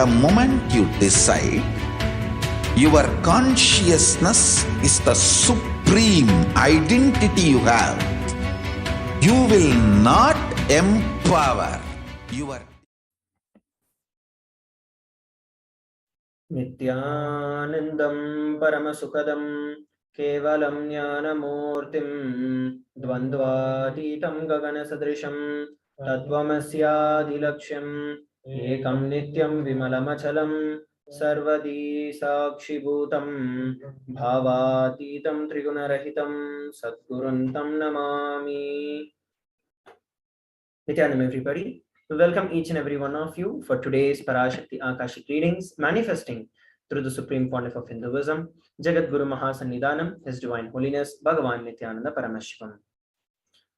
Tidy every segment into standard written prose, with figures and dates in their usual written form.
the moment you decide, your consciousness is the supreme identity you have. You will not empower your Nithyanandam Paramasukadam Kevalam Jnanamurtim Dvandvatitam Gaganasadrisham Tattvamasyaadilaksham Ekam Nityam Vimalamachalam Sarvadi Sakshibhutam Bhavatitam Trigunarahitam Satguruntam Namami. Nithyanam, everybody. We welcome each and every one of you for today's Parashakti Akashic readings, manifesting through the supreme pontiff of Hinduism, Jagat Guru Mahasannidhanam, His Divine Holiness, Bhagavan Nithyananda Paramashivam.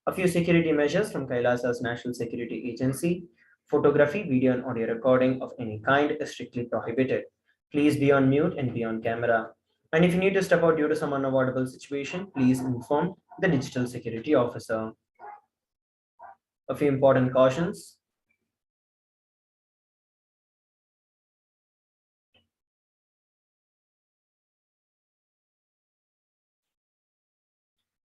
A few security measures from Kailasa'S National Security Agency. Photography, video and audio recording of any kind is strictly prohibited. Please be on mute and be on camera. And if you need to step out due to some unavoidable situation, please inform the digital security officer. A few important cautions.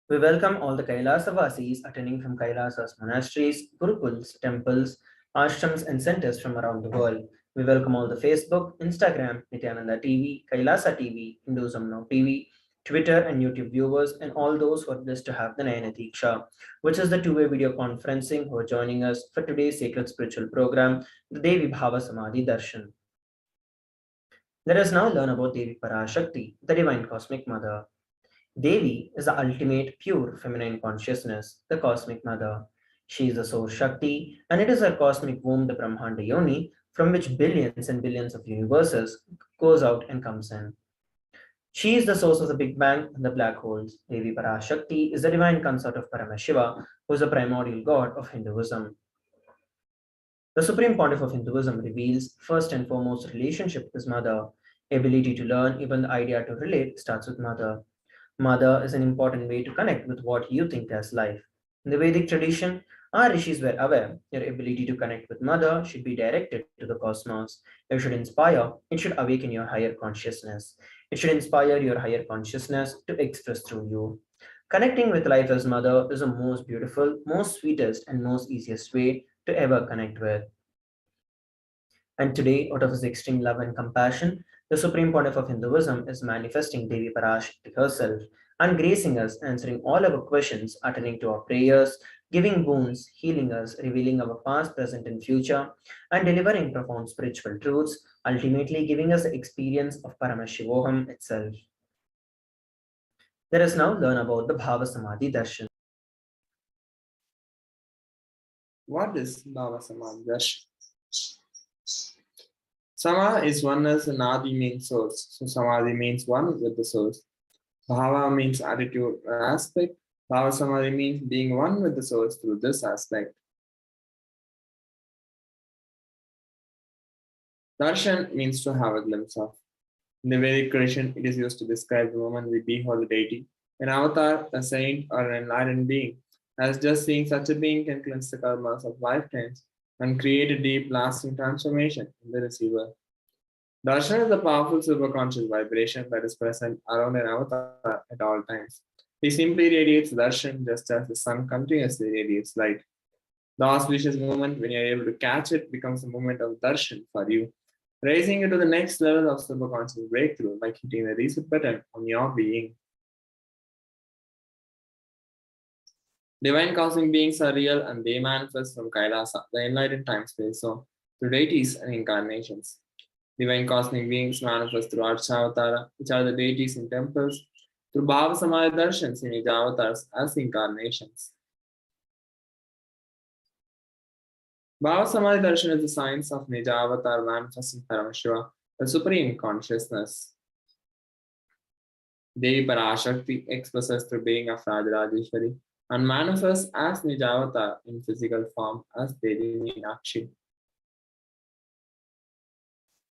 We welcome all the Kailasa'S attending from Kailasa'S monasteries, gurukuls, temples, ashrams and centers from around the world. We welcome all the Facebook, Instagram, Nithyananda TV, Kailasa TV, Hinduism Now TV, Twitter and YouTube viewers, and all those who are blessed to have the Nayana Diksha, which is the two-way video conferencing, who are joining us for today's sacred spiritual program, the Devi Bhava Samadhi Darshan. Let us now learn about Devi Parashakti, the Divine Cosmic Mother. Devi is the ultimate pure feminine consciousness, the Cosmic Mother. She is the Source Shakti, and it is her cosmic womb, the Brahmanda Yoni, from which billions and billions of universes goes out and comes in. She is the source of the Big Bang and the black holes. Devi Parashakti is the divine consort of Paramashiva, who is the primordial god of Hinduism. The Supreme Pontiff of Hinduism reveals first and foremost relationship with his mother. Ability to learn, even the idea to relate, starts with mother. Mother is an important way to connect with what you think as life. In the Vedic tradition, our rishis were aware your ability to connect with mother should be directed to the cosmos. It should inspire, it should awaken your higher consciousness. It should inspire your higher consciousness to express through you. Connecting with life as mother is the most beautiful, most sweetest, and most easiest way to ever connect with. And today, out of his extreme love and compassion, the Supreme Pontiff of Hinduism is manifesting Devi Parashakti herself and gracing us, answering all our questions, attending to our prayers, giving boons, healing us, revealing our past, present, and future, and delivering profound spiritual truths, ultimately giving us the experience of Paramashivoham itself. Let us now learn about the Bhava Samadhi Darshan. What is Bhava Samadhi Darshan? Sama is oneness and Adi means source. So Samadhi means one with the source. Bhava means attitude or aspect. Bhava Samadhi means being one with the source through this aspect. Darshan means to have a glimpse of. In the Vedic tradition, it is used to describe the moment we behold a deity, an avatar, a saint, or an enlightened being, as just seeing such a being can cleanse the karmas of lifetimes and create a deep, lasting transformation in the receiver. Darshan is a powerful superconscious vibration that is present around an avatar at all times. He simply radiates darshan just as the sun continuously radiates light. The auspicious moment when you are able to catch it becomes a moment of darshan for you, raising you to the next level of superconscious breakthrough, like hitting the reset button on your being. Divine cosmic beings are real and they manifest from Kailasa, the enlightened time-space zone, through deities and incarnations. Divine cosmic beings manifest through Archavatara, which are the deities in temples, through Bhava Samadhi Darshans in Nija avatars as incarnations. Bhava Samadhi Darshan is the science of Nija avatar manifesting Paramashiva, the supreme consciousness. Devi Parashakti expresses through being of Rajarajeshwari and manifests as Nija avatar in physical form as Devi Meenakshi.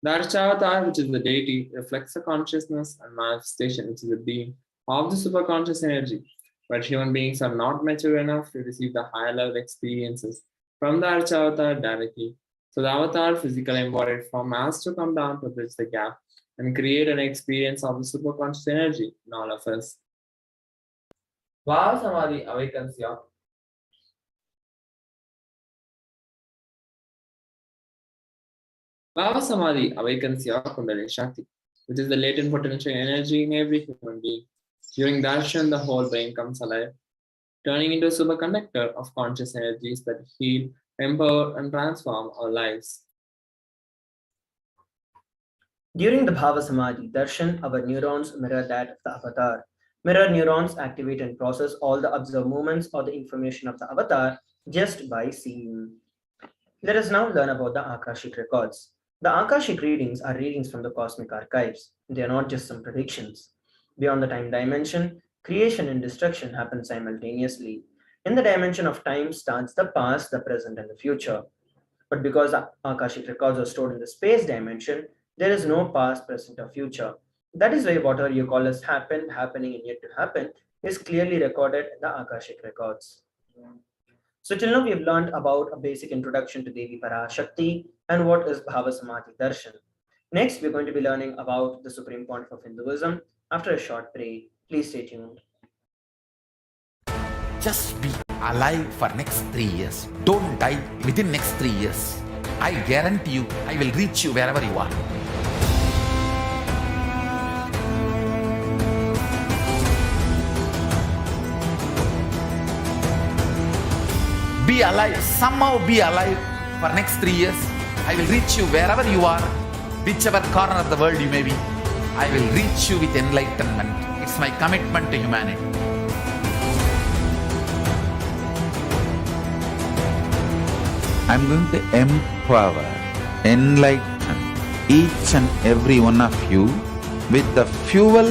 The Archavatar, which is the deity, reflects the consciousness and manifestation, which is the being of the superconscious energy. But human beings are not mature enough to receive the higher level experiences from the Archavatar directly. So the avatar physical embodied form has to come down to bridge the gap and create an experience of the superconscious energy in all of us. Bhava Samadhi awakens your Kundalini Shakti, which is the latent potential energy in every human being. During darshan, the whole brain comes alive, turning into a superconductor of conscious energies that heal, empower, and transform our lives. During the Bhava Samadhi darshan, our neurons mirror that of the avatar. Mirror neurons activate and process all the observed movements or the information of the avatar just by seeing. Let us now learn about the Akashic records. The Akashic readings are readings from the cosmic archives. They are not just some predictions. Beyond the time dimension, creation and destruction happen simultaneously. In the dimension of time starts the past, the present, and the future. But because the Akashic records are stored in the space dimension, there is no past, present, or future. That is why whatever you call as happened, happening, and yet to happen is clearly recorded in the Akashic records. So till now we have learned about a basic introduction to Devi Parashakti and what is Bhava Samadhi Darshan. Next, we're going to be learning about the supreme point of Hinduism after a short break. Please stay tuned. Just be alive for next 3 years. Don't die within next 3 years. I guarantee you, I will reach you wherever you are. Be alive, somehow be alive for next 3 years. I will reach you wherever you are, whichever corner of the world you may be. I will reach you with enlightenment. It's my commitment to humanity. I'm going to empower, enlighten each and every one of you with the fuel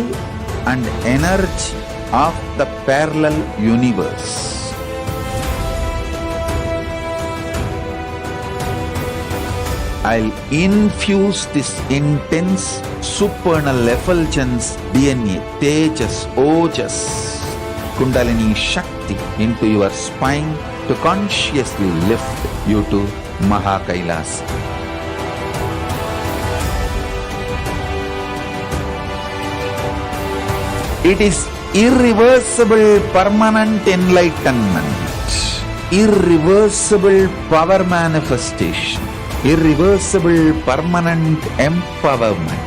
and energy of the parallel universe. I'll infuse this intense supernal effulgence DNA, Tejas, Ojas, Kundalini Shakti into your spine to consciously lift you to Kailasa. It is irreversible permanent enlightenment, irreversible power manifestation, irreversible permanent empowerment.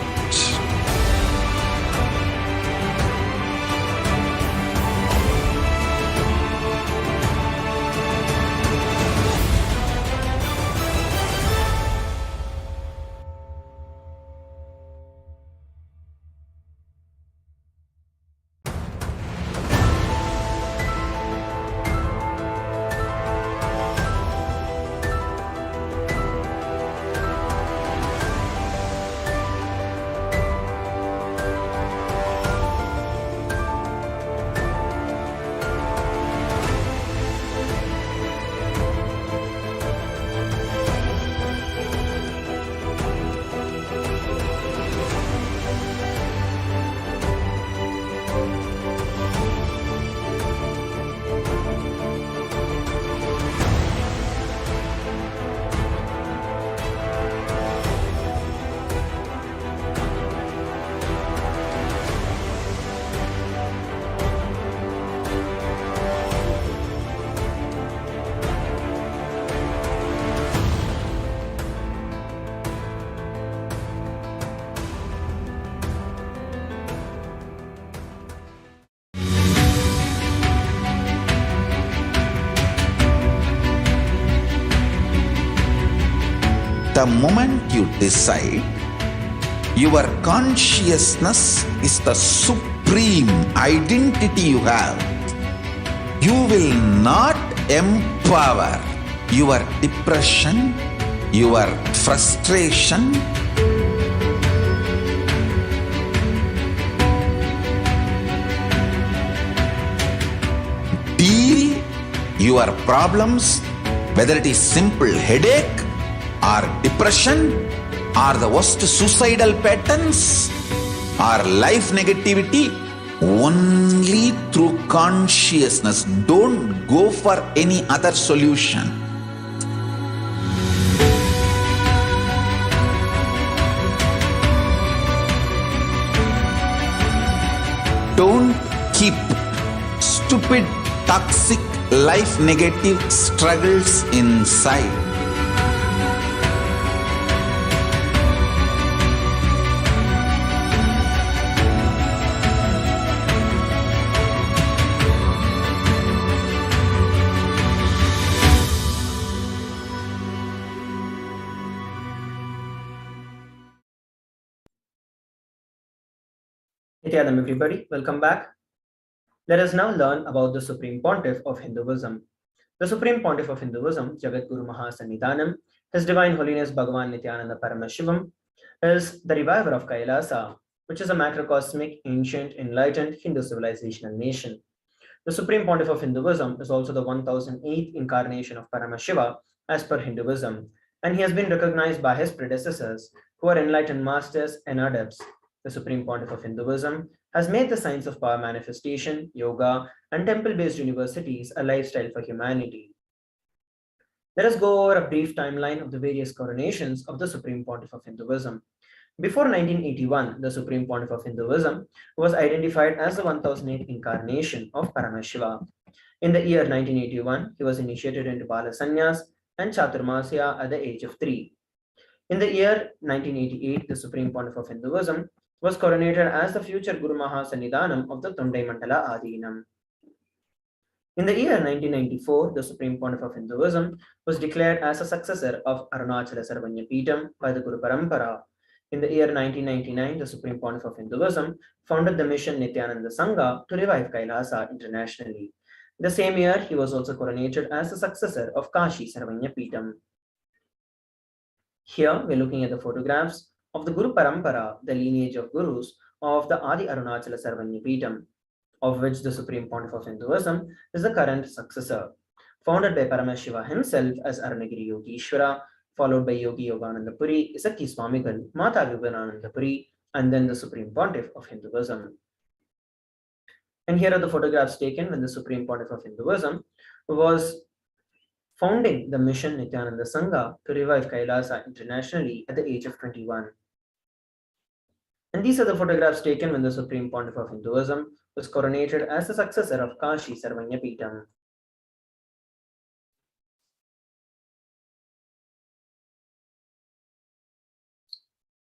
The moment you decide, your consciousness is the supreme identity you have. You will not empower your depression, your frustration, deal your problems, whether it is simple headache or depression or the worst suicidal patterns or life negativity, only through consciousness. Don't go for any other solution. keep stupid, toxic, life negative struggles inside. Nithyanam, everybody, welcome back. Let us now learn about the Supreme Pontiff of Hinduism. The Supreme Pontiff of Hinduism, Jagadguru Mahasannidhanam, His Divine Holiness Bhagavan Nithyananda Paramashivam, is the reviver of Kailasa, which is a macrocosmic, ancient, enlightened Hindu civilizational nation. The Supreme Pontiff of Hinduism is also the 1008th incarnation of Paramashiva as per Hinduism, and he has been recognized by his predecessors, who are enlightened masters and adepts. The Supreme Pontiff of Hinduism has made the science of power manifestation, yoga, and temple-based universities a lifestyle for humanity. Let us go over a brief timeline of the various coronations of the Supreme Pontiff of Hinduism. Before 1981, the Supreme Pontiff of Hinduism was identified as the 1008th incarnation of Paramashiva. In the year 1981, he was initiated into Bala Sannyas and Chaturmasya at the age of 3. In the year 1988, the Supreme Pontiff of Hinduism was coronated as the future Guru Mahasannidhanam of the Tondai Mandala Adinam. In the year 1994, the Supreme Pontiff of Hinduism was declared as a successor of Arunachala Sarvanya Peetham by the Guru Parampara. In the year 1999, the Supreme Pontiff of Hinduism founded the mission Nithyananda Sangha to revive Kailasa internationally. The same year, he was also coronated as the successor of Kashi Sarvanya Peetham. Here, we're looking at the photographs of the Guru Parampara, the lineage of Gurus of the Adi Arunachala Sarvanya Peetham, of which the Supreme Pontiff of Hinduism is the current successor. Founded by Paramashiva himself as Arunagiri Yogishwara, followed by Yogi Yogananda Puri, Isakki Swamigal, Mata Vivekananda Puri, and then the Supreme Pontiff of Hinduism. And here are the photographs taken when the Supreme Pontiff of Hinduism was founding the mission Nithyananda Sangha to revive Kailasa internationally at the age of 21. And these are the photographs taken when the Supreme Pontiff of Hinduism was coronated as the successor of Kashi Sarvanya Peetham.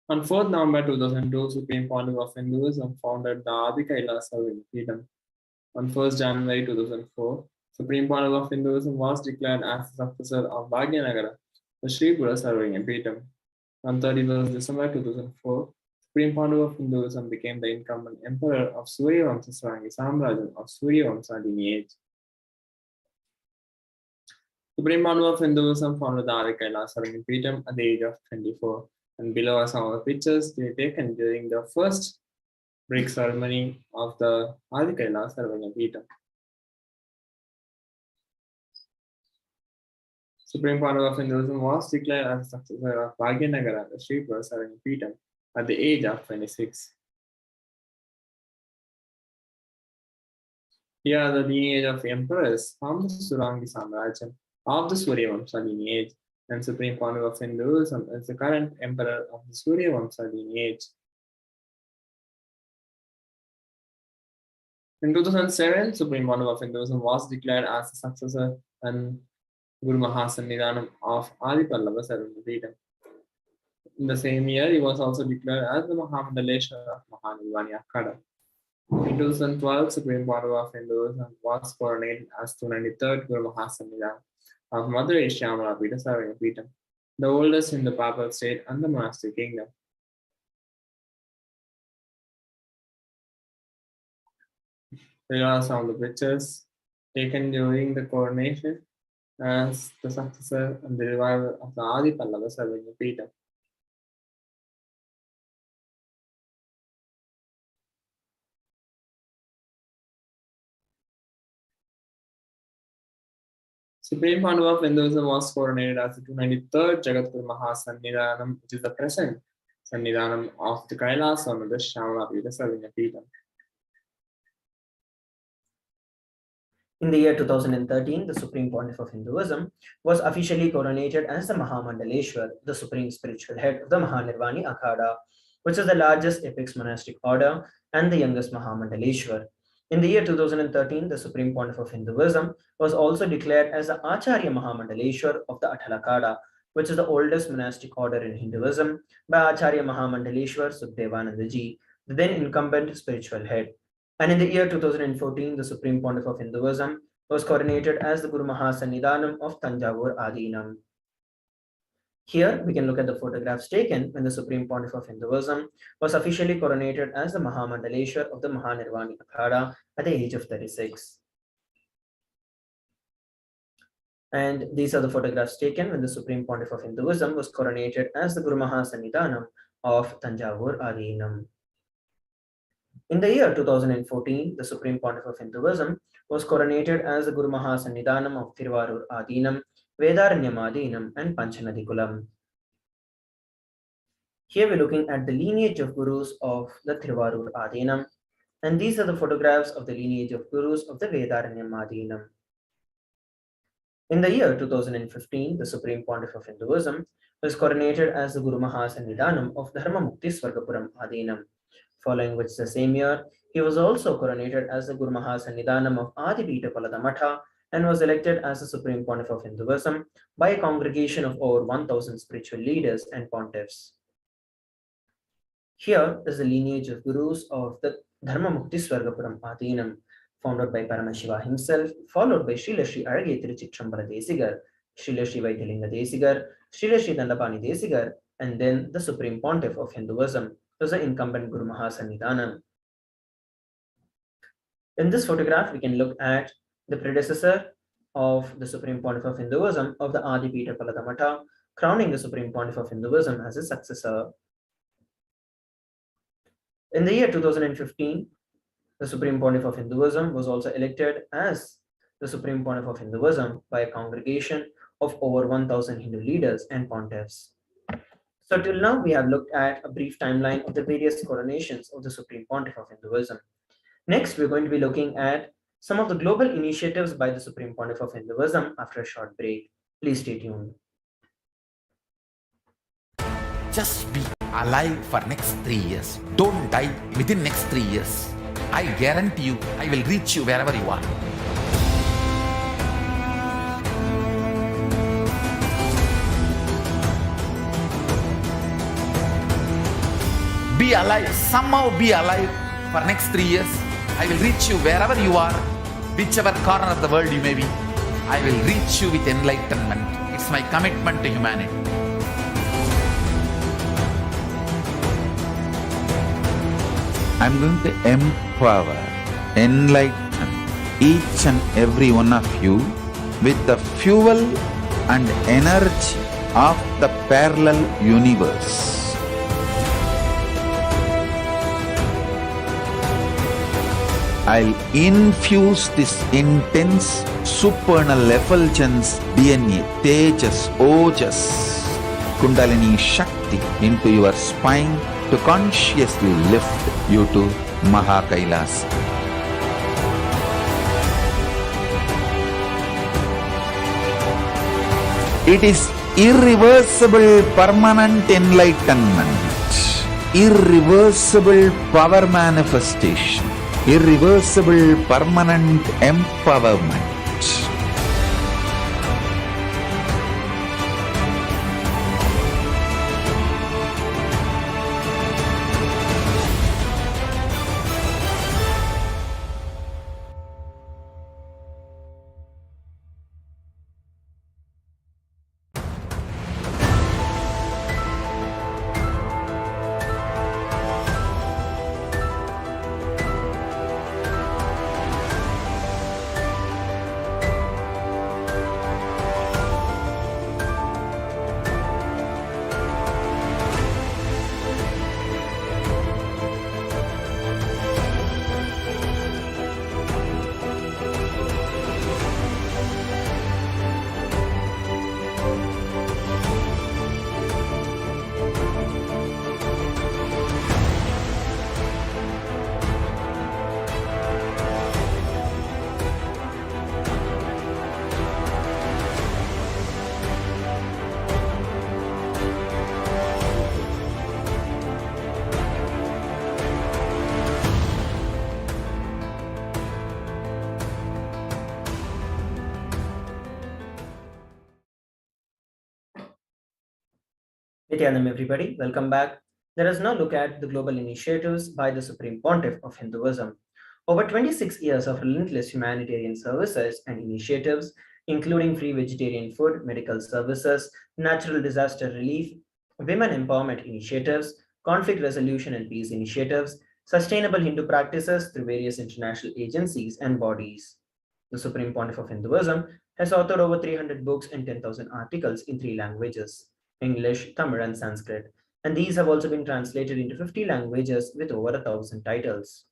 On 4th November 2002, Supreme Pontiff of Hinduism founded the Adi Kailasa'S Peetham. On 1st January 2004, Supreme Pontiff of Hinduism was declared as the successor of Bhagyanagara, the Sri Pura Sarvanya Peetham. On 31st December 2004, Supreme Pontiff of Hinduism became the incumbent emperor of Suryavamsa Swarangi Samrajam of Suryavamsa lineage. Supreme Pontiff of Hinduism founded the Adi Kailasa'S Peetham at the age of 24. And below are some of the pictures they taken during the first brick ceremony of the Adi Kailasa'S Peetham. Supreme Pontiff of Hinduism was declared as the successor of Bhagyanagara, the Sri Pura Sarvanya Peetham, at the age of 26. Here are the lineage of emperors from the Surangi Samrajam of the Suryavamsa lineage, and Supreme Pontiff of Hinduism is the current emperor of the Suryavamsa lineage. In 2007, Supreme Pontiff of Hinduism was declared as the successor and Guru Mahasannidhanam of Adi Pallava Sarvanya Peetham. In the same year, he was also declared as the Mahamandaleshwara of Mahanirvani Akhada. In 2012, Supreme Pontiff of Hinduism was coronated as 293rd Guru Mahasannidhanam of Madurai Shyamala Pita Sarvanya Peetham, the oldest in the papal state and the monastic kingdom. Here are some of the pictures taken during the coronation as the successor and the reviver of the Adi Pallava Sarvanya Peetham. Supreme Pontiff of Hinduism was coronated as the 293rd Jagadguru Mahasannidhanam, which is the present Sannidhanam of the Kailasa under the Shyamala Pita Sarvanya Peetham. In the year 2013, the Supreme Pontiff of Hinduism was officially coronated as the Mahamandaleshwar, the supreme spiritual head of the Mahanirvani Akhada, which is the largest apex monastic order and the youngest Mahamandaleshwar. In the year 2013, the Supreme Pontiff of Hinduism was also declared as the Acharya Mahamandaleshwar of the Athalakada, which is the oldest monastic order in Hinduism, by Acharya Mahamandaleshwar Sukhdevanandaji, the then incumbent spiritual head. And in the year 2014, the Supreme Pontiff of Hinduism was coronated as the Guru Mahasannidhanam of Tanjavur Adinam. Here we can look at the photographs taken when the Supreme Pontiff of Hinduism was officially coronated as the Mahamandaleshwar of the Mahanirvani Akhada at the age of 36. And these are the photographs taken when the Supreme Pontiff of Hinduism was coronated as the Guru Mahasannidhanam of Tanjavur Adinam. In the year 2014, the Supreme Pontiff of Hinduism was coronated as the Guru Mahasannidhanam of Thiruvarur Adinam, Vedaranyam Adinam, and Panchanadikulam. Here we're looking at the lineage of gurus of the Thiruvarur Adinam, and these are the photographs of the lineage of gurus of the Vedaranyam Adinam. In the year 2015, the Supreme Pontiff of Hinduism was coronated as the Guru Mahasannidhanam of Dharma Mukti Swargapuram Adinam. Following which, the same year, he was also coronated as the Guru Mahasannidhanam of Adipita Palada Matha and was elected as the Supreme Pontiff of Hinduism by a congregation of over 1,000 spiritual leaders and pontiffs. Here is the lineage of gurus of the Dharma Mukti Swargapuram Adinam, founded by Paramashiva himself, followed by Srila Sri Arage Tiruchittrambala Desigar, Srila Sri Vaidyalinga Desigar, Srila Sri Dandapani Desigar, and then the Supreme Pontiff of Hinduism, was the incumbent Guru Mahasannidhanam. In this photograph, we can look at the predecessor of the Supreme Pontiff of Hinduism of the Adipita Palada Matha, crowning the Supreme Pontiff of Hinduism as his successor. In the year 2015, the Supreme Pontiff of Hinduism was also elected as the Supreme Pontiff of Hinduism by a congregation of over 1,000 Hindu leaders and pontiffs. So till now, we have looked at a brief timeline of the various coronations of the Supreme Pontiff of Hinduism. Next, we're going to be looking at some of the global initiatives by the Supreme Pontiff of Hinduism after a short break. Please stay tuned. Just be alive for next 3 years. Don't die within next 3 years. I guarantee you, I will reach you wherever you are. Be alive, somehow be alive for next 3 years. I will reach you wherever you are, whichever corner of the world you may be. I will reach you with enlightenment. It's my commitment to humanity. I'm going to empower, enlighten each and every one of you with the fuel and energy of the parallel universe. I'll infuse this intense supernal effulgence DNA, Tejas, Ojas, Kundalini Shakti into your spine to consciously lift you to Mahakailasa. It is irreversible permanent enlightenment, irreversible power manifestation, irreversible permanent empowerment. Nithyanam everybody, welcome back. Let us now look at the global initiatives by the Supreme Pontiff of Hinduism. Over 26 years of relentless humanitarian services and initiatives, including free vegetarian food, medical services, natural disaster relief, women empowerment initiatives, conflict resolution and peace initiatives, sustainable Hindu practices through various international agencies and bodies. The Supreme Pontiff of Hinduism has authored over 300 books and 10,000 articles in 3 languages: English, Tamil, and Sanskrit. And these have also been translated into 50 languages with over 1,000 titles.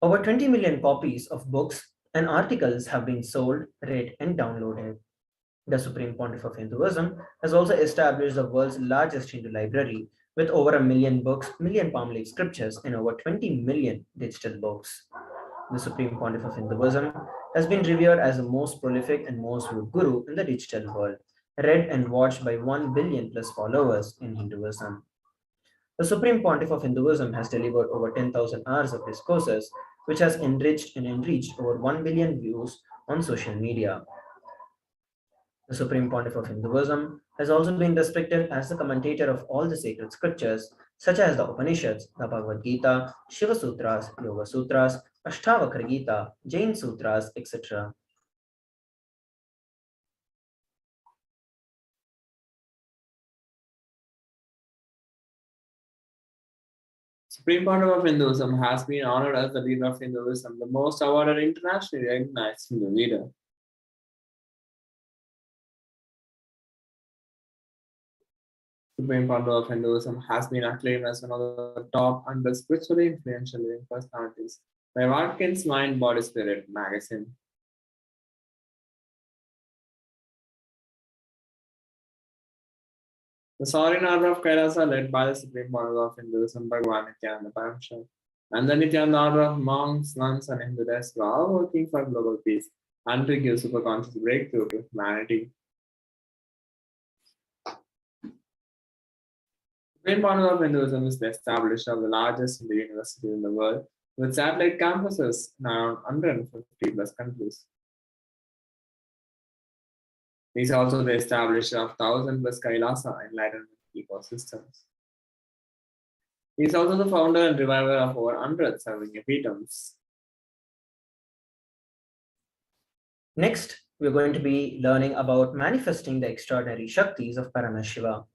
Over 20 million copies of books and articles have been sold, read, and downloaded. The Supreme Pontiff of Hinduism has also established the world's largest Hindu library with over 1 million books, million palm leaf scriptures, and over 20 million digital books. The Supreme Pontiff of Hinduism has been revered as the most prolific and most viewed guru in the digital world, read and watched by 1 billion plus followers in Hinduism. The Supreme Pontiff of Hinduism has delivered over 10,000 hours of discourses, which has enriched over 1 billion views on social media. The Supreme Pontiff of Hinduism has also been respected as the commentator of all the sacred scriptures, such as the Upanishads, the Bhagavad Gita, Shiva Sutras, Yoga Sutras, Ashtavakra Gita, Jain Sutras, etc. Supreme Pontiff of Hinduism has been honored as the leader of Hinduism, the most awarded internationally recognized Hindu leader. Supreme Pontiff of Hinduism has been acclaimed as one of the top and the spiritually influential living personalities by Watkins Mind Body Spirit magazine. The Sovereign Order of Kailasa, led by the Supreme Pontiff of Hinduism, Bhagavan Nithyananda Paramashivam, and the Nithyananda Order of monks, nuns, and Hinduists were all working for global peace and to give superconscious breakthrough to humanity. Supreme Pontiff of Hinduism is the establisher of the largest Hindu university in the world, with satellite campuses in around 150 plus countries. He is also the establisher of 1,000 plus Kailasa Enlightenment ecosystems. He is also the founder and reviver of over 100 serving epitomes. Next, we're going to be learning about manifesting the extraordinary Shaktis of Paramashiva.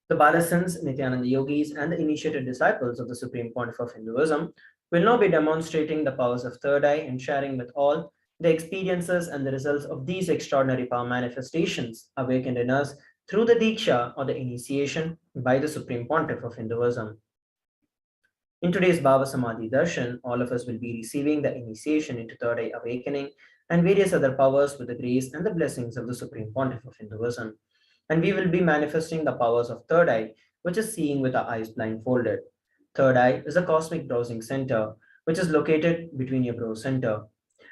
The Balasans, Nithyananda Yogis, and the initiated disciples of the Supreme Pontiff of Hinduism will now be demonstrating the powers of third eye and sharing with all the experiences and the results of these extraordinary power manifestations awakened in us through the Diksha or the initiation by the Supreme Pontiff of Hinduism. In today's Bhava Samadhi Darshan, all of us will be receiving the initiation into third eye awakening and various other powers with the grace and the blessings of the Supreme Pontiff of Hinduism. And we will be manifesting the powers of third eye, which is seeing with our eyes blindfolded. Third eye is a cosmic browsing center, which is located between your brow center,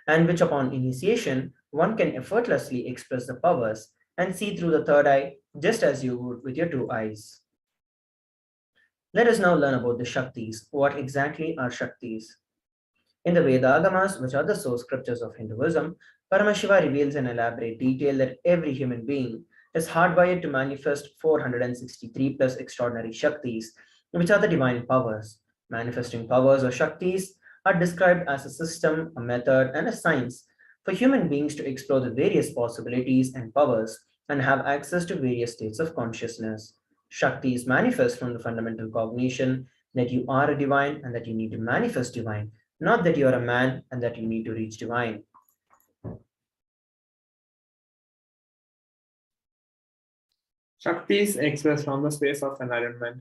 and which upon initiation, one can effortlessly express the powers and see through the third eye just as you would with your two eyes. Let us now learn about the Shaktis. What exactly are Shaktis? In the Vedagamas, which are the source scriptures of Hinduism, Paramashiva reveals in elaborate detail that every human being is hardwired to manifest 463 plus extraordinary Shaktis, which are the divine powers. Manifesting powers or Shaktis are described as a system, a method, and a science for human beings to explore the various possibilities and powers and have access to various states of consciousness. Shaktis manifest from the fundamental cognition that you are a divine and that you need to manifest divine, not that you are a man and that you need to reach divine. Shaktis expressed from the space of enlightenment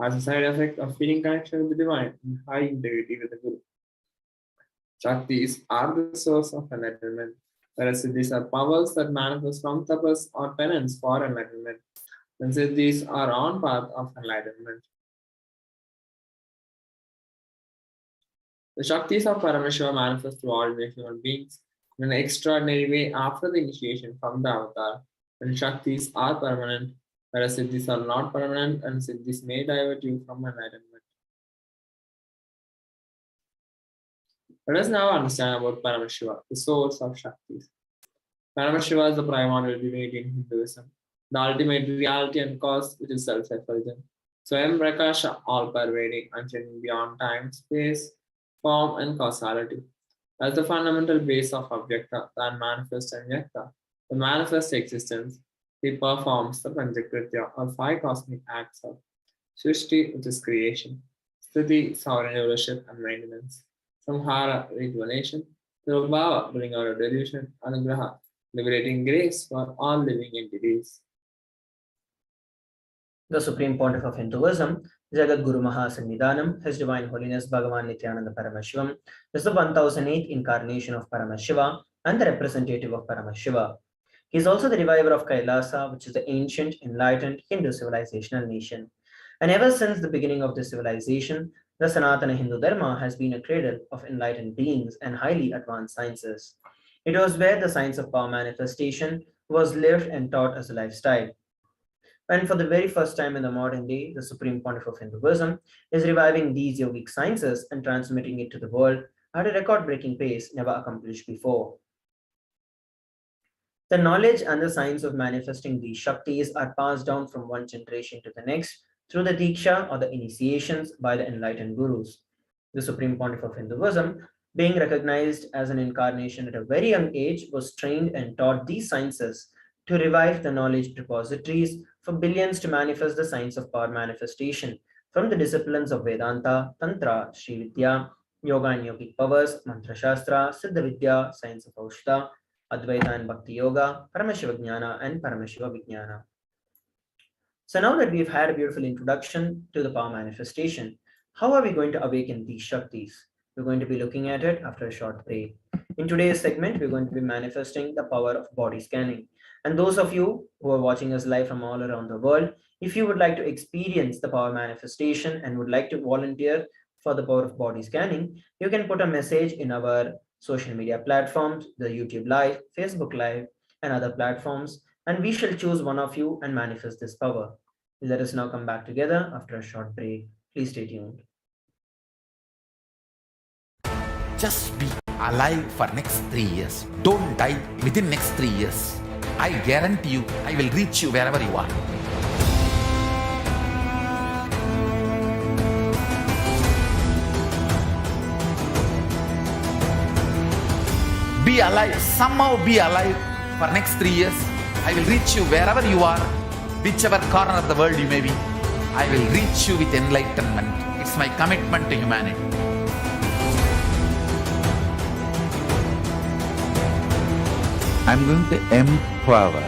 as a side effect of feeling connection with the divine and high integrity with the Guru. Shaktis are the source of enlightenment, whereas siddhis are powers that manifest from tapas or penance for enlightenment, and siddhis are on path of enlightenment. The Shaktis of Paramashiva manifest through ordinary human beings in an extraordinary way after the initiation from the avatar, and Shaktis are permanent, whereas siddhis are not permanent, and siddhis may divert you from enlightenment. Let us now understand about Paramashiva, the source of Shaktis. Paramashiva is the primordial divinity in Hinduism. the ultimate reality and cause, which is self-effulgent. Swayam Prakasha, all-pervading, unchanging beyond time, space, form, and causality. As the fundamental base of Avyakta, the unmanifest and Vyakta, the manifest existence, he performs the Panchakritya, or five cosmic acts of Srishti, which is creation, Sthiti, sovereign rulership and maintenance, Samhara, rejuvenation, Tirubhava, bring out of delusion, Anugraha, liberating grace for all living entities. The Supreme Pontiff of Hinduism, Jagat Guru Mahasannidhanam, His Divine Holiness Bhagavan Nithyananda Paramashivam, is the 1008th incarnation of Paramashiva and the representative of Paramashiva. He is also the reviver of Kailasa, which is the ancient, enlightened Hindu civilizational nation. And ever since the beginning of this civilization, the Sanatana Hindu Dharma has been a cradle of enlightened beings and highly advanced sciences. It was where the science of power manifestation was lived and taught as a lifestyle. And for the very first time in the modern day, the Supreme Pontiff of Hinduism is reviving these yogic sciences and transmitting it to the world at a record-breaking pace never accomplished before. The knowledge and the science of manifesting these Shaktis are passed down from one generation to the next through the Diksha or the initiations by the enlightened gurus. The Supreme Pontiff of Hinduism, being recognized as an incarnation at a very young age, was trained and taught these sciences to revive the knowledge repositories for billions to manifest the science of power manifestation from the disciplines of Vedanta, Tantra, Sri Vidya, Yoga and Yogic powers, Mantra Shastra, Siddha Vidya, science of Aushta, Advaita and Bhakti Yoga, Paramashiva Jnana and Paramashiva Vijnana. So now that we've had a beautiful introduction to the power manifestation, how are we going to awaken these Shaktis? We're going to be looking at it after a short break. In today's segment, we're going to be manifesting the power of body scanning. And those of you who are watching us live from all around the world, if you would like to experience the power manifestation and would like to volunteer for the power of body scanning, you can put a message in our social media platforms, the YouTube Live, Facebook Live, and other platforms, and we shall choose one of you and manifest this power. Let us now come back together after a short break. Please stay tuned. Just be alive for next 3 years. Don't die within next 3 years. I guarantee you, I will reach you wherever you are. Be alive, somehow be alive for next 3 years. I will reach you wherever you are, whichever corner of the world you may be. I will reach you with enlightenment. It's my commitment to humanity. I'm going to empower,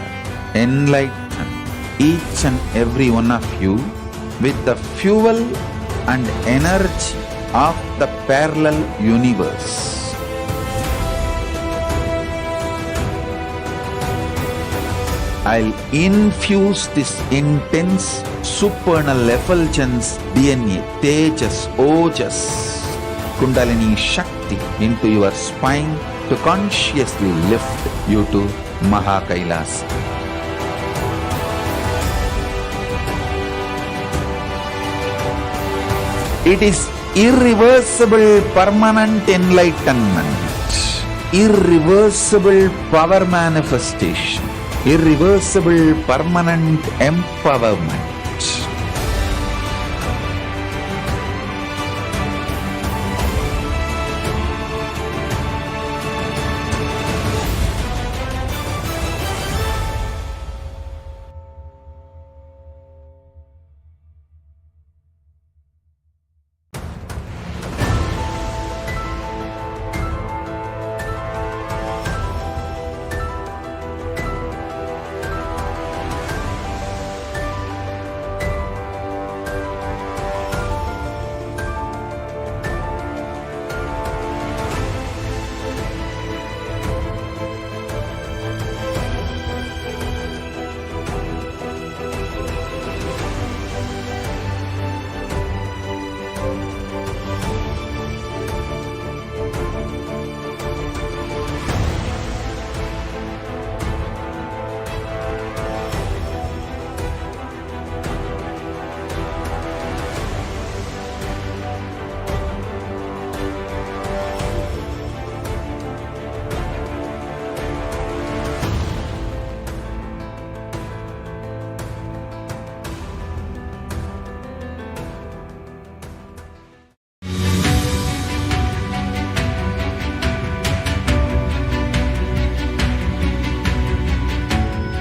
enlighten each and every one of you with the fuel and energy of the parallel universe. I'll infuse this intense supernal effulgence DNA, Tejas, Ojas, Kundalini Shakti into your spine to consciously lift you to Mahakailasa. It is irreversible permanent enlightenment, irreversible power manifestation, irreversible permanent empowerment.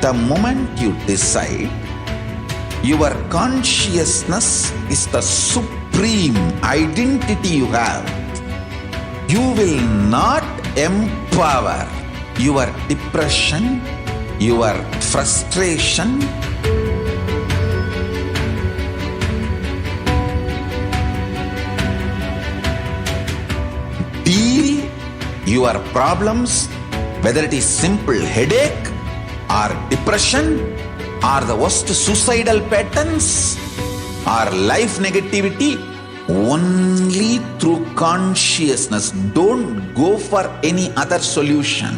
The moment you decide, your consciousness is the supreme identity you have. You will not empower your depression, your frustration, deal your problems, whether it is simple headache or depression or the worst suicidal patterns or life negativity, only through consciousness. Don't go for any other solution.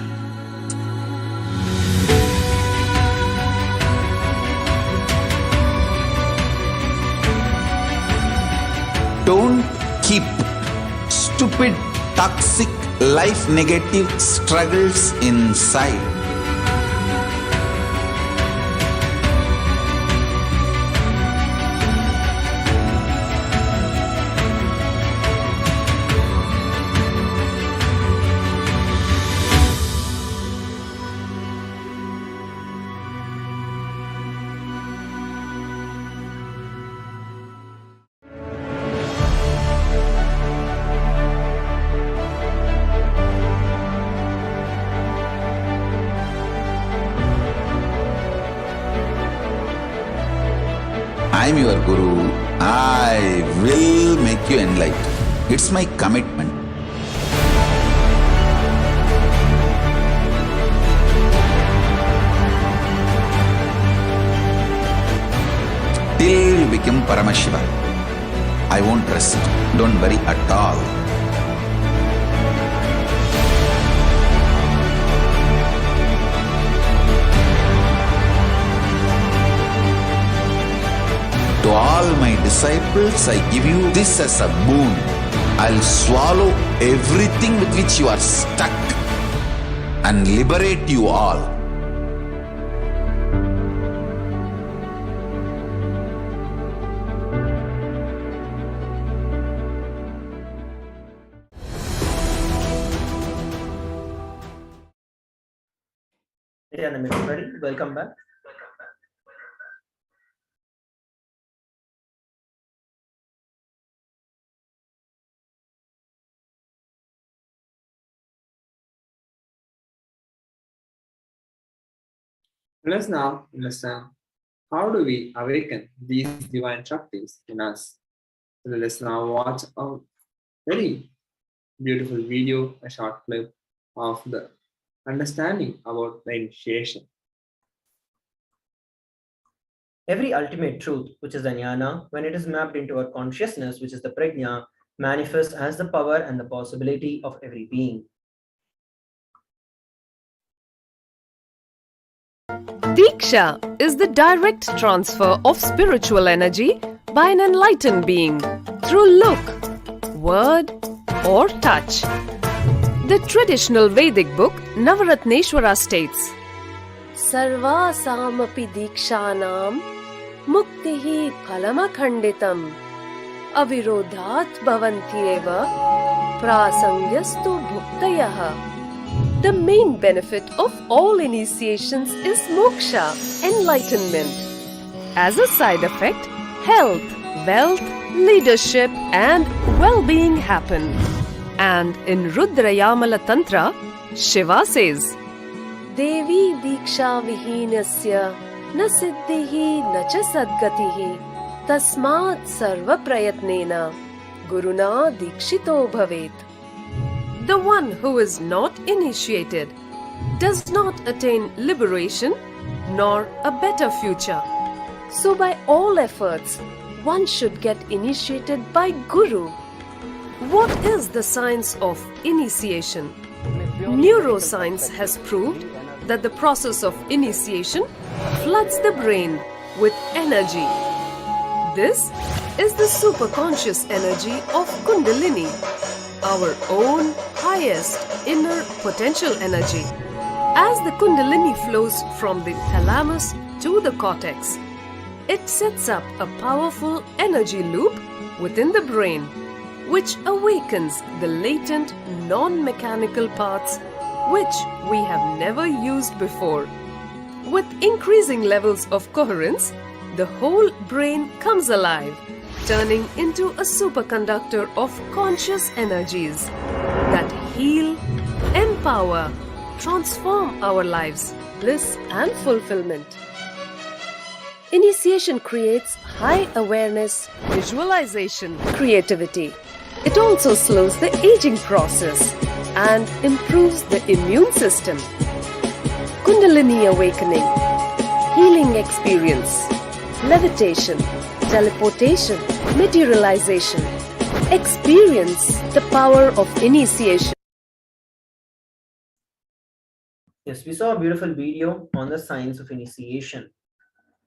Don't keep stupid, toxic, life negative struggles inside. I am your Guru. I will make you enlightened. It's my commitment. Till you become Paramashiva, I won't rest. Don't worry at all. To all my disciples, I give you this as a boon. I'll swallow everything with which you are stuck and liberate you all. Nithyananda, everybody, welcome back. Let us now understand how do we awaken these divine Shaktis in us. So let us now watch a very beautiful video, a short clip of the understanding about the initiation. Every ultimate truth, which is the jnana, when it is mapped into our consciousness, which is the prajna, manifests as the power and the possibility of every being. Diksha is the direct transfer of spiritual energy by an enlightened being through look, word, or touch. The traditional Vedic book Navaratneshwara states, Sarvasamapi dikshanam muktihi phalamakhanditam avirodhat bhavantyeva prasangyastu bhuktayaha. The main benefit of all initiations is moksha, enlightenment. As a side effect, health, wealth, leadership, and well-being happen. And in Rudrayamala Tantra, Shiva says, Devi diksha vihinasya na siddhihi na cha sadgatihi tasmat sarva prayatnena guruna dikshito bhavet. The one who is not initiated does not attain liberation nor a better future. So by all efforts, one should get initiated by Guru. What is the science of initiation? Neuroscience has proved that the process of initiation floods the brain with energy. This is the superconscious energy of Kundalini, our own highest inner potential energy. As the Kundalini flows from the thalamus to the cortex, it sets up a powerful energy loop within the brain, which awakens the latent non-mechanical parts which we have never used before. With increasing levels of coherence, the whole brain comes alive, turning into a superconductor of conscious energies that heal, empower, transform our lives, bliss and fulfillment. Initiation creates high awareness, visualization, creativity. It also slows the aging process and improves the immune system. Kundalini awakening, healing experience, levitation, teleportation, materialization. Experience the power of initiation. Yes, we saw a beautiful video on the science of initiation.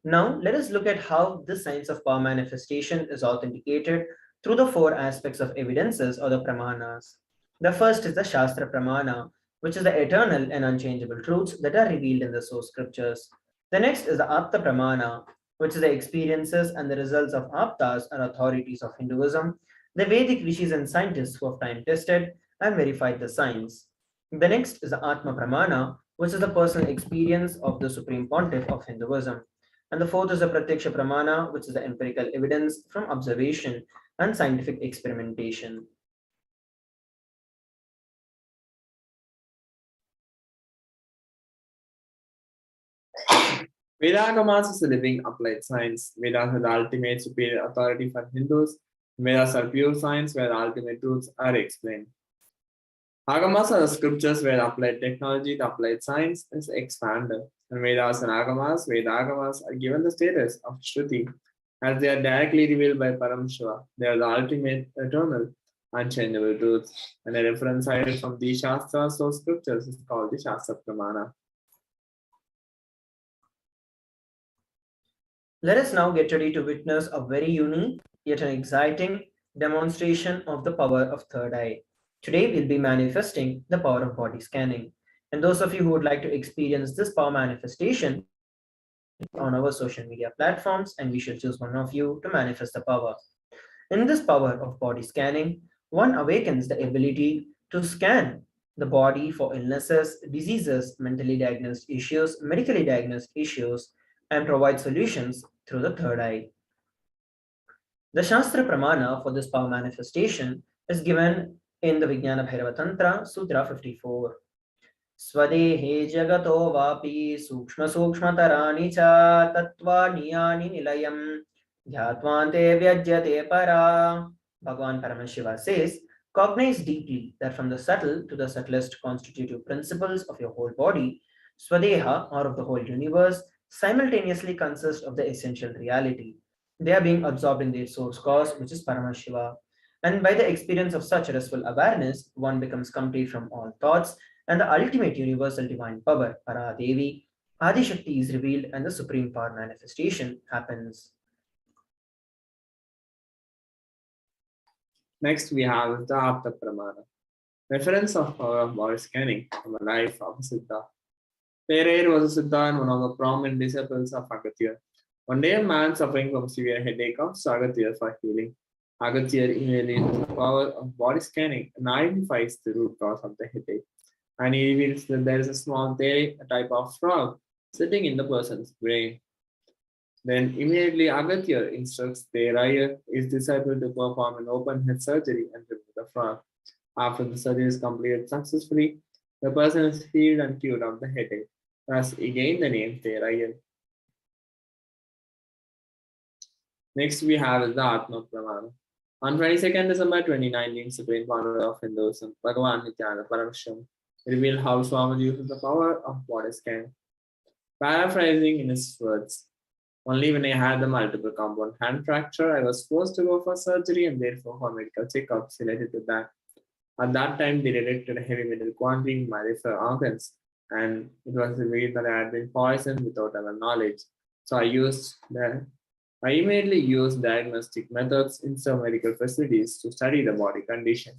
Now, let us look at how this science of power manifestation is authenticated through the four aspects of evidences or the pramanas. The first is the Shastra Pramana, which is the eternal and unchangeable truths that are revealed in the source scriptures. The next is the Apta Pramana, which is the experiences and the results of Aptas or authorities of Hinduism, the Vedic rishis and scientists who have time tested and verified the science. The next is the Atma Pramana, which is the personal experience of the Supreme Pontiff of Hinduism. And the fourth is the Pratyaksha Pramana, which is the empirical evidence from observation and scientific experimentation. Vedagamas is a living applied science. Vedas are the ultimate superior authority for Hindus. Vedas are pure science where the ultimate truths are explained. Agamas are the scriptures where applied technology, the applied science is expanded. And Vedas and Agamas, Vedagamas are given the status of Shruti as they are directly revealed by Paramashiva. They are the ultimate, eternal, unchangeable truths. And a reference cited from these Shastras or scriptures is called the Shastra Pramana. Let us now get ready to witness a very unique yet an exciting demonstration of the power of third eye. Today we'll be manifesting the power of body scanning. And those of you who would like to experience this power manifestation on our social media platforms, and we shall choose one of you to manifest the power. In this power of body scanning, one awakens the ability to scan the body for illnesses, diseases, mentally diagnosed issues, medically diagnosed issues, and provide solutions through the third eye. The Shastra Pramana for this power manifestation is given in the Vijnana Bhairava Tantra, Sutra 54. Swadehe jagato vapi sukshma sukshmatarani cha tattva niyani nilayam dhyatvante vyajyate para. Bhagavan Paramashiva says, cognize deeply that from the subtle to the subtlest constitutive principles of your whole body, Swadeha, or of the whole universe, simultaneously consist of the essential reality. They are being absorbed in their source cause, which is Paramashiva. And by the experience of such restful awareness, one becomes complete from all thoughts, and the ultimate universal divine power, Paradevi, Adi Shakti, is revealed and the supreme power manifestation happens. Next, we have the Apta Pramana. Reference of power of body scanning from a life of a Siddha. Pereir was a Siddha and one of the prominent disciples of Agatya. One day, a man suffering from severe headache comes to Agatya for healing. Agatya immediately uses the power of body scanning and identifies the root cause of the headache. And he reveals that there is a small theory, a type of frog, sitting in the person's brain. Then immediately Agatya instructs Teraya, his disciple, to perform an open head surgery and remove the frog. After the surgery is completed successfully, the person is healed and cured of the headache. Thus, he gained the name Teraya. Next, we have the Atma Pramana. On 22nd December 2019, Supreme Founder of Hinduism, Bhagavan Nithyananda Paramashivam, revealed how Swami uses the power of body scan. Paraphrasing in his words, only when I had the multiple compound hand fracture, I was forced to go for surgery and therefore for medical checkups related to that. At that time, they detected a heavy metal quantity in my referred organs, and it was revealed that I had been poisoned without our knowledge. So I immediately used diagnostic methods in some medical facilities to study the body condition.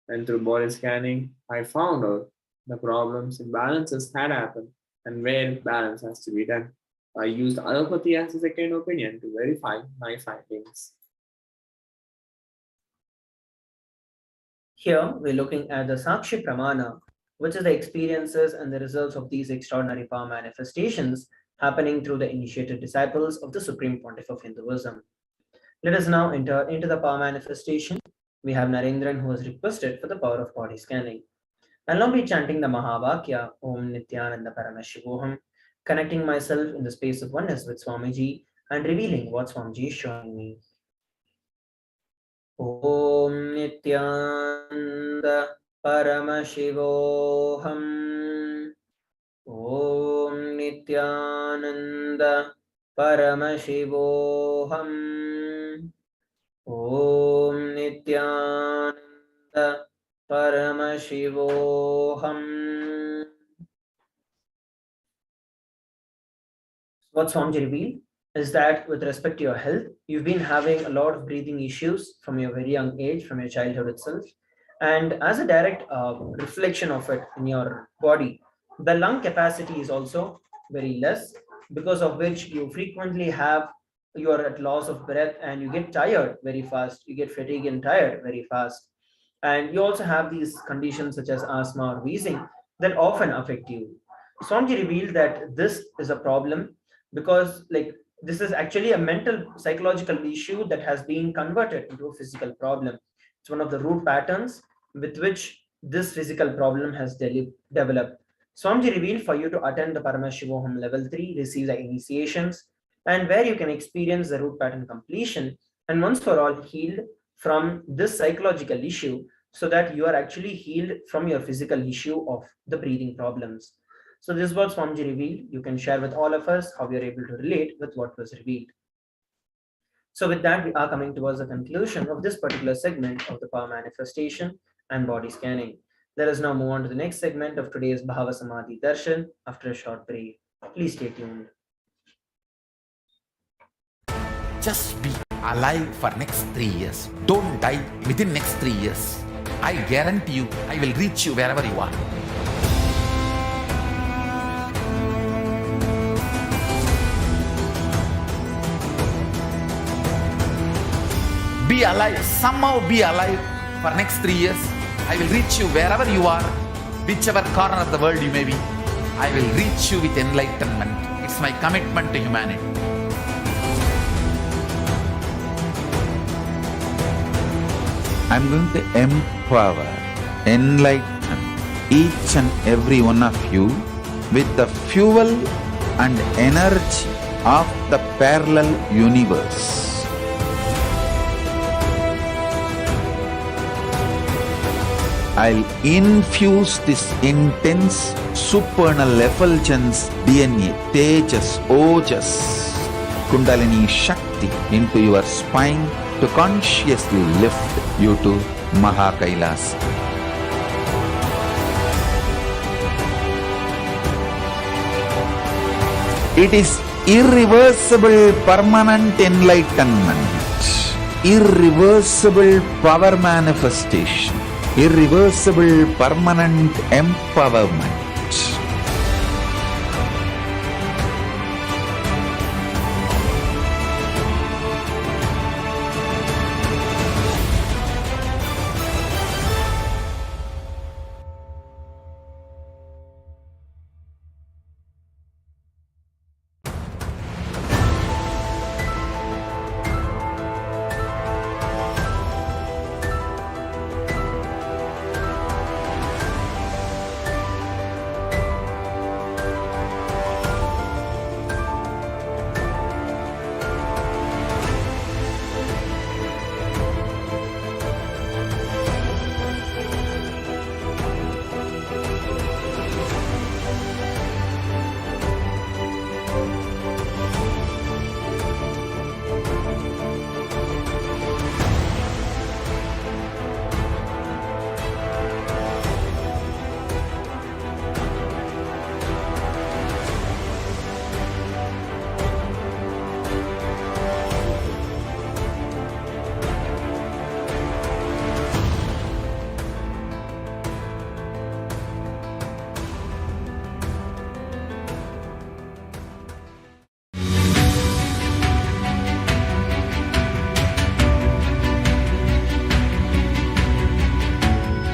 And through body scanning, I found out the problems, imbalances had happened, and where balance has to be done. I used allopathy as a second opinion to verify my findings. Here, we're looking at the Sakshi Pramana, which is the experiences and the results of these extraordinary power manifestations happening through the initiated disciples of the Supreme Pontiff of Hinduism. Let us now enter into the power manifestation. We have Narendran who has requested for the power of body scanning. I'll now be chanting the Mahavakya, Om Nithyananda Paramashivoham, connecting myself in the space of oneness with Swamiji and revealing what Swamiji is showing me. Om Nithyananda Paramashivoham. Om Nithyananda Paramashivoham. Om Nithyananda Paramashivoham. What Swamiji revealed is that with respect to your health, you've been having a lot of breathing issues from your very young age, from your childhood itself. And as a direct reflection of it in your body, the lung capacity is also very less, because of which you frequently have, you are at loss of breath and you get tired very fast. You get fatigued and tired very fast. And you also have these conditions such as asthma or wheezing that often affect you. Swamiji revealed that this is a problem because this is actually a mental psychological issue that has been converted into a physical problem. It's one of the root patterns with which this physical problem has developed. Swamiji revealed for you to attend the Paramashivoham level 3, receive the initiations, and where you can experience the root pattern completion and once for all healed from this psychological issue, so that you are actually healed from your physical issue of the breathing problems. So this is what Swamiji revealed. You can share with all of us how we are able to relate with what was revealed. So with that, we are coming towards the conclusion of this particular segment of the power manifestation and body scanning. Let us now move on to the next segment of today's Bhava Samadhi Darshan after a short break. Please stay tuned. Just be alive for next 3 years. Don't die within next 3 years. I guarantee you, I will reach you wherever you are. Be alive, somehow be alive for next 3 years. I will reach you wherever you are, whichever corner of the world you may be. I will reach you with enlightenment. It's my commitment to humanity. I'm going to empower, enlighten each and every one of you with the fuel and energy of the parallel universe. I'll infuse this intense supernal effulgence DNA, Tejas, Ojas, Kundalini Shakti into your spine to consciously lift you to Kailas. It is irreversible permanent enlightenment, irreversible power manifestation, irreversible permanent empowerment.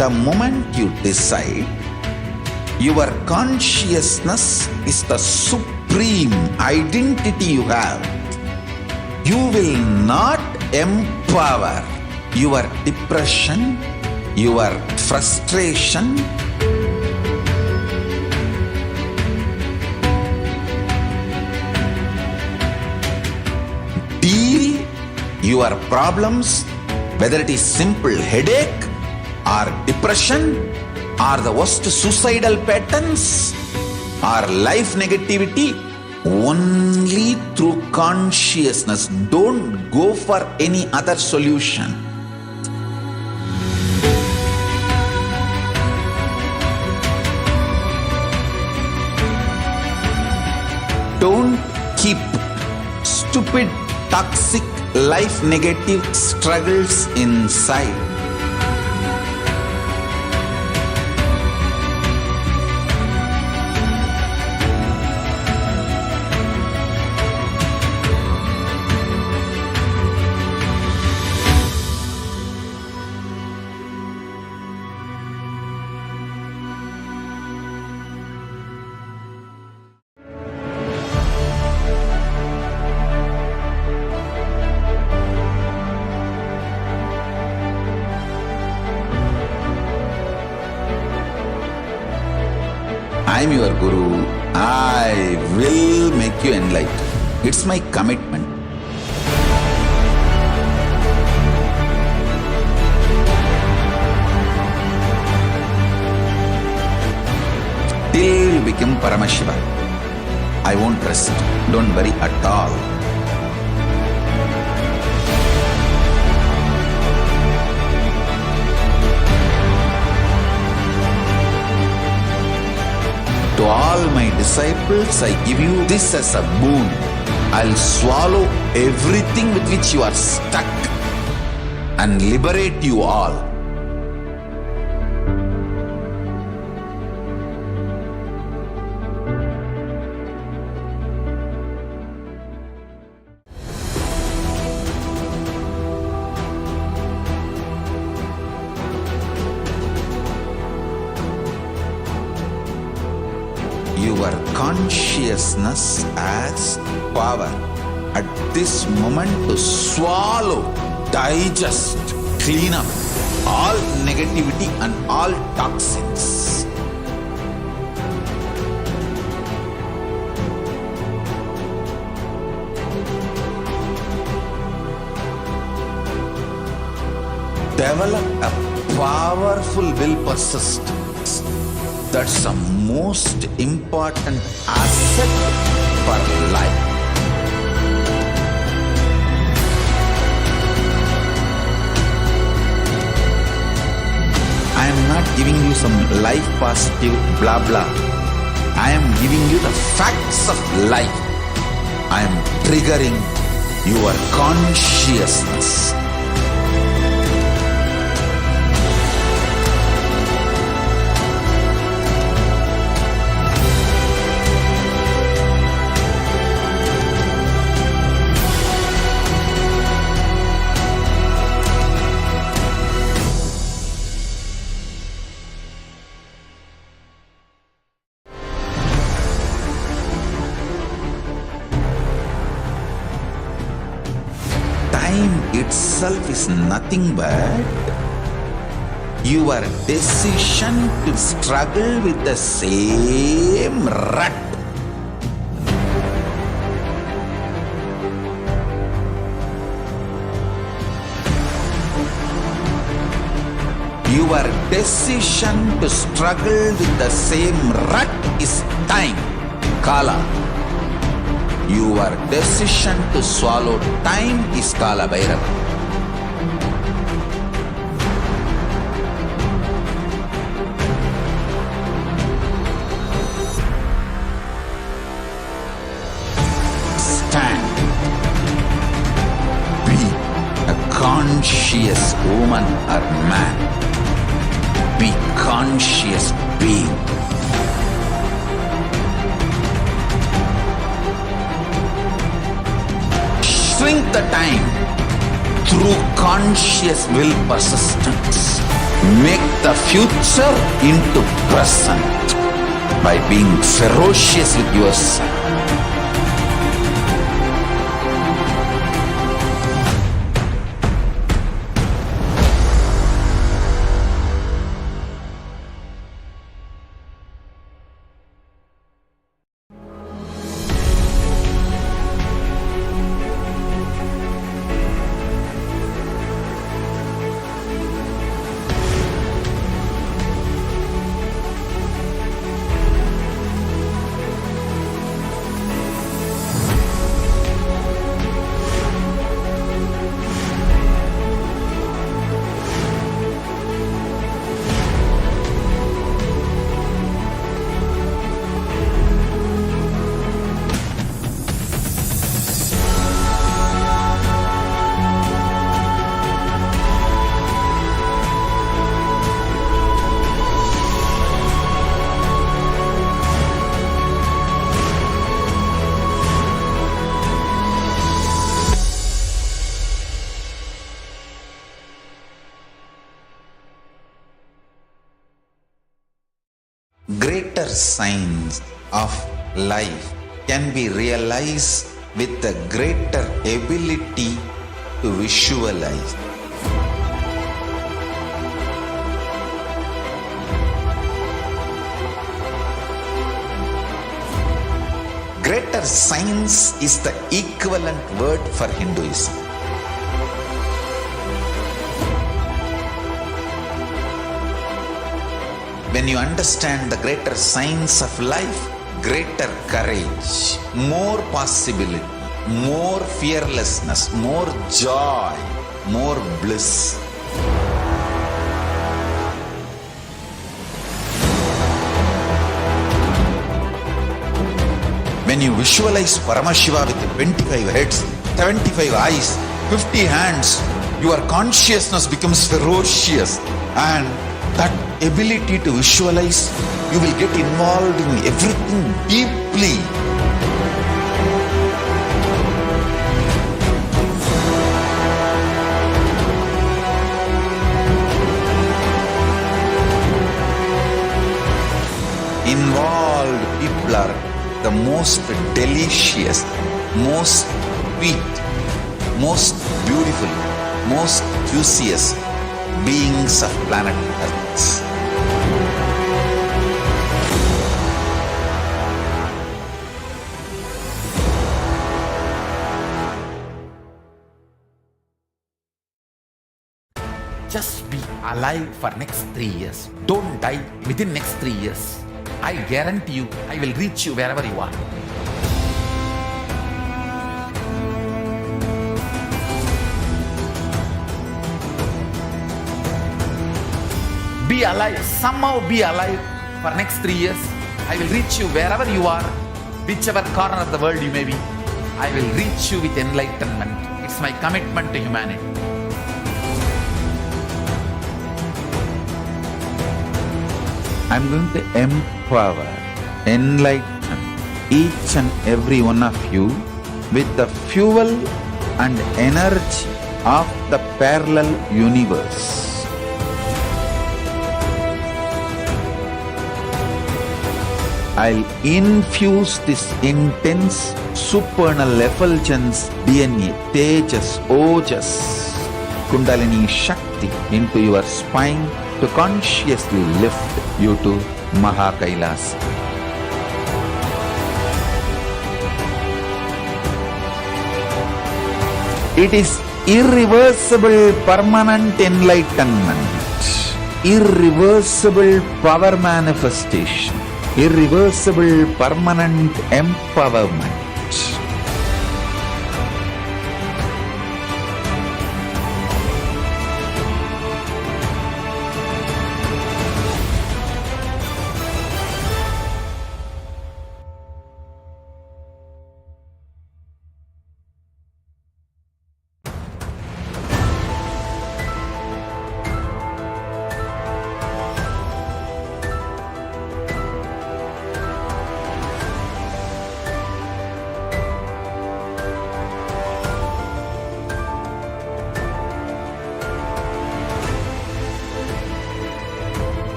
The moment you decide Your consciousness is the supreme identity you have. You will not empower your depression, your frustration, deal your problems, whether it is simple headache or depression or the worst suicidal patterns or life negativity, only through consciousness. Don't go for any other solution. Don't keep stupid, toxic, life negative struggles inside. I am your Guru. I will make you enlightened. It's my commitment. Till you become Paramashiva, I won't rest. Don't worry at all. To all my disciples, I give you this as a boon. I'll swallow everything with which you are stuck and liberate you all. Your consciousness has power at this moment to swallow, digest, clean up all negativity and all toxins. Develop a powerful will persistence. That's the most important asset for life. I am not giving you some life positive blah blah. I am giving you the facts of life. I am triggering your consciousness. Time itself is nothing but your decision to struggle with the same rut. Your decision to struggle with the same rut is time, Kala. Your decision to swallow time is Kala Bhairava. Stand. Be a conscious woman or man. Be conscious being. Shrink the time through conscious will persistence. Make the future into present. by being ferocious with yourself. Greater signs of life can be realized with a greater ability to visualize. Greater science is the equivalent word for Hinduism. When you understand the greater science of life, greater courage, more possibility, more fearlessness, more joy, more bliss. When you visualize Paramashiva with 25 heads, 75 eyes, 50 hands, your consciousness becomes ferocious, and that ability to visualize, you will get involved in everything deeply. Involved people are the most delicious, most sweet, most beautiful, most juiciest beings of planet Earth. Just be alive for next 3 years. Don't die within next 3 years. I guarantee you, I will reach you wherever you are. Be alive, somehow be alive for next 3 years. I will reach you wherever you are, whichever corner of the world you may be. I will reach you with enlightenment. It's my commitment to humanity. I'm going to empower, enlighten each and every one of you with the fuel and energy of the parallel universe. I'll infuse this intense supernal effulgence DNA, Tejas, Ojas, Kundalini Shakti into your spine to consciously lift you to Kailas. It is irreversible permanent enlightenment, irreversible power manifestation, irreversible permanent empowerment.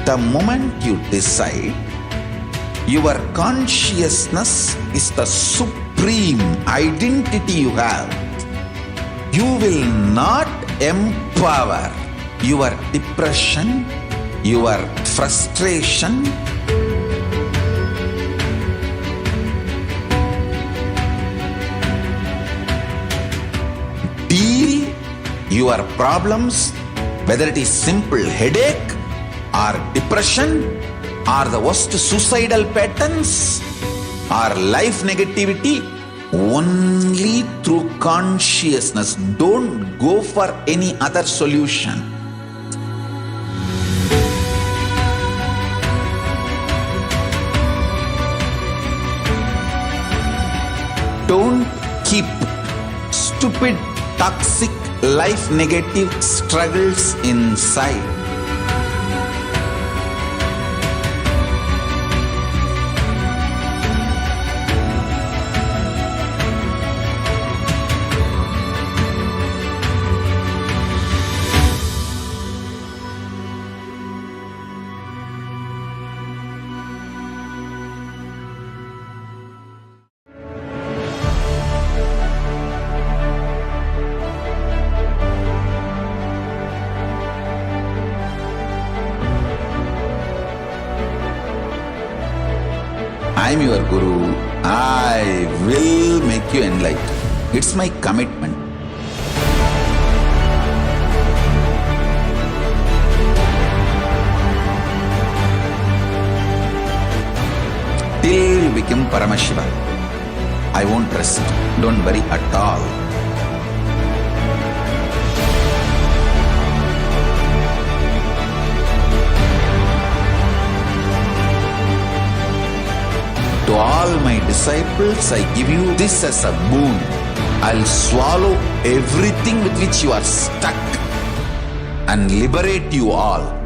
The moment you decide, your consciousness is the supreme identity you have. You will not empower your depression, your frustration, deal your problems, whether it is simple headache or depression or the worst suicidal patterns or life negativity, only through consciousness. Don't go for any other solution. Don't keep stupid, toxic, life negative struggles inside. I am your Guru. I will make you enlightened. It's my commitment. Till you become Paramashiva, I won't rest. Don't worry at all. To all my disciples, I give you this as a boon. I'll swallow everything with which you are stuck and liberate you all.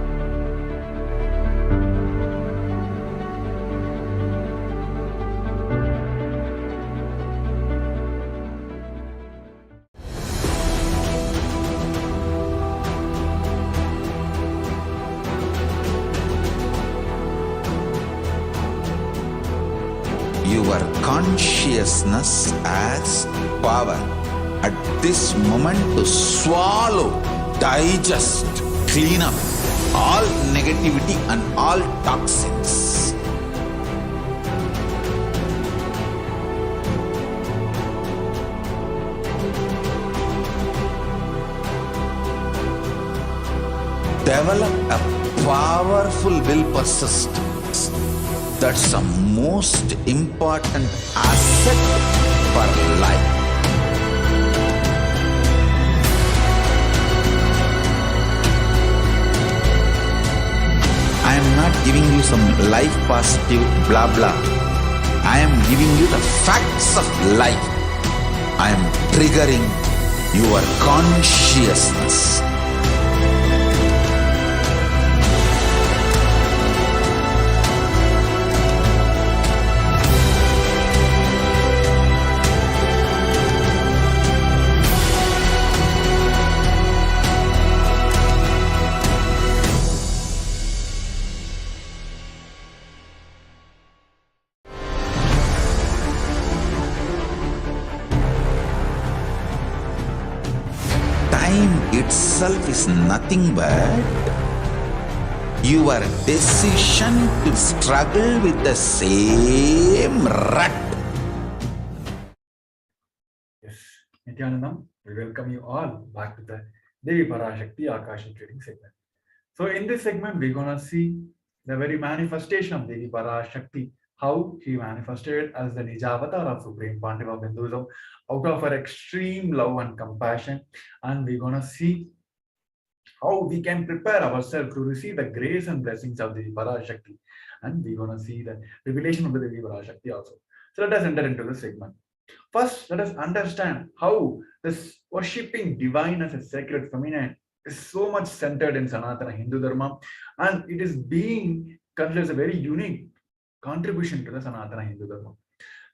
Your consciousness has power at this moment to swallow, digest, clean up all negativity and all toxins. Develop a powerful will persistence. That's the most important asset for life. I am not giving you some life positive blah blah. I am giving you the facts of life. I am triggering your consciousness. Time itself is nothing but your decision to struggle with the same rut. Yes, Nithyanandam, we welcome you all back to the Devi Parashakti Akashic trading segment. So in this segment, we're going to see the very manifestation of Devi Parashakti, how she manifested as the Nijavatar of Supreme Pontiff of Hinduism out of her extreme love and compassion. And we're going to see how we can prepare ourselves to receive the grace and blessings of Devi Parashakti. And we're going to see the revelation of the Devi Parashakti also. So let us enter into the segment. First, let us understand how this worshipping divine as a sacred feminine is so much centered in Sanatana Hindu Dharma, and it is being considered as a very unique contribution to the Sanatana Hindu Dharma.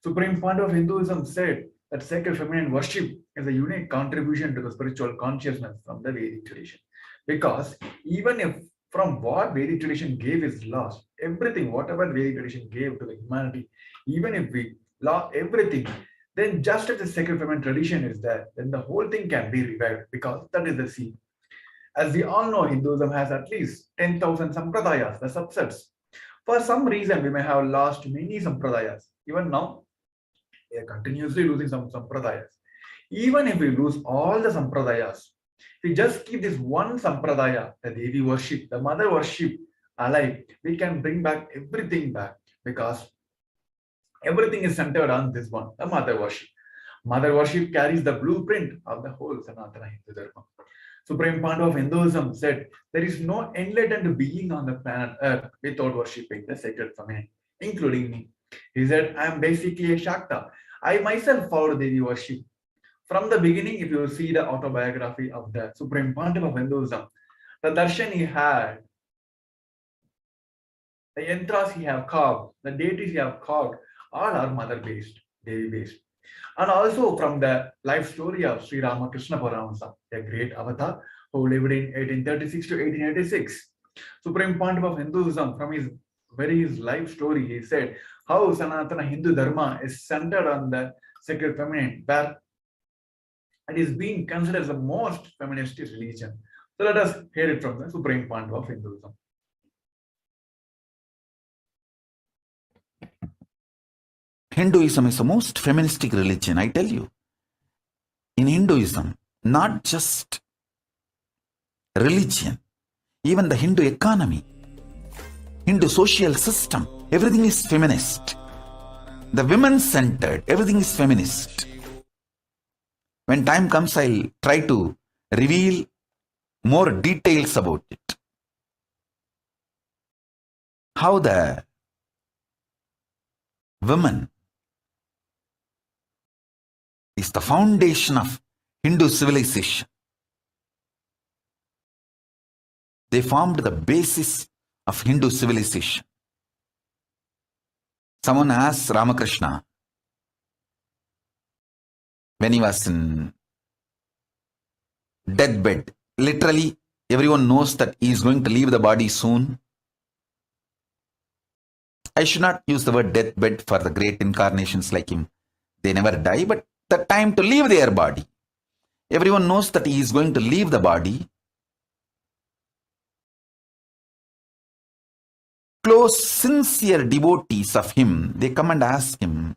Supreme Pontiff of Hinduism said that sacred feminine worship is a unique contribution to the spiritual consciousness from the Vedic tradition. Because even if from what Vedic tradition gave is lost. Everything, whatever Vedic tradition gave to the humanity, even if we lost everything, then just as the sacred feminine tradition is there, then the whole thing can be revived because that is the seed. As we all know, Hinduism has at least 10,000 sampradayas, the subsets. For some reason, we may have lost many sampradayas. Even now, we are continuously losing some sampradayas. Even if we lose all the sampradayas, we just keep this one sampradaya, the Devi worship, the mother worship alive, we can bring back everything back because everything is centered on this one, the mother worship. Mother worship carries the blueprint of the whole Sanatana Hindu Dharma. Supreme Pandu of Hinduism said, there is no enlightened being on the planet Earth without worshipping the sacred feminine, including me. He said, I am basically a Shakta. I myself follow Devi worship. From the beginning, if you see the autobiography of the Supreme Pandu of Hinduism, the darshan he had, the yantras he have carved, the deities he have carved, all are mother-based, Devi-based. And also from the life story of Sri Ramakrishna Paramashivam, a great avatar who lived in 1836 to 1886. Supreme Pandu of Hinduism, from his life story, he said how Sanatana Hindu Dharma is centered on the sacred feminine, where it is being considered as the most feminist religion. So let us hear it from the Supreme Pandu of Hinduism. Hinduism is the most feministic religion, I tell you. In Hinduism, not just religion, even the Hindu economy, Hindu social system, everything is feminist. The women-centered, everything is feminist. When time comes, I'll try to reveal more details about it. How the women is the foundation of Hindu civilization. They formed the basis of Hindu civilization. Someone asked Ramakrishna when he was in deathbed. Literally, everyone knows that he is going to leave the body soon. I should not use the word deathbed for the great incarnations like him. They never die, but the time to leave their body. Everyone knows that he is going to leave the body. Close, sincere devotees of him, they come and ask him,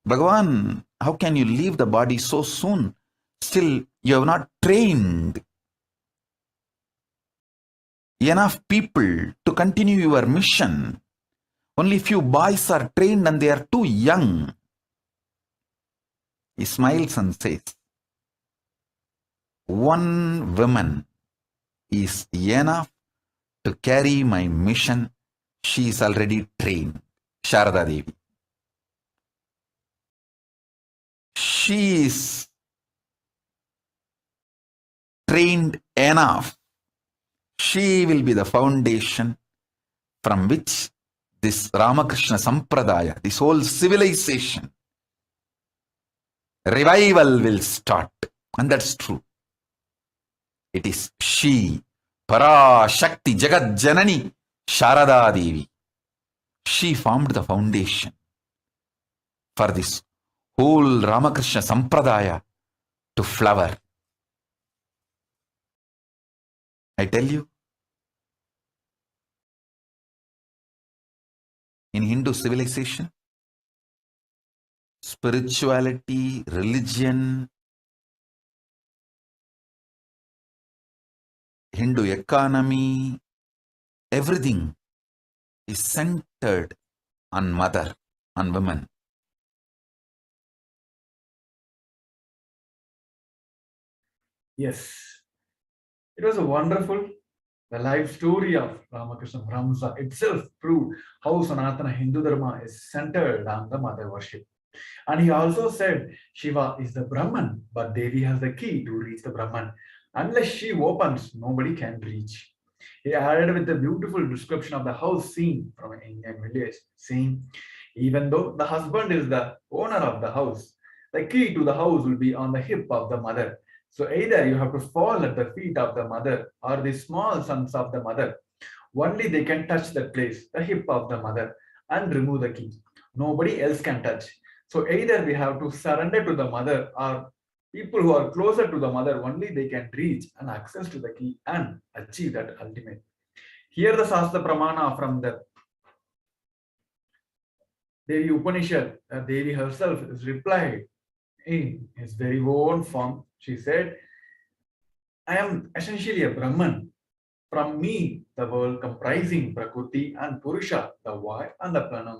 Bhagavan, how can you leave the body so soon? Still, you have not trained enough people to continue your mission. Only few boys are trained and they are too young. He smiles and says, one woman is enough to carry my mission. She is already trained. Sharada Devi. She is trained enough. She will be the foundation from which this Ramakrishna Sampradaya, this whole civilization, revival will start. And that's true. It is she, Parashakti, Jagat Janani, Sharada Devi. She formed the foundation for this whole Ramakrishna Sampradaya to flower. I tell you, in Hindu civilization, spirituality, religion, Hindu economy, everything is centered on mother, on women. Yes, it was a wonderful. The life story of Ramakrishna Paramashivam itself proved how Sanatana Hindu Dharma is centered on the mother worship. And he also said Shiva is the Brahman, but Devi has the key to reach the Brahman. Unless she opens, nobody can reach. He added with a beautiful description of the house scene from an Indian village, saying, even though the husband is the owner of the house, the key to the house will be on the hip of the mother. So either you have to fall at the feet of the mother or the small sons of the mother. Only they can touch that place, the hip of the mother, and remove the key. Nobody else can touch. So either we have to surrender to the mother, or people who are closer to the mother, only they can reach and access to the key and achieve that ultimate. Here the Shastra Pramana from the Devi Upanishad, Devi herself is replied in his very own form. She said, I am essentially a Brahman. From me, the world comprising Prakriti and Purusha, the Vay and the Pranam.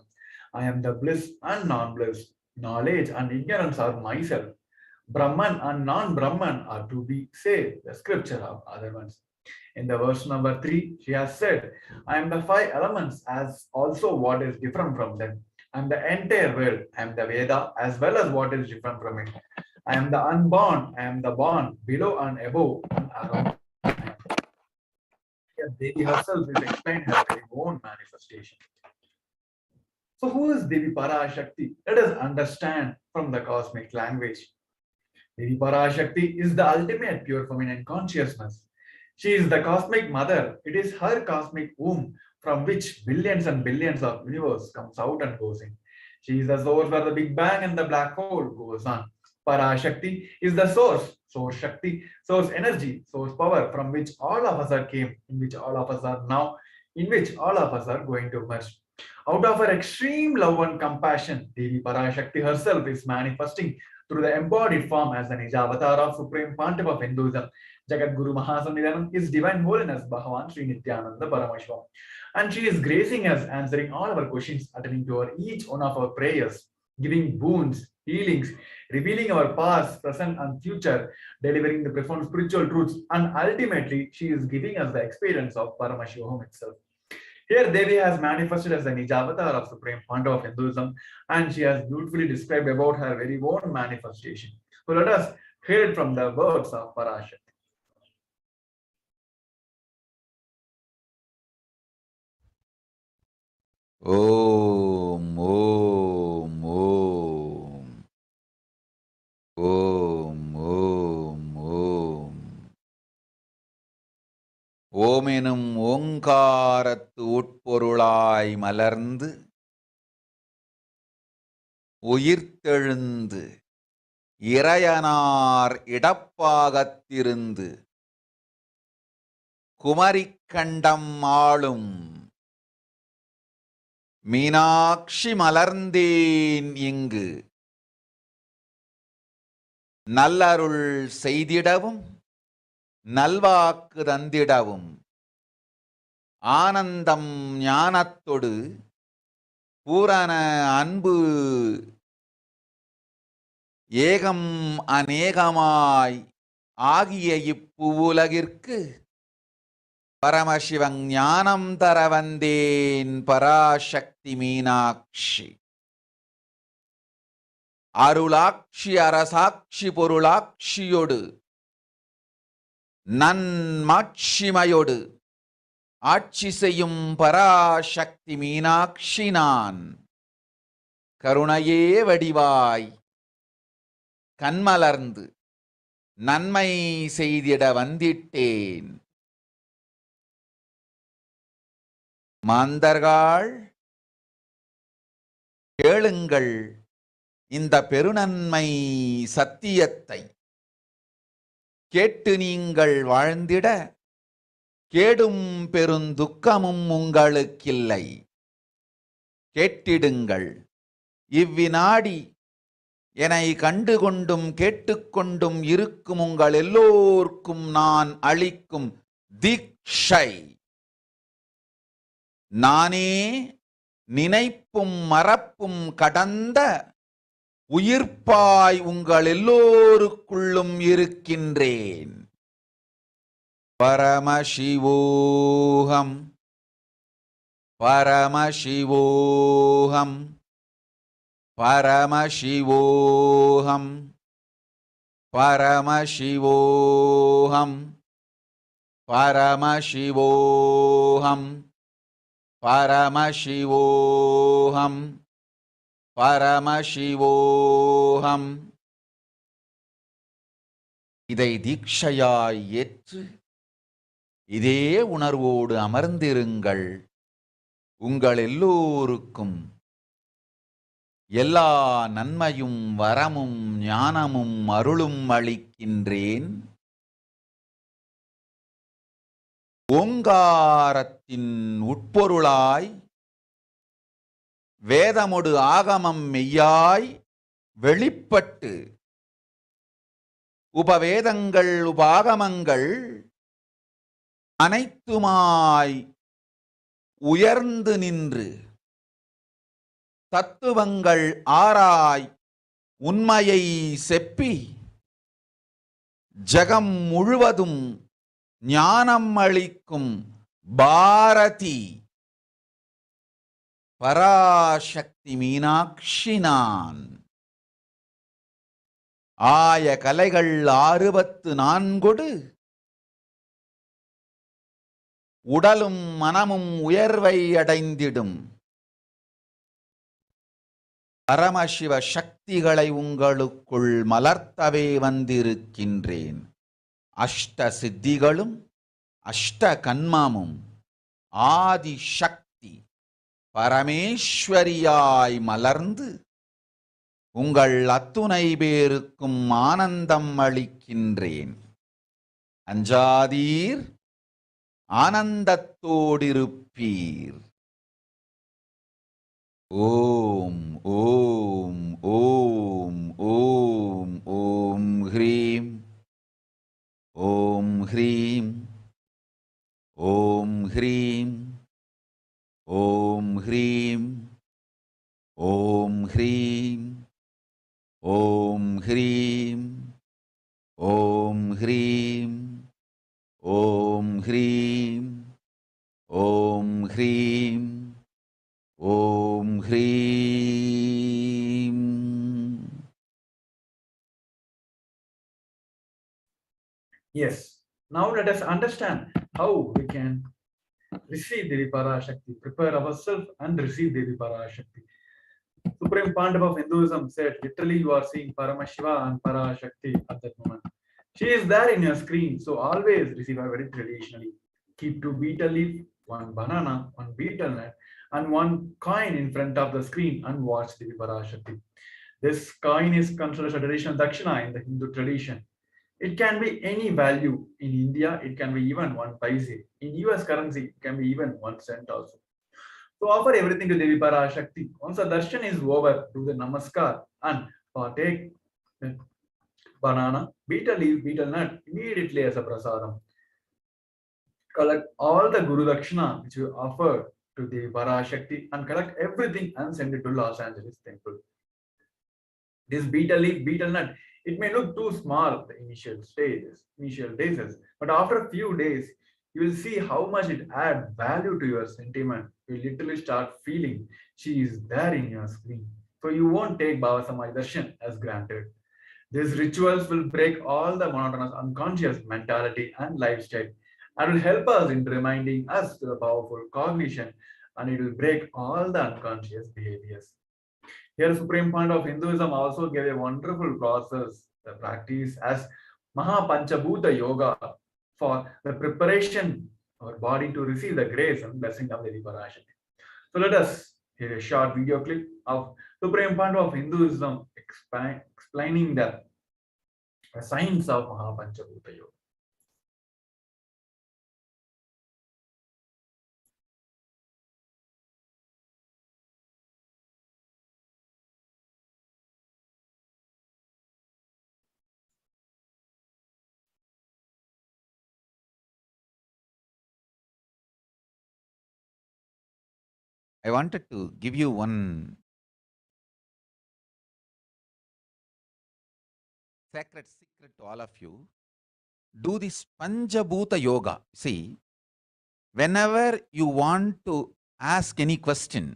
I am the bliss and non-bliss. Knowledge and ignorance are myself. Brahman and non-Brahman are to be saved, the scripture of other ones. In the verse number 3, she has said, I am the 5 elements as also what is different from them. I am the entire world. I am the Veda as well as what is different from it. I am the unborn. I am the born, below and above and around. Devi herself is explained her very own manifestation. So who is Devi Parashakti? Let us understand from the cosmic language. Devi Parashakti is the ultimate pure feminine consciousness. She is the cosmic mother. It is her cosmic womb from which billions and billions of universe comes out and goes in. She is the source where the Big Bang and the black hole goes on. Parashakti is the source Shakti, source energy, source power from which all of us are came, in which all of us are now, in which all of us are going to merge. Out of her extreme love and compassion, Devi Parashakti herself is manifesting through the embodied form as the Nija avatar of Supreme Pontiff of Hinduism. Jagat Guru Mahasannidhanam is Divine Holiness Bhagavan Sri Nithyananda Paramashivam. And she is gracing us, answering all our questions, attending to our, each one of our prayers, giving boons, healings, revealing our past, present, and future, delivering the profound spiritual truths, and ultimately, she is giving us the experience of Paramashivoham itself. Here, Devi has manifested as the Nija avatar of Supreme Pontiff of Hinduism, and she has beautifully described about her very own manifestation. So let us hear it from the words of Parashakti. Om, Om, Om. Om, Om, Om. ஓமெனும் ஓங்காரத்து உட்பொருளாய் மலர்ந்து உயிர்த்தெழுந்து இறையனார் இடப்பாகத்திருந்து குமரிக்கண்டம் ஆளும் மீனாட்சி மலர்ந்தேன் இங்கு நல்லருள் செய்திடவும் நல்வாக்கு தந்திடவும் ஆனந்தம் ஞானத்தொடு பூரண அன்பு ஏகம் அநேகமாய் ஆகிய இப்புவுலகிற்கு பரமசிவன் ஞானம் தர வந்தேன் பராசக்தி மீனாட்சி. அருளாட்சி அரசாட்சி பொருளாட்சியொடு நன்மாட்சிமையொடு ஆட்சி செய்யும் பராசக்தி மீனாட்சி நான். கருணையே வடிவாய் கண்மலர்ந்து நன்மை செய்திட வந்திட்டேன். மாந்தர்கள் கேளுங்கள் இந்த பெருநன்மை சத்தியத்தை. கேட்டு நீங்கள் வாழ்ந்திட கேடும் பெருந்துக்கமும் உங்களுக்கில்லை. கேட்டிடுங்கள் இவ்வினாடி என்னை கண்டுகொண்டும் கேட்டுக்கொண்டும் இருக்கும் உங்கள் எல்லோர்க்கும் நான் அளிக்கும் தீட்சை. நானே நினைப்பும் மறப்பும் கடந்த உயிர்ப்பாய் உங்கள் எல்லோருக்குள்ளும் இருக்கின்றேன். பரமசிவோஹம் பரமசிவோஹம் பரமசிவோஹம் பரமசிவோஹம் பரமசிவோஹம் பரமசிவோஹம் பரமசிவோஹம் இதை தீட்சையாய் ஏற்று இதே உணர்வோடு அமர்ந்திருங்கள். உங்கள் எல்லோருக்கும் எல்லா நன்மையும் வரமும் ஞானமும் அருளும் அளிக்கின்றேன். ஓங்காரத்தின் உட்பொருளாய் வேதமொடு ஆகமம் மெய்யாய் வெளிப்பட்டு உபவேதங்கள் உபாகமங்கள் அனைத்துமாய் உயர்ந்து நின்று தத்துவங்கள் ஆராய் உண்மையை செப்பி ஜகம் முழுவதும் ஞானம் அளிக்கும் பாரதி பராசக்தி மீனாட்சி நான். ஆய கலைகள் 64 உடலும் மனமும் உயர்வை அடைந்திடும் பரமசிவ சக்திகளை உங்களுக்குள் மலர்த்தவே வந்திருக்கின்றேன். அஷ்ட சித்திகளும் அஷ்ட கன்மமும் ஆதி சக்தி பரமேஸ்வரியாய் மலர்ந்து உங்கள் அத்துணை பேருக்கும் ஆனந்தம் அளிக்கின்றேன். அஞ்சாதீர், ஆனந்தத்தோடிருப்பீர். ஓம் ஓம் ஓம் ஓம் ஓம் ஹ்ரீம் ஓம் ஹ்ரீம் ஓம் ஹ்ரீம் ஓம் ஹ்ரீம் ஓம் ஹ்ரீம் ஓம் ஹ்ரீம் ஓம் ஹ்ரீம் ஓம் ஹ்ரீம் ஓம் ஹ்ரீம் ஓம் ஹ்ரீம். Yes. Now let us understand how we can receive Devi Parashakti, prepare ourselves and receive Devi Parashakti. Supreme Pandava of Hinduism said, literally you are seeing Paramashiva and Parashakti at that moment. She is there in your screen, so always receive her very traditionally. Keep 2 betel leaf, 1 banana, 1 betel nut, and 1 coin in front of the screen and watch Devi Parashakti. This coin is considered a traditional dakshina in the Hindu tradition. It can be any value. In India, it can be even 1 paise. In US currency, it can be even 1 cent also. So offer everything to Devi Parashakti. Once the darshan is over, do the namaskar and partake the banana, betel leaf, betel nut immediately as a prasadam. Collect all the Guru Dakshina which you offer to Devi Parashakti and collect everything and send it to Los Angeles temple. This betel leaf, betel nut, it may look too small at the initial days, but after a few days, you will see how much it adds value to your sentiment. You will literally start feeling she is there in your screen. So you won't take Baba Samaj Darshan as granted. These rituals will break all the monotonous unconscious mentality and lifestyle and will help us in reminding us to the powerful cognition, and it will break all the unconscious behaviors. Here, Supreme Point of Hinduism also gave a wonderful process, the practice as Mahapanchabhuta Yoga for the preparation of our body to receive the grace and blessing of Devi Parashakti. So let us hear a short video clip of Supreme Point of Hinduism explaining the science of Mahapanchabhuta Yoga. I wanted to give you one sacred secret to all of you. Do this Panchabhuta Yoga. See, whenever you want to ask any question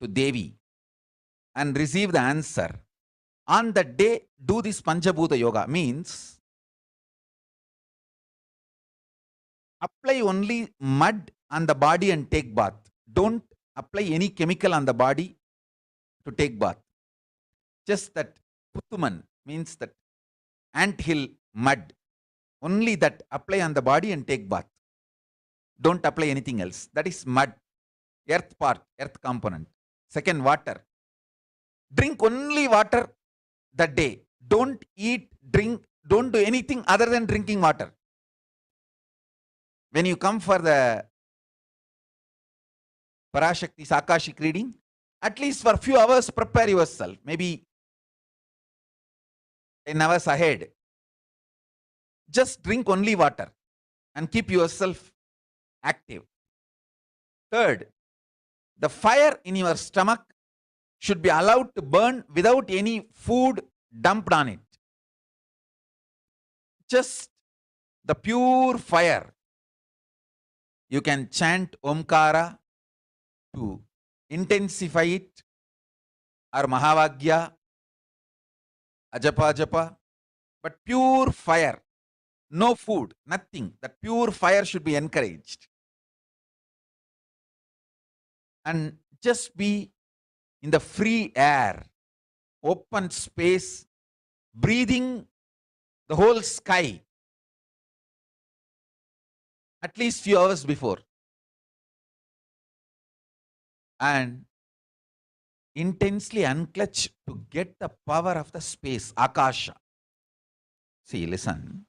to Devi and receive the answer, on the day do this Panchabhuta Yoga. Means apply only mud on the body and take bath. Don't apply any chemical on the body to take bath. Just that Puttuman means that anthill mud only that apply on the body and take bath. Don't apply anything else. That is mud, earth part, earth component. Second, water. Drink only water that day. Don't eat, drink, don't do anything other than drinking water. When you come for the Parashakti's Akashic reading, at least for a few hours, prepare yourself. Maybe 10 hours ahead. Just drink only water and keep yourself active. Third, the fire in your stomach should be allowed to burn without any food dumped on it. Just the pure fire. You can chant Omkara to intensify it, or Mahavagya, Ajapa Japa, but pure fire. No food, nothing. That pure fire should be encouraged. And just be in the free air, open space, breathing the whole sky at least few hours before. And intensely unclutch to get the power of the space, Akasha. See, listen.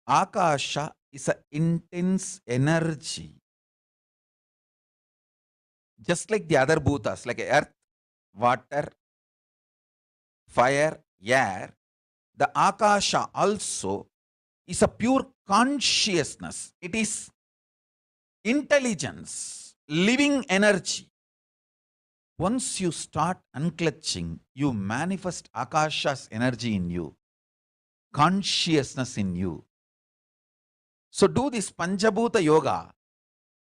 Akasha is an intense energy. Just like the other bhutas, like earth, water, fire, air, the Akasha also is a pure consciousness. It is intelligence, living energy. Once you start unclutching, you manifest Akasha's energy in you, consciousness in you. So do this Panchabhuta Yoga.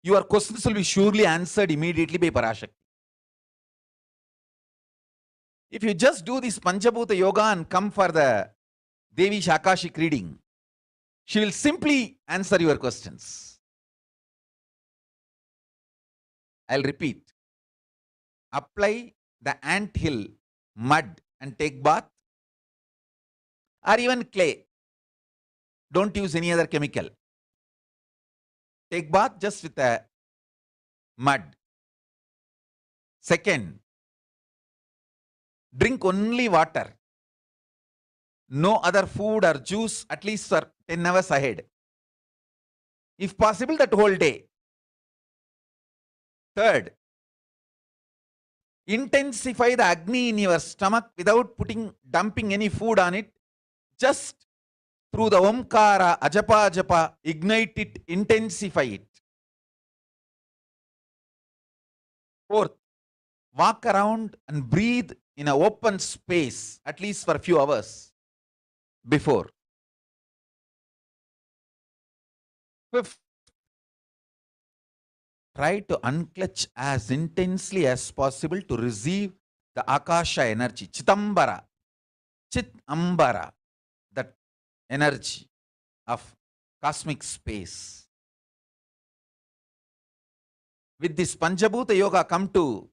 Your questions will be surely answered immediately by Parashakti. If you just do this Panchabhuta Yoga and come for the Devi Akashic reading, she will simply answer your questions. I'll repeat. Apply the ant hill mud and take bath, or even clay. Don't use any other chemical. Take bath just with the mud. Second, drink only water. No other food or juice at least for 10 hours ahead. If possible, that whole day. Third, intensify the Agni in your stomach without dumping any food on it. Just through the Omkara, Ajapa Ajapa, ignite it, intensify it. Fourth, walk around and breathe in an open space at least for a few hours before. Fifth, try to unclutch as intensely as possible to receive the Akasha energy, Chitambara, Chitambara, that energy of cosmic space. With this Panchabhuta Yoga, come to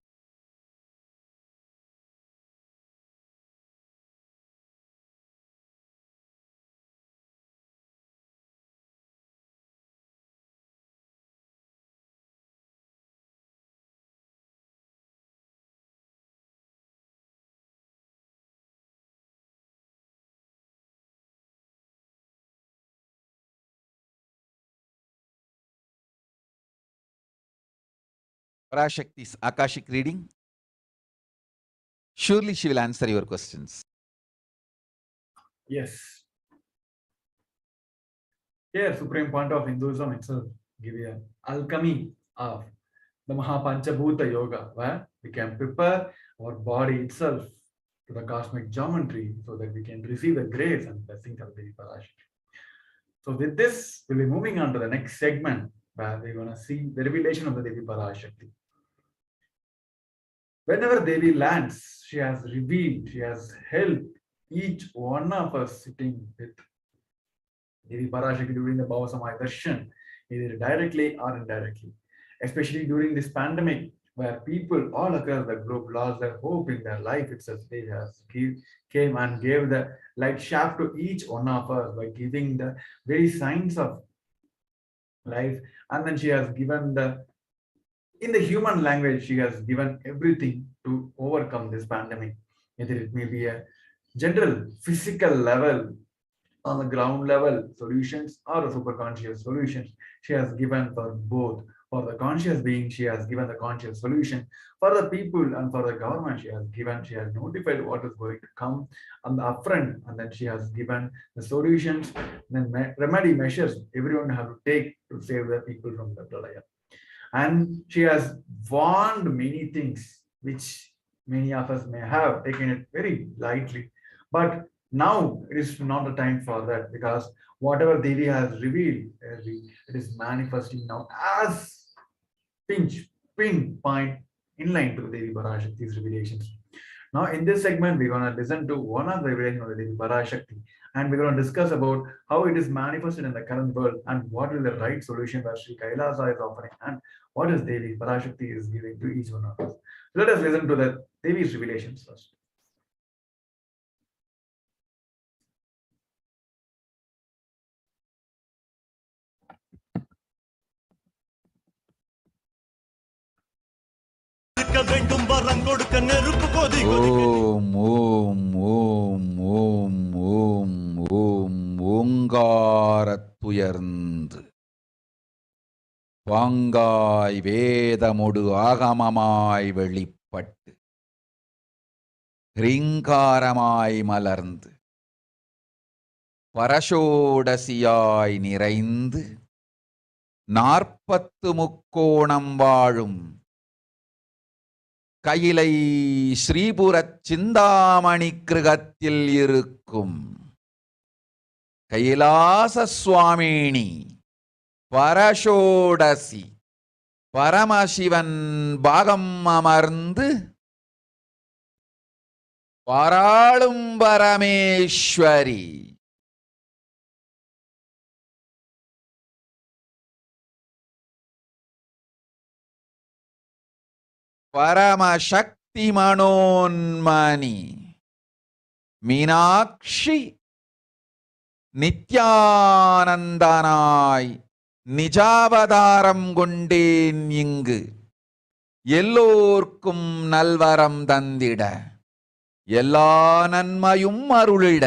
Parashakti's Akashic reading. Surely she will answer your questions. Yes. Here, supreme point of Hinduism itself give you an alchemy of the Mahapanchabhuta Yoga, where we can prepare our body itself to the cosmic geometry so that we can receive the grace and blessings of Devi Parashakti. So with this, we'll be moving on to the next segment where we're going to see the revelation of the Devi Parashakti. Whenever Devi lands, she has revealed, she has helped each one of us sitting with Devi Parashakti during the Bhava Samaya Darshan, either directly or indirectly. Especially during this pandemic, where people all across the globe lost their hope in their life itself. They has came and gave the light shaft to each one of us by giving the very signs of life. And then she has given the, in the human language, she has given everything to overcome this pandemic. Either it may be a general physical level, on the ground level solutions, or the super conscious solutions. She has given for both. For the conscious being, she has given the conscious solution. For the people and for the government, she has notified what is going to come on the upfront, and then she has given the solutions, then remedy measures everyone have to take to save the people from the pralaya. And she has warned many things which many of us may have taken it very lightly. But now it is not the time for that, because whatever Devi has revealed, it is manifesting now as pinpoint in line to the Devi Parashakti's revelations. Now, in this segment, we're going to listen to one of the revelations of the Devi Parashakti, and we're going to discuss about how it is manifested in the current world and what is the right solution that Sri Kailasa is offering and what is Devi Parashakti is giving to each one of us. So let us listen to the Devi's revelations first. ஓம் ஓம் ஓம் ஓம் ஓம் ஓம் ஓங்காரத்துயர்ந்து பாங்காய் வேதமொடு ஆகமமாய் வெளிப்பட்டு ரீங்காரமாய் மலர்ந்து பரஷோடசியாய் நிறைந்து 40 முக்கோணம் வாழும் கையிலை ஸ்ரீபுரச் சிந்தாமணி கிருகத்தில் இருக்கும் கைலாச சுவாமினி பரஷோடசி பரமசிவன் பாகம் அமர்ந்து பாராளும் பரமேஸ்வரி பரமசக்தி மனோன்மணி மீனாட்சி நித்யானந்தனாய் நிஜாவதாரம் கொண்டேன் இங்கு எல்லோர்க்கும் நல்வரம் தந்திட எல்லா நன்மையும் அருளிட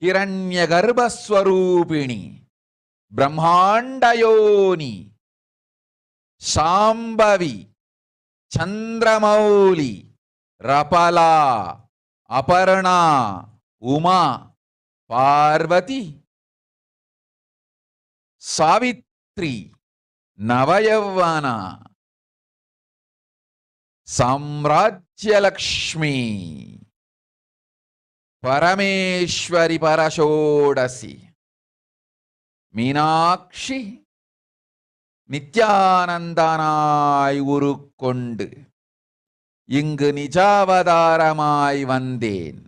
ஹிரண்ய கர்ப்பஸ்வரூபிணி பிரம்மாண்டயோனி சாம்பவி சந்திரமௌலி ரபலா அபர்ணா உமா பார்வதி சாவித்ரி நவயவனா சாம்ராஜ்யலக்ஷ்மி பரமேஸ்வரி பரஷோடசி மீனாட்சி நித்யானந்தனாய் உருக்கொண்டு இங்கு நிஜாவதாரமாய் வந்தேன்.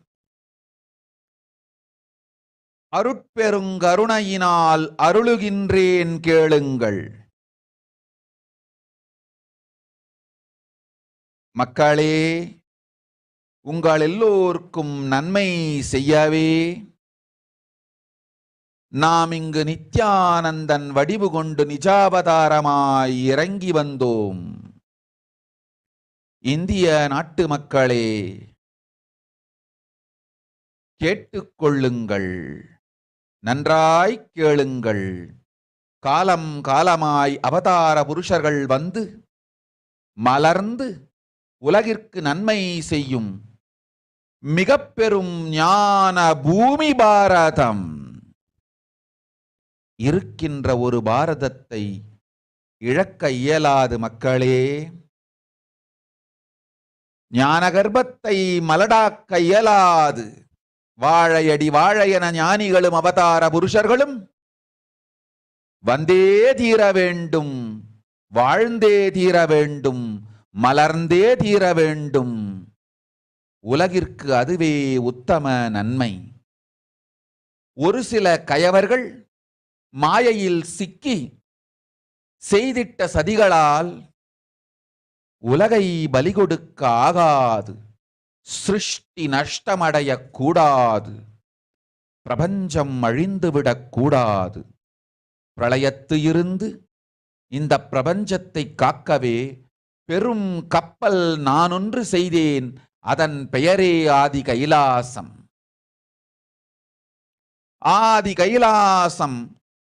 அருட்பெருங்கருணையினால் அருளுகின்றேன் கேளுங்கள். மக்களே, உங்கள் எல்லோருக்கும் நன்மை செய்யவே நாம் இங்கு நித்யானந்தன் வடிவு கொண்டு நிஜாவதாரமாய் இறங்கி வந்தோம். இந்திய நாட்டு மக்களே, கேட்டுக்கொள்ளுங்கள், நன்றாய் கேளுங்கள். காலம் காலமாய் அவதார புருஷர்கள் வந்து மலர்ந்து உலகிற்கு நன்மை செய்யும் மிக பெரும் ஞான பூமி பாரதம். இருக்கின்ற ஒரு பாரதத்தை இழக்க இயலாது மக்களே. ஞான கர்ப்பத்தை மலடாக்க இயலாது. வாழையடி வாழையென ஞானிகளும் அவதார புருஷர்களும் வந்தே தீர வேண்டும், வாழ்ந்தே தீர வேண்டும், மலர்ந்தே தீர வேண்டும். உலகிற்கு அதுவே உத்தம நன்மை. ஒரு சில கயவர்கள் மாயையில் சிக்கி செய்திட்ட சதிகளால் உலகை பலி கொடுக்க ஆகாது. சிருஷ்டி நஷ்டமடைய கூடாது. பிரபஞ்சம் அழிந்துவிடக் கூடாது. பிரளயத்து இருந்து இந்த பிரபஞ்சத்தை காக்கவே பெரும் கப்பல் நானொன்று செய்தேன். அதன் பெயரே ஆதி கைலாசம். ஆதி கைலாசம்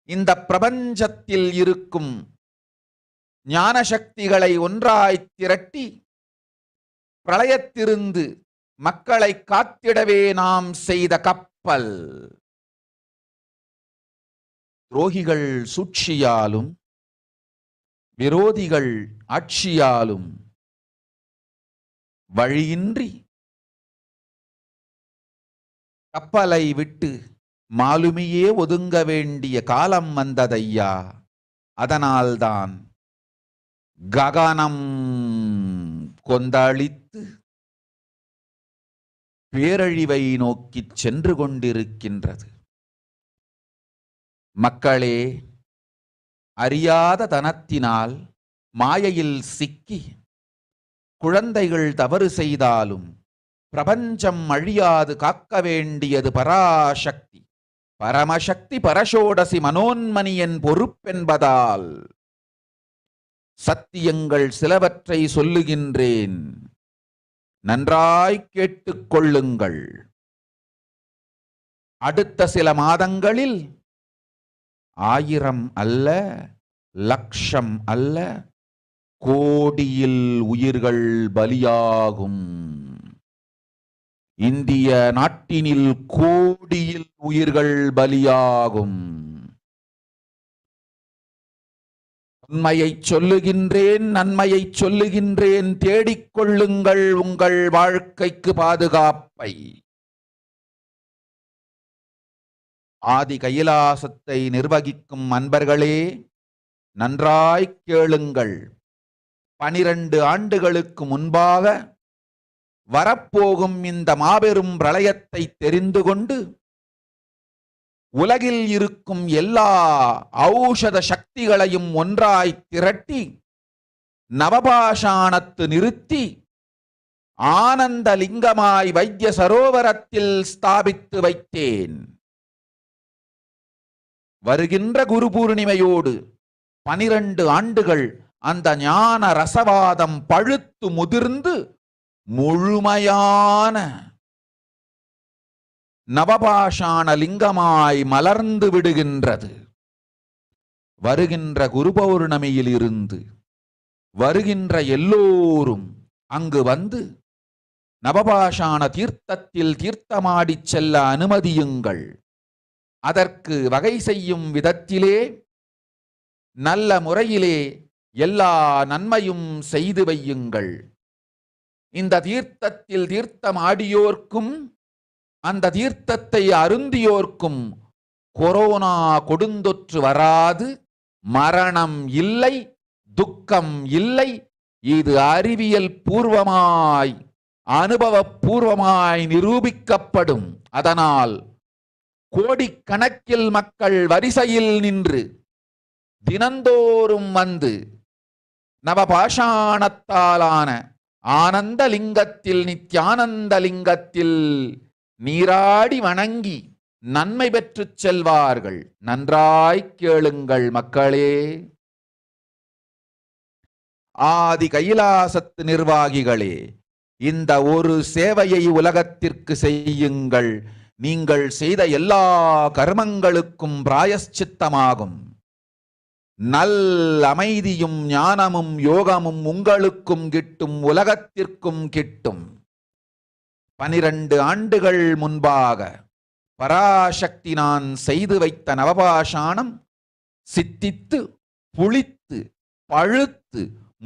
இந்த பிரபஞ்சத்தில் இருக்கும் ஞான சக்திகளை ஒன்றாய் திரட்டி பிரளயத்திலிருந்து மக்களை காத்திடவே நாம் செய்த கப்பல். துரோகிகள் சூழ்ச்சியாலும் விரோதிகள் ஆட்சியாலும் வழியின்றி கப்பலை விட்டு மாலுமியே ஒதுங்க வேண்டிய காலம் வந்ததையா. அதனால்தான் ககனம் கொந்தளித்து பேரழிவை நோக்கி சென்று கொண்டிருக்கின்றது. மக்களே, அறியாத தனத்தினால் மாயையில் சிக்கி குழந்தைகள் தவறு செய்தாலும் பிரபஞ்சம் அழியாது காக்க வேண்டியது பராசக்தி. பரமசக்தி பரஷோடசி மனோன்மணியன் பொறுப்பென்பதால் சத்தியங்கள் சிலவற்றை சொல்லுகின்றேன், நன்றாய் கேட்டுக் கொள்ளுங்கள். அடுத்த சில மாதங்களில் 1000 அல்ல, லட்சம் அல்ல, கோடியில் உயிர்கள் பலியாகும். இந்திய நாட்டினில் கோடியில் உயிர்கள் பலியாகும். உண்மையை சொல்லுகின்றேன், நன்மையை சொல்லுகின்றேன். தேடிக்கொள்ளுங்கள் உங்கள் வாழ்க்கைக்கு பாதுகாப்பை. ஆதி கைலாசத்தை நிர்வகிக்கும் அன்பர்களே, நன்றாய் கேளுங்கள். 12 ஆண்டுகளுக்கு முன்பாக வரப்போகும் இந்த மாபெரும் பிரளயத்தை தெரிந்து கொண்டு உலகில் இருக்கும் எல்லா ஔஷத சக்திகளையும் ஒன்றாய் திரட்டி நவபாஷாணத்து நிறுத்தி ஆனந்த லிங்கமாய் வைத்திய சரோவரத்தில் ஸ்தாபித்து வைத்தேன். வருகின்ற குரு பூர்ணிமையோடு 12 ஆண்டுகள் அந்த ஞான ரசவாதம் பழுத்து முதிர்ந்து முழுமையான நவபாஷாண லிங்கமாய் மலர்ந்து விடுகின்றது. வருகின்ற குரு பௌர்ணமியில் இருந்து வருகின்ற எல்லோரும் அங்கு வந்து நவபாஷாண தீர்த்தத்தில் தீர்த்தமாடிச் செல்ல அனுமதியுங்கள். அதற்கு வகை செய்யும் விதத்திலே நல்ல முறையிலே எல்லா நன்மையும் செய்து வையுங்கள். இந்த தீர்த்தத்தில் தீர்த்தமாடியோர்க்கும் அந்த தீர்த்தத்தை அருந்தியோர்க்கும் கொரோனா கொடுந்தொற்று வராது, மரணம் இல்லை, துக்கம் இல்லை. இது அறிவியல் பூர்வமாய் அனுபவபூர்வமாய் நிரூபிக்கப்படும். அதனால் கோடிக்கணக்கில் மக்கள் வரிசையில் நின்று தினந்தோறும் வந்து நவபாஷாணத்தாலான ஆனந்த லிங்கத்தில் நித்யானந்த லிங்கத்தில் நீராடி வணங்கி நன்மை பெற்றுச் செல்வார்கள். நன்றாய் கேளுங்கள் மக்களே. ஆதி கைலாசத்து நிர்வாகிகளே, இந்த ஒரு சேவையை உலகத்திற்கு செய்யுங்கள். நீங்கள் செய்த எல்லா கர்மங்களுக்கும் பிராயஷ்சித்தமாகும். நல் அமைதியும் ஞானமும் யோகமும் உங்களுக்கும் கிட்டும், உலகத்திற்கும் கிட்டும். 12 ஆண்டுகள் முன்பாக பராசக்தி நான் செய்து வைத்த நவபாஷாணம் சித்தித்து புளித்து பழுத்து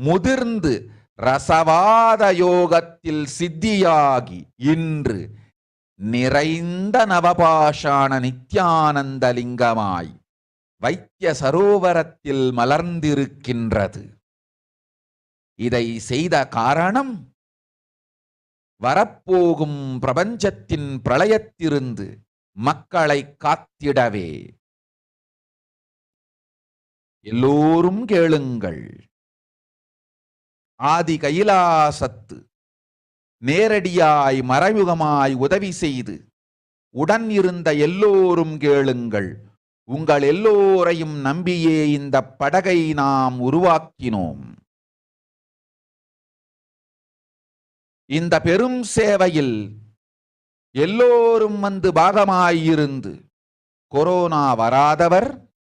முதிர்ந்து ரசவாத யோகத்தில் சித்தியாகி இன்று நிறைந்த நவபாஷாண நித்யானந்த லிங்கமாய் வைத்திய சரோவரத்தில் மலர்ந்திருக்கின்றது. இதை செய்த காரணம் வரப்போகும் பிரபஞ்சத்தின் பிரளயத்திலிருந்து மக்களை காத்திடவே. எல்லோரும் கேளுங்கள். ஆதி கைலாசத்து நேரடியாய் மறைமுகமாய் உதவி செய்து உடன் இருந்த எல்லோரும் கேளுங்கள். உங்கள் எல்லோரையும் நம்பியே இந்த படகை நாம் உருவாக்கினோம். இந்த பெரும் சேவையில் எல்லோரும் வந்து பாகமாயிருந்து கொரோனா வராதவர்,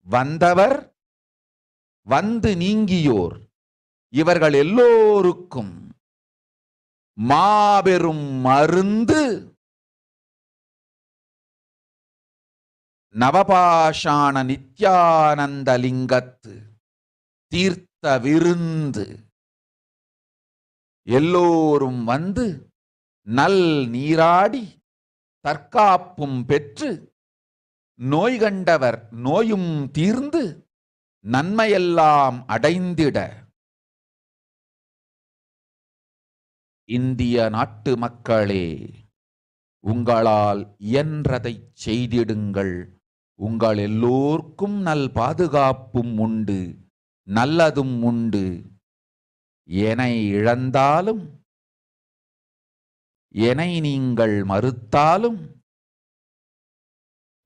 வந்தவர், வந்து நீங்கியோர் இவர்கள் எல்லோருக்கும் மாபெரும் மருந்து நவபாஷாண நித்யானந்த லிங்கத்து தீர்த்த விருந்து. எல்லோரும் வந்து நல் நீராடி தற்காப்பும் பெற்று நோய் கண்டவர் நோயும் தீர்ந்து நன்மையெல்லாம் அடைந்திட இந்திய நாட்டு மக்களே, உங்களால் இயன்றதை செய்திடுங்கள். உங்கள் எல்லோர்க்கும் நல் பாதுகாப்பும் உண்டு, நல்லதும் உண்டு. என்னை இழந்தாலும் என்னை நீங்கள் மறுத்தாலும்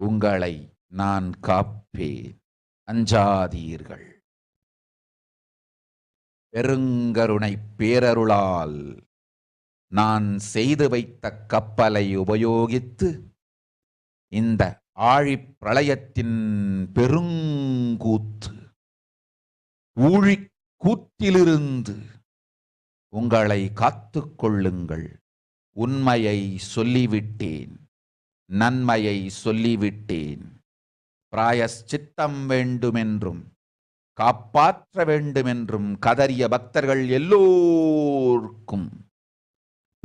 உங்களை நான் காப்பேன். அஞ்சாதீர்கள். பெருங்கருணை பேரருளால் நான் செய்து வைத்த கப்பலை உபயோகித்து இந்த ஆழிப் பிரளயத்தின் பெருங்கூத்து ஊழிக் கூத்திலிருந்து உங்களை காத்துக் கொள்ளுங்கள். உண்மையை சொல்லிவிட்டேன், நன்மையை சொல்லிவிட்டேன். பிராயஷ்சித்தம் வேண்டுமென்றும் காப்பாற்ற வேண்டுமென்றும் கதறிய பக்தர்கள் எல்லோருக்கும்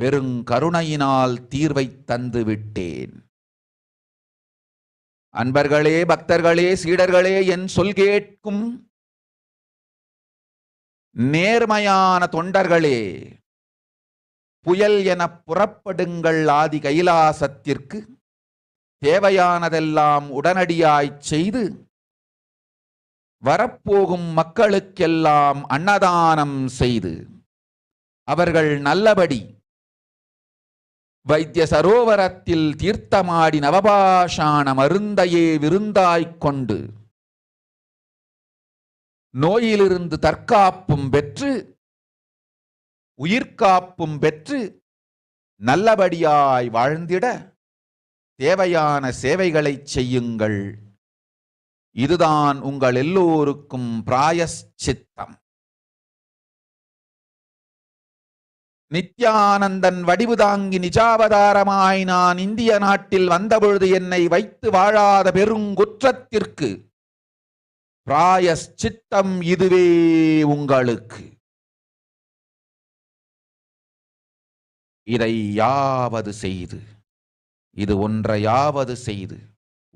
பெருங்கருணையினால் தீர்வை தந்து விட்டேன். அன்பர்களே, பக்தர்களே, சீடர்களே, என் சொல் கேட்கும் நேர்மையான தொண்டர்களே, புயல் என புறப்படுங்கள். ஆதி கைலாசத்திற்கு தேவையானதெல்லாம் உடனடியாய்ச் செய்து வரப்போகும் மக்களுக்கெல்லாம் அன்னதானம் செய்து அவர்கள் நல்லபடி வைத்திய சரோவரத்தில் தீர்த்தமாடி நவபாஷாண மருந்தையே விருந்தாய்க் கொண்டு நோயிலிருந்து தற்காப்பும் பெற்று உயிர்காப்பும் பெற்று நல்லபடியாய் வாழ்ந்திட தேவையான சேவைகளை செய்யுங்கள். இதுதான் உங்கள் எல்லோருக்கும் பிராயஷ்சித்தம். நித்யானந்தன் வடிவு தாங்கி நிஜாவதாரமாய் நான் இந்திய நாட்டில் வந்தபொழுது என்னை வைத்து வாழாத பெருங்குற்றத்திற்கு பிராயஷ்சித்தம் இதுவே உங்களுக்கு. இதை யாவது செய்து, இது ஒன்றையாவது செய்து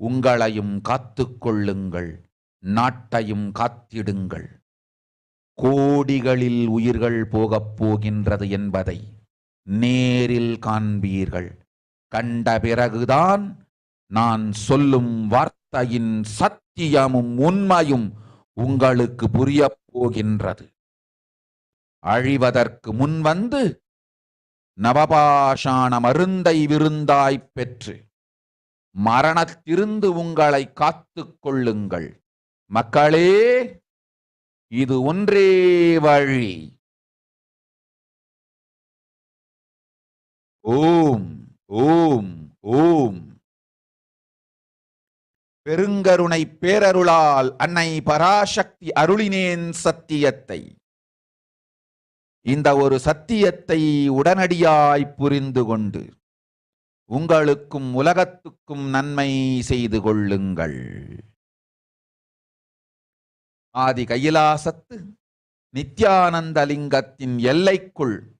உங்களையும் காத்துக்கொள்ளுங்கள், நாட்டையும் காத்திடுங்கள். கோடிகளில் உயிர்கள் போகப் போகின்றது என்பதை நேரில் காண்பீர்கள். கண்ட பிறகுதான் நான் சொல்லும் வார்த்தையின் சத்தியமும் உண்மையும் உங்களுக்கு புரியப் போகின்றது. அழிவதற்கு முன் வந்து நவபாஷாண மருந்தை விருந்தாய்ப் பெற்று மரணத்திலிருந்து உங்களை காத்துக் கொள்ளுங்கள். மக்களே, இது ஒன்றே வழி. ஓம் ஓம் ஓம். பெருங்கருணை பேரருளால் அன்னை பராசக்தி அருளினேன் சத்தியத்தை. இந்த ஒரு சத்தியத்தை உடனடியாய் புரிந்து கொண்டு உங்களுக்கும் உலகத்துக்கும் நன்மை செய்து கொள்ளுங்கள். ஆதி கைலாசத்து நித்யானந்த லிங்கத்தின் எல்லைக்குள்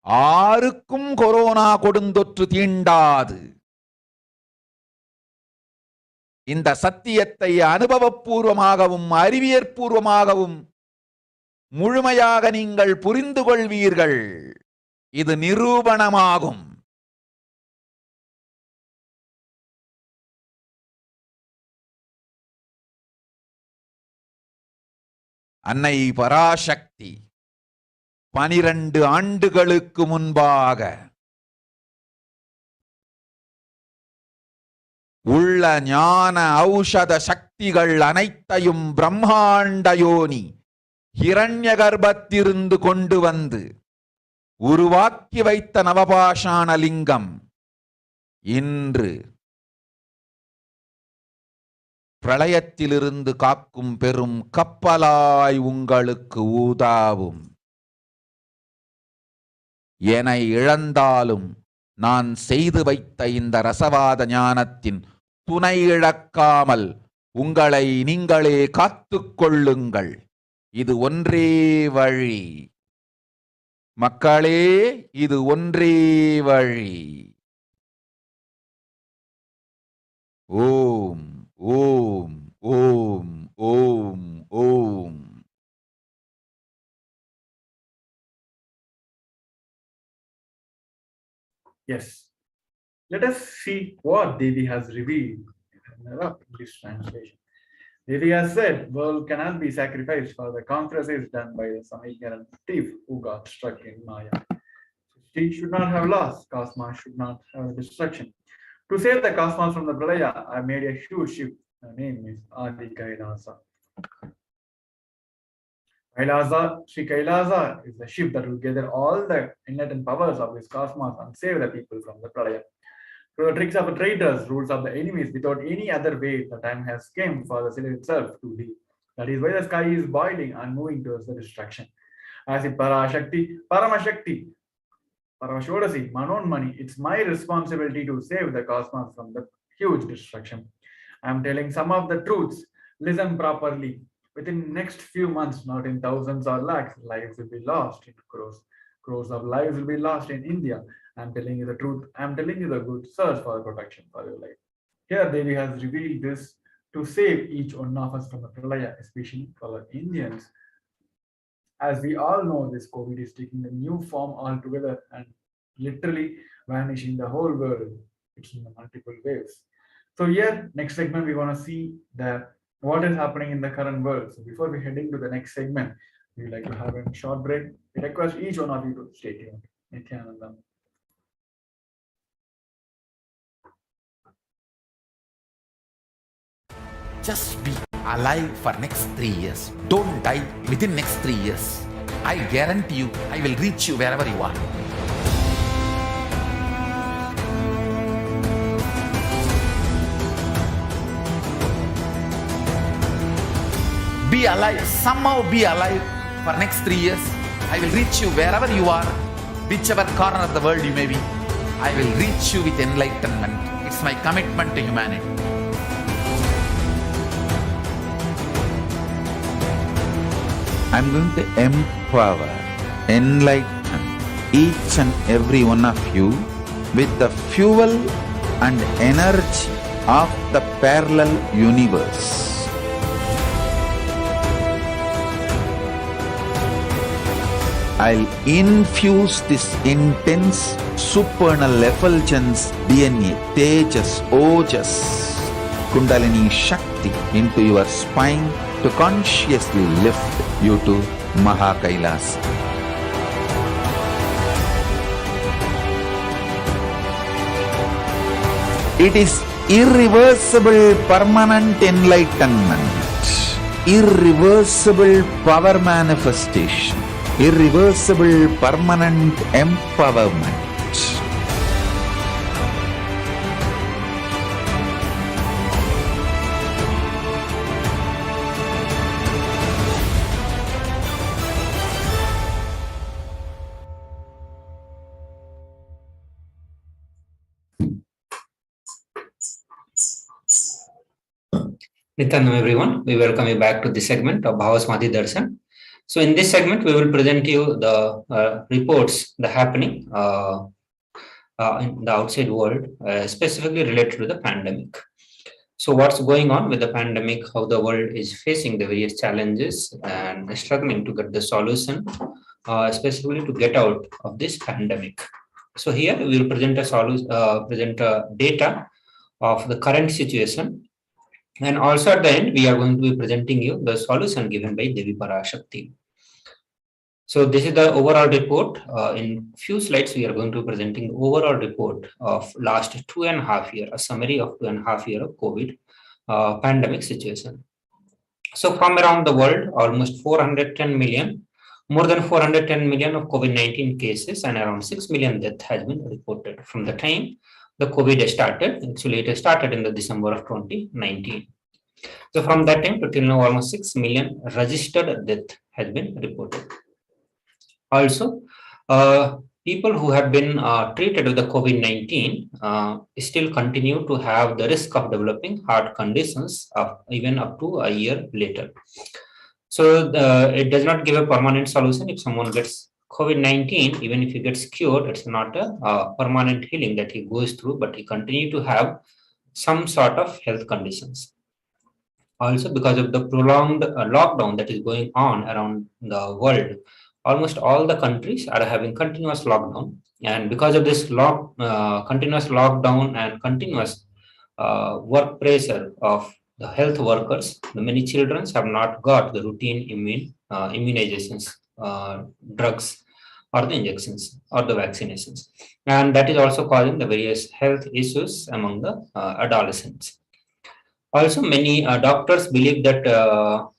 ஆருக்கும் கொரோனா கொடுந்தொற்று தீண்டாது. இந்த சத்தியத்தை அனுபவபூர்வமாகவும் அறிவியற்பூர்வமாகவும் முழுமையாக நீங்கள் புரிந்து கொள்வீர்கள். இது நிரூபணமாகும். அன்னை பராசக்தி 12 ஆண்டுகளுக்கு முன்பாக உள்ள ஞான ஔஷத சக்திகள் அனைத்தையும் பிரம்மாண்ட யோனி ஹிரண்ய கர்ப்பத்திலிருந்து கொண்டு வந்து உருவாக்கி வைத்த நவபாஷாண லிங்கம் இன்று பிரளயத்திலிருந்து காக்கும் பெரும் கப்பலாய் உங்களுக்கு ஊதாவும். என இழந்தாலும் நான் செய்து வைத்த இந்த ரசவாத ஞானத்தின் துணை இழக்காமல் உங்களை நீங்களே காத்துக் கொள்ளுங்கள். இது ஒன்றே வழி மக்களே, இது ஒன்றே வழி. ஓம் ஓம் ஓம் ஓம் ஓம். Yes. Let us see what Devi has revealed in the English translation. Devi has said, world cannot be sacrificed for the conquests done by some ignorant thief who got struck in Maya. She should not have lost, cosmos should not have destruction. To save the cosmos from the Pralaya, I made a huge ship. Her name is Adi Kailasa. Sri Kailasa is the ship that will gather all the enlightened powers of this cosmos and save the people from the Pralaya. Through the tricks of the traitors, rules of the enemies, without any other way, the time has come for the city itself to leave. That is why the sky is boiling and moving towards the destruction. As if Parashakti, Paramashakti, Paramashivoham, Manon Mani, it's my responsibility to save the cosmos from the huge destruction. I am telling some of the truths. Listen properly. Within next few months, not in thousands or lakhs, lives will be lost in crores. Crores of lives will be lost in India. I am telling you the truth. I am telling you the good. Search for protection for your life. Here Devi has revealed this to save each one of us from the Pralaya, especially for the Indians. As we all know, this COVID is taking a new form altogether and literally vanishing the whole world. It's in the multiple waves. So here, next segment, we want to see that what is happening in the current world. So before we head into the next segment, we would like to have a short break. We request each one of you to stay tuned. Nithyananda. Just be alive for next 3 years. Don't die within next 3 years. I guarantee you, I will reach you wherever you are. Be alive, somehow be alive for next 3 years. I will reach you wherever you are, whichever corner of the world you may be. I will reach you with enlightenment. It's my commitment to humanity. I'm going to empower, enlighten each and every one of you with the fuel and energy of the parallel universe. I'll infuse this intense supernal effulgence DNA, Tejas, Ojas, Kundalini Shakti into your spine to consciously lift you to Kailasa. It is irreversible permanent enlightenment, irreversible power manifestation, irreversible permanent empowerment. Nithyananda, everyone. We welcome you back to this segment of Bhavasmadhi Darshan. So in this segment, we will present you the reports that are happening in the outside world, specifically related to the pandemic. So what's going on with the pandemic, how the world is facing the various challenges and struggling to get the solution, specifically to get out of this pandemic. So here we will present data of the current situation And also at the end, we are going to be presenting you the solution given by Devi Parashakti. So this is the overall report. In few slides, we are going to be presenting the overall report of last 2.5 years, a summary of 2.5 years of COVID pandemic situation. So from around the world, almost 410 million, more than 410 million of COVID-19 cases and around 6 million death has been reported from the time the COVID started. Actually, it started in the December of 2019. So from that time to till now, almost 6 million registered death has been reported. Also, people who have been treated with the COVID-19 still continue to have the risk of developing heart conditions even up to a year later. So it does not give a permanent solution. If someone gets COVID-19, even if he gets cured, it's not a permanent healing that he goes through, but he continue to have some sort of health conditions. Also, because of the prolonged lockdown that is going on around the world, almost all the countries are having continuous lockdown. And because of this continuous lockdown and continuous work pressure of the health workers, the many children have not got the routine immunizations, drugs, or the injections or the vaccinations. And that is also causing the various health issues among the adolescents. Also, many doctors believe that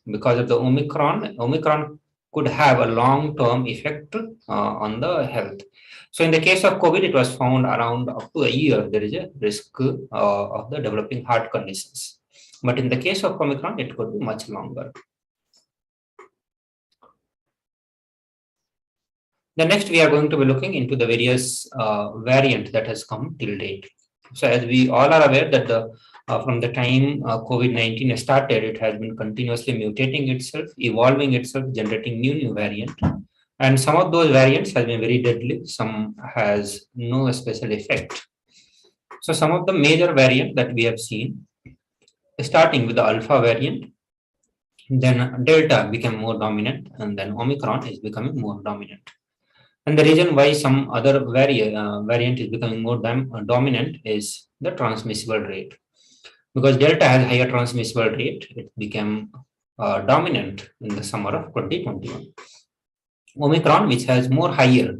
because of the Omicron could have a long-term effect on the health. So in the case of COVID, it was found around up to a year, there is a risk of the developing heart conditions. But in the case of Omicron, it could be much longer. The next, we are going to be looking into the various variant that has come till date. So as we all are aware that from the time COVID-19 started, it has been continuously mutating itself, evolving itself, generating new variant. And some of those variants have been very deadly. Some has no special effect. So some of the major variant that we have seen, starting with the Alpha variant, then Delta became more dominant, and then Omicron is becoming more dominant. And the reason why some other variant is becoming more dominant is the transmissible rate. Because Delta has higher transmissible rate, it became dominant in the summer of 2021. Omicron, which has more higher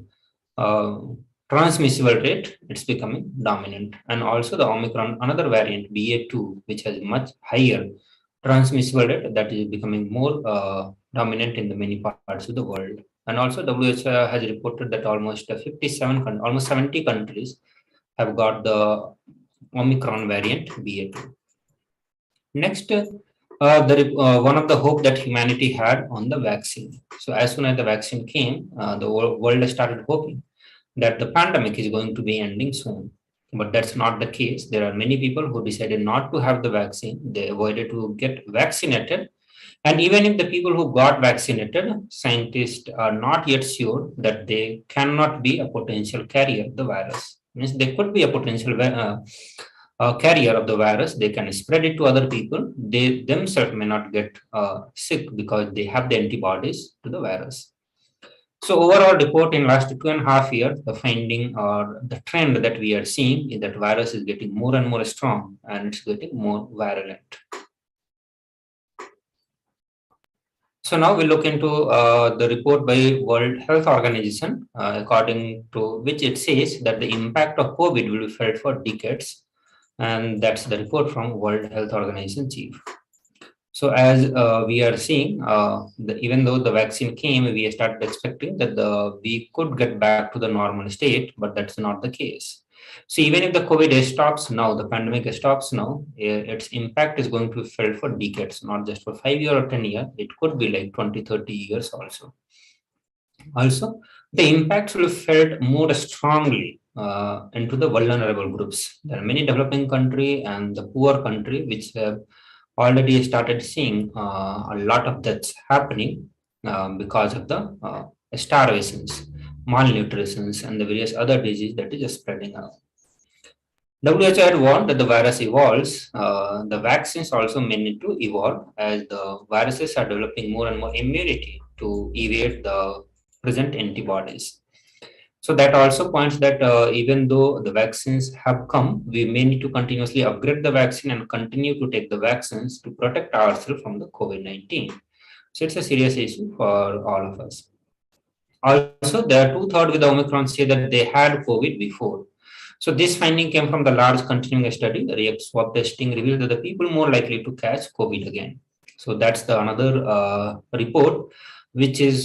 transmissible rate, it's becoming dominant. And also the Omicron, another variant, BA2, which has much higher transmissible rate, that is becoming more dominant in the many parts of the world. And also WHO has reported that almost almost 70 countries have got the Omicron variant BA2. Next, one of the hope that humanity had on the vaccine. So as soon as the vaccine came, the world started hoping that the pandemic is going to be ending soon. But that's not the case. There are many people who decided not to have the vaccine. They avoided to get vaccinated. And even if the people who got vaccinated, scientists are not yet sure that they cannot be a potential carrier of the virus. Means they could be a potential carrier of the virus. They can spread it to other people. They themselves may not get sick because they have the antibodies to the virus. So overall report in last 2.5 years, the finding or the trend that we are seeing is that virus is getting more and more strong and it's getting more virulent. So now we look into the report by World Health Organization, according to which it says that the impact of COVID will be felt for decades. And that's the report from World Health Organization chief. So as we are seeing, even though the vaccine came, we started expecting that we could get back to the normal state, but that's not the case. So even if the COVID stops now, the pandemic stops now, its impact is going to be felt for decades, not just for 5 years or 10 years. It could be like 20, 30 years also. Also, the impacts will be felt more strongly into the vulnerable groups. There are many developing countries and the poor country which have already started seeing a lot of deaths happening because of the starvations, malnutritions, and the various other diseases that is just spreading out. WHO had warned that the virus evolves. The vaccines also may need to evolve as the viruses are developing more and more immunity to evade the present antibodies. So that also points that even though the vaccines have come, we may need to continuously upgrade the vaccine and continue to take the vaccines to protect ourselves from the COVID-19. So it's a serious issue for all of us. Also, there are two-thirds with the Omicron say that they had COVID before. So this finding came from the large continuing study. The react swab testing revealed that the people more likely to catch COVID again. So that's the another report, which is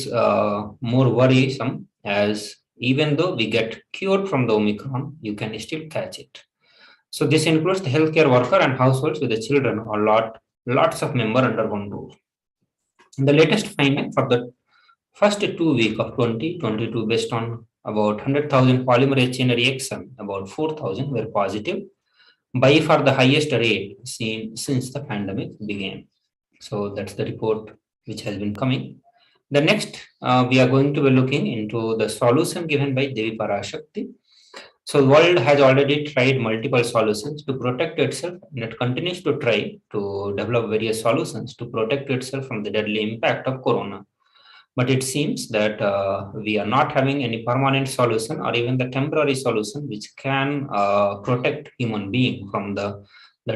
more worrisome, as even though we get cured from the Omicron, you can still catch it. So this includes the healthcare worker and households with the children, or lots of members under one roof. The latest finding for the first 2 weeks of 2022, based on about 100,000 polymerase chain reaction, about 4,000 were positive, by far the highest rate seen since the pandemic began. So that's the report which has been coming. The next, we are going to be looking into the solution given by Devi Parashakti. So the world has already tried multiple solutions to protect itself, and it continues to try to develop various solutions to protect itself from the deadly impact of corona. But it seems that we are not having any permanent solution or even the temporary solution which can protect human being from the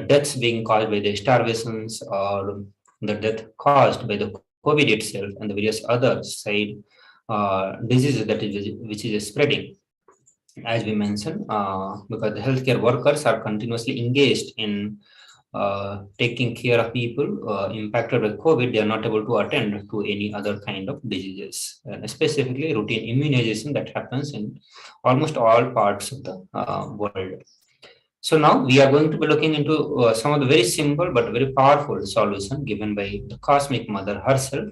deaths being caused by the starvations or the death caused by the COVID itself and the various other side diseases that which is spreading. As we mentioned, because the healthcare workers are continuously engaged in taking care of people impacted by COVID, they are not able to attend to any other kind of diseases, and specifically routine immunization that happens in almost all parts of the world. So now we are going to be looking into some of the very simple but very powerful solution given by the Cosmic Mother herself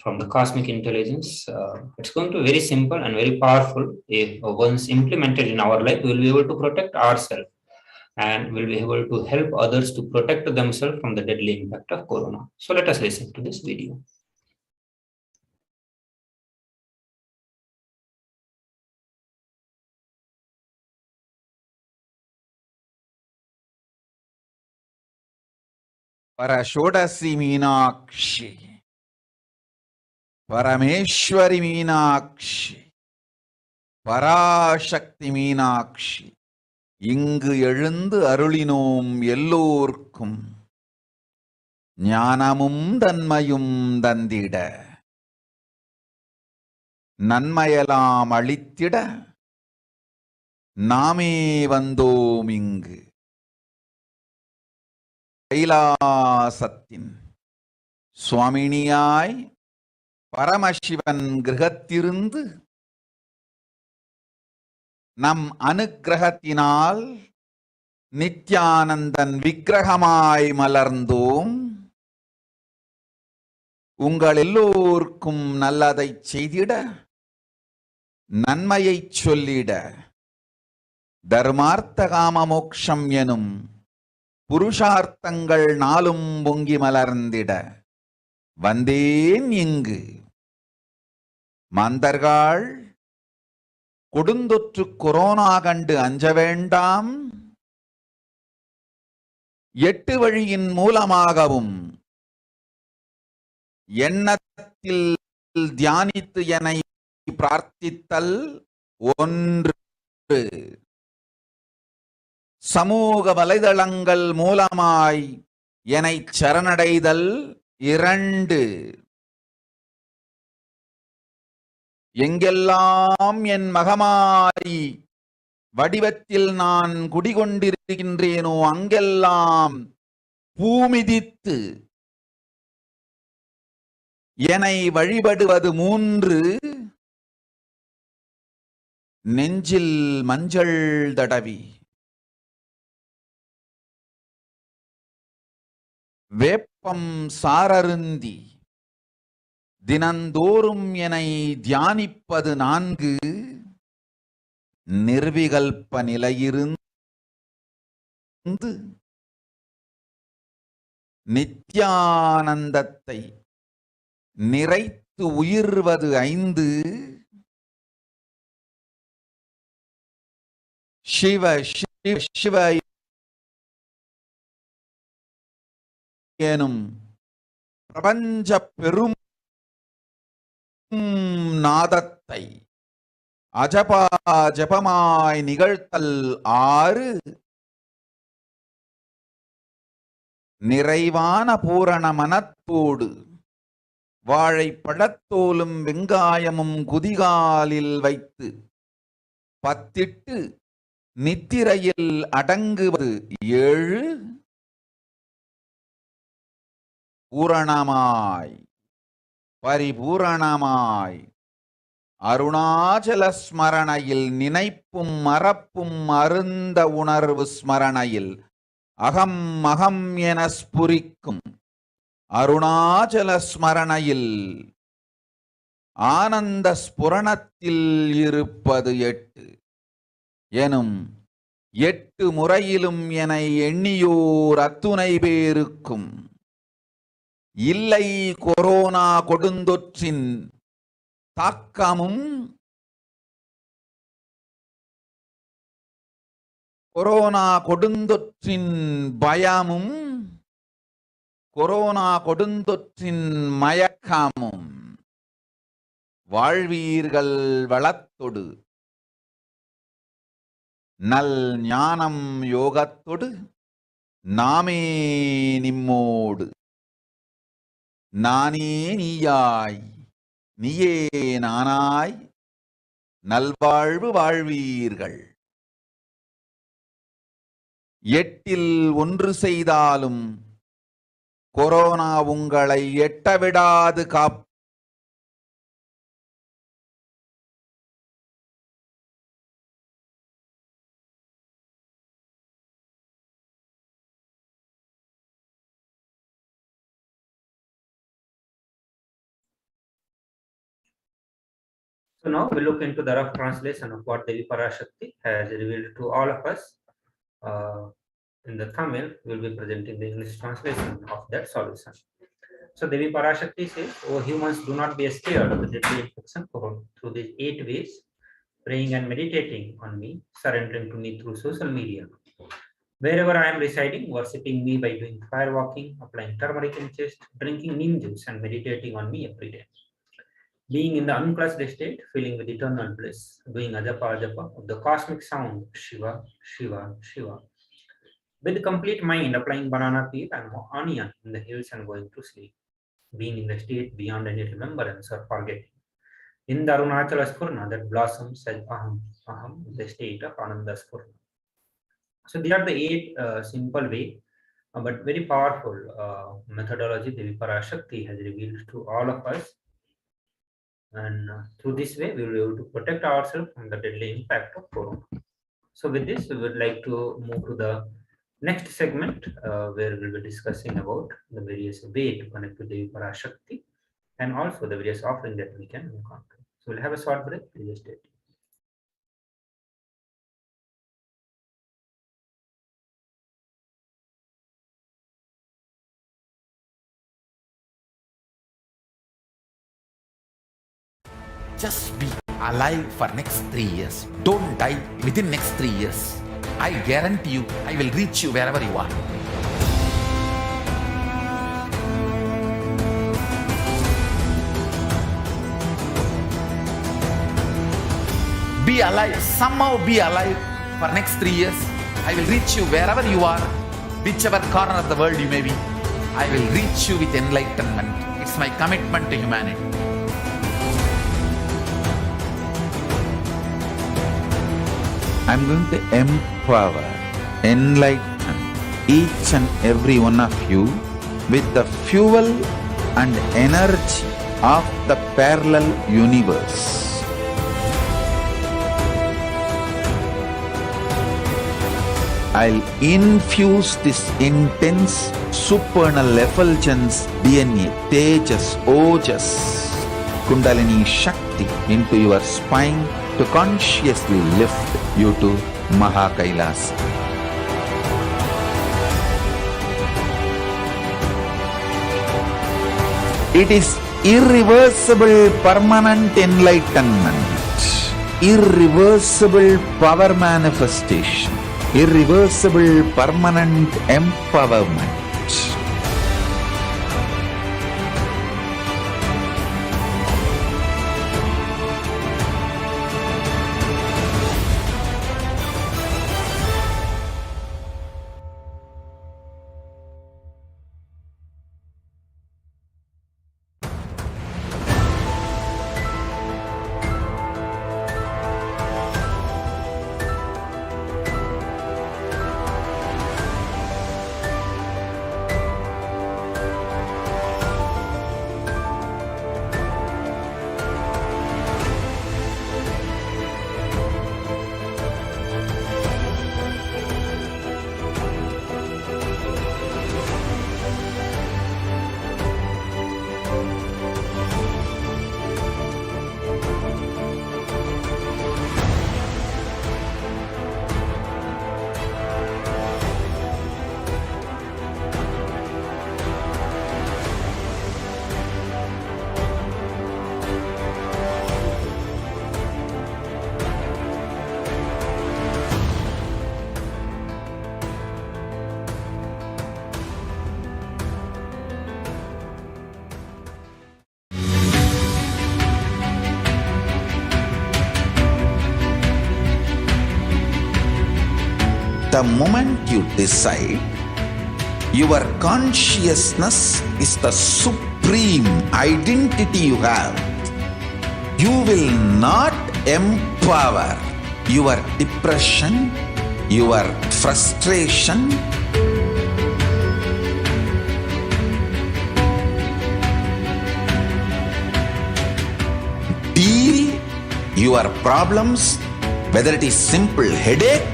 from the cosmic intelligence. It's going to be very simple and very powerful. If once implemented in our life, we will be able to protect ourselves and will be able to help others to protect themselves from the deadly impact of corona. So let us listen to this video. Parashodasi Meenakshi, Parameshwari Meenakshi, Parashakti Meenakshi, இங்கு எழுந்து அருளினோம் எல்லோர்க்கும் ஞானமும் தன்மையும் தந்திட நன்மையெல்லாம் அளித்திட நாமே வந்தோம் இங்கு கைலாசத்தின் சுவாமினியாய் பரமசிவன் கிரகத்திருந்து நம் அனுக்கிரகத்தினால் நித்யானந்தன் விக்கிரகமாய் மலர்ந்தோம். உங்கள் எல்லோருக்கும் நல்லதை செய்திட, நன்மையை சொல்லிட, தர்மார்த்த காம மோக்ஷம் எனும் புருஷார்த்தங்கள் நாளும் பொங்கி மலர்ந்திட வந்தேன் இங்கு. மாந்தர்கள் கொடுந்தொற்று கொரோனா கண்டு அஞ்ச வேண்டாம். 8 வழியின் மூலமாகவும் எண்ணத்தில் தியானித்து என்னை பிரார்த்தித்தல் 1, சமூக வலைதளங்கள் மூலமாய் என்னை சரணடைதல் 2, எங்கெல்லாம் என் மகமாரி வடிவத்தில் நான் குடிகொண்டிருக்கின்றேனோ அங்கெல்லாம் பூமிதித்து என்னை வழிபடுவது 3, நெஞ்சில் மஞ்சள் தடவி வேப்பம் சாரருந்தி தினந்தோறும் என்னை தியானிப்பது 4, நிர்விகல்ப நிலையிருந்து நித்யானந்தத்தை நிறைத்து உயிர்வது 5, சிவ சிவ சிவ எனும் பிரபஞ்ச பெரும் நாதத்தை அஜபா ஜபமாய் நிகழ்த்தல் 6 நிறைவான பூரண மனத்தோடு வாழைப்பழத்தோலும் வெங்காயமும் குதிகாலில் வைத்து பத்திட்டு நித்திரையில் அடங்குவது 7 பூரணமாய் பரிபூரணமாய் அருணாச்சல ஸ்மரணையில் நினைப்பும் மறப்பும் அருந்த உணர்வு ஸ்மரணையில் அகம் அகம் என ஸ்புரிக்கும் அருணாச்சல ஸ்மரணையில் ஆனந்த ஸ்புரணத்தில் இருப்பது 8 எனும் 8 முறையிலும் என எண்ணியோர் அத்துணை பேருக்கும் இல்லை கொரோனா கொடுந்தொற்றின் தாக்கமும் கொரோனா கொடுந்தொற்றின் பயமும் கொரோனா கொடுந்தொற்றின் மயக்கமும் வாழ்வீர்கள் வளத்தொடு நல் ஞானம் யோகத்தொடு நாமே நிம்மோடு நானே நீயாய் நீயே நானாய் நல்வாழ்வு வாழ்வீர்கள் 8 1 செய்தாலும் கொரோனா உங்களை எட்டவிடாது காப்பு. So now we look into the rough translation of what Devi Parashakti has revealed to all of us. In the Tamil, we will be presenting the English translation of that solution. So Devi Parashakti says, "Oh humans, do not be scared of the deadly infection through these 8 ways: praying and meditating on me, surrendering to me through social media. Wherever I am residing, worshipping me by doing fire walking, applying turmeric in chest, drinking neem juice, and meditating on me every day. Being in the unclassed state, feeling with eternal bliss, doing ajapa ajapa of the cosmic sound Shiva, Shiva, Shiva. With complete mind, applying banana peel and onion in the hills and going to sleep. Being in the state beyond any remembrance or forgetting. In the Arunachala Spurna that blossoms as Aham, Aham, the state of Ananda Spurna." So these are the 8 simple way, but very powerful methodology Devi Parashakti has revealed to all of us. And through this way, we will be able to protect ourselves from the deadly impact of corona. So with this, we would like to move to the next segment where we will be discussing about the various ways to connect to Devi Parashakti and also the various offerings that we can encounter. So we'll have a short break. Please stay tuned. Just be alive for next 3 years. Don't die within next 3 years. I guarantee you, I will reach you wherever you are. Be alive, somehow be alive for next 3 years. I will reach you wherever you are, whichever corner of the world you may be. I will reach you with enlightenment. It's my commitment to humanity. I'm going to empower, enlighten each and every one of you with the fuel and energy of the parallel universe. I'll infuse this intense supernal effulgence DNA, Tejas, Ojas, Kundalini Shakti into your spine to consciously lift you to Kailasa. It is irreversible permanent enlightenment, irreversible power manifestation, irreversible permanent empowerment. the moment you decide, your consciousness is the supreme identity you have. You will not empower your depression, your frustration, deal your problems, whether it is simple headache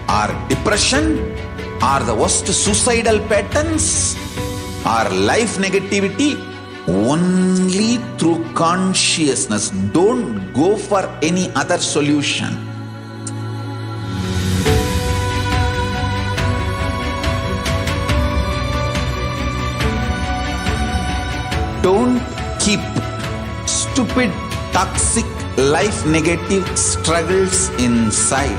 or depression or the worst suicidal patterns or life negativity, only through consciousness. Don't go for any other solution. Don't keep stupid, toxic, life negative struggles inside.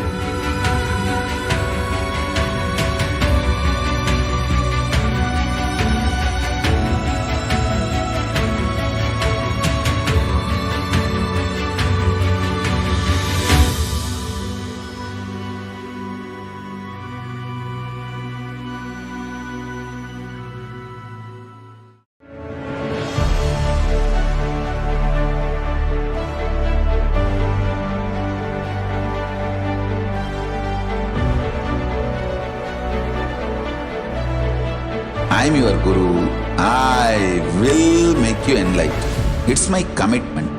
I am your Guru. I will make you enlightened. It's my commitment.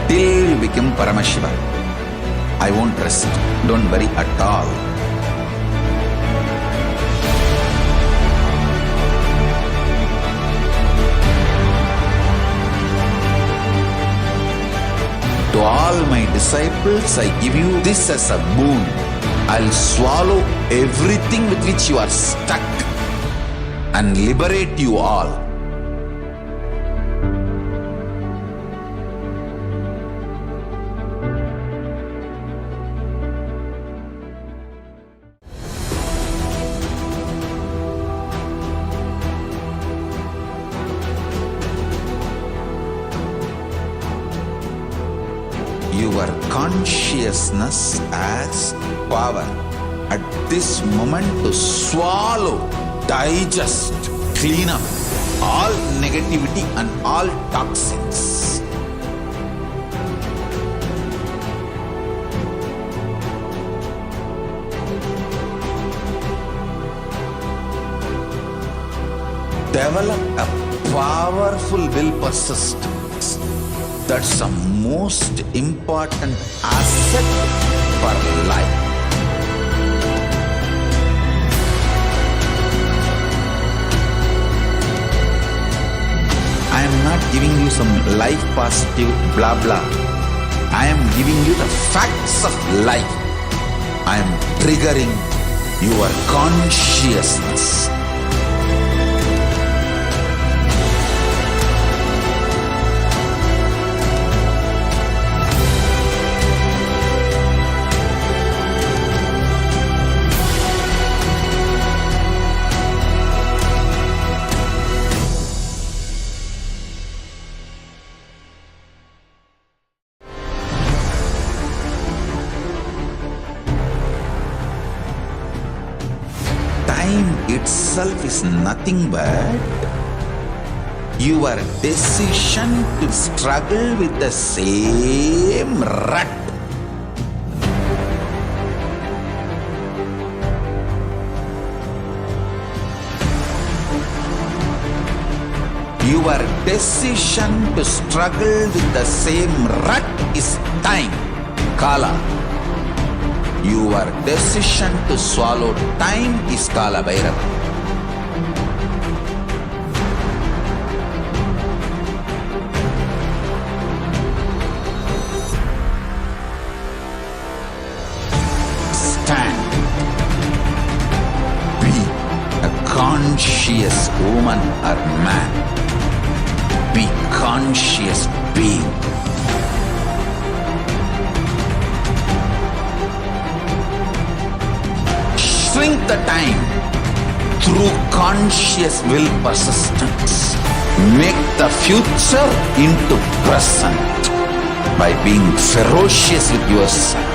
Till you become Paramashiva, I won't rest. Don't worry at all. To all my disciples, I give you this as a boon. I'll swallow everything with which you are stuck and liberate you all. Your consciousness has power at this moment to swallow, digest, clean up all negativity and all toxins. Develop a powerful will persistence. That's the most important asset for life. I am not giving you some life positive blah blah. I am giving you the facts of life. I am triggering your consciousness. Time itself is nothing but your decision to struggle with the same rut. Your decision to struggle with the same rut is time, Kala. Your decision to swallow time is Kala Bhairava. Stand. Be a conscious woman or man. Be conscious being. Shrink the time through conscious will persistence. Make the future into present by being ferocious with yourself.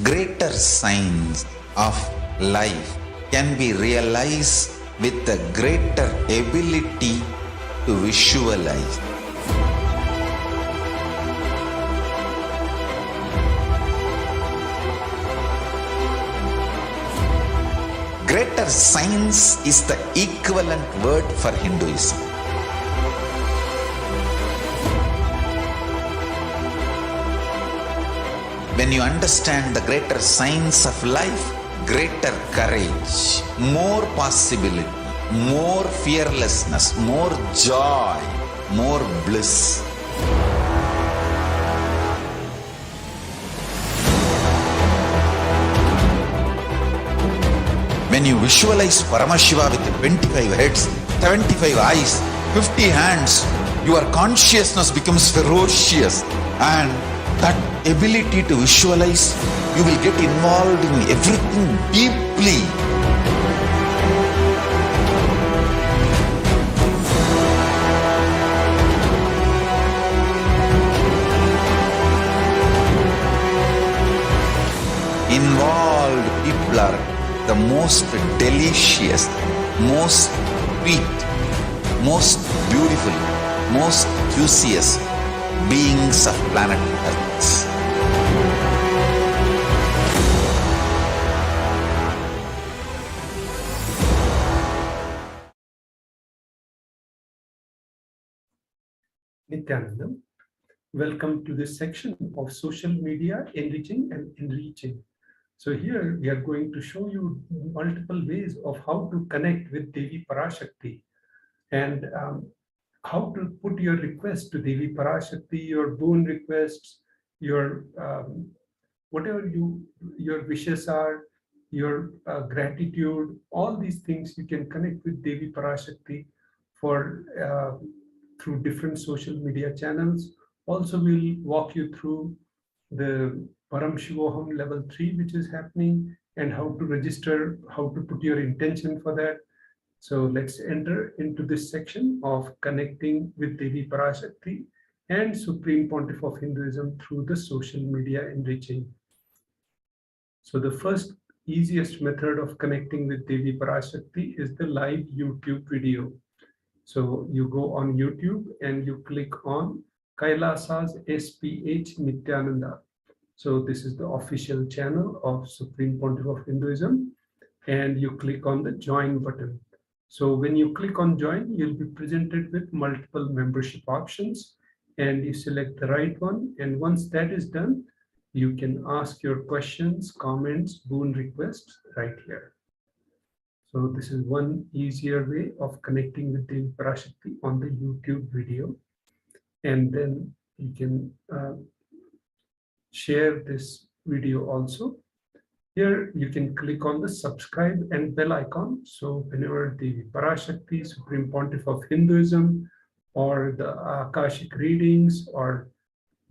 Greater signs of life can be realized with a greater ability to visualize. Greater science is the equivalent word for Hinduism. When you understand the greater science of life, greater courage, more possibility, more fearlessness, more joy, more bliss. When you visualize Paramashiva with 25 heads, 75 eyes, 50 hands, your consciousness becomes ferocious, and that ability to visualize, you will get involved in everything deeply. Involved people are the most delicious, most sweet, most beautiful, most juiciest beings of planet Earth. Nithyananda, welcome to this section of social media enriching and enriching. So here we are going to show you multiple ways of how to connect with Devi Parashakti and how to put your request to Devi Parashakti, your boon requests, your whatever your wishes are, your gratitude, all these things you can connect with Devi Parashakti for through different social media channels. Also, we'll walk you through the Paramashivoham level 3, which is happening, and how to register, how to put your intention for that. So let's enter into this section of connecting with Devi Parashakti and Supreme Pontiff of Hinduism through the social media enriching. So the first easiest method of connecting with Devi Parashakti is the live YouTube video. So you go on YouTube and you click on Kailasa'S HDH Nithyananda. So this is the official channel of Supreme Pontiff of Hinduism, and you click on the join button. So when you click on join, you'll be presented with multiple membership options, and you select the right one. And once that is done, you can ask your questions, comments, boon requests right here. So this is one easier way of connecting with Devi Parashakti on the YouTube video. And then you can share this video also. Here you can click on the subscribe and bell icon. So whenever Devi Parashakti, Supreme Pontiff of Hinduism, or the Akashic readings, or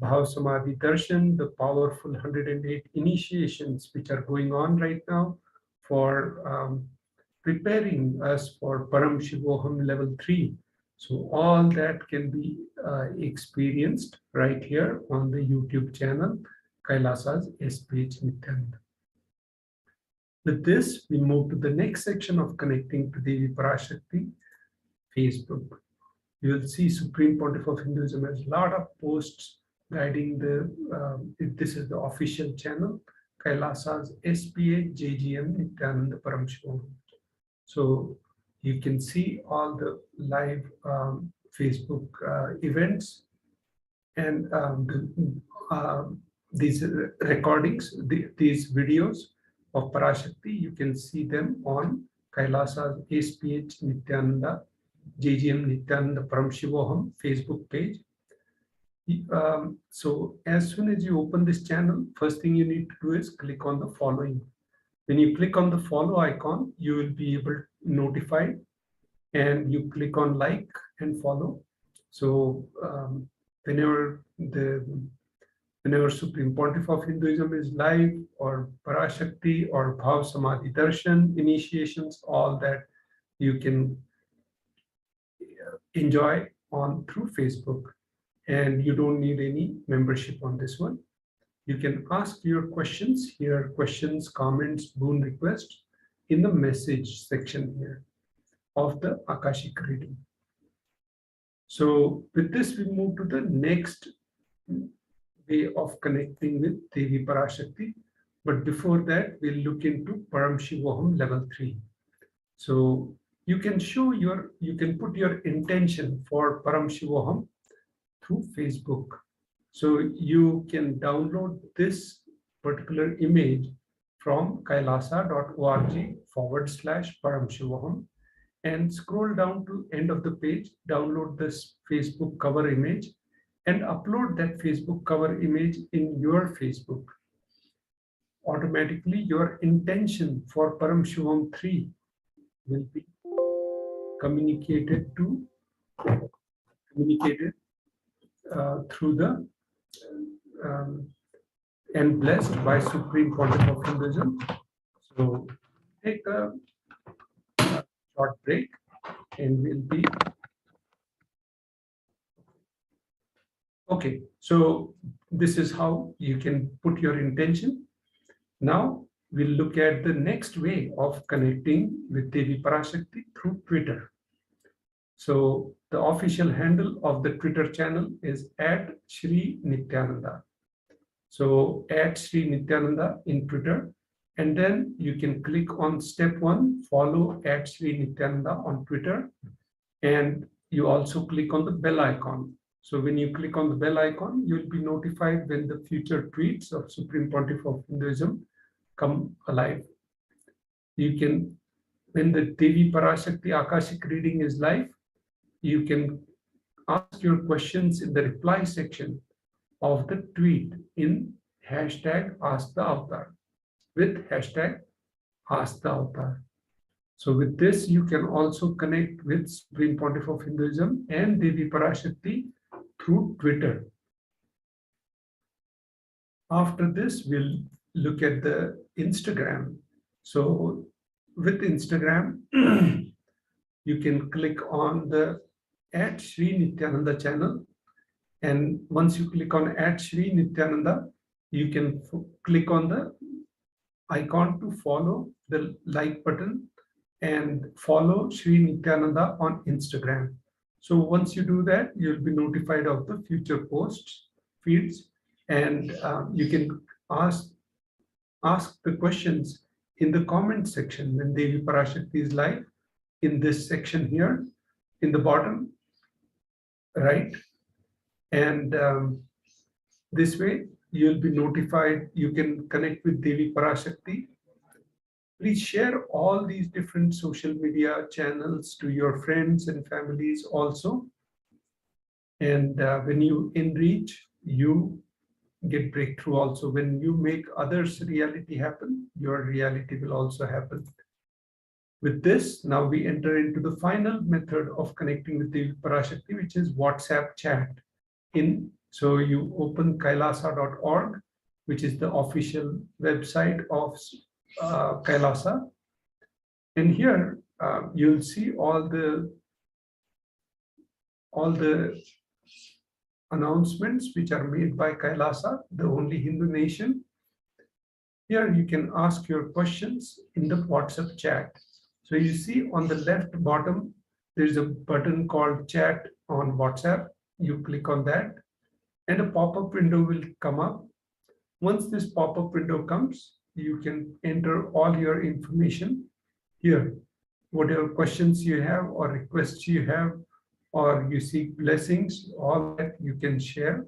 Bhav Samadhi Darshan, the powerful 108 initiations which are going on right now for preparing us for Paramashivoham level 3, So all that can be experienced right here on the YouTube channel, Kailasa'S HDH Nithyananda. With this, we move to the next section of connecting to Devi Parashakti, Facebook. You will see Supreme Pontiff of Hinduism has a lot of posts guiding the, this is the official channel, Kailasa'S SPA JGM Nithyananda Paramashivam. So you can see all the live Facebook events and these recordings, these videos of Parashakti. You can see them on Kailasa'S HDH Nithyananda JGM Nithyananda Paramashivoham Facebook page. So as soon as you open this channel, first thing you need to do is click on the following. When you click on the follow icon, you will be able to notify, and you click on like and follow. So whenever Supreme Pontiff of Hinduism is live, or Parashakti or Bhav Samadhi Darshan initiations, all that you can enjoy on through Facebook, and you don't need any membership on this one. You can ask your questions here, questions, comments, boon requests in the message section here of the Akashic reading. So with this, we move to the next way of connecting with Devi Parashakti. But before that, we'll look into Paramashivoham level 3. So you can put your intention for Paramashivoham through Facebook. So you can download this particular image from kailasa.org/Paramashivoham and scroll down to end of the page, download this Facebook cover image and upload that Facebook cover image in your Facebook. Automatically, your intention for Paramashivoham 3 will be communicated through the and blessed by Supreme Pontiff of Hinduism. So take a short break and we'll be okay. So this is how you can put your intention. Now we'll look at the next way of connecting with Devi Parashakti through Twitter. So the official handle of the Twitter channel is @Shri Nithyananda. So @Shri Nithyananda in Twitter, and then you can click on step 1, follow @Shri Nithyananda on Twitter, and you also click on the bell icon. So when you click on the bell icon, you'll be notified when the future tweets of Supreme Pontiff of Hinduism come alive. You can, when the Devi Parashakti Akashic reading is live, you can ask your questions in the reply section of the tweet in #AskTheAvatar with #AskTheAvatar. So with this, you can also connect with Supreme Pontiff of Hinduism and Devi Parashakti through Twitter. After this, we'll look at the Instagram. So with Instagram, you can click on the @Shri Nithyananda channel. And once you click on @Shri Nithyananda, you can click on the icon to follow, the like button, and follow Shri Nithyananda on Instagram. So once you do that, you'll be notified of the future posts, feeds, and you can ask the questions in the comment section when Devi Parashakti is live in this section here in the bottom right. And this way you'll be notified. You can connect with Devi Parashakti. Please share all these different social media channels to your friends and families also. And when you enrich, you get breakthrough also. When you make others' reality happen, your reality will also happen. With this, now we enter into the final method of connecting with Devi Parashakti, which is WhatsApp chat. So you open kailasa.org, which is the official website of Kailasa. And here you'll see all the all the announcements which are made by Kailasa, the only Hindu nation. Here you can ask your questions in the WhatsApp chat. So you see on the left bottom, there's a button called chat on WhatsApp. You click on that and a pop-up window will come up. Once this pop-up window comes, you can enter all your information here. Whatever questions you have or requests you have, or you seek blessings, all that you can share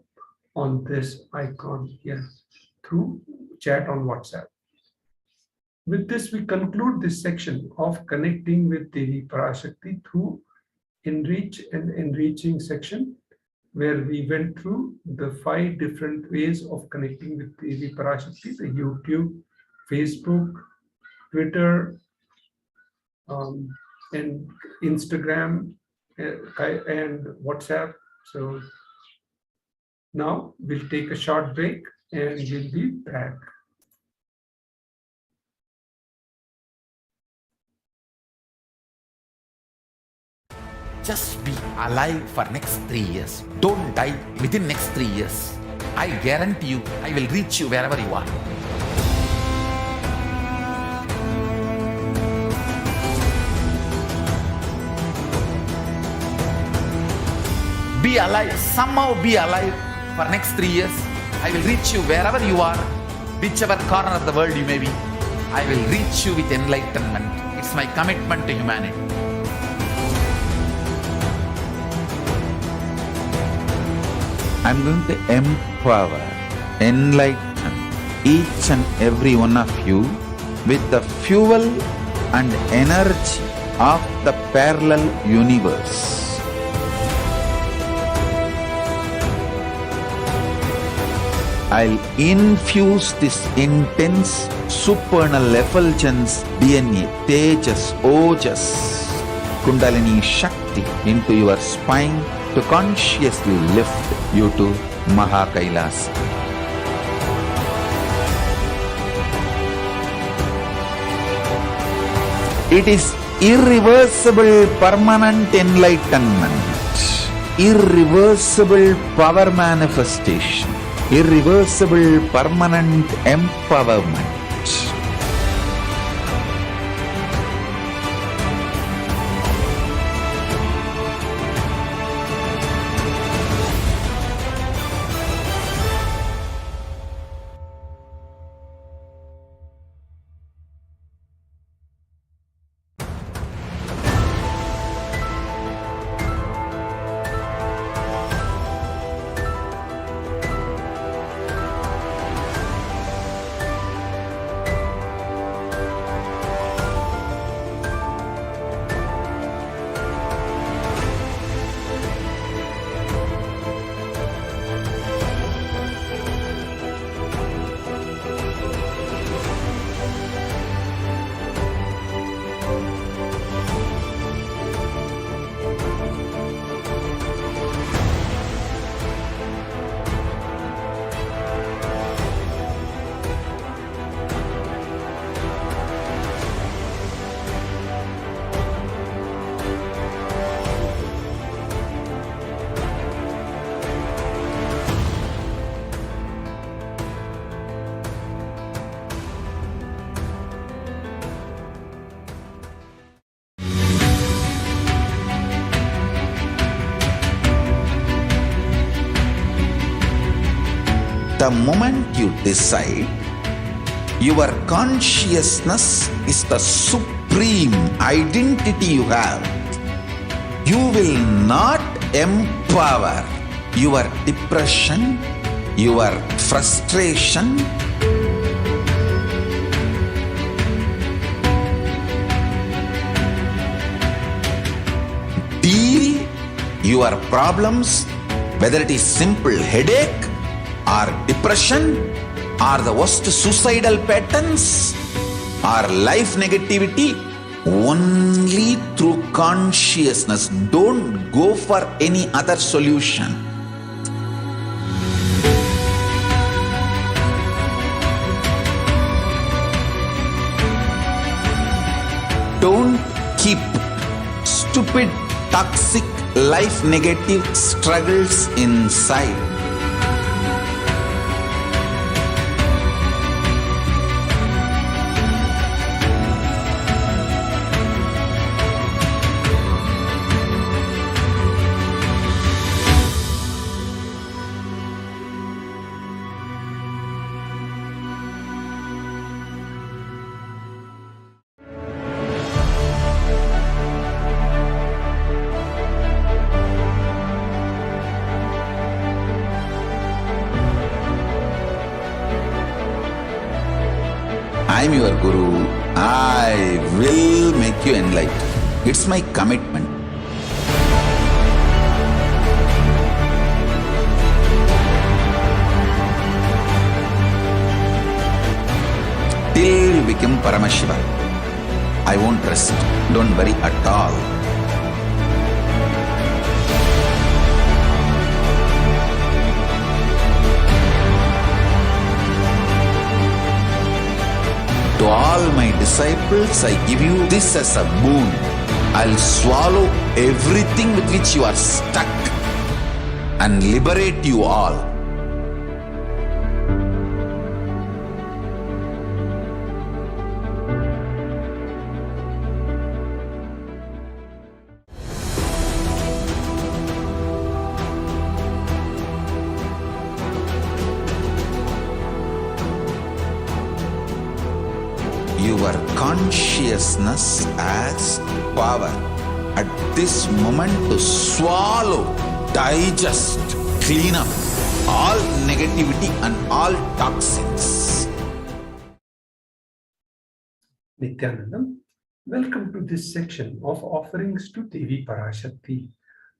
on this icon here through chat on WhatsApp. With this, we conclude this section of connecting with Devi Parashakti through Enrich and Enriching section, where we went through the 5 different ways of connecting with Devi Parashakti: the YouTube, Facebook, Twitter, and Instagram, and WhatsApp. So now we'll take a short break and we'll be back. Just be alive for next 3 years. Don't die within next 3 years. I guarantee you, I will reach you wherever you are. Be alive, somehow be alive for next 3 years. I will reach you wherever you are, whichever corner of the world you may be. I will reach you with enlightenment. It's my commitment to humanity. I'm going to empower, enlighten each and every one of you with the fuel and energy of the parallel universe. I'll infuse this intense supernal effulgence DNA, Tejas, Ojas, Kundalini Shakti into your spine to consciously lift you to Kailasa. It is irreversible permanent enlightenment, irreversible power manifestation, irreversible permanent empowerment. The moment you decide, your consciousness is the supreme identity you have. You will not empower your depression, your frustration, deal your problems, whether it is simple headache or depression or the worst suicidal patterns or life negativity, only through consciousness. Don't go for any other solution. Don't keep stupid, toxic life negative struggles inside. I'm your Guru. I will make you enlightened. It's my commitment. Till you become Paramashiva, I won't rest. Don't worry at all. To all my disciples, I give you this as a boon. I'll swallow everything with which you are stuck and liberate you all. Your consciousness as power at this moment to swallow, digest, clean up all negativity and all toxins. Nithyanandam, welcome to this section of offerings to Devi Parashakti.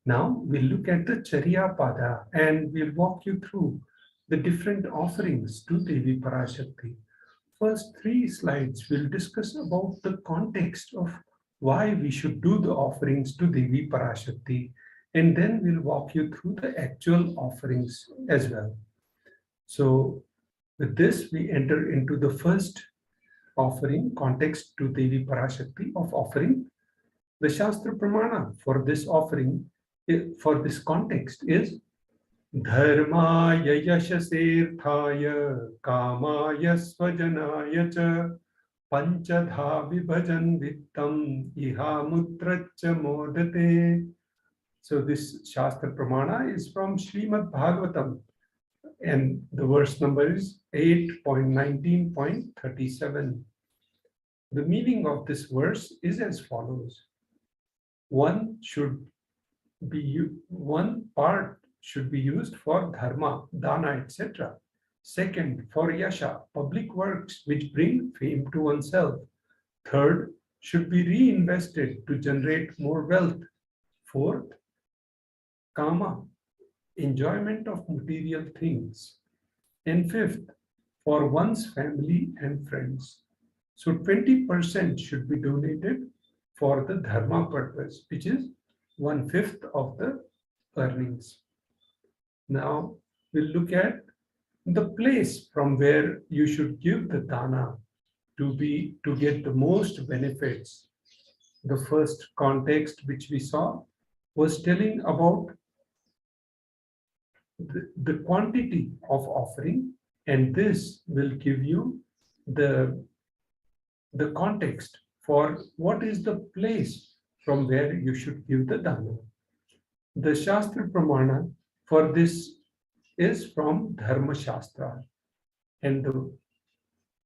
Now we'll look at the Charya Pada and we'll walk you through the different offerings to Devi Parashakti. First 3 slides will discuss about the context of why we should do the offerings to Devi Parashakti, and then we'll walk you through the actual offerings as well. So with this, we enter into the first offering context to Devi Parashakti of offering. The Shastra Pramana for this offering, for this context is Dharmaya yashasirthaya kamaya svajanaya cha panchadha vibhajan vittam iha mutracha modate. So this Shastra Pramana is from Srimad Bhagavatam and the verse number is 8.19.37. The meaning of this verse is as follows. One part should be used for dharma, dana, etc. Second, for yasha, public works which bring fame to oneself. Third, should be reinvested to generate more wealth. Fourth, kama, enjoyment of material things. And fifth, for one's family and friends. So 20% should be donated for the dharma purpose, which is 1/5 of the earnings. Now we'll look at the place from where you should give the dana to get the most benefits. The first context which we saw was telling about the quantity of offering, and this will give you the context for what is the place from where you should give the dana. The Shastra Pramana for this is from Dharma Shastra, and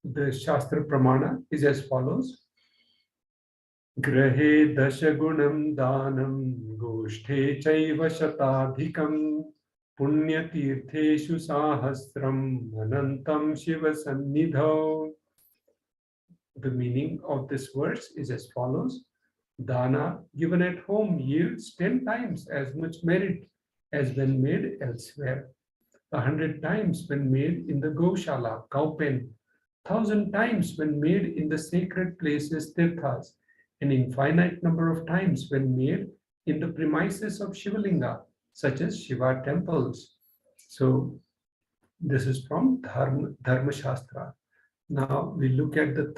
the Shastra Pramana is as follows. Grahe dashagunam danam goshthe chaiva shatadhikam punyatirtheshu sahasram anantam shiva sannidhau. The meaning of this verse is as follows. Dana given at home yields 10 times as much merit as when made elsewhere, 100 times when made in the Goshala, cow pen, 1,000 times when made in the sacred places, tirthas, an infinite number of times when made in the premises of Shivalinga, such as Shiva temples. So this is from Dharma Shastra. Now we look at the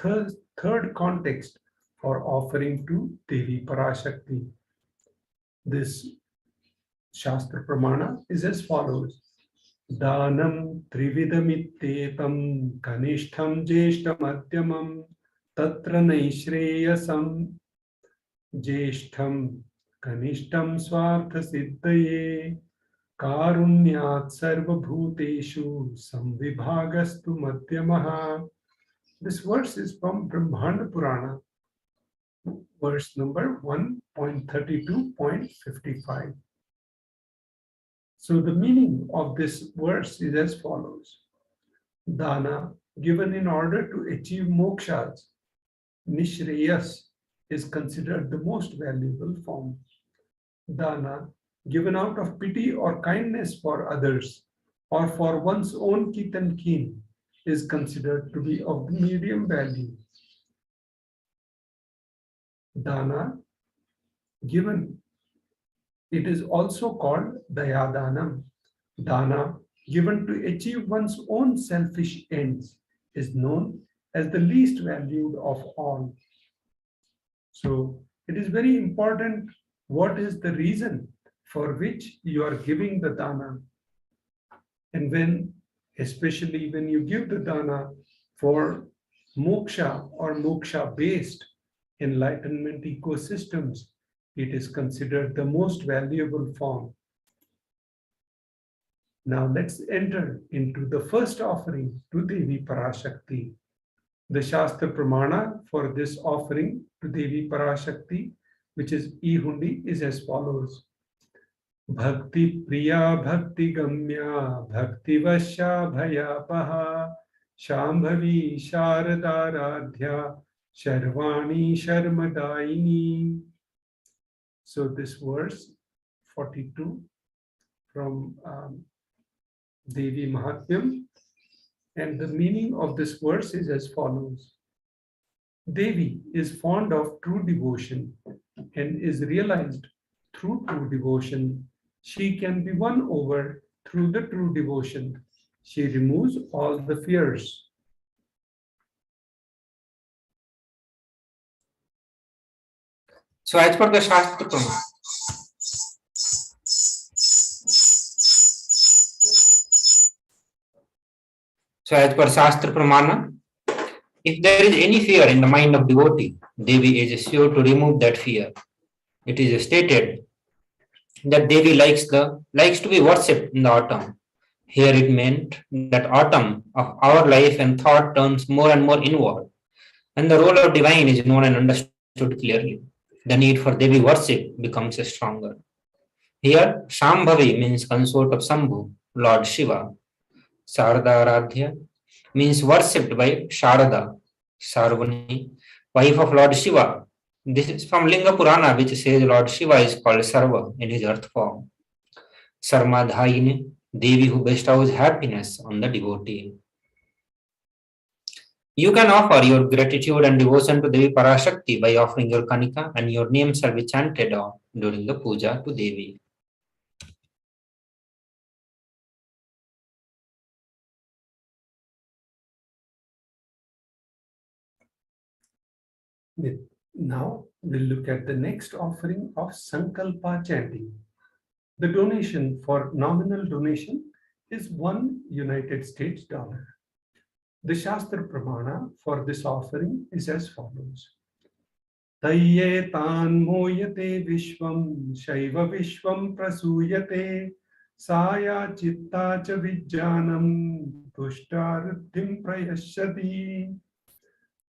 third context for offering to Devi Parashakti. This Shastra Pramana is as follows. Danam trividamitetam kanishtham jeshtamadhyamam tatra naishreyasam jeshtham kanishtham swartha siddhaye karunyat sarvabhuteshu samvibhagastu madhyamaha. This verse is from Brahmanda Purana, verse number 1.32.55. So the meaning of this verse is as follows. Dana, given in order to achieve mokshas, nishreyas, is considered the most valuable form. Dana, given out of pity or kindness for others, or for one's own kith and kin, is considered to be of the medium value. Dana, given, it is also called dayadanam. Dana, given to achieve one's own selfish ends, is known as the least valued of all. So it is very important what is the reason for which you are giving the dana. And when, especially when you give the dana for moksha or moksha-based enlightenment ecosystems, it is considered the most valuable form. Now let's enter into the first offering to Devi Parashakti. The Shastra Pramana for this offering to Devi Parashakti, which is E-Hundi, is as follows. Bhakti Priya Bhakti Gamya Bhakti Vasya Bhayapaha Shambhavi Sharadaradhya Sharvani Sharmadaini. So this verse 42 from Devi Mahatmyam, and the meaning of this verse is as follows. Devi is fond of true devotion and is realized through true devotion. She can be won over through the true devotion. She removes all the fears. So as per the Shastra Pramana, if there is any fear in the mind of devotee, Devi is sure to remove that fear. It is stated that Devi likes to be worshipped in the autumn. Here it meant that autumn of our life and thought turns more and more inward, and the role of divine is known and understood clearly. The need for Devi worship becomes stronger. Here, Shambhavi means consort of Shambhu, Lord Shiva. Sharadaradhya means worshipped by Sharada, Sarvani, wife of Lord Shiva. This is from Linga Purana, which says Lord Shiva is called Sarva in his earth form. Sarmadhaine, Devi who bestows happiness on the devotee. You can offer your gratitude and devotion to Devi Parashakti by offering your kanika, and your name shall be chanted on during the puja to Devi. Now we'll look at the next offering of Sankalpa chanting. The donation for nominal donation is $1 United States dollar. The Shastra Pramana for this offering is as follows. Tayye tan moyate vishvam shaiva vishvam prasuyate saya chitta cha vijjanam tushtaruddhim prayashyati.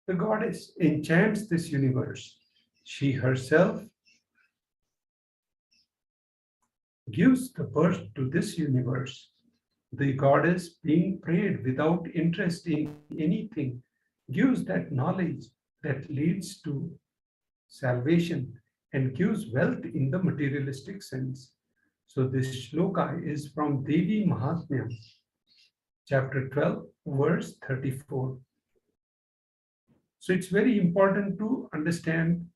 The goddess enchants this universe. She herself gives the birth to this universe. The goddess, being prayed without interest in anything, gives that knowledge that leads to salvation and gives wealth in the materialistic sense. So this shloka is from Devi Mahatmya, chapter 12, verse 34. So it's very important to understand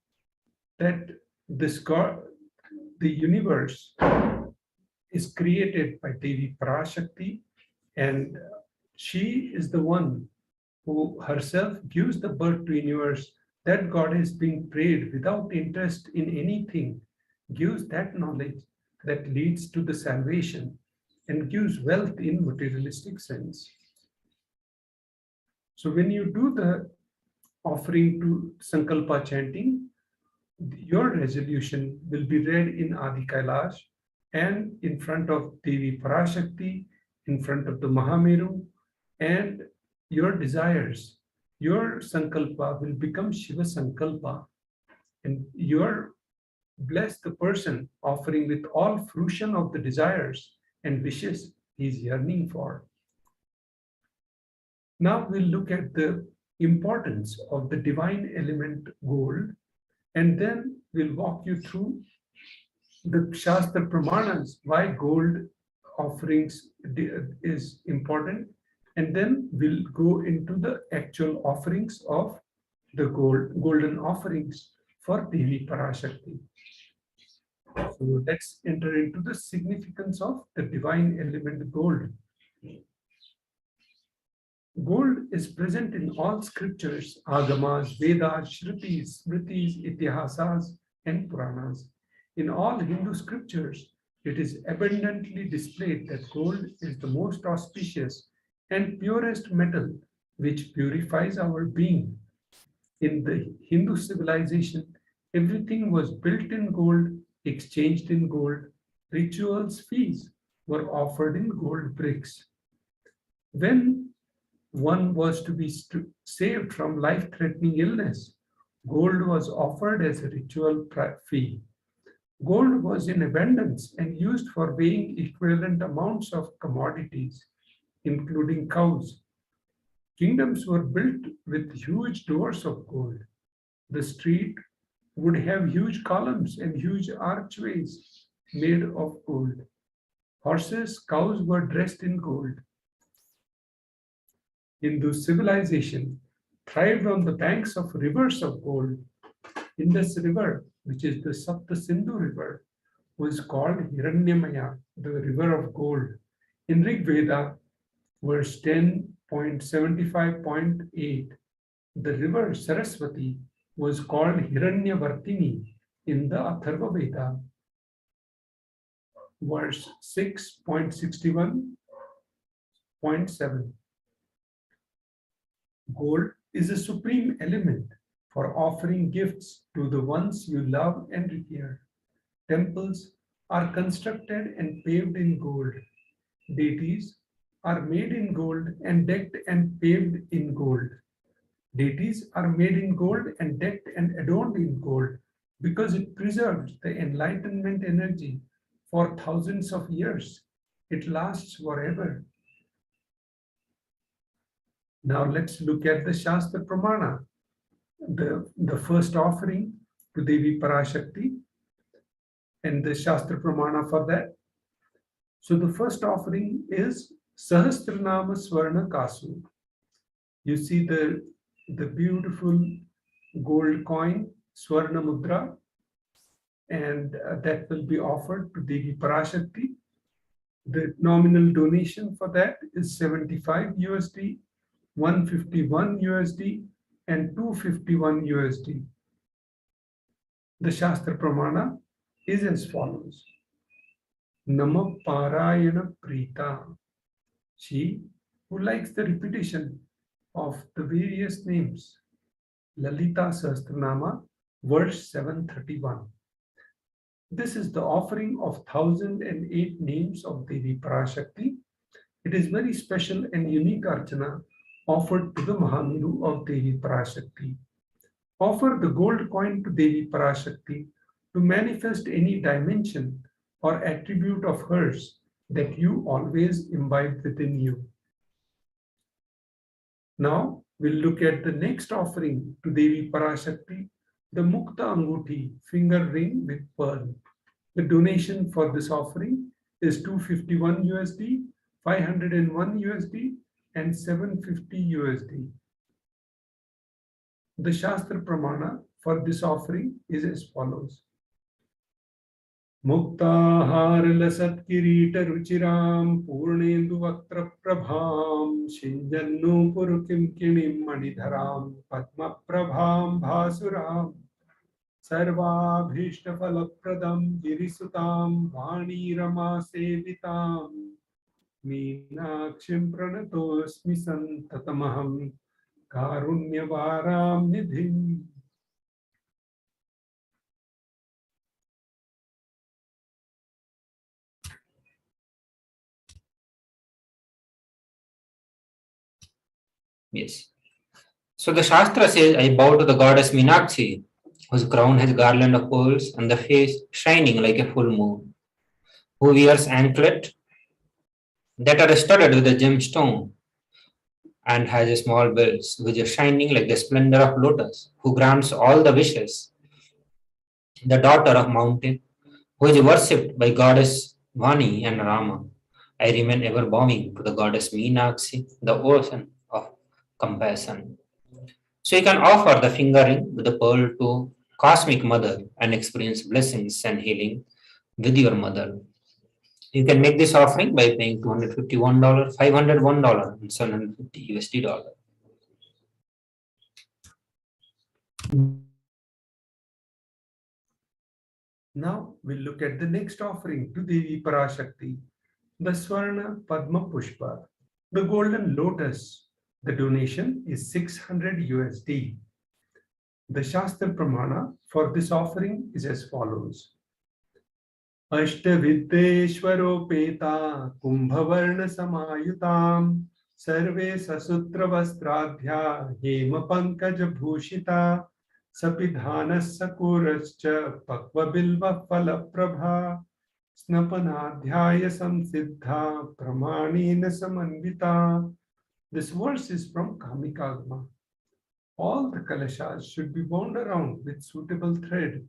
that this God, the universe, is created by Devi Parashakti, and she is the one who herself gives the birth to universe. That God is being prayed without interest in anything, gives that knowledge. that leads to the salvation and gives wealth in materialistic sense. So when you do the offering to Sankalpa chanting, your resolution will be read in Adi Kailash and in front of Devi Parashakti, in front of the Mahameru, and your desires, your Sankalpa will become Shiva Sankalpa, and your bless the person offering with all fruition of the desires and wishes he is yearning for. Now we'll look at the importance of the divine element gold, and then we'll walk you through the Shastra Pramanas, why gold offerings is important, and then we'll go into the actual offerings of the golden offerings for Devi Parashakti. So let's enter into the significance of the divine element gold. Gold is present in all scriptures, Agamas, Vedas, Shrutis, Smritis, Itihasas, and Puranas. In all Hindu scriptures, it is abundantly displayed that gold is the most auspicious and purest metal which purifies our being. In the Hindu civilization, everything was built in gold, exchanged in gold. Rituals, fees were offered in gold bricks. When one was to be saved from life-threatening illness, gold was offered as a ritual fee. Gold was in abundance and used for weighing equivalent amounts of commodities, including cows. Kingdoms were built with huge doors of gold. The street would have huge columns and huge archways made of gold. Horses, cows were dressed in gold. Hindu civilization thrived on the banks of rivers of gold. Indus River, which is the Sapta Sindhu River, was called Hiranyamaya, the river of gold. In Rig Veda, verse 10.75.8, the river Saraswati was called Hiranyavartini in the Atharva Veda, verse 6.61.7. Gold is a supreme element for offering gifts to the ones you love and revere. Temples are constructed and paved in gold. Deities are made in gold and decked and paved in gold. Deities are made in gold and decked and adorned in gold because it preserves the enlightenment energy for thousands of years. It lasts forever. Now let's look at the Shastra Pramana, the first offering to Devi Parashakti and the Shastra Pramana for that. So the first offering is Sahasranama Swarna Kasu. You see the beautiful gold coin, Swarna Mudra, and that will be offered to Devi Parashakti. The nominal donation for that is 75 USD, 151 USD, and 251 USD. The Shastra Pramana is as follows. Nama Parayana Prita. She who likes the repetition of the various names. Lalita Sahasranama, verse 731. This is the offering of 1008 names of Devi Parashakti. It is very special and unique archana offered to the Mahameru of Devi Parashakti. Offer the gold coin to Devi Parashakti to manifest any dimension or attribute of hers that you always imbibe within you. Now we'll look at the next offering to Devi Parashakti, the Mukta Anguti, finger ring with pearl. The donation for this offering is 251 USD, 501 USD, and 750 USD. The Shastra Pramana for this offering is as follows. Muktahar lasat kirita ruchiram purnendu vaktra prabham shinjannu purukim kinim manidharam padma prabham bhasuram. सर्वाभीष्टफलप्रदं गिरिसुतां वाणीरमा सेवितां मीनाक्षीं प्रणतोऽस्मि सन्ततमहं कारुण्यवारां निधिम्. Yes. So the Shastra says, I bow to the goddess Meenakshi, whose crown has garland of pearls and the face shining like a full moon, who wears anklet that are studded with a gemstone and has a small bells, which is shining like the splendor of lotus, who grants all the wishes, the daughter of mountain, who is worshipped by goddess Vani and Rama. I remain ever bowing to the goddess Meenakshi, the ocean of compassion. So you can offer the finger ring with the pearl to Cosmic Mother and experience blessings and healing with your mother. You can make this offering by paying $251, $501, and $750. Now we'll look at the next offering to Devi Parashakti, the Swarna Padma Pushpa, the golden lotus. The donation is 600 USD. The Shastra Pramana for this offering is as follows. Ashtaviddeshwaropeta Kumbhavarna Samayutam Sarve Sasutra Vastradhya Hema Pankaja Bhushita Sapidhanas Sakurascha Pakva Bilva Falaprabha Snapanadhyaya Samsiddha Pramanina Samanvita. This verse is from Kamikagma. All the Kalasa'S should be wound around with suitable thread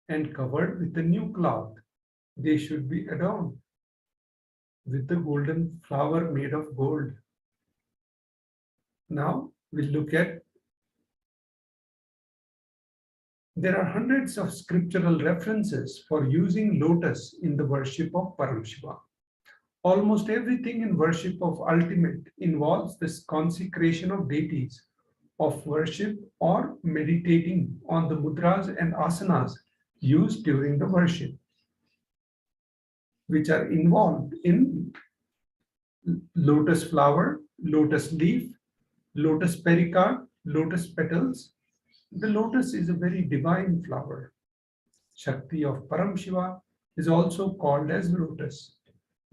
and covered with a new cloth. They should be adorned with the golden flower made of gold. Now we'll look at, there are hundreds of scriptural references for using lotus in the worship of Paramashiva. Almost everything in worship of ultimate involves this consecration of deities, of worship or meditating on the mudras and asanas used during the worship, which are involved in lotus flower, lotus leaf, lotus pericard, lotus petals. The lotus is a very divine flower. Shakti of Paramashiva is also called as lotus.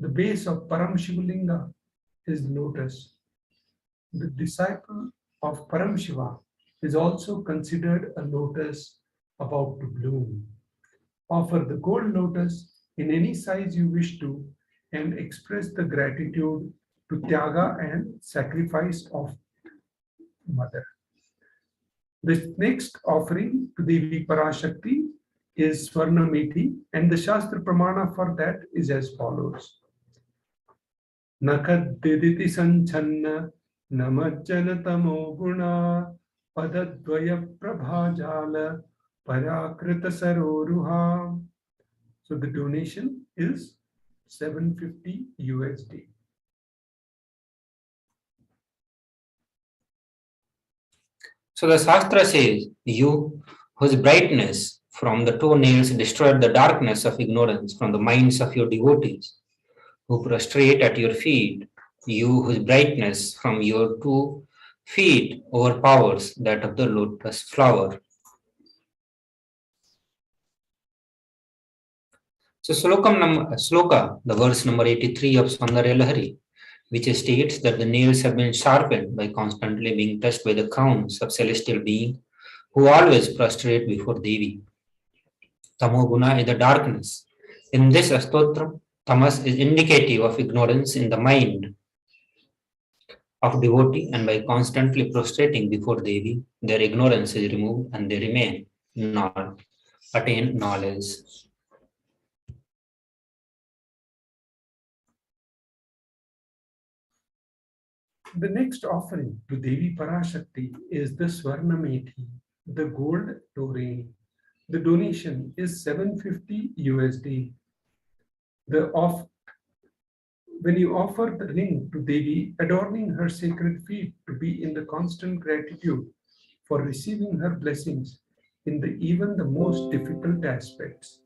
The base of Paramashivolinga is lotus. The disciple of Paramashiva is also considered a lotus about to bloom. Offer the gold lotus in any size you wish to and express the gratitude to Tyaga and sacrifice of Mother. The next offering to Devi Parashakti is Swarnameti, and the Shastra Pramana for that is as follows. Nakadiditi Sanchanna Namajjanatamo Guna Padadvaya Prabhajala Parakrita Saroruha. So the donation is 750 USD. So the Shastra says, you whose brightness from the two nails destroyed the darkness of ignorance from the minds of your devotees, who prostrate at your feet, you whose brightness from your 2 feet overpowers that of the lotus flower. So sloka, the verse number 83 of Saundarya Lahari, which states that the nails have been sharpened by constantly being touched by the crowns of celestial beings who always prostrate before Devi. Tamoguna is the darkness. In this astotram, tamas is indicative of ignorance in the mind of devotee, and by constantly prostrating before Devi, their ignorance is removed and they remain not attain knowledge. The next offering to Devi Parashakti is the Swarnameti, the gold ring. The donation is 750 USD. When you offer the ring to Devi, adorning her sacred feet to be in the constant gratitude for receiving her blessings, in even the most difficult aspects.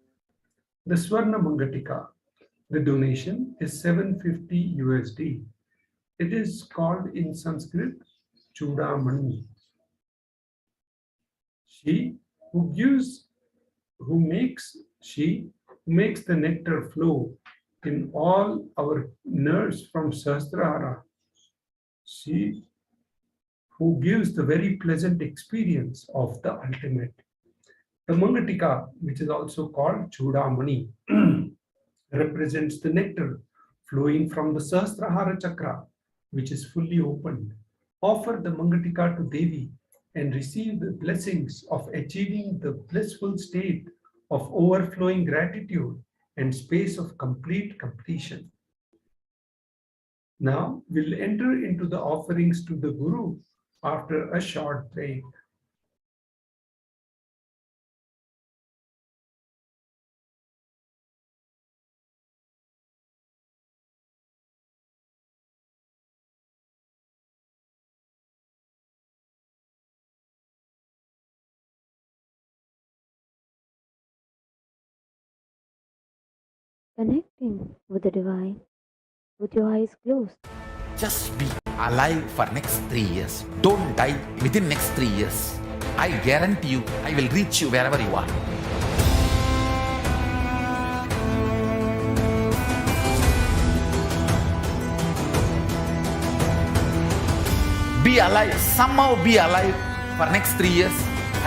The Swarna Mangatika, the donation is $750 USD. It is called in Sanskrit Chudamani. She who makes the nectar flow in all our nerves from Sahasrahara. She who gives the very pleasant experience of the ultimate. The Mangatika, which is also called Chudamani, represents the nectar flowing from the Sahasrahara chakra, which is fully opened. Offer the Mangatika to Devi and receive the blessings of achieving the blissful state of overflowing gratitude and space of complete completion. Now we'll enter into the offerings to the Guru after a short break. Connecting with the divine with your eyes closed. Just be alive for next 3 years. Don't die within next 3 years. I guarantee you, I will reach you wherever you are. Be alive, somehow be alive for next 3 years.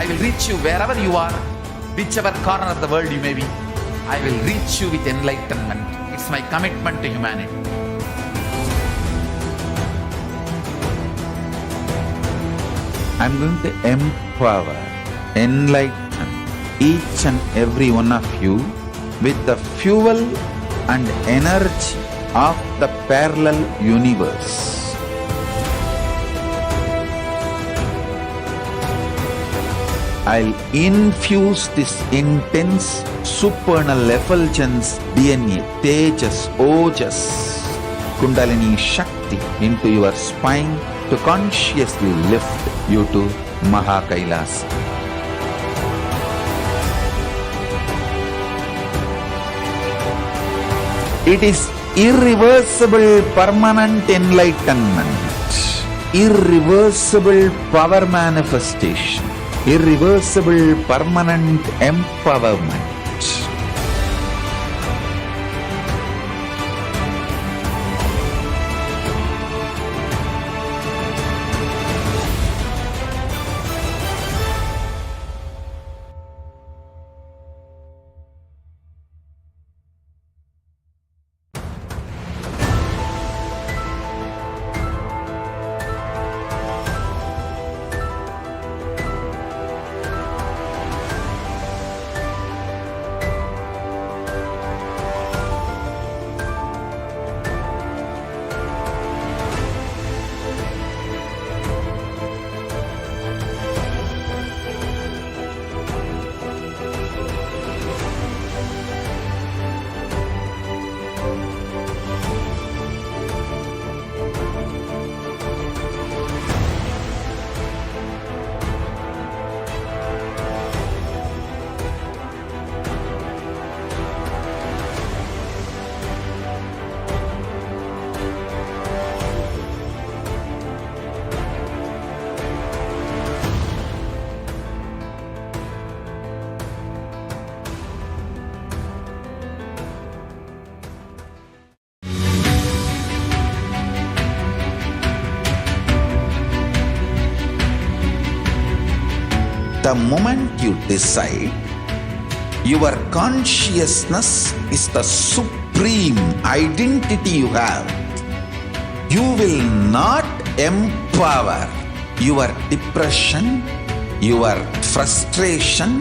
I will reach you wherever you are, whichever corner of the world you may be. I will reach you with enlightenment. It's my commitment to humanity. I'm going to empower, enlighten each and every one of you with the fuel and energy of the parallel universe. I'll infuse this intense supernal effulgence DNA, Tejas, Ojas, Kundalini Shakti into your spine to consciously lift you to Kailasa. It is irreversible permanent enlightenment, irreversible power manifestation, irreversible permanent empowerment. The moment you decide, your consciousness is the supreme identity you have. You will not empower your depression, your frustration,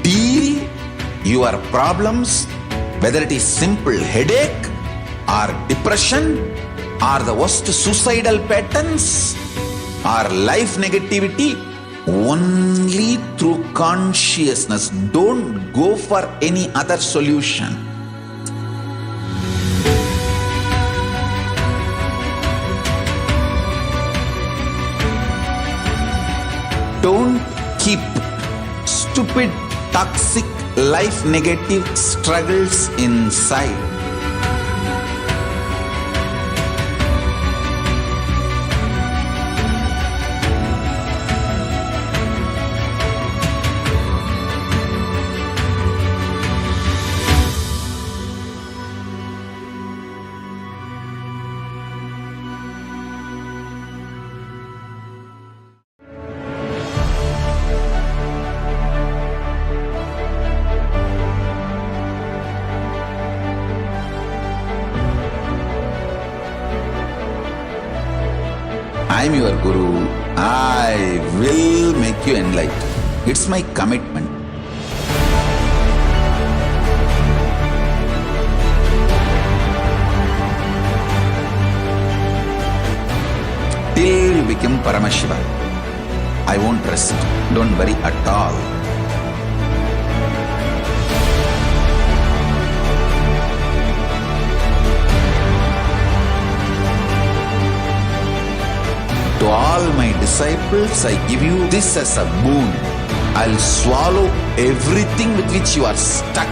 deal your problems, whether it is simple headache or depression or the worst suicidal patterns or life negativity, only through consciousness. Don't go for any other solution. stupid, toxic, life negative struggles inside. I'm your Guru. I will make you enlightened. It's my commitment. Till you become Paramashiva, I won't rest. Don't worry at all. To all my disciples, I give you this as a boon. I'll swallow everything with which you are stuck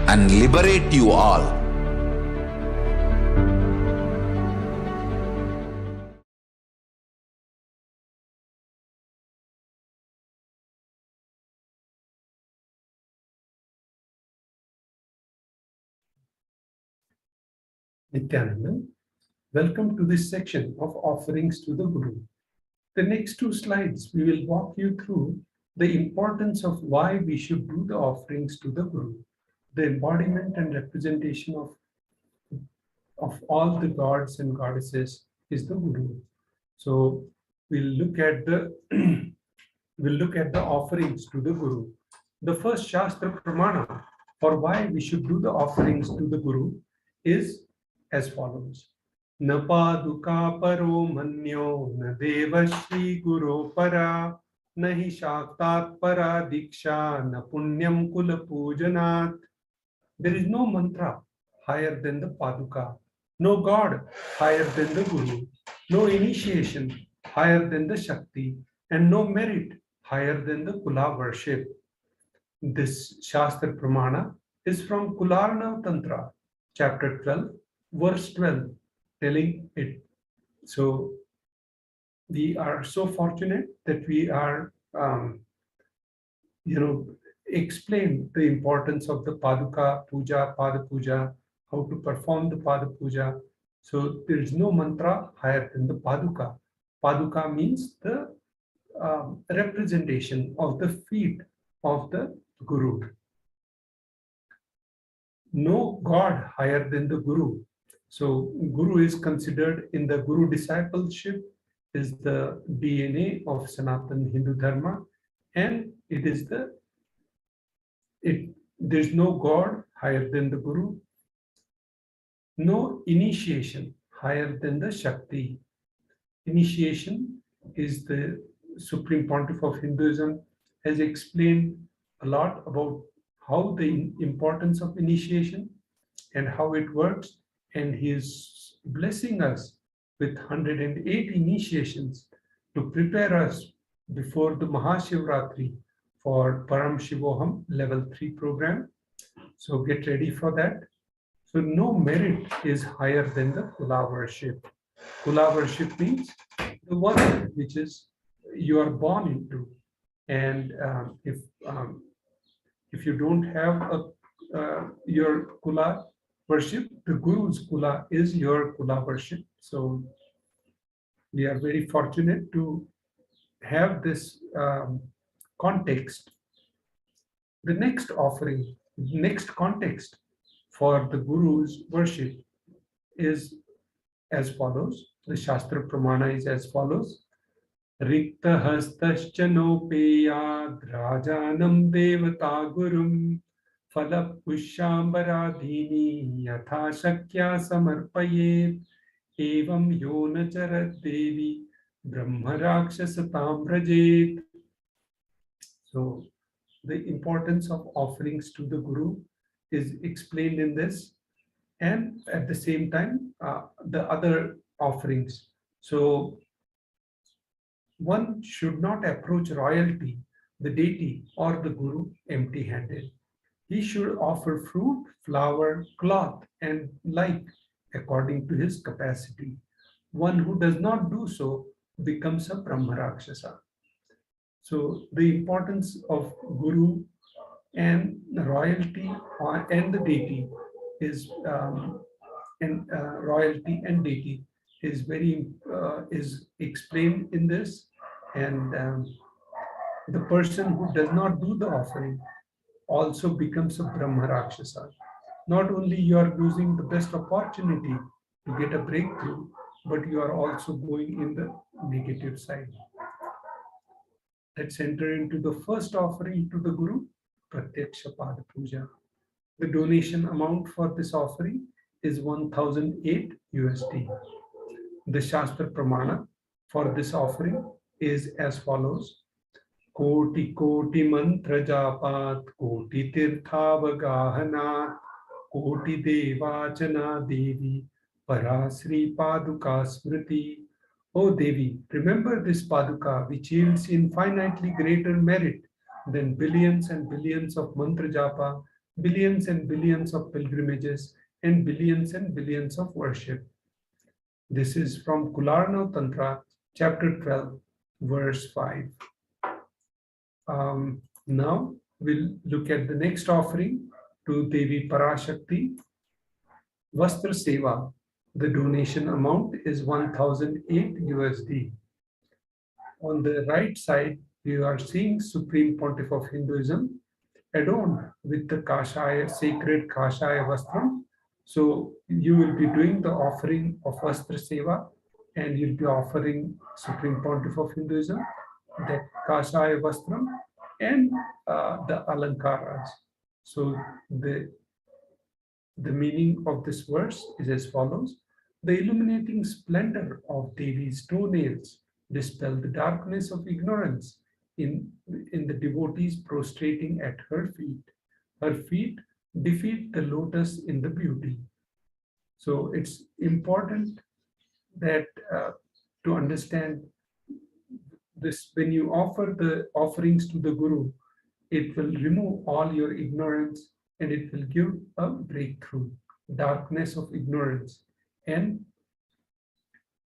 and liberate you all. Nithyananda, welcome to this section of offerings to the Guru. The next two slides, we will walk you through the importance of why we should do the offerings to the Guru, the embodiment and representation of all the gods and goddesses is the Guru. So we'll look at the offerings to the Guru. The first Shastra Pramana for why we should do the offerings to the Guru is as follows. Na paduka paro manyo na deva shri guru para nahi shaktat para diksha na punyam kula pujanat. There is no mantra higher than the paduka, no god higher than the Guru, no initiation higher than the Shakti, and no merit higher than the Kula worship. This Shastra Pramana is from Kularna Tantra, chapter 12, verse 12, telling it. So we are so fortunate that we are, explain the importance of the Paduka Puja, Pada Puja, how to perform the Pada Puja. So there is no mantra higher than the Paduka. Paduka means the representation of the feet of the Guru. No god higher than the Guru. So Guru is considered in the Guru discipleship is the DNA of Sanatana Hindu Dharma, and there's no god higher than the Guru, no initiation higher than the Shakti. Initiation is the Supreme Pontiff of Hinduism has explained a lot about how the importance of initiation and how it works, and he is blessing us with 108 initiations to prepare us before the Mahashivratri for Paramashivoham level 3 program. So get ready for that. So no merit is higher than the Kula worship. Kula worship means the one which is you are born into, and if you don't have your Kula worship, the Guru's Kula is your Kula worship. So we are very fortunate to have this context. The next offering, next context for the Guru's worship is as follows. The Shastra Pramana is as follows. Rikta hastascha nopeyad rajanam devata gurum phala pushambharadhini yatha shakya samarpayet evam yona charat devi brahma rakshasatam vrajet. So the importance of offerings to the Guru is explained in this, and at the same time the other offerings. So one should not approach royalty the deity or the guru empty-handed. He should offer fruit, flower, cloth, and like according to his capacity. One who does not do so becomes a Brahma Rakshasa. So the importance of guru and royalty and the deity is royalty and deity is very is explained in this, and the person who does not do the offering also becomes a Brahma Rakshasa. Not only you are losing the best opportunity to get a breakthrough, but you are also going in the negative side. Let's enter into the first offering to the Guru, Pratyaksha Pada Puja. The donation amount for this offering is 1008 USD. The Shastra Pramana for this offering is as follows. Koti Koti Mantra Japat, Koti Tirthavagahanat, Koti Devachana Devi, Parasri Paduka Smriti. O Devi, remember this Paduka which yields infinitely greater merit than billions and billions of mantra japa, billions and billions of pilgrimages, and billions of worship. This is from Kularna Tantra, chapter 12, verse 5. Now we'll look at the next offering to Devi Parashakti, Vastra Seva. The donation amount is 1008 USD. On the right side, you are seeing Supreme Pontiff of Hinduism adorned with the Kashaya, sacred Kashaya Vastram. So you will be doing the offering of Vastra Seva, and you'll be offering Supreme Pontiff of Hinduism, the Kashaya Vastram, and the Alankaras. So the meaning of this verse is as follows. The illuminating splendor of Devi's toenails dispel the darkness of ignorance in the devotees prostrating at her feet. Her feet defeat the lotus in the beauty. So it's important that to understand this, when you offer the offerings to the Guru, it will remove all your ignorance and it will give a breakthrough, darkness of ignorance, and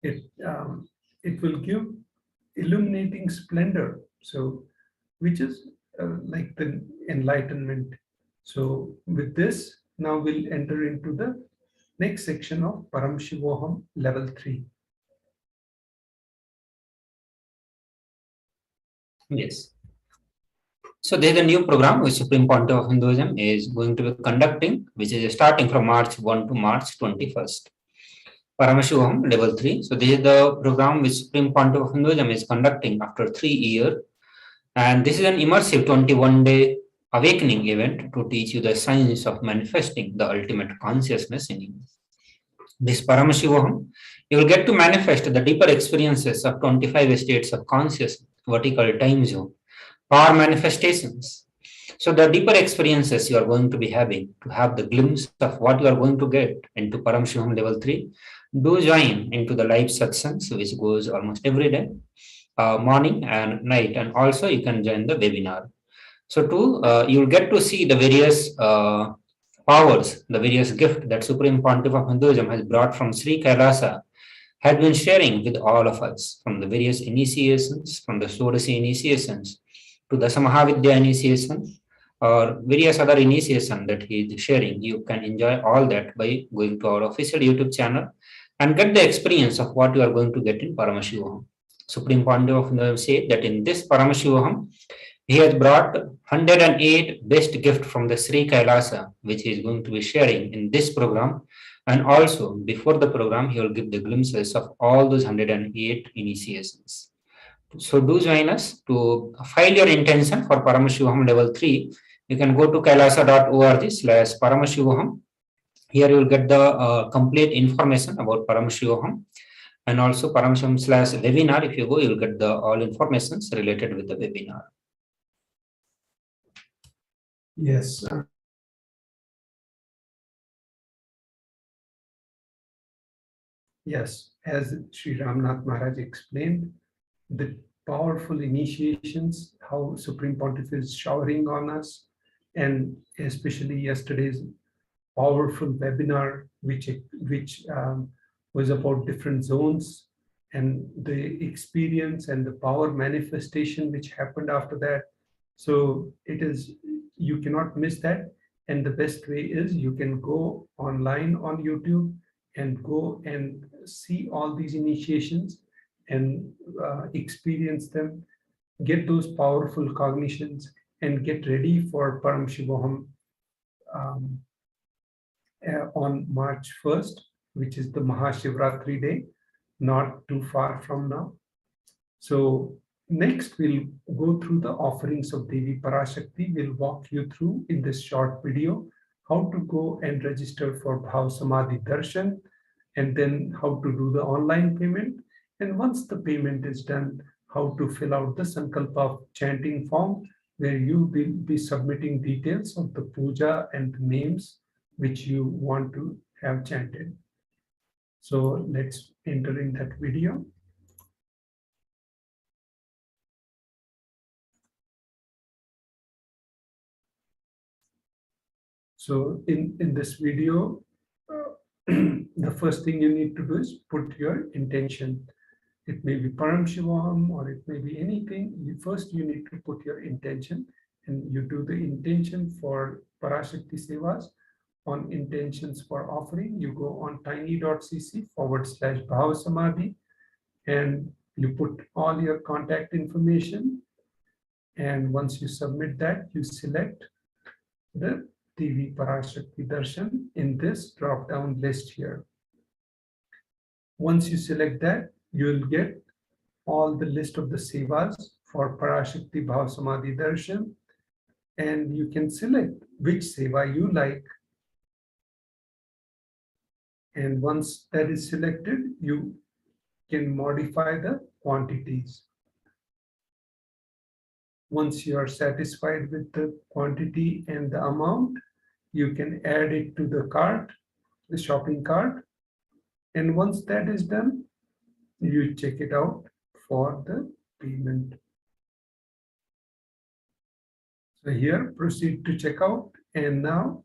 it will give illuminating splendor. So, which is like the enlightenment. So, with this, now we'll enter into the next section of Paramashivoham level 3. Yes. So there's a new program which Supreme Pontiff of Hinduism is going to be conducting, which is starting from March 1 to March 21st. Paramashivoham level 3. So this is the program which Supreme Pontiff of Hinduism is conducting after 3 years. And this is an immersive 21-day awakening event to teach you the science of manifesting the ultimate consciousness in you. This Paramashivoham, you will get to manifest the deeper experiences of 25 states of consciousness, vertical time zone, power manifestations. So the deeper experiences you are going to be having, to have the glimpse of what you are going to get into Paramashivoham level 3, do join into the live satsangs, which goes almost every day, morning and night, and also you can join the webinar. So you will get to see the various powers, the various gifts that Supreme Pontiff of Hinduism has brought from Sri Kailasa, had been sharing with all of us, from the various initiations, from the Sodasi initiations to the Samahavidya initiation, or various other initiation that he is sharing. You can enjoy all that by going to our official YouTube channel and get the experience of what you are going to get in Paramashivoham. Supreme Pontiff of Hinduism said that in this Paramashivoham, he has brought 108 best gift from the Sri Kailasa, which he is going to be sharing in this program. And also, before the program, he will give the glimpses of all those 108 initiations. So do join us. To file your intention for Paramashivoham level 3. You can go to kailasa.org/Paramashivoham. Here you will get the complete information about Paramashivoham, and also Paramashivoham/webinar. If you go, you will get the all informations related with the webinar. Yes. Yes, as Sri Ramnath Maharaj explained, the powerful initiations, how Supreme Pontiff is showering on us, and especially yesterday's powerful webinar, which was about different zones and the experience and the power manifestation which happened after that. So you cannot miss that. And the best way is you can go online on YouTube and go and see all these initiations and experience them, get those powerful cognitions, and get ready for Paramashivoham on March 1st, which is the Mahashivratri day, not too far from now. So next, we'll go through the offerings of Devi Parashakti. We'll walk you through in this short video how to go and register for Bhav Samadhi Darshan, and then how to do the online payment. And once the payment is done, how to fill out the Sankalpa chanting form, where you will be submitting details of the puja and the names which you want to have chanted. So let's enter in that video. So in this video, the first thing you need to do is put your intention. It may be Paramashivoham or it may be anything. First, you need to put your intention, and you do the intention for Parashakti Sevas. On intentions for offering, you go on tiny.cc/Bhav Samadhi, and you put all your contact information. And once you submit that, you select the Devi Parashakti Darshan in this drop-down list here. Once you select that, you will get all the list of the sevas for Parashakti Bhav Samadhi Darshan, and you can select which seva you like. And once that is selected, you can modify the quantities. Once you are satisfied with the quantity and the amount, you can add it to the cart, the shopping cart. And once that is done, you check it out for the payment. So here, proceed to checkout, and now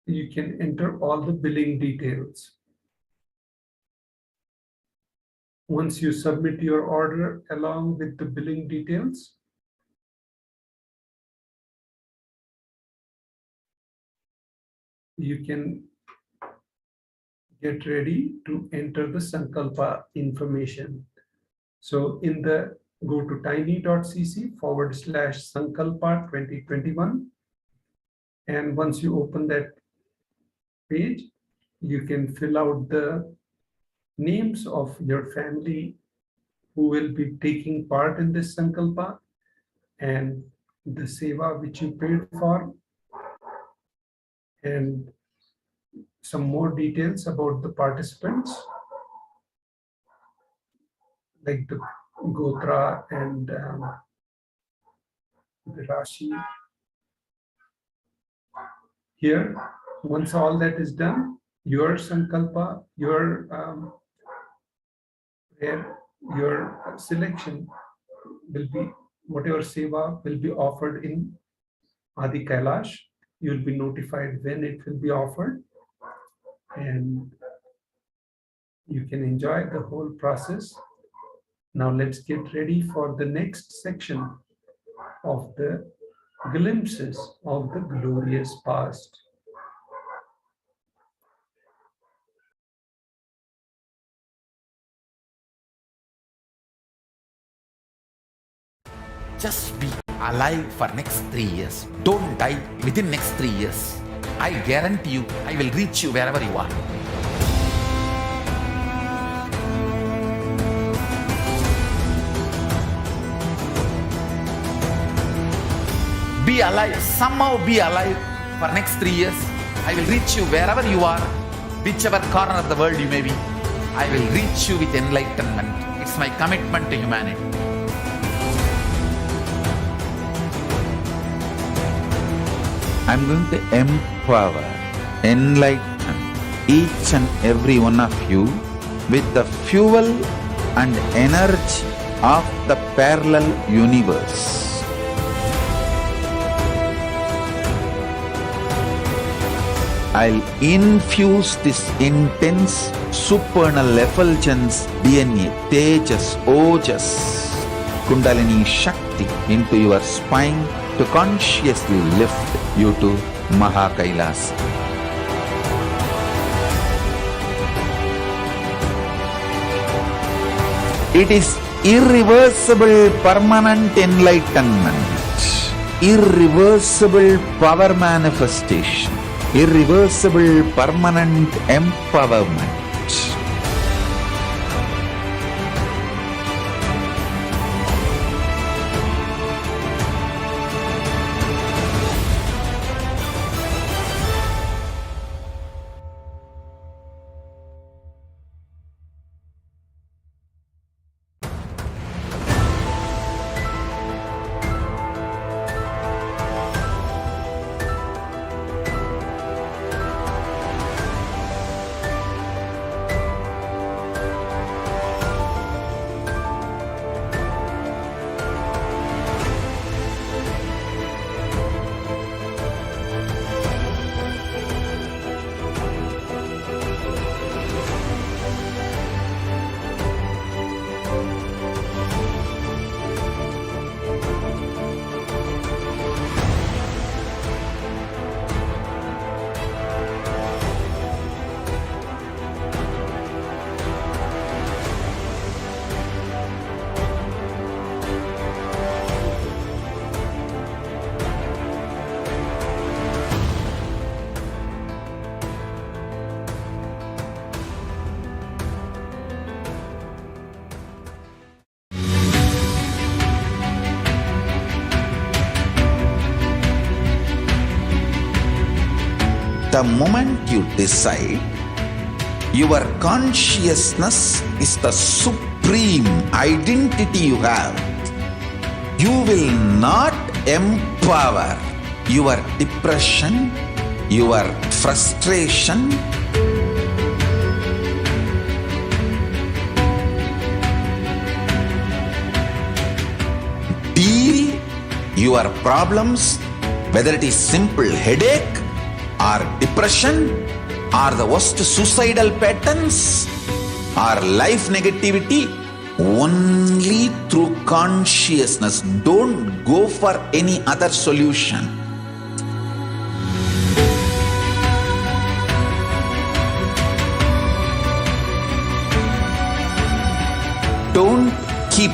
you can enter all the billing details. Once you submit your order along with the billing details, you can get ready to enter the Sankalpa information. So go to tiny.cc/Sankalpa 2021. And once you open that page, you can fill out the names of your family who will be taking part in this Sankalpa and the seva which you paid for, and some more details about the participants, like the Gotra and the Rashi. Here, once all that is done, your Sankalpa, your selection will be, whatever seva will be offered in Adi Kailash, you'll be notified when it will be offered, and you can enjoy the whole process. Now let's get ready for the next section of the glimpses of the glorious past. Just be alive for next 3 years. Don't die within next 3 years. I guarantee you, I will reach you wherever you are. Be alive, somehow be alive for next 3 years. I will reach you wherever you are, whichever corner of the world you may be. I will reach you with enlightenment. It's my commitment to humanity. I'm going to empower, enlighten each and every one of you with the fuel and energy of the parallel universe. I'll infuse this intense supernal effulgence DNA, Tejas, Ojas, Kundalini Shakti into your spine to consciously lift you to Mahakailasa. It is irreversible permanent enlightenment, irreversible power manifestation, irreversible permanent empowerment. The moment you decide, your consciousness is the supreme identity you have. You will not empower your depression, your frustration, deal your problems, whether it is simple headache or depression or the worst suicidal patterns or life negativity, only through consciousness. Don't go for any other solution. Don't keep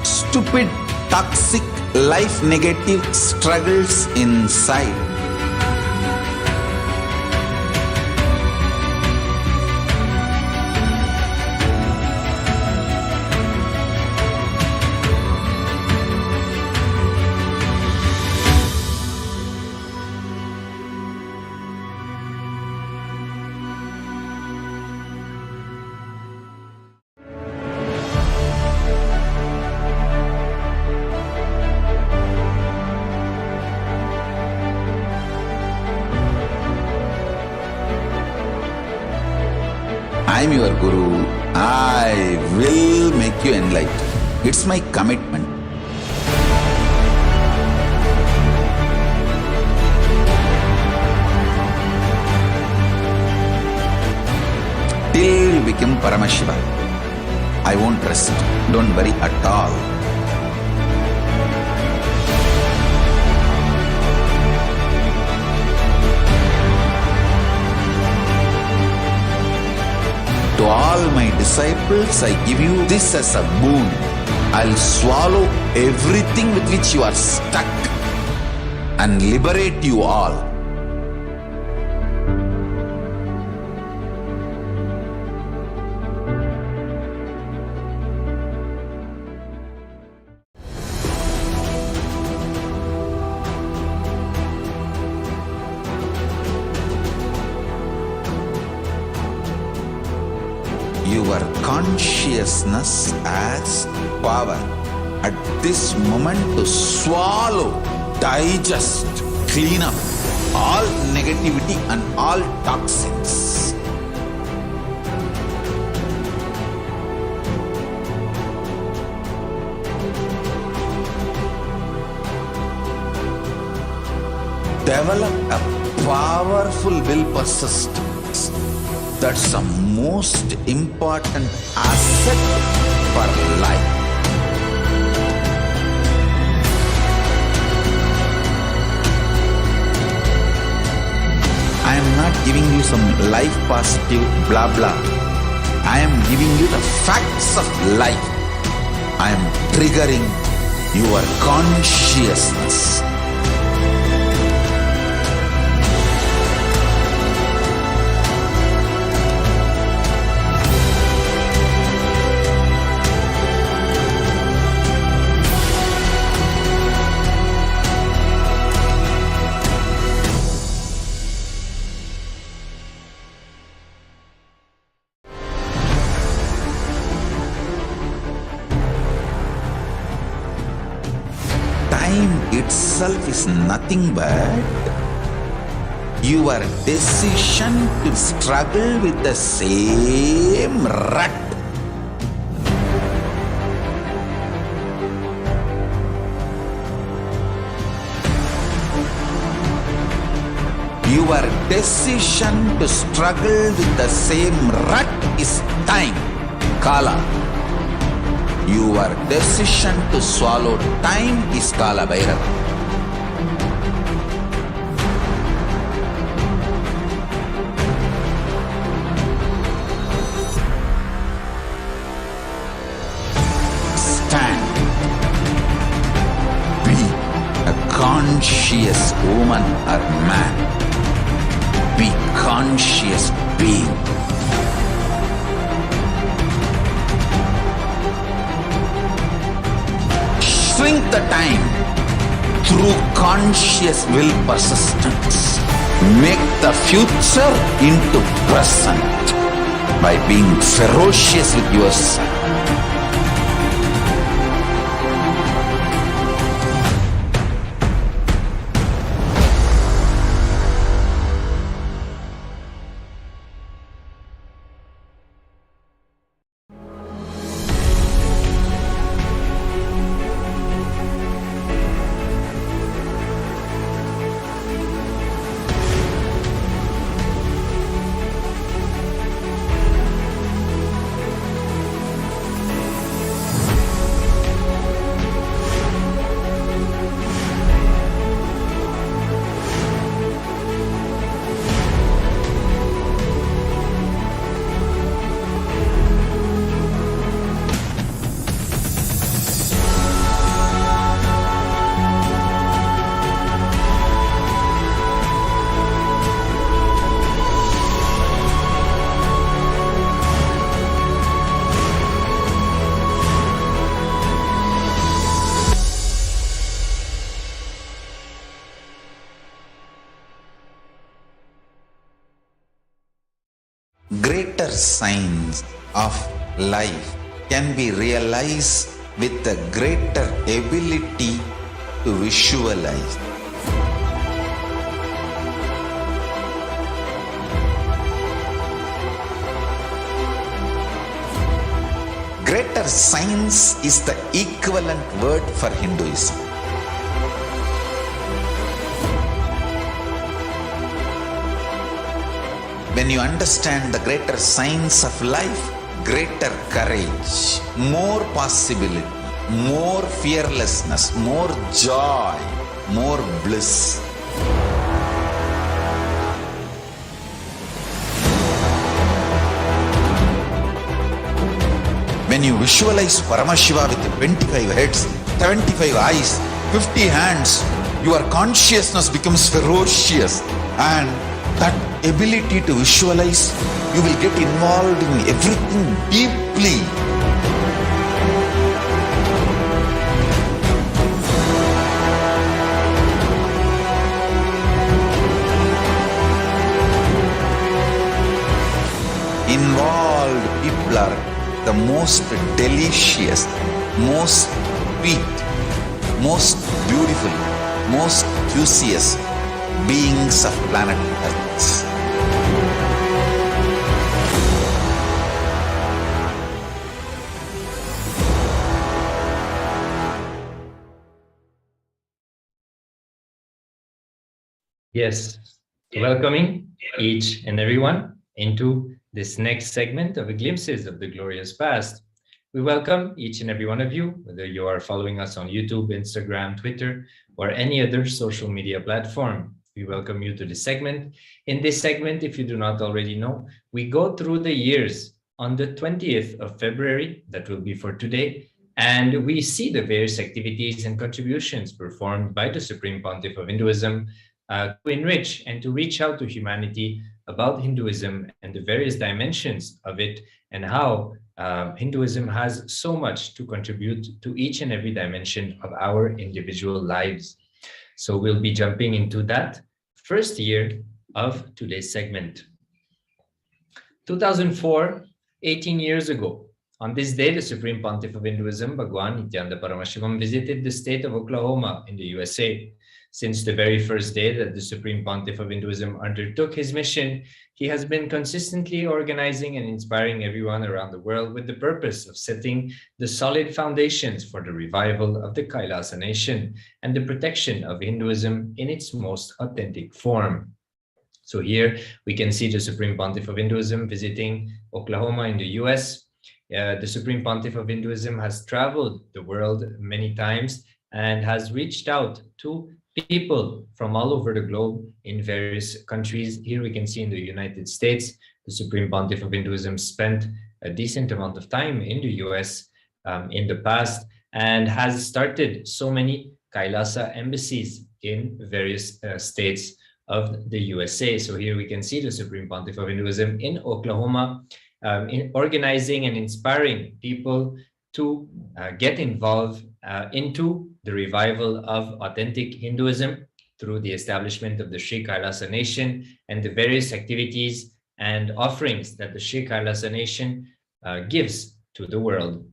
stupid, toxic, life negative struggles inside. I am your Guru. I will make you enlightened. It's my commitment. Till you become Paramashiva, I won't rest. Don't worry at all. To all my disciples, I give you this as a boon. I'll swallow everything with which you are stuck and liberate you all. Your consciousness has power at this moment to swallow, digest, clean up all negativity and all toxins. develop a powerful will persistence. That's the most important asset for life. I am not giving you some life positive blah blah. I am giving you the facts of life. I am triggering your consciousness. Time itself is nothing but your decision to struggle with the same rut. Your decision to struggle with the same rut is time, Kala. Your decision to swallow time is Kala Bhairava. Stand. Be a conscious woman or man. Be conscious being. Shrink the time through conscious will persistence. Make the future into present by being ferocious with yourself. Greater signs of life can be realized with a greater ability to visualize. Greater science is the equivalent word for Hinduism. When you understand the greater science of life, greater courage, more possibility, more fearlessness, more joy, more bliss. When you visualize Paramashiva with 25 heads, 75 eyes, 50 hands, your consciousness becomes ferocious, and that ability to visualize, you will get involved in everything deeply. Involved people are the most delicious, most sweet, most beautiful, most juiciest beings of planet Earth. Yes, welcoming each and everyone into this next segment of the Glimpses of the Glorious Past. We welcome each and every one of you, whether you are following us on YouTube, Instagram, Twitter, or any other social media platform. We welcome you to this segment. In this segment, if you do not already know, we go through the years on the 20th of February, that will be for today, and we see the various activities and contributions performed by the Supreme Pontiff of Hinduism to enrich and to reach out to humanity about Hinduism and the various dimensions of it, and how Hinduism has so much to contribute to each and every dimension of our individual lives. So we'll be jumping into that first year of today's segment. 2004, 18 years ago, on this day, the Supreme Pontiff of Hinduism, Bhagwan Nithyananda Paramashivam, visited the state of Oklahoma in the USA. Since the very first day that the Supreme Pontiff of Hinduism undertook his mission, he has been consistently organizing and inspiring everyone around the world with the purpose of setting the solid foundations for the revival of the Kailasa nation and the protection of Hinduism in its most authentic form. So here we can see the Supreme Pontiff of Hinduism visiting Oklahoma in the US. The Supreme Pontiff of Hinduism has traveled the world many times and has reached out to people from all over the globe in various countries. Here we can see in the United States, the Supreme Pontiff of Hinduism spent a decent amount of time in the US in the past and has started so many Kailasa embassies in various states of the USA. So here we can see the Supreme Pontiff of Hinduism in Oklahoma, in organizing and inspiring people to get involved into the revival of authentic Hinduism through the establishment of the Sri Kailasa Nation and the various activities and offerings that the Sri Kailasa Nation gives to the world.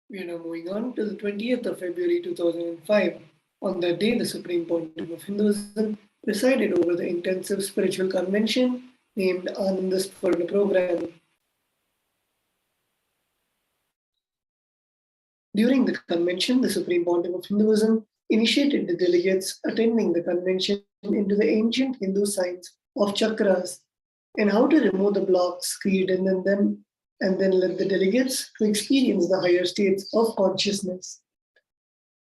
We are now moving on to the 20th of February 2005. On that day, the Supreme Pontiff of Hinduism presided over the intensive spiritual convention named Ananda Spurna Program. During the convention, the Supreme Pontiff of Hinduism initiated the delegates attending the convention into the ancient Hindu science of chakras and how to remove the blocks created in them, and then let the delegates to experience the higher states of consciousness.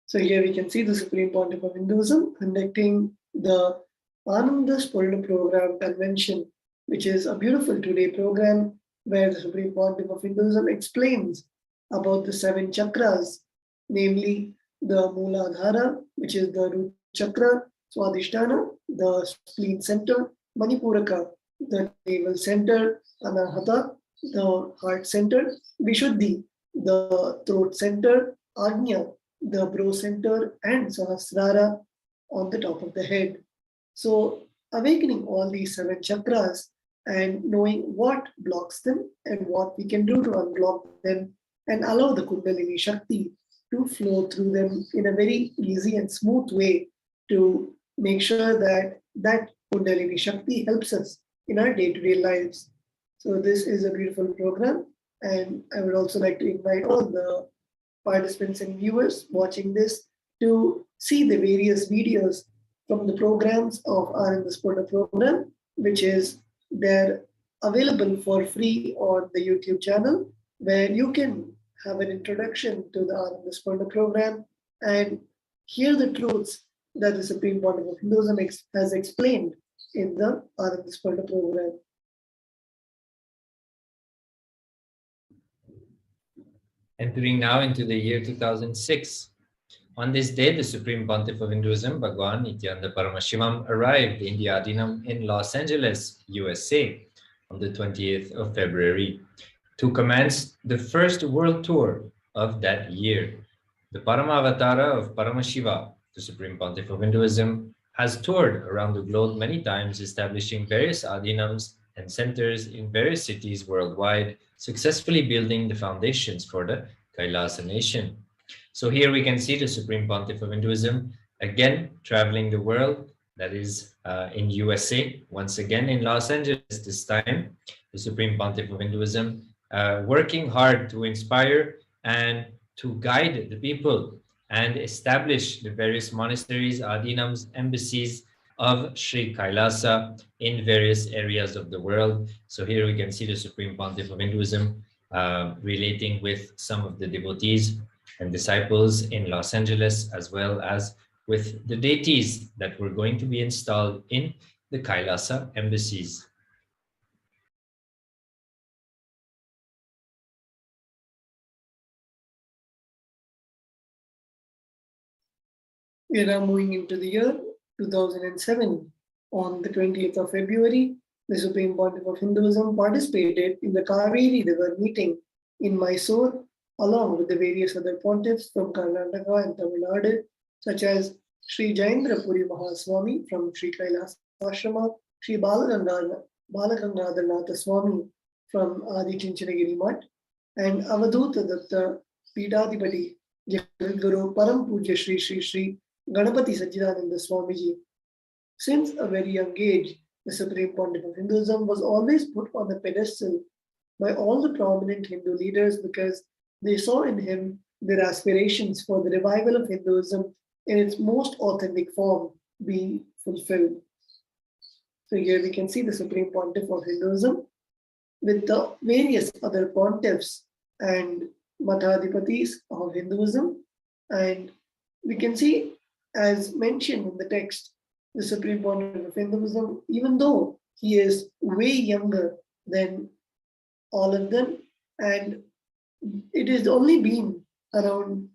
So here we can see the Supreme Pontiff of Hinduism conducting the Ananda Spurna Program convention, which is a beautiful two-day program where the Supreme Pontiff of Hinduism explains about the 7 chakras, namely the Mooladhara, which is the root chakra, Swadhisthana, the spleen center, Manipuraka, the navel center, Anahata, the heart center, Vishuddhi, the throat center, Agnya, the brow center, and Sahasrara on the top of the head. So awakening all these 7 chakras and knowing what blocks them and what we can do to unblock them and allow the Kundalini Shakti to flow through them in a very easy and smooth way to make sure that that Kundalini Shakti helps us in our day-to-day lives. So this is a beautiful program, and I would also like to invite all the participants and viewers watching this to see the various videos from the programs of Ananda Spurna program, which is they're available for free on the YouTube channel, where you can have an introduction to the Ananda Spurna program and hear the truths that the Supreme Pontiff of Hinduism has explained in the Ananda Spurna program. Entering now into the year 2006. On this day, the Supreme Pontiff of Hinduism, Bhagwan Nithyananda Paramashivam, arrived in the Adinam in Los Angeles, USA, on the 20th of February to commence the first world tour of that year. The Paramavatara of Paramashiva, the Supreme Pontiff of Hinduism, has toured around the globe many times, establishing various Adinams and centers in various cities worldwide, successfully building the foundations for the Kailasa nation. So here we can see the Supreme Pontiff of Hinduism again traveling the world, that is in USA, once again in Los Angeles this time, the Supreme Pontiff of Hinduism working hard to inspire and to guide the people and establish the various monasteries, adinams, embassies of Sri Kailasa in various areas of the world. So here we can see the Supreme Pontiff of Hinduism relating with some of the devotees and disciples in Los Angeles, as well as with the deities that were going to be installed in the Kailasa embassies. We are now moving into the year 2007. On the 20th of February, the Supreme Pontiff of Hinduism participated in the Kaveri River meeting in Mysore, along with the various other pontiffs from Karnataka and Tamil Nadu, such as Sri Jayendra Puri Mahaswami from Sri Kailasa'S, Sri Balagangadharnatha Swami from Adi Chinchanagiri Mutt, and Avadhuta Datta Pidadipati Jagadguru Param Puja Sri Sri Sri Ganapati Sajjidananda Swamiji. Since a very young age, the Supreme Pontiff of Hinduism was always put on a pedestal by all the prominent Hindu leaders because they saw in him their aspirations for the revival of Hinduism in its most authentic form being fulfilled. So here we can see the Supreme Pontiff of Hinduism with the various other pontiffs and Mathadipatis of Hinduism. And we can see, as mentioned in the text, the Supreme Pontiff of Hinduism, even though he is way younger than all of them, and it has only been around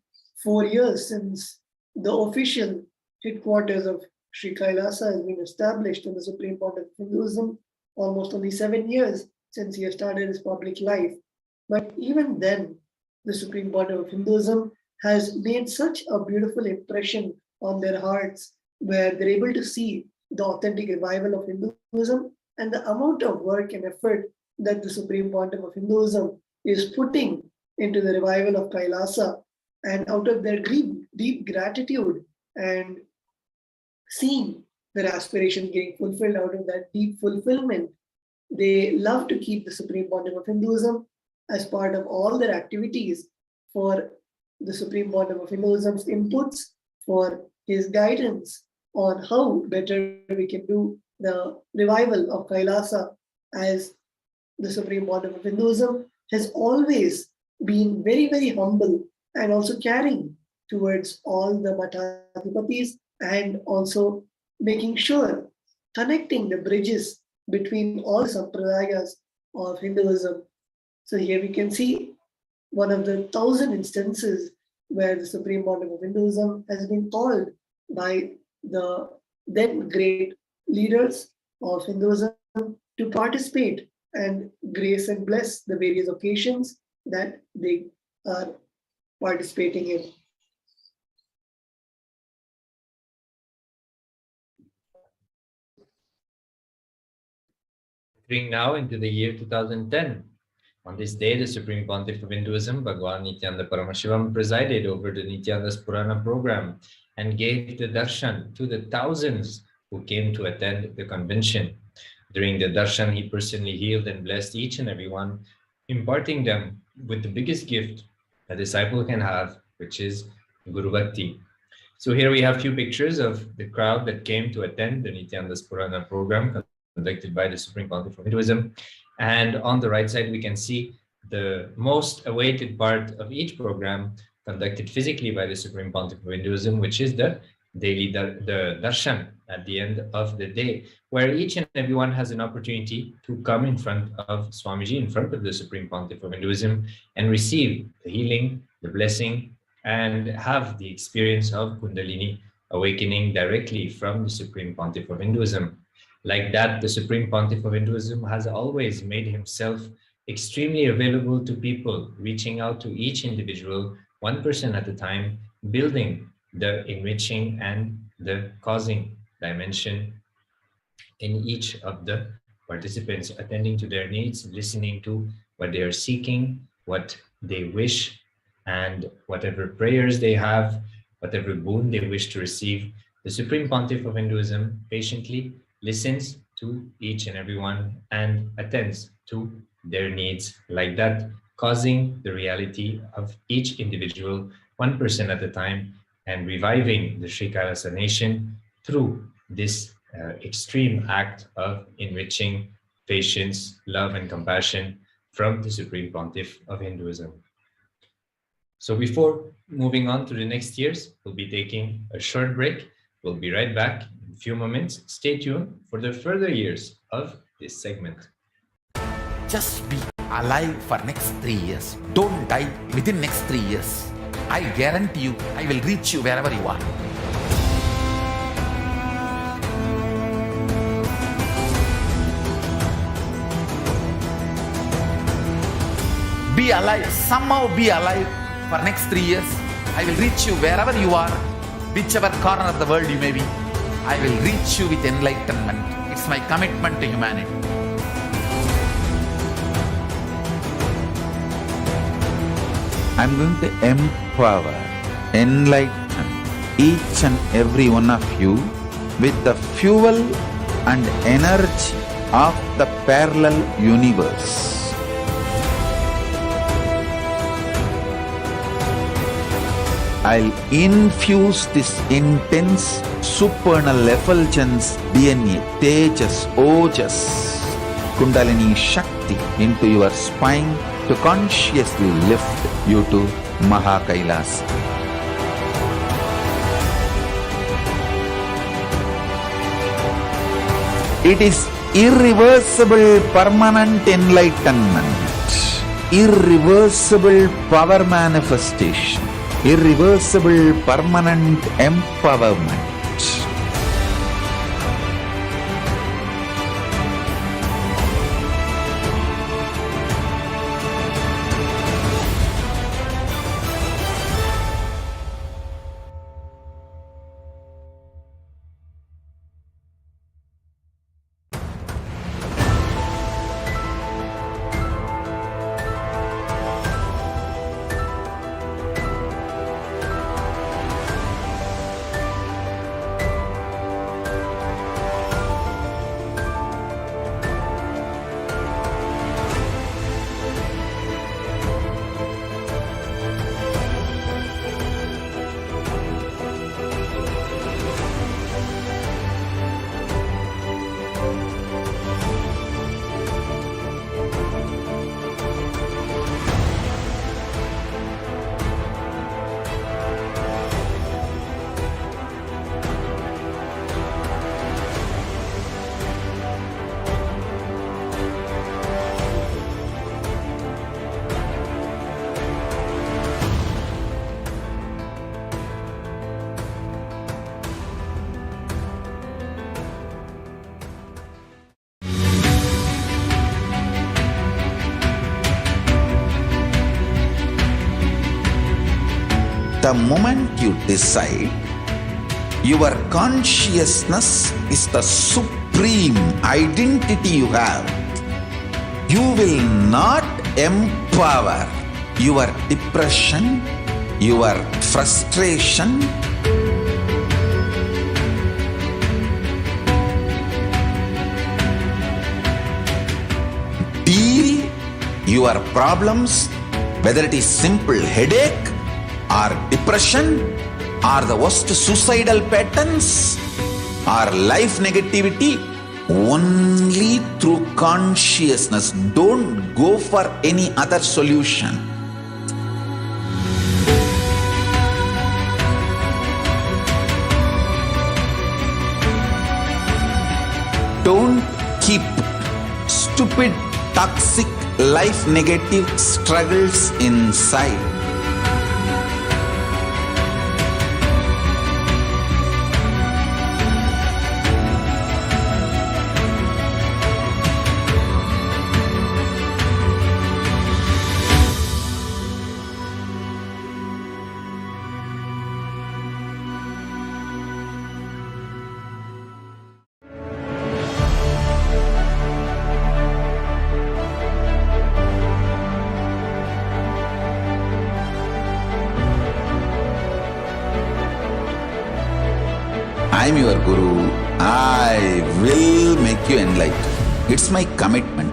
4 years since the official headquarters of Sri Kailasa has been established in the Supreme Pontiff of Hinduism, almost only 7 years since he has started his public life. But even then, the Supreme Pontiff of Hinduism has made such a beautiful impression on their hearts, where they're able to see the authentic revival of Hinduism and the amount of work and effort that the Supreme Pontiff of Hinduism is putting into the revival of Kailasa. And out of their deep gratitude and seeing their aspirations getting fulfilled, out of that deep fulfillment, they love to keep the Supreme Pontiff of Hinduism as part of all their activities, for the Supreme Pontiff of Hinduism's inputs, for his guidance on how better we can do the revival of Kailasa, as the Supreme Pontiff of Hinduism has always been very, very humble and also caring towards all the Mathadipatis, and also making sure connecting the bridges between all the sampradayas of Hinduism. So here we can see one of the 1,000 instances where the Supreme Pontiff of Hinduism has been called by the then great leaders of Hinduism to participate and grace and bless the various occasions that they are participating in. Entering now into the year 2010. On this day, the Supreme Pontiff of Hinduism, Bhagwan Nithyananda Paramashivam, presided over the Nithyananda's Purana program and gave the darshan to the thousands who came to attend the convention. During the darshan, he personally healed and blessed each and every one, imparting them with the biggest gift a disciple can have, which is Guru Bhakti. So here we have few pictures of the crowd that came to attend the Nithyananda's Purana program conducted by the Supreme Pontiff of Hinduism. And on the right side, we can see the most awaited part of each program conducted physically by the Supreme Pontiff of Hinduism, which is the daily the darshan at the end of the day, where each and everyone has an opportunity to come in front of Swamiji, in front of the Supreme Pontiff of Hinduism, and receive the healing, the blessing, and have the experience of Kundalini awakening directly from the Supreme Pontiff of Hinduism. Like that, the Supreme Pontiff of Hinduism has always made himself extremely available to people, reaching out to each individual, one person at a time, building the enriching and the causing dimension in each of the participants, attending to their needs, listening to what they are seeking, what they wish, and whatever prayers they have, whatever boon they wish to receive. The Supreme Pontiff of Hinduism patiently listens to each and everyone and attends to their needs. Like that, causing the reality of each individual, one person at a time, and reviving the Sri Kailasa nation through this extreme act of enriching patience, love, and compassion from the Supreme Pontiff of Hinduism. So before moving on to the next years, we'll be taking a short break. We'll be right back in a few moments. Stay tuned for the further years of this segment. Just be alive for next 3 years. Don't die within next 3 years. I guarantee you, I will reach you wherever you are. Be alive, somehow be alive for next 3 years. I will reach you wherever you are, whichever corner of the world you may be. I will reach you with enlightenment. It's my commitment to humanity. I'm going to empower, enlighten each and every one of you with the fuel and energy of the parallel universe. I'll infuse this intense supernal effulgence DNA, Tejas, Ojas, Kundalini Shakti into your spine to consciously lift you to Maha Kailasa. It is irreversible permanent enlightenment, irreversible power manifestation, irreversible permanent empowerment. The moment you decide, your consciousness is the supreme identity you have. You will not empower your depression, your frustration, deal your problems, whether it is simple headache or depression or the worst suicidal patterns or life negativity, only through consciousness. Don't go for any other solution. Don't keep stupid, toxic, life negative struggles inside. I am your Guru. I will make you enlightened. It's my commitment.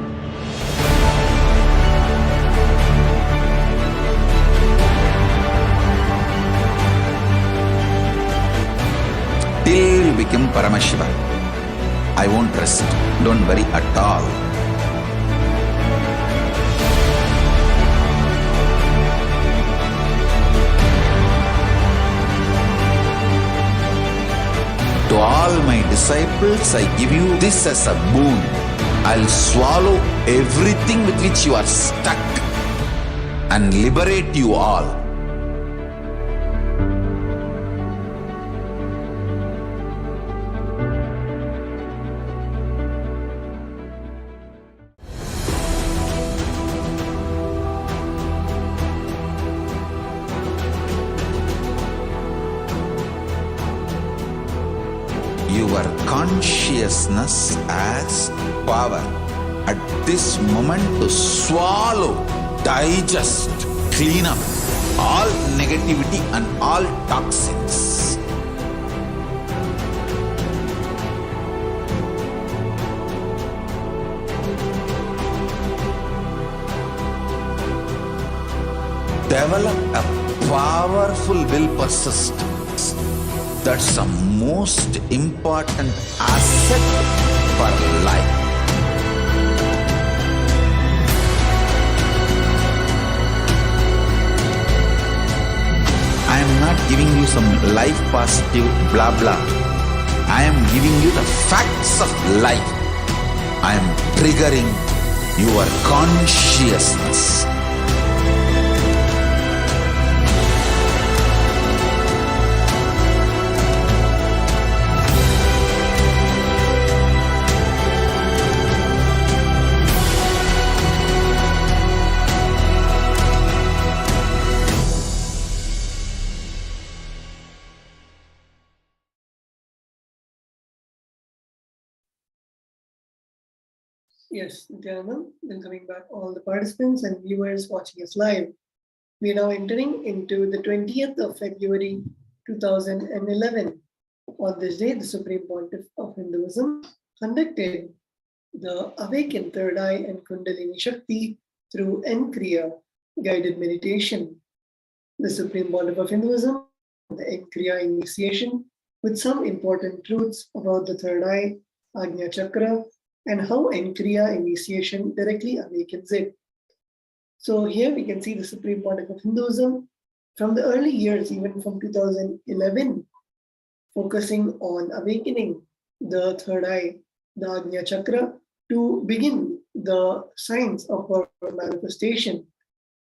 you become Paramashiva. I won't rest. Don't worry at all. To all my disciples, I give you this as a boon. I'll swallow everything with which you are stuck and liberate you all. Your consciousness as power at this moment to swallow, digest, clean up all negativity and all toxins. Develop a powerful will persistence. That's the most important asset for life. I am not giving you some life positive blah blah. I am giving you the facts of life. I am triggering your consciousness. Yes, Nithyananda, welcoming back all the participants and viewers watching us live. We are now entering into the 20th of February 2011. On this day, the Supreme Pontiff of Hinduism conducted the Awakened Third Eye and Kundalini Shakti through Enkriya guided meditation. The Supreme Pontiff of Hinduism, the Enkriya initiation, with some important truths about the third eye, Ajna Chakra, and how Enkriya initiation directly awakens it. So here we can see the Supreme Pontiff of Hinduism from the early years, even from 2011, focusing on awakening the third eye, the Ajna Chakra, to begin the signs of our manifestation.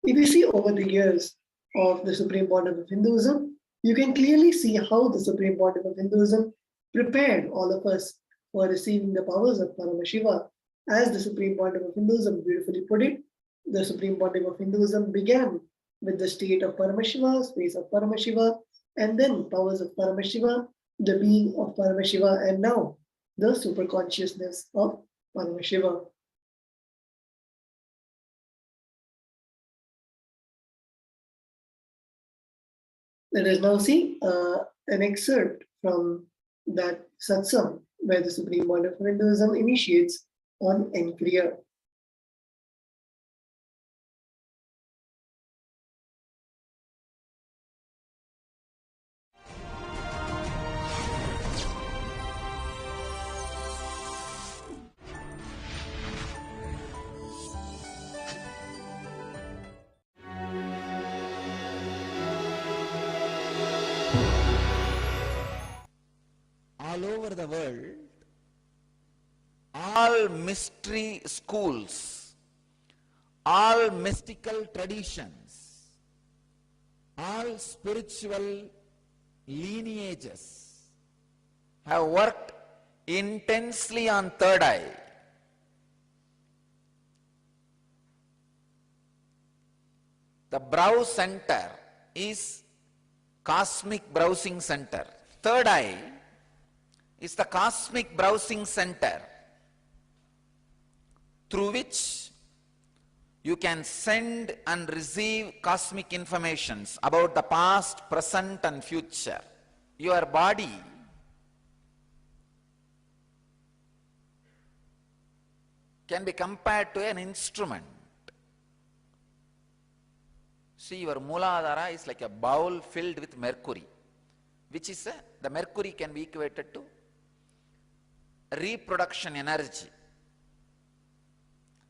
If you see over the years of the Supreme Pontiff of Hinduism, you can clearly see how the Supreme Pontiff of Hinduism prepared all of us for receiving the powers of Paramashiva. As the Supreme Pontiff of Hinduism beautifully put it, the Supreme Pontiff of Hinduism began with the state of Paramashiva, space of Paramashiva, and then powers of Paramashiva, the being of Paramashiva, and now the superconsciousness of Paramashiva. Let us now see an excerpt from that satsang where the Supreme Pontiff of Hinduism initiates on Enkriya. All over the world, all mystery schools, all mystical traditions, all spiritual lineages have worked intensely on third eye. The brow center is cosmic browsing center. Third eye is the cosmic browsing center through which you can send and receive cosmic informations about the past, present and future. Your body can be compared to an instrument. See, your Mooladhara is like a bowl filled with mercury, which is the mercury can be equated to reproduction energy.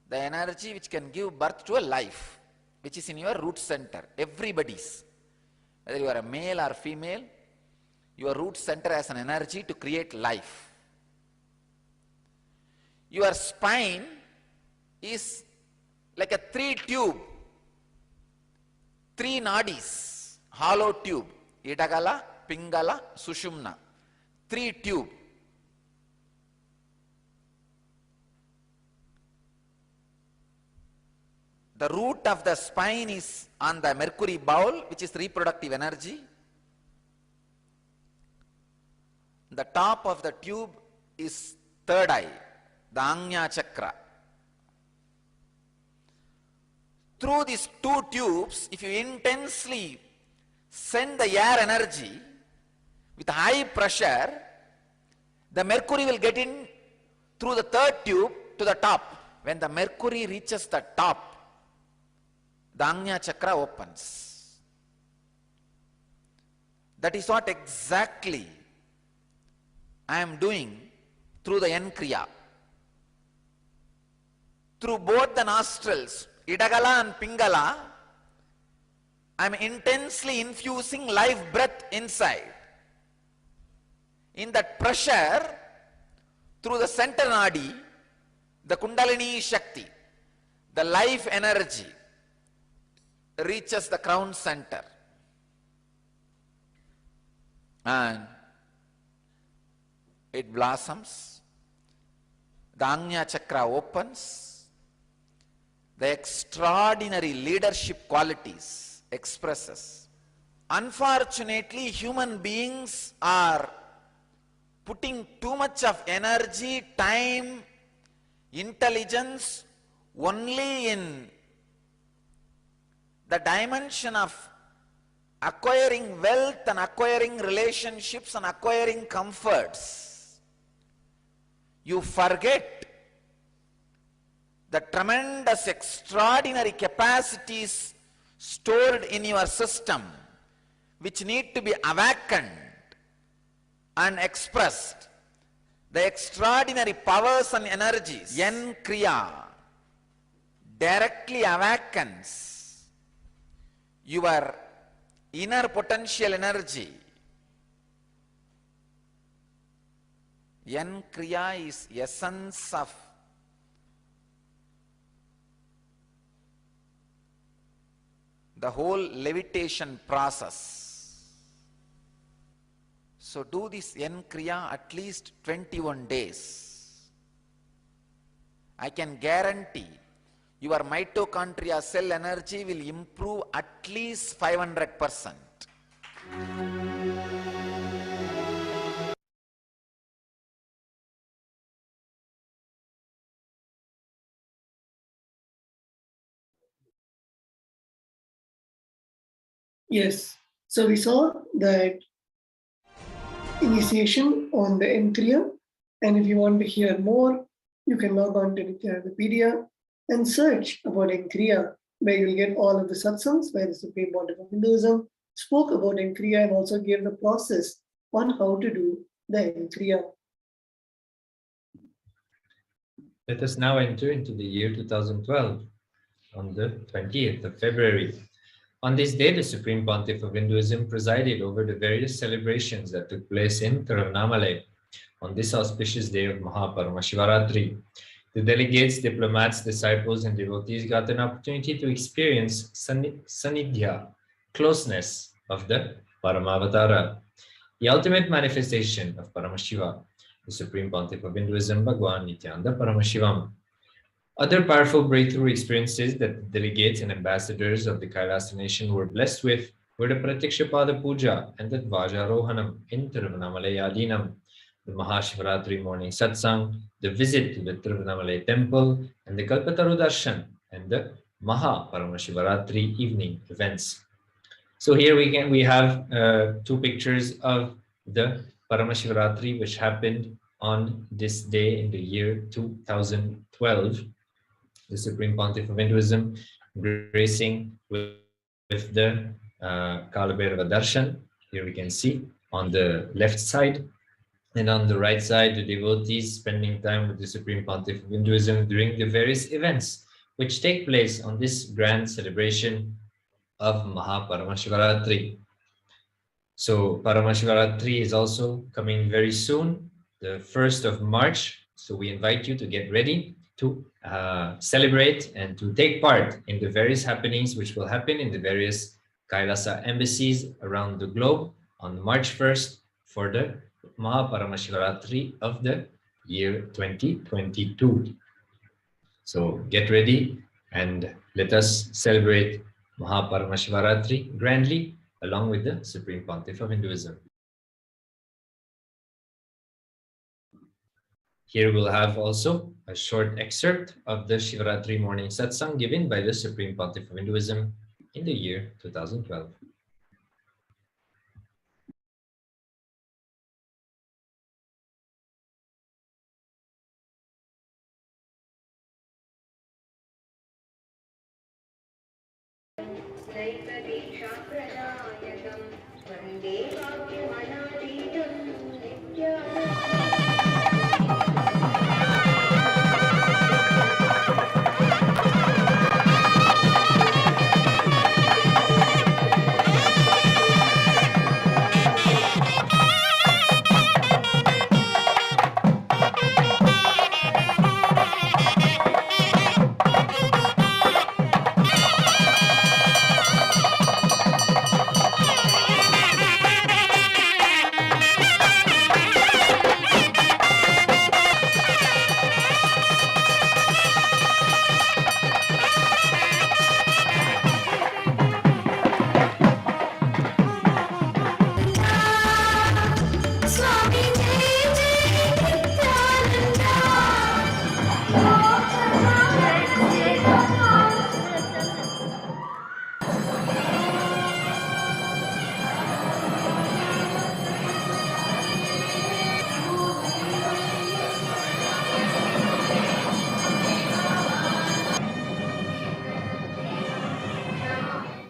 The energy which can give birth to a life, which is in your root center, everybody's. Whether you are a male or female, your root center has an energy to create life. Your spine is like a 3-tube, 3 nadis, hollow tube, Idagala, Pingala, Sushumna, 3-tube. The root of the spine is on the Mercury bowl, which is reproductive energy. The top of the tube is third eye, the Agnya chakra. Through these 2 tubes, if you intensely send the air energy with high pressure, the mercury will get in through the 3rd tube to the top. When the mercury reaches the top, the Agnya chakra opens. That is what exactly I am doing through the N-Kriya. Through both the nostrils, Idagala and Pingala, I am intensely infusing life breath inside. In that pressure, through the center nadi, the Kundalini Shakti, the life energy, reaches the crown center. And it blossoms. The Agnya chakra opens. The extraordinary leadership qualities expresses. Unfortunately, human beings are putting too much of energy, time, intelligence only in the dimension of acquiring wealth and acquiring relationships and acquiring comforts. You forget the tremendous, extraordinary capacities stored in your system, which need to be awakened and expressed. The extraordinary powers and energies, N-Kriya, directly awakens your inner potential energy. N-Kriya is essence of the whole levitation process. So do this N-Kriya at least 21 days. I can guarantee your mitochondria cell energy will improve at least 500%. Yes. So we saw that initiation on the N-Kriya, and if you want to hear more, you can log on to Nithyanandapedia and search about N-Kriya, where you'll get all of the satsangs where the Supreme Pontiff of Hinduism spoke about N-Kriya and also gave the process on how to do the N-Kriya. Let us now enter into the year 2012 on the 20th of February. On this day, the Supreme Pontiff of Hinduism presided over the various celebrations that took place in Tiruvannamalai on this auspicious day of Paramashivaratri. The delegates, diplomats, disciples, and devotees got an opportunity to experience Sanidhya, closeness of the Paramavatara, the ultimate manifestation of Paramashiva, the Supreme Pontiff of Hinduism, Bhagwan Nithyananda Paramashivam. Other powerful breakthrough experiences that the delegates and ambassadors of the Kailasa nation were blessed with were the Pratyakshapada Puja and the Dvajarohanam in Tiruvannamalai Adinam, the Mahashivaratri morning satsang, the visit to the Tiruvannamalai temple, and the Kalpataru Darshan and the Maha Paramashivaratri evening events. So here we have 2 pictures of the Paramashivaratri which happened on this day in the year 2012. The Supreme Pontiff of Hinduism gracing with the Kalabhairava Darshan. Here we can see on the left side, And on the right side, the devotees spending time with the Supreme Pontiff of Hinduism during the various events which take place on this grand celebration of Paramashivaratri. So Paramashivaratri is also coming very soon, the 1st of March. So we invite you to get ready to celebrate and to take part in the various happenings which will happen in the various Kailasa embassies around the globe on March 1st for the Paramashivaratri of the year 2022. So get ready and let us celebrate Paramashivaratri grandly along with the Supreme Pontiff of Hinduism. Here we'll have also a short excerpt of the Shivaratri morning satsang given by the Supreme Pontiff of Hinduism in the year 2012.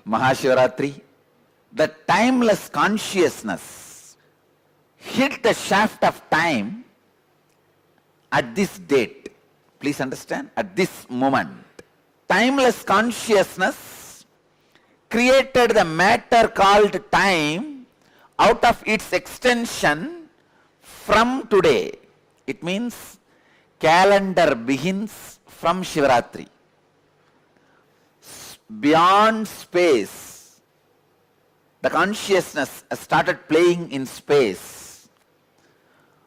Mahashivaratri, the timeless consciousness hit the shaft of time at this date. Please understand, at this moment. Timeless consciousness created the matter called time out of its extension from today. It means calendar begins from Shivaratri. Beyond space, the consciousness started playing in space.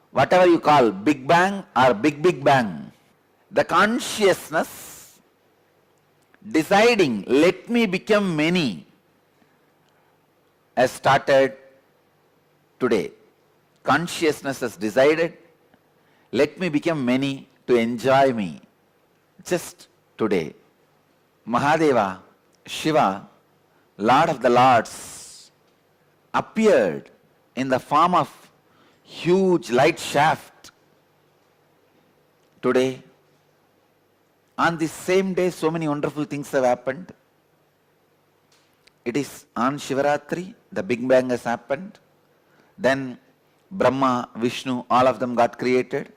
Whatever you call Big Bang or Big Bang, the consciousness deciding, let me become many, has started today. Consciousness has decided, let me become many to enjoy me, just today. Mahadeva, Shiva, Lord of the Lords, appeared in the form of huge light shaft. Today, on this same day, so many wonderful things have happened. It is on Shivaratri, the Big Bang has happened. Then Brahma, Vishnu, all of them got created.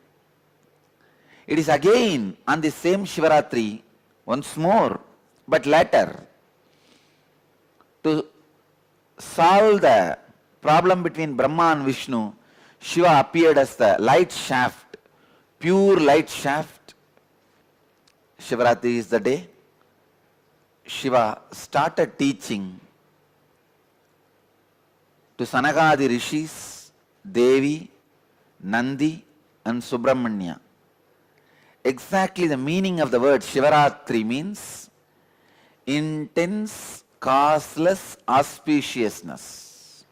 It is again on the same Shivaratri, once more, but later, to solve the problem between Brahma and Vishnu, Shiva appeared as the light shaft, pure light shaft. Shivaratri is the day Shiva started teaching to Sanagadi Rishis, Devi, Nandi and Subramanya. Exactly the meaning of the word Shivaratri means intense, causeless auspiciousness.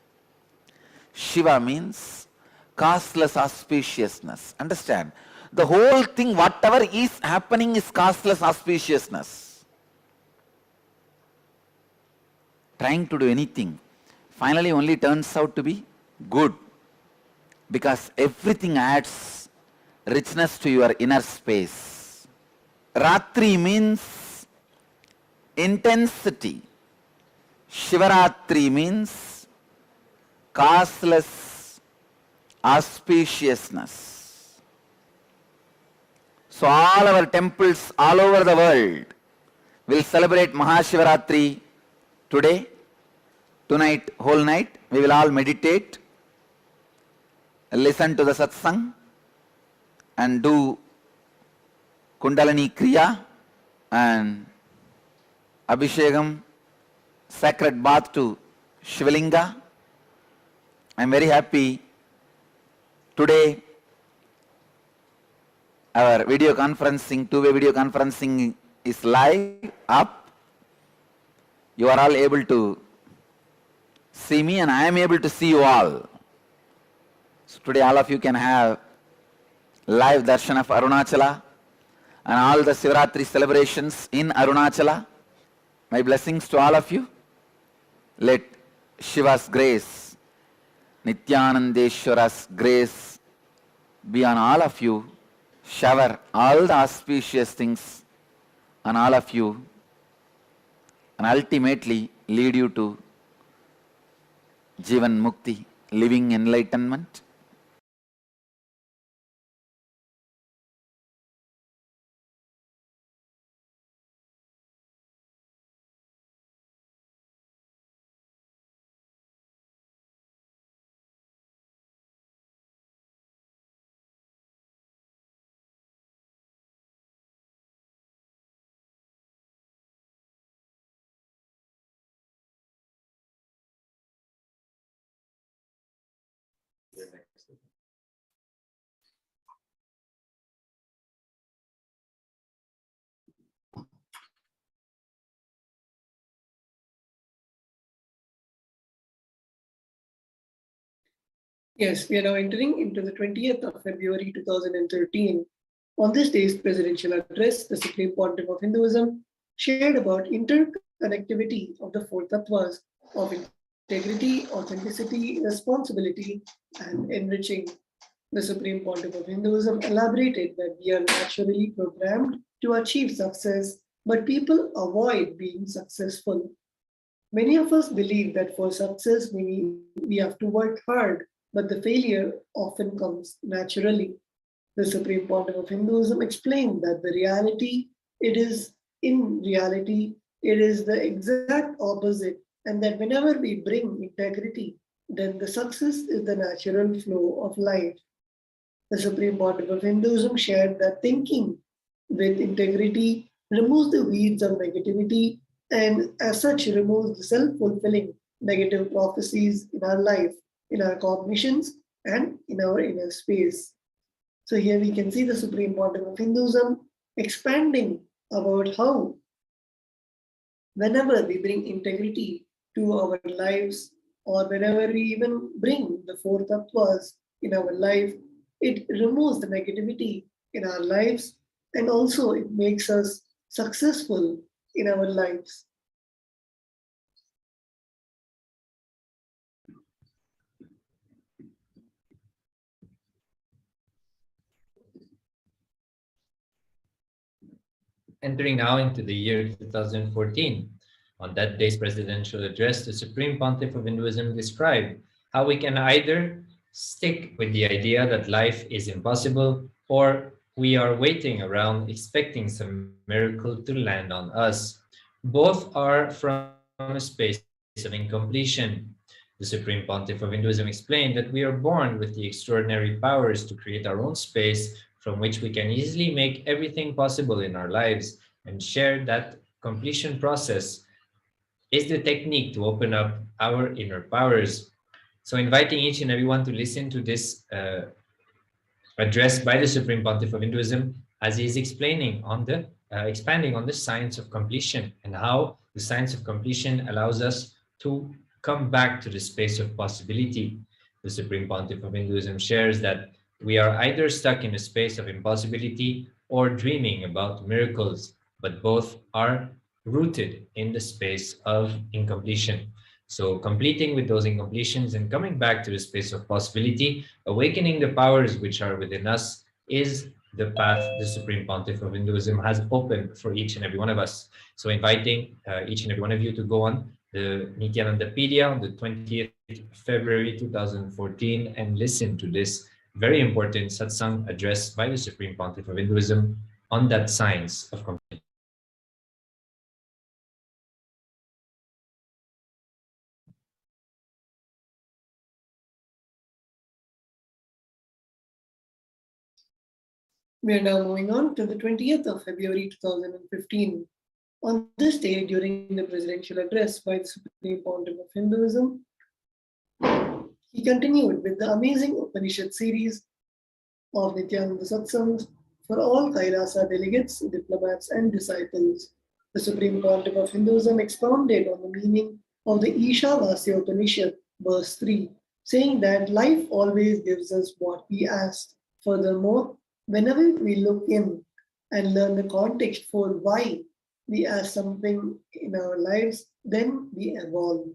Shiva means causeless auspiciousness. Understand? The whole thing, whatever is happening, is causeless auspiciousness. Trying to do anything, finally only turns out to be good, because everything adds richness to your inner space. Ratri means intensity. Shivaratri means causeless auspiciousness. So all our temples all over the world will celebrate Mahashivaratri today, tonight, whole night. We will all meditate, listen to the satsang, and do Kundalini Kriya and Abhishekam, sacred bath to Shivalinga. I am very happy today our video conferencing, two-way video conferencing is live up. You are all able to see me and I am able to see you all. So today all of you can have live darshan of Arunachala and all the Sivaratri celebrations in Arunachala. My blessings to all of you. Let Shiva's grace, Nithyanandeshwara's grace be on all of you. Shower all the auspicious things on all of you and ultimately lead you to Jivan Mukti, living enlightenment. Yes, we are now entering into the 20th of February 2013. On this day's presidential address, the Supreme Pontiff of Hinduism shared about interconnectivity of the four tattvas of integrity, authenticity, responsibility, and enriching. The Supreme Pontiff of Hinduism elaborated that we are naturally programmed to achieve success, but people avoid being successful. Many of us believe that for success we have to work hard, but the failure often comes naturally. The Supreme Pontiff of Hinduism explained that in reality, it is the exact opposite, and that whenever we bring integrity, then the success is the natural flow of life. The Supreme Pontiff of Hinduism shared that thinking with integrity removes the weeds of negativity and as such removes the self-fulfilling negative prophecies in our life, in our cognitions, and in our inner space. So here we can see the Supreme Pontiff of Hinduism expanding about how whenever we bring integrity to our lives, or whenever we even bring the four tattvas in our life, it removes the negativity in our lives, and also it makes us successful in our lives. Entering now into the year 2014, on that day's presidential address, the Supreme Pontiff of Hinduism described how we can either stick with the idea that life is impossible, or we are waiting around expecting some miracle to land on us. Both are from a space of incompletion. The Supreme Pontiff of Hinduism explained that we are born with the extraordinary powers to create our own space from which we can easily make everything possible in our lives, and share that completion process is the technique to open up our inner powers. So inviting each and everyone to listen to this address by the Supreme Pontiff of Hinduism as he is explaining on the expanding on the science of completion, and how the science of completion allows us to come back to the space of possibility. The Supreme Pontiff of Hinduism shares that we are either stuck in a space of impossibility or dreaming about miracles, but both are rooted in the space of incompletion. So completing with those incompletions and coming back to the space of possibility, awakening the powers which are within us, is the path the Supreme Pontiff of Hinduism has opened for each and every one of us. So inviting each and every one of you to go on the Nithyanandapedia on the 20th February 2014 and listen to this very important satsang addressed by the Supreme Pontiff of Hinduism on that science of completion. We are now moving on to the 20th of February 2015. On this day, during the presidential address by the Supreme Pontiff of Hinduism, he continued with the amazing Upanishad series of Nithyananda Satsangs for all Kailasa delegates, diplomats, and disciples. The Supreme Pontiff of Hinduism expounded on the meaning of the Ishavasya Upanishad, verse 3, saying that life always gives us what we ask. Furthermore, whenever we look in and learn the context for why we ask something in our lives, then we evolve.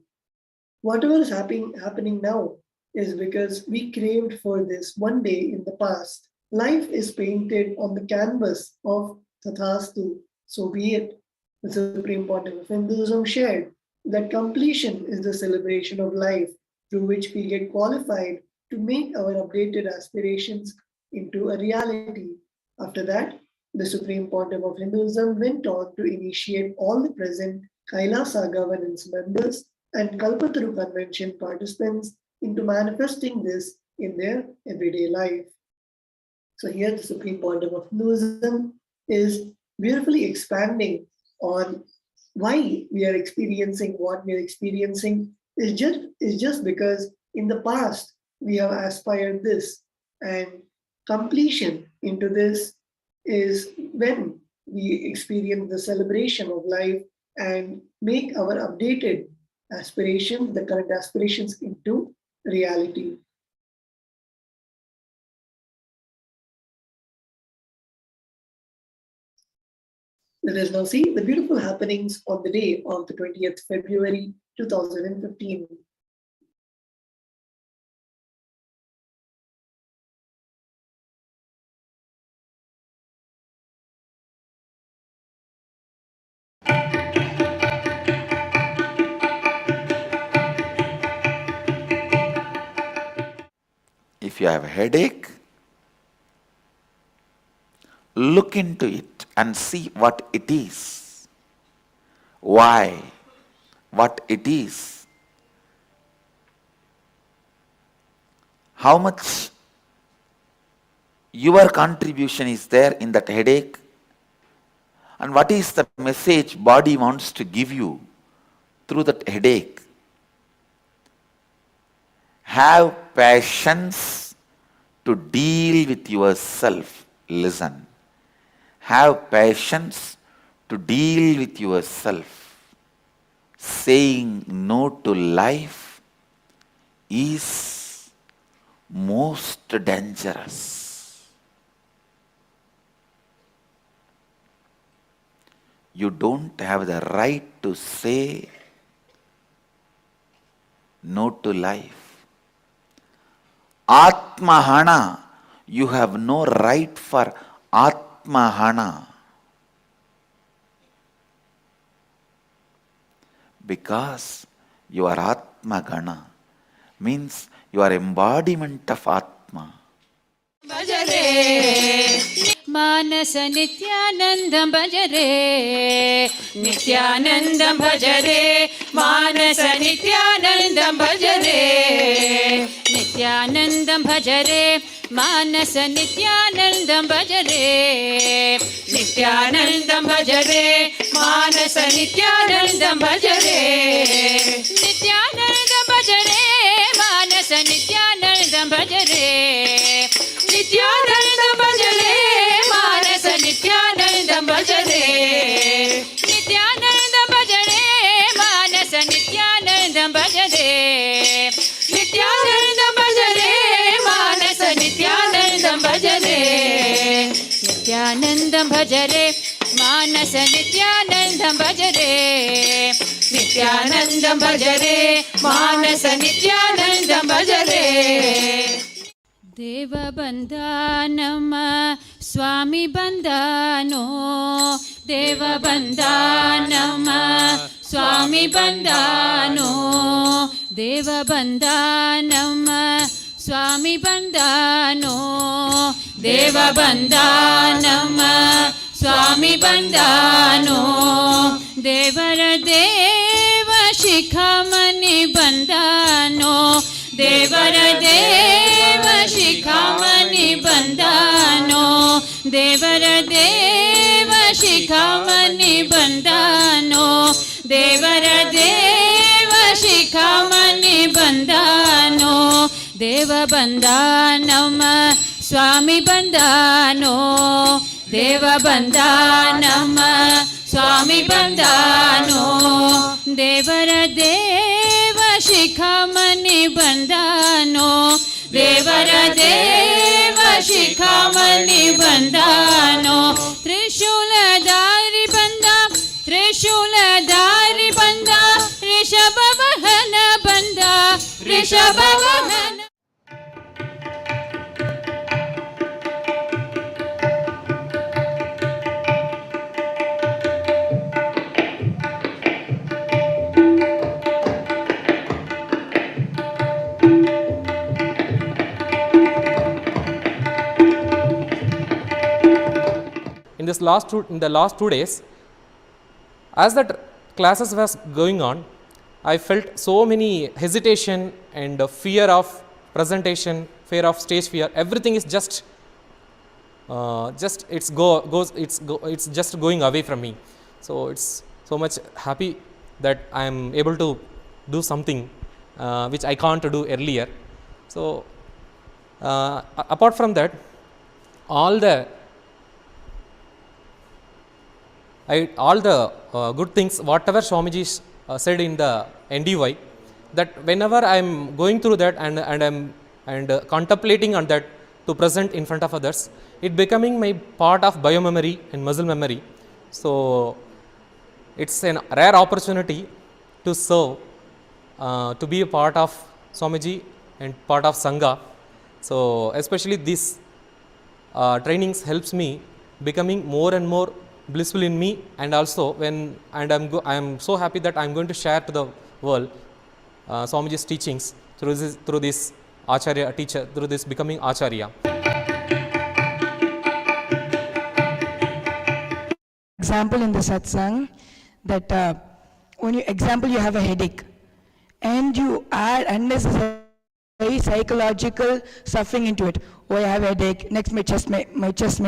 Whatever is happening now is because we craved for this one day in the past. Life is painted on the canvas of Tathastu, so be it. The Supreme Pontiff of Hinduism shared that completion is the celebration of life through which we get qualified to make our updated aspirations into a reality. After that, the Supreme Pontiff of Hinduism went on to initiate all the present Kailasa governance members and Kalpataru Convention participants into manifesting this in their everyday life. So here the Supreme Pontiff of Hinduism is beautifully expanding on why we are experiencing what we are experiencing is just because in the past we have aspired this, and completion into this is when we experience the celebration of life and make our updated aspirations, the current aspirations, into reality. Let us now see the beautiful happenings on the day of the 20th February 2015. If you have a headache, look into it and see what it is. Why? What it is. How much your contribution is there in that headache? And what is the message body wants to give you through that headache? Have patience to deal with yourself. Listen. Have patience to deal with yourself. Saying no to life is most dangerous. You don't have the right to say no to life. Atmahana, you have no right for Atmahana. Because you are Atmagana, means you are embodiment of Atma. Manas नित्यानन्दं भजरे नित्यानन्दं भजरे Manas नित्यानन्दं भजरे नित्यानन्दं भजरे Manas नित्यानन्दं भजरे नित्यानन्दं भजरे Manas नित्यानन्दं भजरे नित्यानन्दं भजरे Manas नित्यानन्दं भजरे नित्यानन्दं भजरे Manas नित्यानन्दं भजरे नित्यानन्दं भजरे Manas नित्यानन्दं भजरे नित्यानन्दं भजरे Manas नित्यानन्दं भजरे नित्यानन्दं भजरे Manas नित्यानन्दं भजरे नित्यानन्दं भजरे Manas नित्यानन्दं भजरे देवबन्धानम Swami बन्धानो देवबन्धानम Swami Bandhano Deva Bandhanam Swami Bandhano Deva Bandhanam Swami Bandhano Devara Deva Shikhamani Bandhano Devara Deva Shikhamani Bandhano Devara Deva Shikhamani Bandhano Devara Deva Shikhamani Bandhano Deva Bandhanam Swami Bandhano Deva Bandhanam Swami Bandhano Devara Deva Shikhamani Bandhano Devara Deva Shikhamani Bandhano Trishula Dari Bandha Trishula Dari Bandha Rishabha Vahana Bandha Rishabha Vahana. In the last 2 days, as the classes was going on, I felt so many hesitation and fear of presentation, fear of stage fear. Everything is just just going away from me. So it's so much happy that I am able to do something which I can't do earlier. So apart from that, all the good things, whatever Swamiji said in the NDY, that whenever I am going through that and contemplating on that to present in front of others, it becoming my part of biomemory and muscle memory. So it's a rare opportunity to serve, to be a part of Swamiji and part of Sangha. So especially this trainings helps me becoming more and more blissful in me, and also I am so happy that I am going to share to the world Swamiji's teachings through this Acharya teacher, through this becoming Acharya. Example in the satsang that when you have a headache and you add unnecessary psychological suffering into it. Oh, I have a headache, next my chest may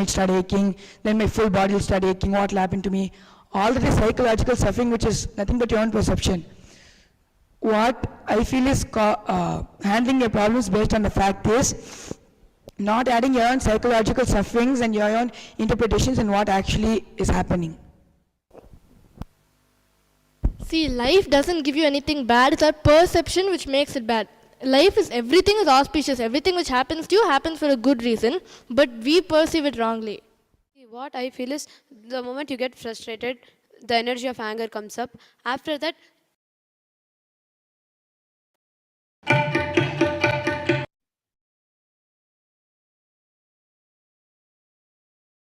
start aching, then my full body will start aching, what will happen to me? All that is psychological suffering, which is nothing but your own perception. What I feel is handling your problems based on the fact is not adding your own psychological sufferings and your own interpretations and what actually is happening. See, life doesn't give you anything bad, it's our perception which makes it bad. Life is, everything is auspicious, everything which happens to you happens for a good reason, but we perceive it wrongly. What I feel is, the moment you get frustrated, the energy of anger comes up. After that,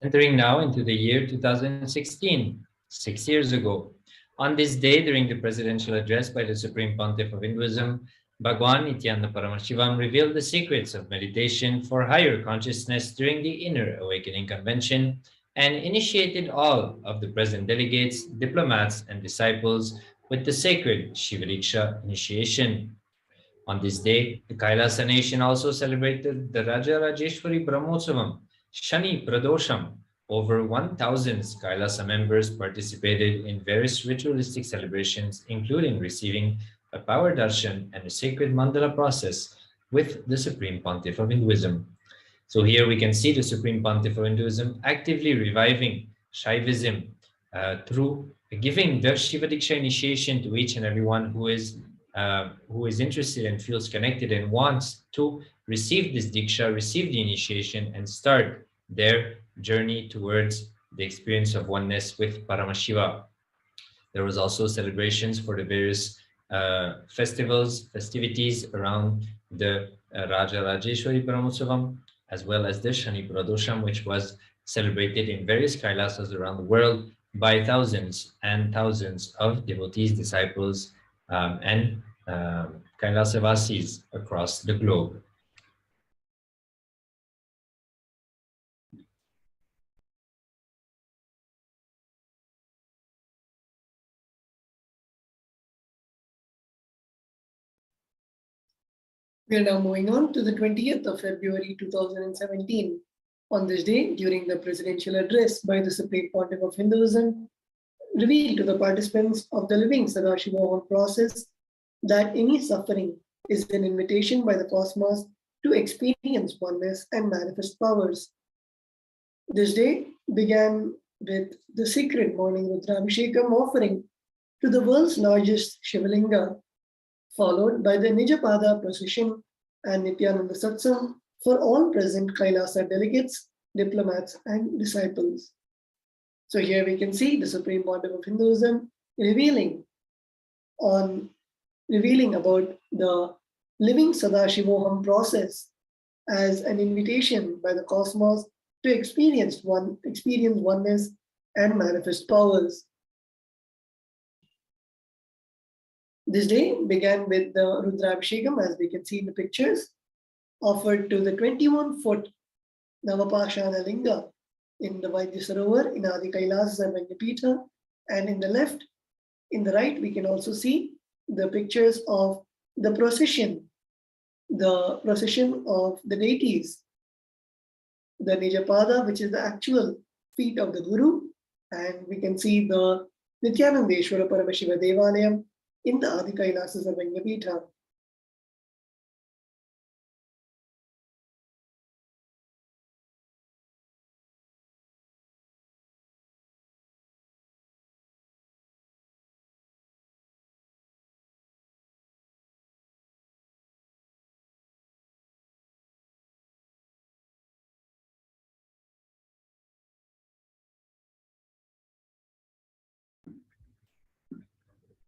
Entering now into the year 2016, 6 years ago. On this day, during the presidential address by the Supreme Pontiff of Hinduism, Bhagwan Nithyananda Paramashivam revealed the secrets of meditation for higher consciousness during the Inner Awakening Convention and initiated all of the present delegates, diplomats, and disciples with the sacred Shivariksha initiation. On this day, the Kailasa nation also celebrated the Raja Rajeshwari Brahmotsavam, Shani Pradosham. Over 1,000 Kailasa members participated in various ritualistic celebrations, including receiving a power darshan and a sacred mandala process with the Supreme Pontiff of Hinduism. So here we can see the Supreme Pontiff of Hinduism actively reviving Shaivism through giving the Shiva Diksha initiation to each and everyone who is interested and feels connected and wants to receive this Diksha, receive the initiation, and start their journey towards the experience of oneness with Paramashiva. There was also celebrations for the various festivities around the Raja Rajeshwari Brahmotsavam, as well as the Shani Pradosham, which was celebrated in various Kailasas around the world by thousands and thousands of devotees, disciples, and Kailasa'S across the globe. We are now moving on to the 20th of February 2017. On this day, during the presidential address by the Supreme Pontiff of Hinduism, revealed to the participants of the living Parashakti process that any suffering is an invitation by the cosmos to experience oneness and manifest powers. This day began with the sacred morning Rudrabhishekam offering to the world's largest Shivalinga, followed by the Nijapada procession and Nithyananda Satsang for all present Kailasa delegates, diplomats, and disciples. So here we can see the Supreme Pontiff of Hinduism revealing about the living Sadashivoham process as an invitation by the cosmos to experience oneness and manifest powers. This day began with the Rudrabhishekam, as we can see in the pictures, offered to the 21-foot Navapashana Linga in the Vaidya Sarovar in Adi Kailasa'S and Vajrapita. And in the right, we can also see the pictures of the procession of the deities, the Nijapada, which is the actual feet of the Guru, and we can see the Nithyanandeshwara Paramashiva Devalayam in the Adi Kailasa'S and Vajrapita.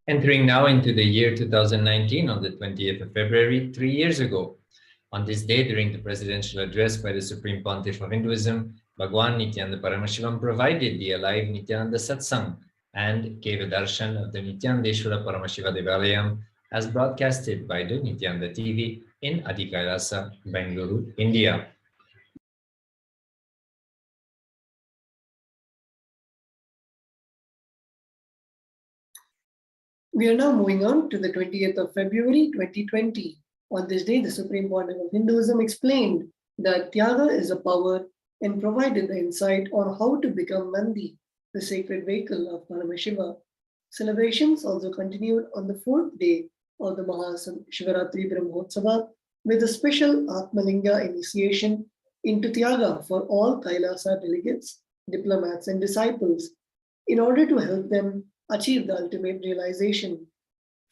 Entering now into the year 2019 on the 20th of February, 3 years ago. On this day, during the presidential address by the Supreme Pontiff of Hinduism, Bhagwan Nithyananda Paramashivam provided the alive Nithyananda Satsang and gave a darshan of the Nithyanandeshwara Paramashiva Devalayam as broadcasted by the Nithyananda TV in Adi Kailasa, Bengaluru, India. We are now moving on to the 20th of February 2020. On this day, the Supreme Pontiff of Hinduism explained that Tyaga is a power and provided the insight on how to become Nandi, the sacred vehicle of Paramashiva. Celebrations also continued on the 4th day of the Mahashivaratri Brahmotsava with a special Atmalinga initiation into Tyaga for all Kailasa delegates, diplomats, and disciples in order to help them achieve the ultimate realization.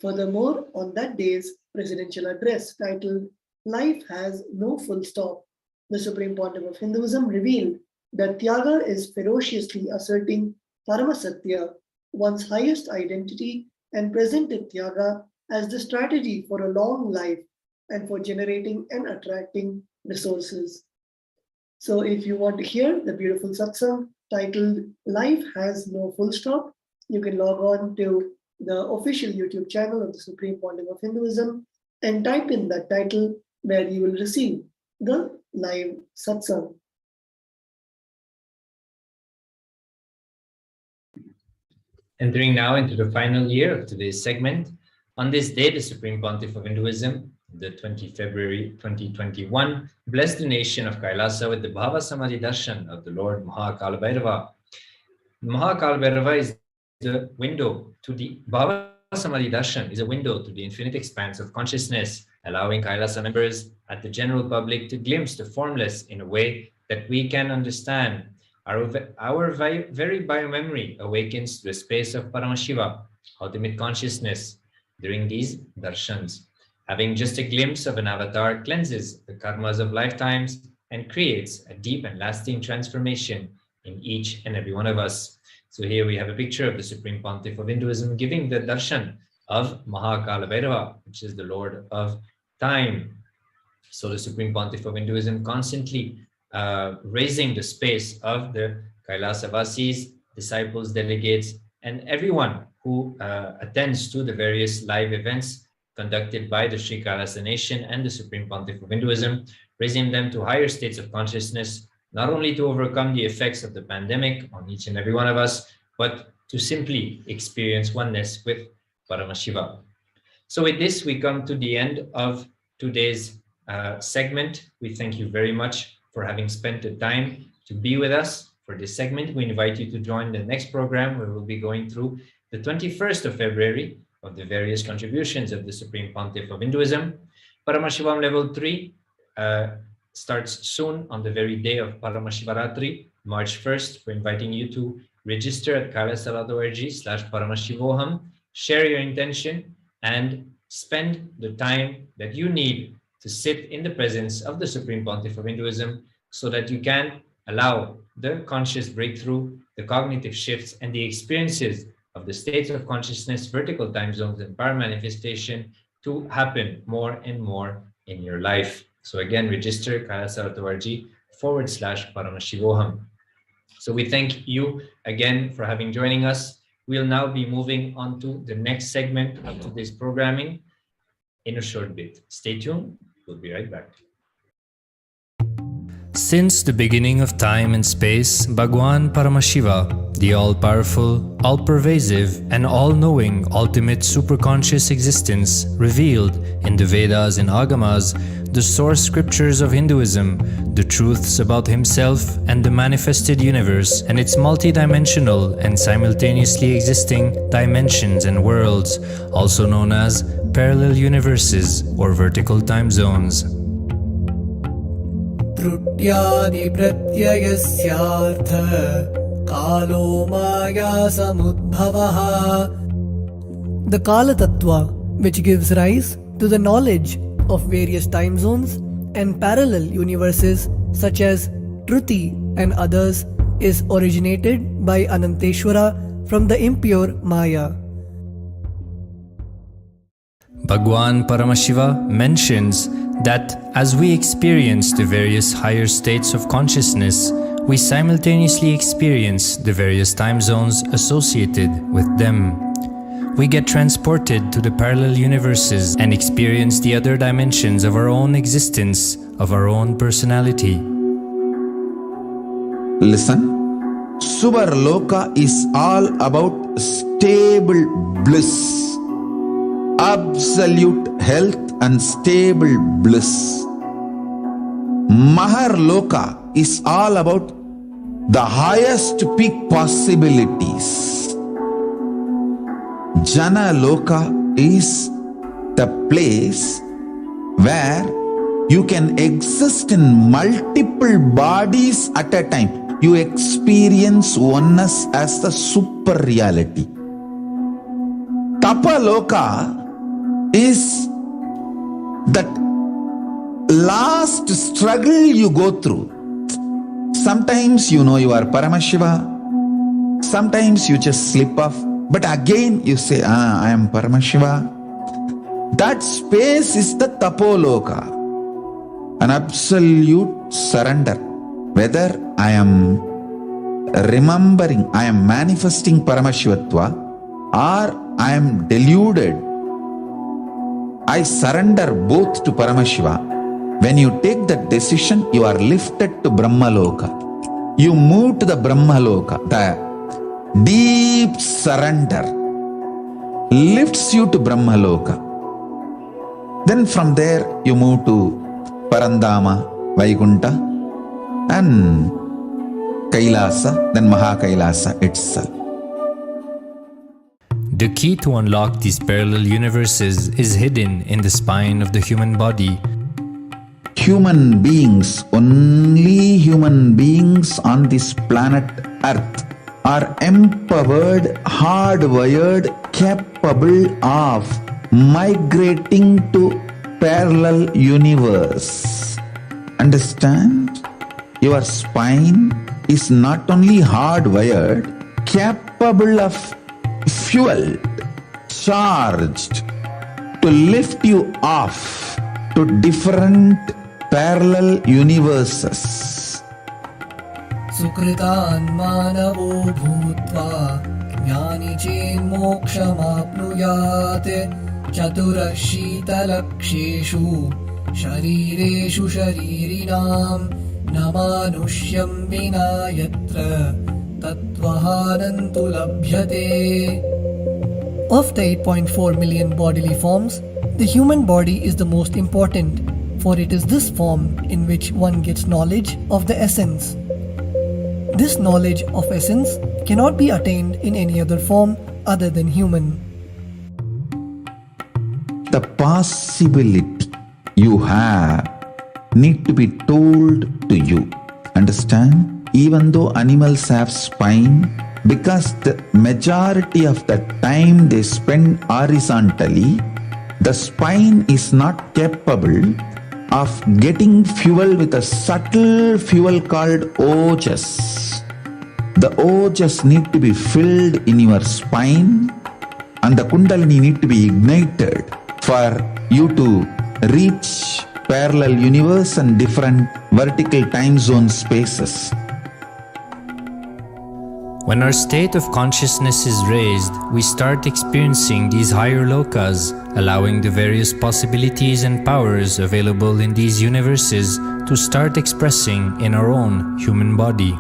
Furthermore, on that day's presidential address titled Life Has No Full Stop, the Supreme Pontiff of Hinduism revealed that Tyaga is ferociously asserting Paramasatya, one's highest identity, and presented Tyaga as the strategy for a long life and for generating and attracting resources. So if you want to hear the beautiful satsang titled Life Has No Full Stop, you can log on to the official YouTube channel of the Supreme Pontiff of Hinduism and type in that title where you will receive the live satsang. Entering now into the final year of today's segment, on this day, the Supreme Pontiff of Hinduism, the 20th February 2021, blessed the nation of Kailasa with the Bhava Samadhi Darshan of the Lord Mahakala Bhairava is the window to the Bhava Samadhi Darshan is a window to the infinite expanse of consciousness, allowing Kailasa members at the general public to glimpse the formless in a way that we can understand. Our very biomemory awakens to the space of Paramashiva, ultimate consciousness, during these darshans. Having just a glimpse of an avatar cleanses the karmas of lifetimes and creates a deep and lasting transformation in each and every one of us. So here we have a picture of the Supreme Pontiff of Hinduism giving the darshan of Mahakala Bhairava, which is the Lord of Time. So the Supreme Pontiff of Hinduism constantly raising the space of the Kailasa'S, disciples, delegates, and everyone who attends to the various live events conducted by the Sri Kailasa Nation and the Supreme Pontiff of Hinduism, raising them to higher states of consciousness, not only to overcome the effects of the pandemic on each and every one of us, but to simply experience oneness with Paramashiva. So with this, we come to the end of today's segment. We thank you very much for having spent the time to be with us for this segment. We invite you to join the next program, where we'll be going through the 21st of February of the various contributions of the Supreme Pontiff of Hinduism. Paramashivam level 3 starts soon on the very day of Paramashivaratri, March 1st. We're inviting you to register at Kailasa'S.org/Paramashivoham, share your intention, and spend the time that you need to sit in the presence of the Supreme Pontiff of Hinduism, so that you can allow the conscious breakthrough, the cognitive shifts, and the experiences of the states of consciousness, vertical time zones, and power manifestation to happen more and more in your life. So again, register Kailasa'S.org/Paramashivoham. So we thank you again for having joining us. We'll now be moving on to the next segment of today's programming in a short bit. Stay tuned. We'll be right back. Since the beginning of time and space, Bhagwan Paramashiva, the all-powerful, all-pervasive, and all-knowing ultimate superconscious existence, revealed in the Vedas and Agamas, the source scriptures of Hinduism, the truths about himself and the manifested universe and its multidimensional and simultaneously existing dimensions and worlds, also known as parallel universes or vertical time zones. Trutyadi pratyayasya kalo maya samudbhavaha. The Kala Tattva, which gives rise to the knowledge of various time zones and parallel universes such as Truti and others, is originated by Ananteshwara from the impure Maya. Bhagwan Paramashiva mentions that as we experience the various higher states of consciousness, we simultaneously experience the various time zones associated with them. We get transported to the parallel universes and experience the other dimensions of our own existence, of our own personality. Listen, Subarloka is all about stable bliss, absolute health and stable bliss. Maharloka is all about the highest peak possibilities. Jana Loka is the place where you can exist in multiple bodies at a time. You experience oneness as the super reality. Tapa Loka is that last struggle you go through. Sometimes you know you are Paramashiva, sometimes you just slip off, but again you say, I am Paramashiva. That space is the Tapoloka, an absolute surrender. Whether I am remembering, I am manifesting Paramashivatva, or I am deluded, I surrender both to Paramashiva. When you take that decision, you are lifted to Brahmaloka. You move to the Brahmaloka. The deep surrender lifts you to Brahmaloka. Then from there you move to Parandama, Vaikunta, and Kailasa, then Mahakailasa itself. The key to unlock these parallel universes is hidden in the spine of the human body. Human beings, only human beings on this planet Earth are empowered, hardwired, capable of migrating to parallel universe. Understand? Your spine is not only hardwired, capable of fueled, charged to lift you off to different parallel universes. Sukritan manavo bhutva मोक्षमाप्नुयात् चतुरशीतलक्षेषु शरीरेषु शरीरिणां न मानुष्यं विना यत्र तत्त्वहानन्तु लभ्यते. Of the 8.4 million bodily forms, the human body is the most important, for it is this form in which one gets knowledge of the essence. This knowledge of essence cannot be attained in any other form other than human. The possibility you have need to be told to you. Understand? Even though animals have spine, because the majority of the time they spend horizontally, the spine is not capable of getting fuel with a subtle fuel called ojas. The ojas need to be filled in your spine and the kundalini need to be ignited for you to reach parallel universe and different vertical time zone spaces. When our state of consciousness is raised, we start experiencing these higher lokas, allowing the various possibilities and powers available in these universes to start expressing in our own human body.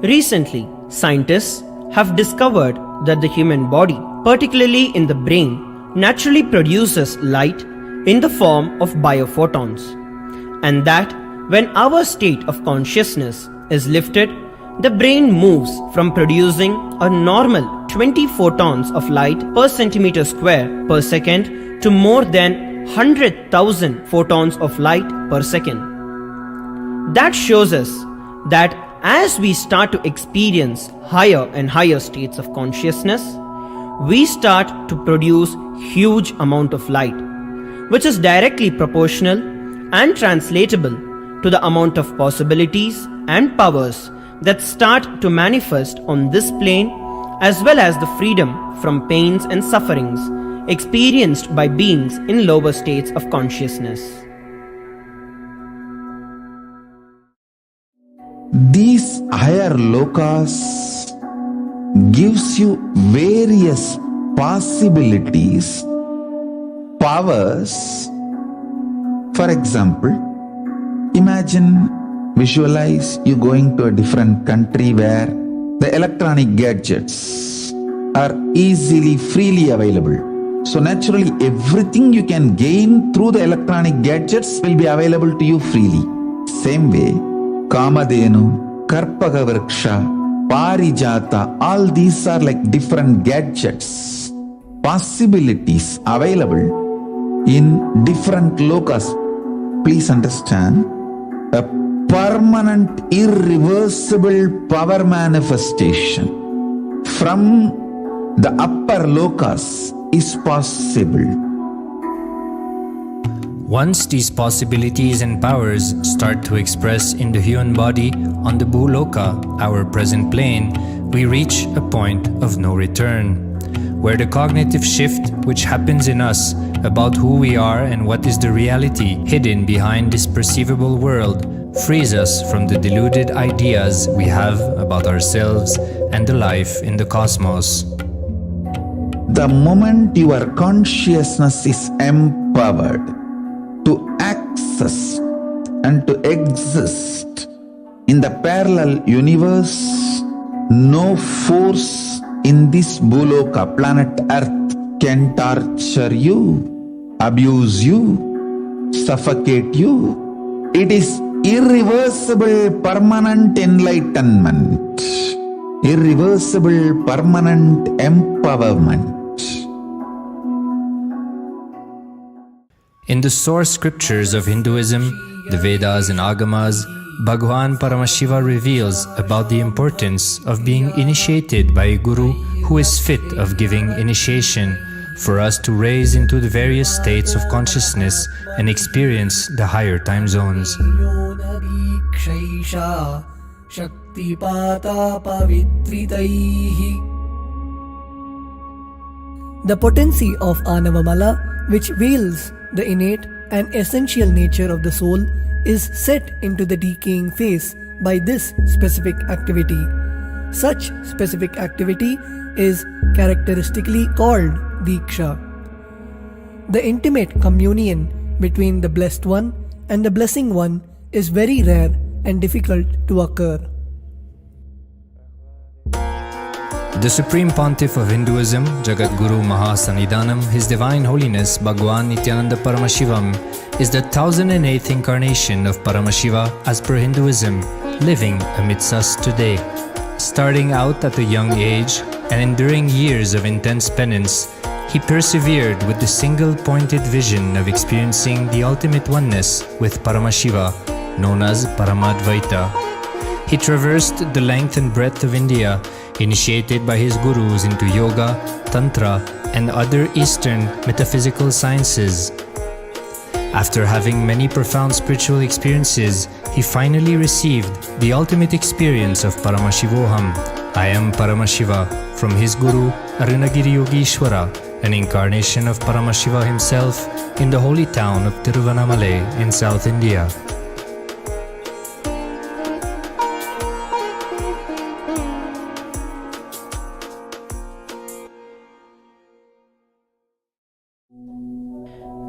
Recently, scientists have discovered that the human body, particularly in the brain, naturally produces light in the form of biophotons, and that when our state of consciousness is lifted, the brain moves from producing a normal 20 photons of light per centimeter square per second to more than 100,000 photons of light per second. That shows us that as we start to experience higher and higher states of consciousness, we start to produce huge amount of light, which is directly proportional and translatable to the amount of possibilities and powers that start to manifest on this plane, as well as the freedom from pains and sufferings experienced by beings in lower states of consciousness. These higher lokas gives you various possibilities, powers. For example, imagine, visualize you going to a different country where the electronic gadgets are easily, freely available. So naturally, everything you can gain through the electronic gadgets will be available to you freely. Same way, Kamadhenu, Karpaga Vriksha, Parijata, all these are like different gadgets, possibilities available in different lokas. Please understand, a permanent, irreversible power manifestation from the upper lokas is possible. Once these possibilities and powers start to express in the human body on the Bhuloka, our present plane, we reach a point of no return, where the cognitive shift which happens in us about who we are and what is the reality hidden behind this perceivable world frees us from the deluded ideas we have about ourselves and the life in the cosmos. The moment your consciousness is empowered to access and to exist in the parallel universe, no force in this Bhuloka, planet Earth, can torture you, abuse you, suffocate you. It is irreversible permanent enlightenment, irreversible permanent empowerment. In the source scriptures of Hinduism, the Vedas and Agamas, Bhagwan Paramashiva reveals about the importance of being initiated by a guru who is fit of giving initiation for us to raise into the various states of consciousness and experience the higher time zones. The potency of Anavamala, which veils the innate and essential nature of the soul, is set into the decaying phase by this specific activity. Such specific activity is characteristically called Diksha. The intimate communion between the Blessed One and the Blessing One is very rare and difficult to occur. The Supreme Pontiff of Hinduism, Jagat Guru Mahasannidhanam, His Divine Holiness Bhagwan Nithyananda Paramashivam, is the 1008th incarnation of Paramashiva as per Hinduism, living amidst us today. Starting out at a young age and enduring years of intense penance, he persevered with the single-pointed vision of experiencing the ultimate oneness with Paramashiva, known as Paramadvaita. He traversed the length and breadth of India, initiated by his gurus into yoga, tantra, and other Eastern metaphysical sciences. After having many profound spiritual experiences, he finally received the ultimate experience of Paramashivoham, I am Paramashiva, from his guru Arunagiri Yogeshwara, an incarnation of Paramashiva himself in the holy town of Tiruvannamalai in South India.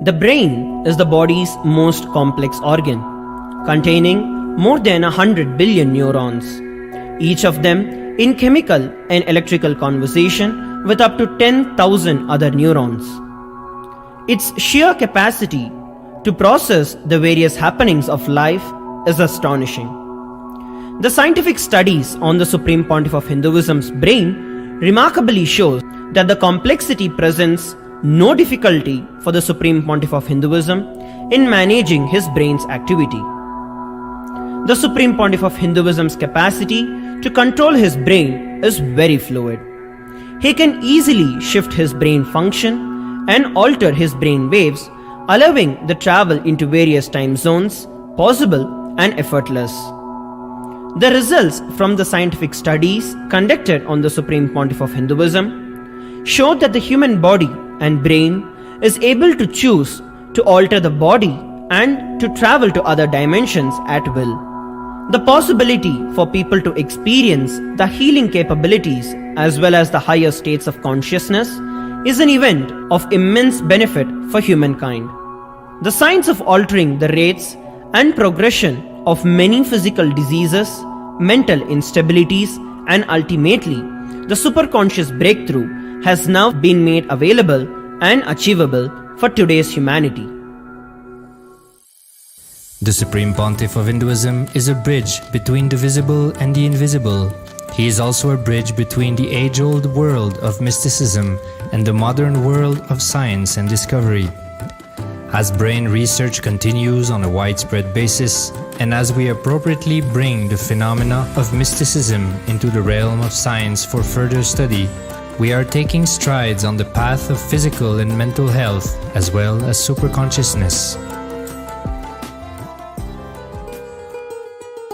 The brain is the body's most complex organ, containing more than 100 billion neurons, each of them in chemical and electrical conversation with up to 10,000 other neurons. Its sheer capacity to process the various happenings of life is astonishing. The scientific studies on the Supreme Pontiff of Hinduism's brain remarkably shows that the complexity presents no difficulty for the Supreme Pontiff of Hinduism in managing his brain's activity. The Supreme Pontiff of Hinduism's capacity to control his brain is very fluid. He can easily shift his brain function and alter his brain waves, allowing the travel into various time zones possible and effortless. The results from the scientific studies conducted on the Supreme Pontiff of Hinduism showed that the human body and brain is able to choose to alter the body and to travel to other dimensions at will. The possibility for people to experience the healing capabilities as well as the higher states of consciousness is an event of immense benefit for humankind. The science of altering the rates and progression of many physical diseases, mental instabilities, and ultimately the superconscious breakthrough has now been made available and achievable for today's humanity. The Supreme Pontiff of Hinduism is a bridge between the visible and the invisible. He is also a bridge between the age-old world of mysticism and the modern world of science and discovery. As brain research continues on a widespread basis, and as we appropriately bring the phenomena of mysticism into the realm of science for further study, we are taking strides on the path of physical and mental health as well as superconsciousness.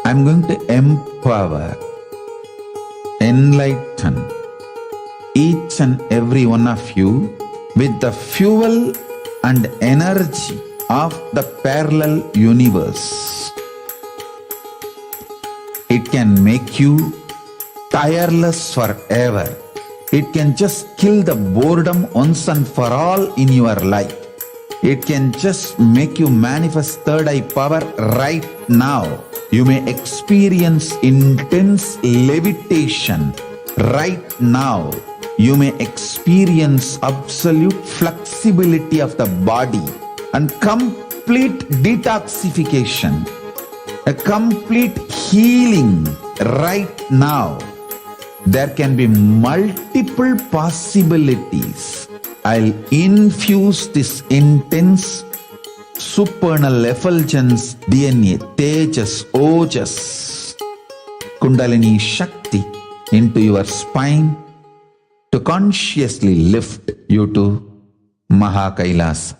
I'm going to empower, enlighten each and every one of you with the fuel and energy of the parallel universe. It can make you tireless forever. It can just kill the boredom once and for all in your life. It can just make you manifest third eye power right now. You may experience intense levitation right now. You may experience absolute flexibility of the body and complete detoxification, a complete healing right now. There can be multiple possibilities. I'll infuse this intense supernal effulgence DNA, Tejas, Ojas, Kundalini Shakti into your spine to consciously lift you to Kailasa.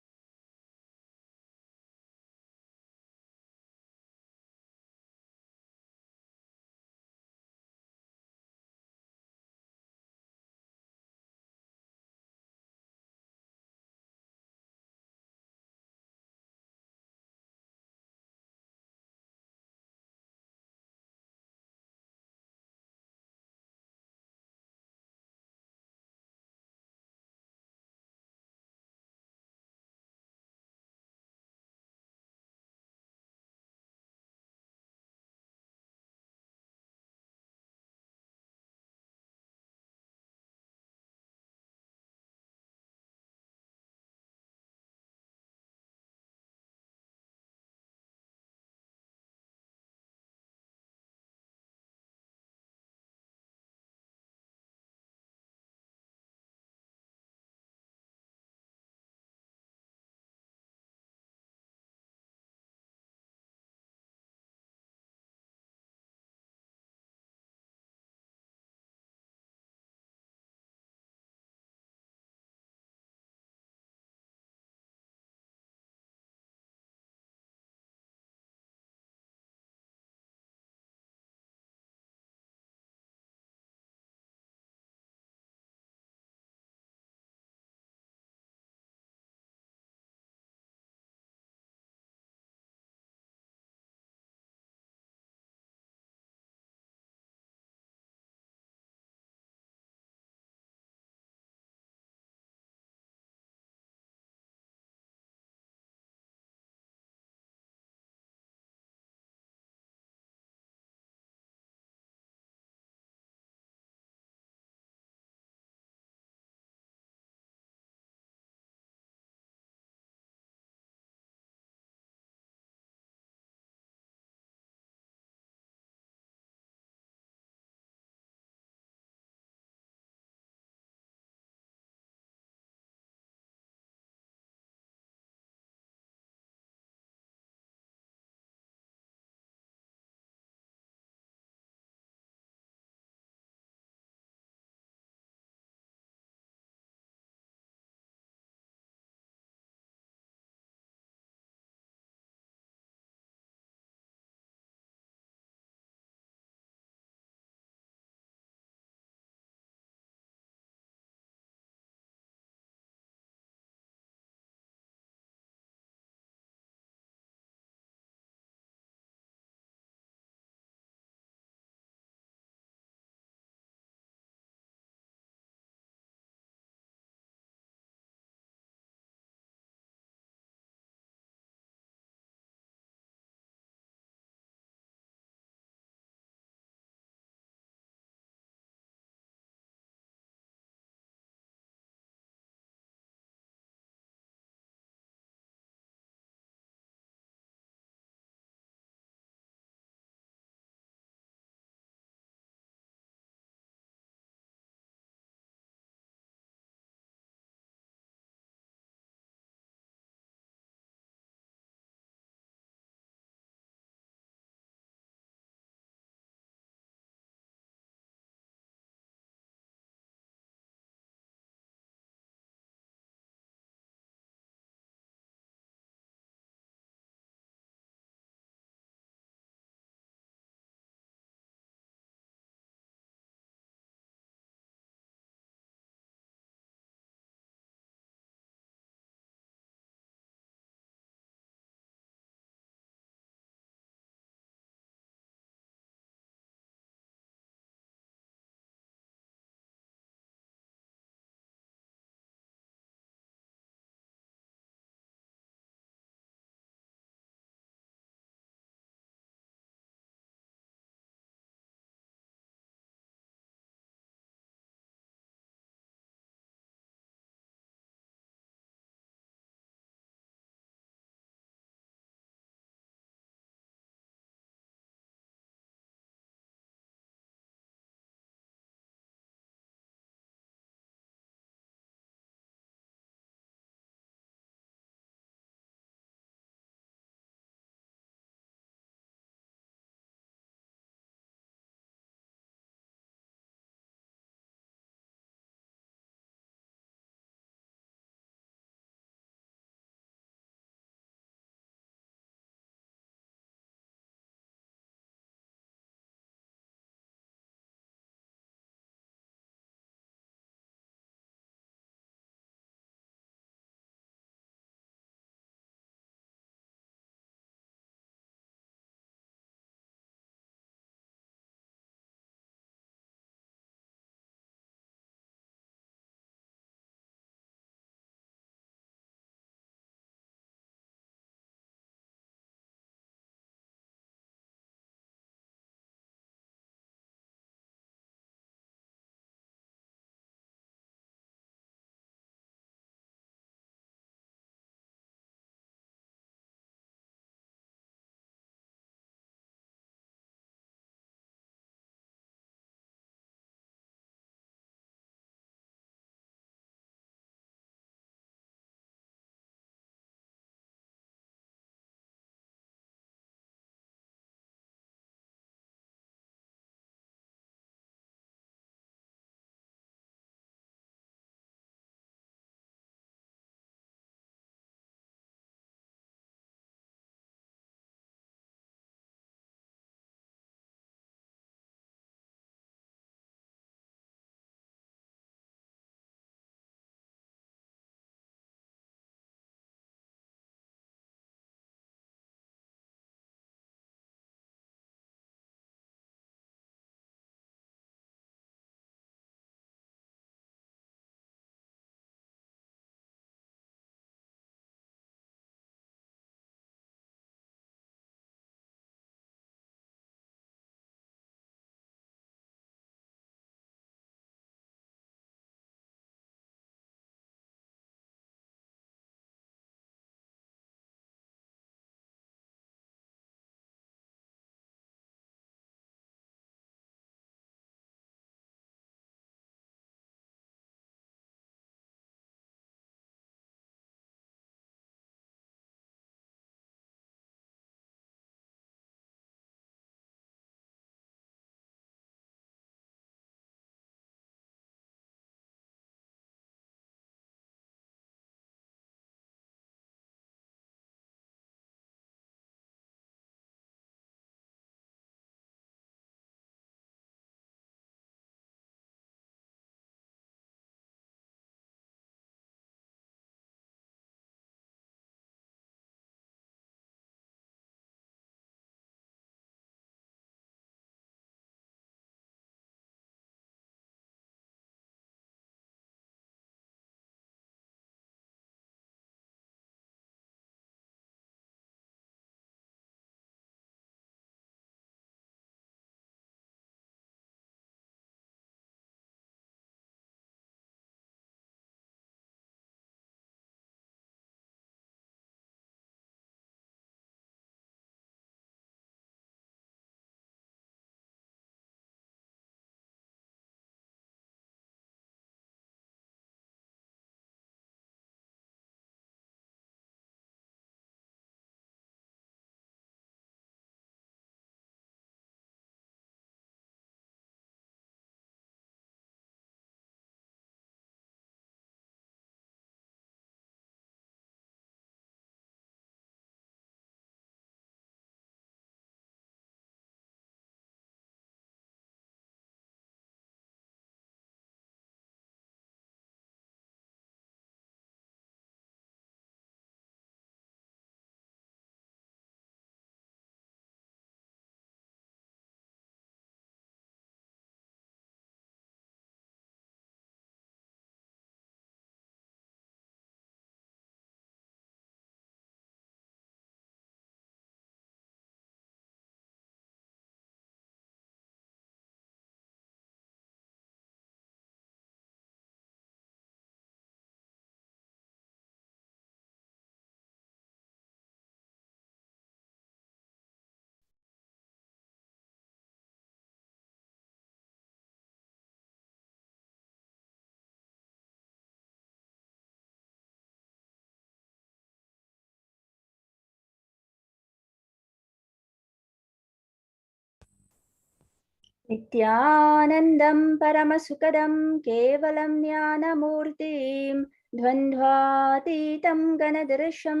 नित्यानन्दं परमसुखदं केवलं ज्ञानमूर्तिं द्वन्द्वातीतं गणदृशं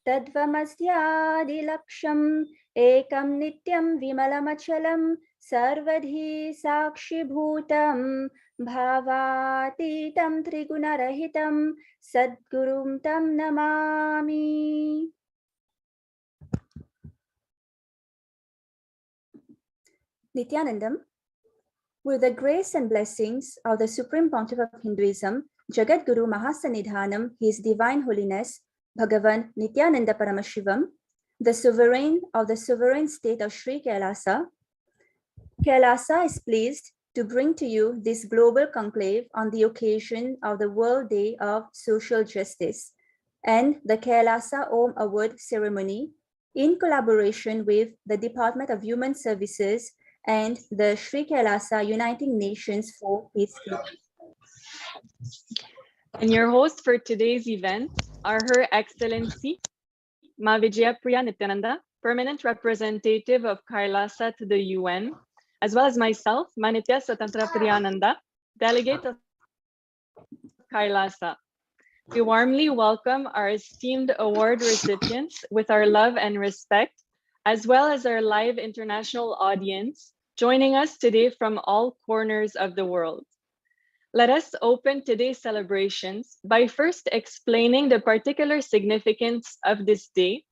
तद्वमस्यादिलक्ष्यम् एकं नित्यं विमलमचलं सर्वधी साक्षिभूतं भावातीतं त्रिगुणरहितं सद्गुरुं तं Namami. Nithyanandam, with the grace and blessings of the Supreme Pontiff of Hinduism, Jagat Guru Mahasanidhanam, His Divine Holiness, Bhagavan Nithyananda Paramashivam, the sovereign of the sovereign state of Sri Kailasa, Kailasa is pleased to bring to you this global conclave on the occasion of the World Day of Social Justice and the Kailasa Om Award ceremony in collaboration with the Department of Human Services and the Sri Kailasa Uniting Nations for Peacekeeping. And your host for today's event are Her Excellency Ma Vijayapriya Nithyananda, Permanent Representative of Kailasa to the UN, as well as myself, Manitya Swatantra Priyananda, Delegate of Kailasa. We warmly welcome our esteemed award recipients with our love and respect, as well as our live international audience joining us today from all corners of the world. Let us open today's celebrations by first explaining the particular significance of this day,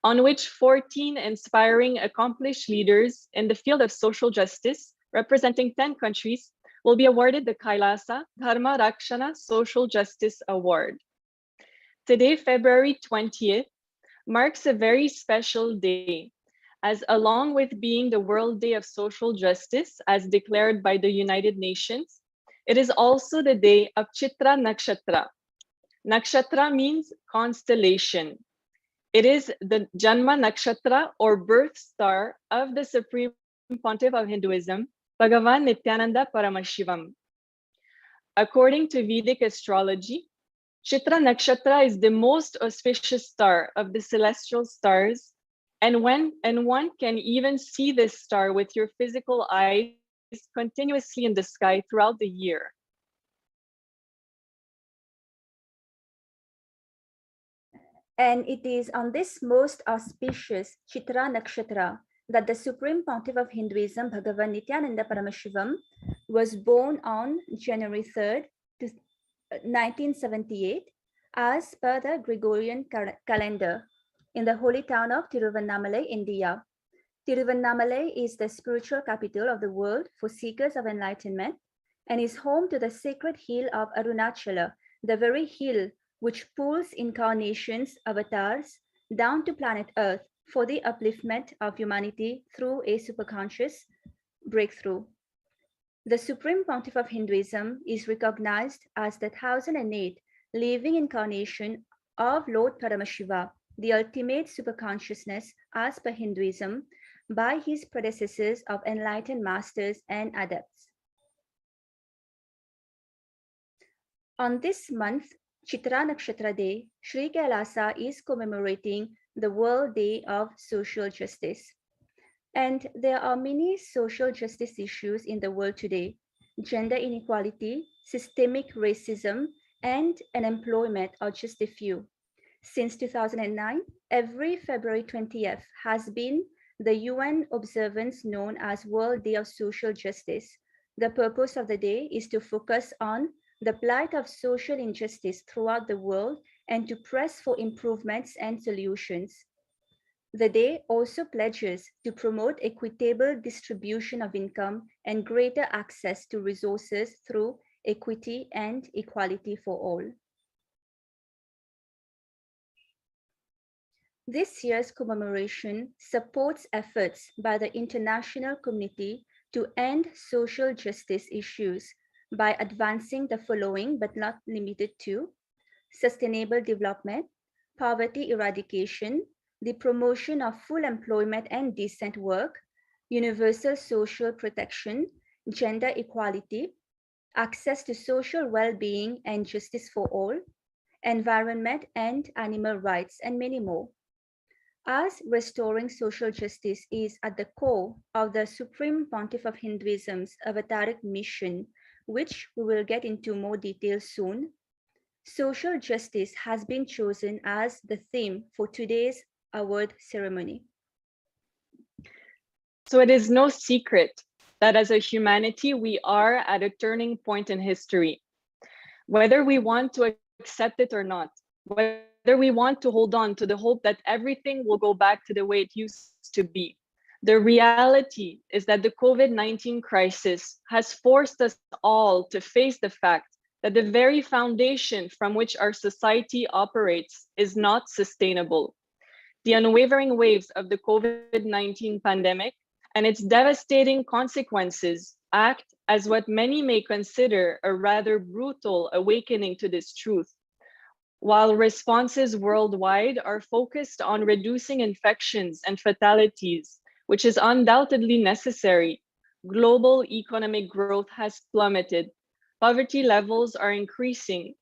on which 14 inspiring accomplished leaders in the field of social justice, representing 10 countries, will be awarded the Kailasa Dharma Rakshana Social Justice Award. Today, February 20th, marks a very special day, as along with being the World Day of Social Justice, as declared by the United Nations, it is also the day of Chitra Nakshatra. Nakshatra means constellation. It is the Janma Nakshatra or birth star of the Supreme Pontiff of Hinduism, Bhagavan Nithyananda Paramashivam. According to Vedic astrology, Chitra Nakshatra is the most auspicious star of the celestial stars, and one can even see this star with your physical eyes continuously in the sky throughout the year. And it is on this most auspicious Chitra Nakshatra that the Supreme Pontiff of Hinduism, Bhagavan Nithyananda Paramashivam, was born on January 3rd, 1978, as per the Gregorian calendar, in the holy town of Tiruvannamalai, India. Tiruvannamalai is the spiritual capital of the world for seekers of enlightenment and is home to the sacred hill of Arunachala, the very hill which pulls incarnations, avatars, down to planet Earth for the upliftment of humanity through a superconscious breakthrough. The Supreme Pontiff of Hinduism is recognized as the 1008 living incarnation of Lord Paramashiva, the ultimate superconsciousness as per Hinduism, by his predecessors of enlightened masters and adepts. On this month, Chitra Nakshatra Day, Sri Kailasa is commemorating the World Day of Social Justice. And there are many social justice issues in the world today: gender inequality, systemic racism, and unemployment are just a few. Since 2009, every February 20th has been the UN observance known as World Day of Social Justice. The purpose of the day is to focus on the plight of social injustice throughout the world and to press for improvements and solutions. The day also pledges to promote equitable distribution of income and greater access to resources through equity and equality for all. This year's commemoration supports efforts by the international community to end social justice issues by advancing the following, but not limited to: sustainable development, poverty eradication, the promotion of full employment and decent work, universal social protection, gender equality, access to social well-being and justice for all, environment and animal rights, and many more. As restoring social justice is at the core of the Supreme Pontiff of Hinduism's avataric mission, which we will get into more detail soon, social justice has been chosen as the theme for today's award ceremony. So it is no secret that as a humanity, we are at a turning point in history. Whether we want to accept it or not, whether we want to hold on to the hope that everything will go back to the way it used to be, the reality is that the COVID-19 crisis has forced us all to face the fact that the very foundation from which our society operates is not sustainable. The unwavering waves of the COVID-19 pandemic and its devastating consequences act as what many may consider a rather brutal awakening to this truth. While responses worldwide are focused on reducing infections and fatalities, which is undoubtedly necessary, global economic growth has plummeted, poverty levels are increasing,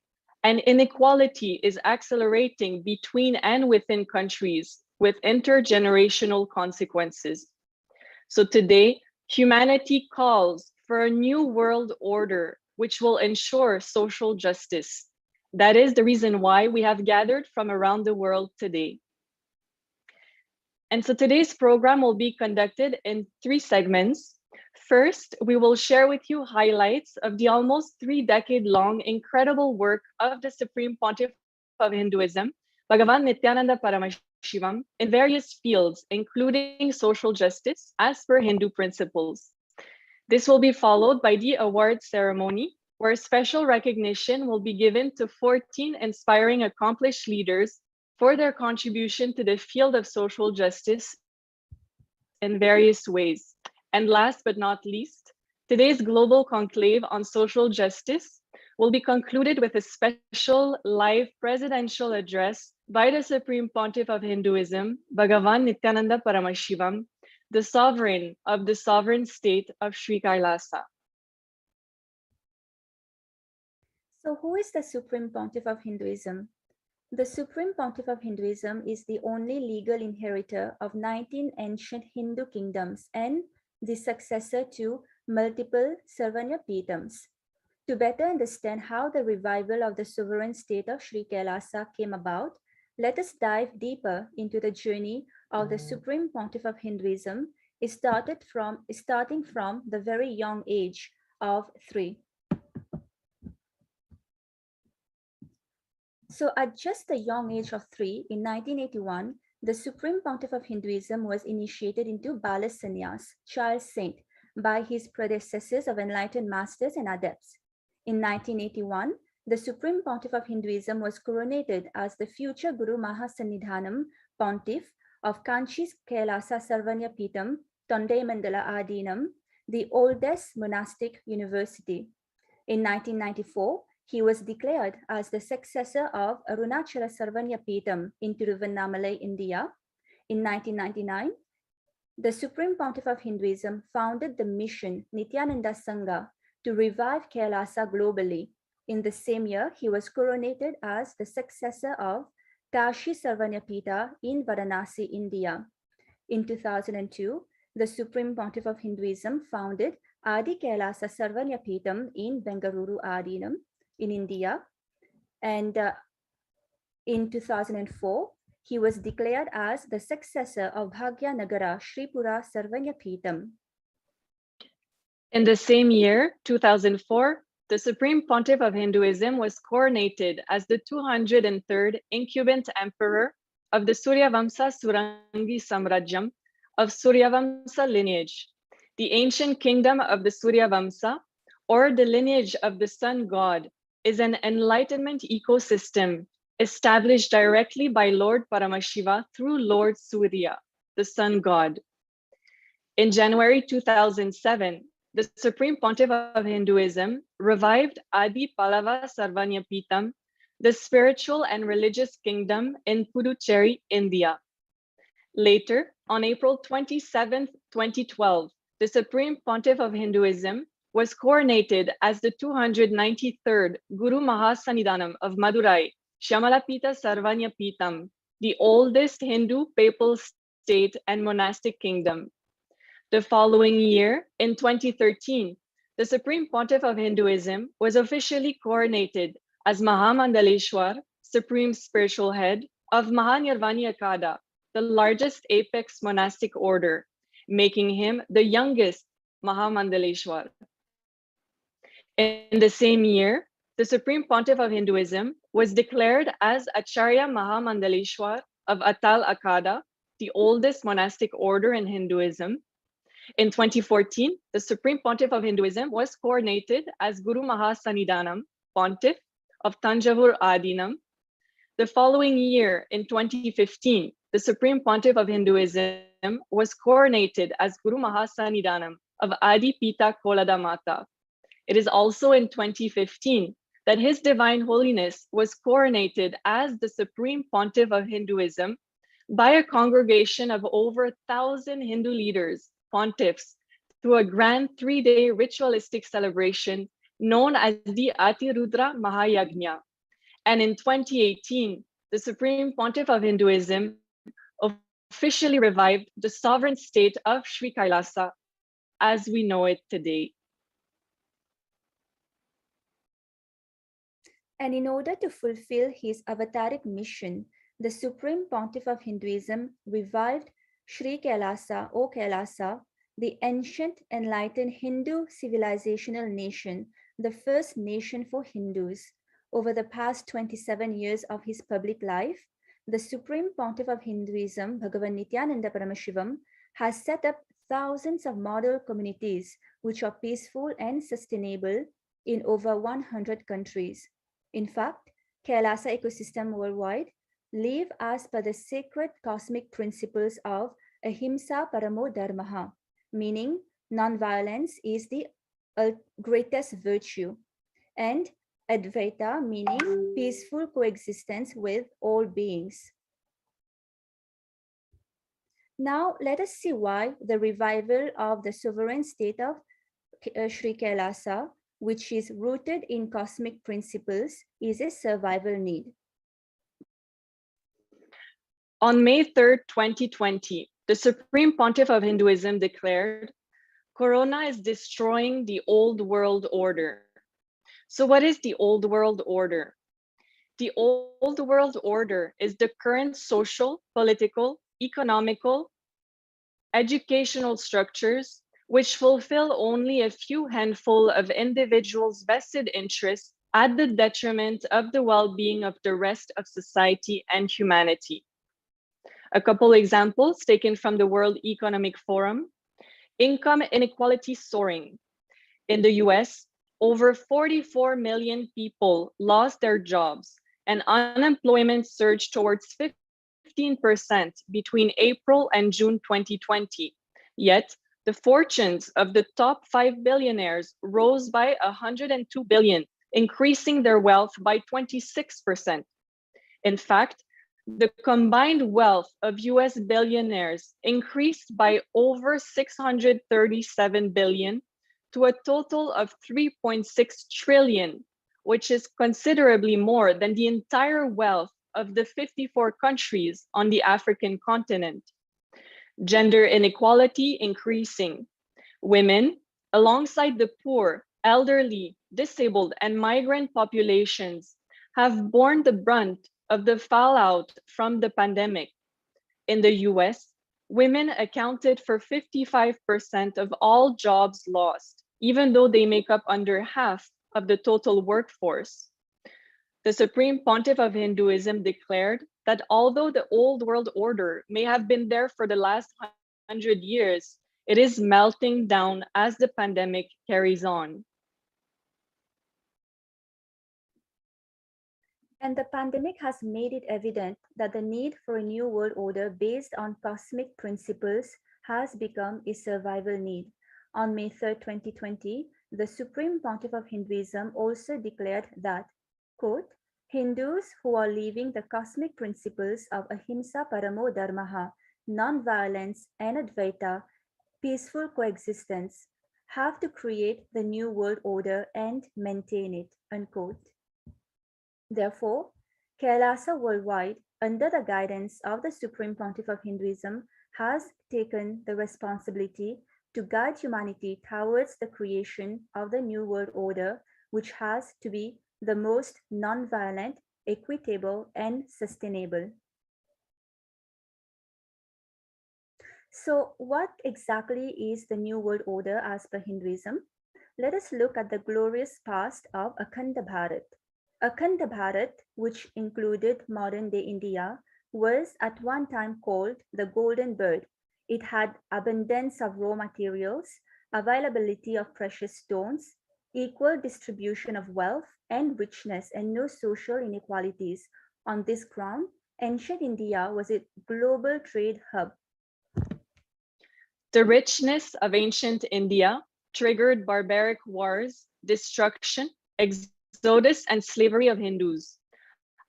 and inequality is accelerating between and within countries with intergenerational consequences. So today, humanity calls for a new world order which will ensure social justice. That is the reason why we have gathered from around the world today. And so today's program will be conducted in 3 segments. First, we will share with you highlights of the almost 3-decade-long incredible work of the Supreme Pontiff of Hinduism, Bhagavan Nithyananda Paramashivam, in various fields, including social justice, as per Hindu principles. This will be followed by the award ceremony, where special recognition will be given to 14 inspiring accomplished leaders for their contribution to the field of social justice in various ways. And last but not least, today's global conclave on social justice will be concluded with a special live presidential address by the Supreme Pontiff of Hinduism, Bhagavan Nithyananda Paramashivam, the sovereign of the sovereign state of Sri Kailasa. So who is the Supreme Pontiff of Hinduism? The Supreme Pontiff of Hinduism is the only legal inheritor of 19 ancient Hindu kingdoms and the successor to multiple Sarvanya Peethams. To better understand how the revival of the sovereign state of Sri Kailasa came about, let us dive deeper into the journey of the Supreme Pontiff of Hinduism, starting from the very young age of 3. So at just the young age of 3, in 1981, the Supreme Pontiff of Hinduism was initiated into Bala Sannyas, child saint, by his predecessors of enlightened masters and adepts. In 1981, the Supreme Pontiff of Hinduism was coronated as the future Guru Mahasannidhanam Pontiff of Kanchi's Kailasa'S Sarvanya Peetham, Tondai Mandala Adinam, the oldest monastic university. In 1994, he was declared as the successor of Arunachala Sarvanya Peetham in Tiruvannamalai, India. In 1999, the Supreme Pontiff of Hinduism founded the mission Nithyananda Sangha to revive Kailasa globally. In the same year, he was coronated as the successor of Kashi Sarvanya Peetha in Varanasi, India. In 2002, the Supreme Pontiff of Hinduism founded Adi Kailasa Sarvanya Peetham in Bengaluru Adinam in India. And in 2004, he was declared as the successor of Bhagya Nagara Sripura Sarvanya Peetham. In the same year, 2004, the Supreme Pontiff of Hinduism was coronated as the 203rd incumbent emperor of the Suryavamsa Surangi Samrajyam of Suryavamsa lineage, the ancient kingdom of the Suryavamsa, or the lineage of the sun god, is an enlightenment ecosystem established directly by Lord Paramashiva through Lord Surya, the sun god. In January 2007, the Supreme Pontiff of Hinduism revived Adi Pallava Sarvanya Peetham, the spiritual and religious kingdom in Puducherry, India. Later, on April 27, 2012, the Supreme Pontiff of Hinduism was coronated as the 293rd Guru Mahasannidhanam of Madurai, Shyamalapita Sarvanya Peetham, the oldest Hindu papal state and monastic kingdom. The following year, in 2013, the Supreme Pontiff of Hinduism was officially coronated as Mahamandaleshwar, Supreme Spiritual Head of Mahanirvani Akada, the largest apex monastic order, making him the youngest Mahamandaleshwar. In the same year, the Supreme Pontiff of Hinduism was declared as Acharya Mahamandaleshwar of Atal Akada, the oldest monastic order in Hinduism. In 2014, the Supreme Pontiff of Hinduism was coronated as Guru Mahasannidhanam, Pontiff of Tanjavur Adinam. The following year, in 2015, the Supreme Pontiff of Hinduism was coronated as Guru Mahasannidhanam of Adi Pita Kolada Mata. It is also in 2015 that His Divine Holiness was coronated as the Supreme Pontiff of Hinduism by a congregation of over 1,000 Hindu leaders, pontiffs, through a grand 3-day ritualistic celebration known as the Atirudra Mahayagna. And in 2018, the Supreme Pontiff of Hinduism officially revived the sovereign state of Sri Kailasa as we know it today. And in order to fulfill his avataric mission, the Supreme Pontiff of Hinduism revived Sri Kailasa, O Kailasa, the ancient enlightened Hindu civilizational nation, the first nation for Hindus. Over the past 27 years of his public life, the Supreme Pontiff of Hinduism, Bhagavan Nithyananda Paramashivam, has set up thousands of model communities which are peaceful and sustainable in over 100 countries. In fact, Kailasa ecosystem worldwide live as per the sacred cosmic principles of Ahimsa Paramo Dharmaha, meaning non-violence is the greatest virtue, and Advaita, meaning peaceful coexistence with all beings. Now, let us see why the revival of the sovereign state of Sri Kailasa, which is rooted in cosmic principles, is a survival need. On May 3rd, 2020, the Supreme Pontiff of Hinduism declared, Corona is destroying the old world order. So what is the old world order? The old world order is the current social, political, economical, educational structures which fulfill only a few handful of individuals' vested interests at the detriment of the well-being of the rest of society and humanity. A couple examples taken from the World Economic Forum. Income inequality soaring. In the US, over 44 million people lost their jobs and unemployment surged towards 15% between April and June 2020. Yet, the fortunes of the top 5 billionaires rose by 102 billion, increasing their wealth by 26%. In fact, the combined wealth of US billionaires increased by over 637 billion to a total of 3.6 trillion, which is considerably more than the entire wealth of the 54 countries on the African continent. Gender inequality increasing. Women, alongside the poor, elderly, disabled, and migrant populations, have borne the brunt of the fallout from the pandemic. In the US, women accounted for 55% of all jobs lost, even though they make up under half of the total workforce. The Supreme Pontiff of Hinduism declared that although the old world order may have been there for the last 100 years, it is melting down as the pandemic carries on. And the pandemic has made it evident that the need for a new world order based on cosmic principles has become a survival need. On May 3rd, 2020, the Supreme Pontiff of Hinduism also declared that, quote, Hindus who are living the cosmic principles of Ahimsa Paramo Dharmaha, non-violence and Advaita, peaceful coexistence, have to create the new world order and maintain it, unquote. Therefore, Kailasa worldwide under the guidance of the Supreme Pontiff of Hinduism, has taken the responsibility to guide humanity towards the creation of the New World Order, which has to be the most non-violent, equitable, and sustainable. So, what exactly is the New World Order as per Hinduism? Let us look at the glorious past of Akhanda Bharat. Akhanda Bharat, which included modern day India, was at one time called the Golden Bird. It had abundance of raw materials, availability of precious stones, equal distribution of wealth and richness, and no social inequalities. On this ground, ancient India was a global trade hub. The richness of ancient India triggered barbaric wars, destruction, exodus, and slavery of Hindus.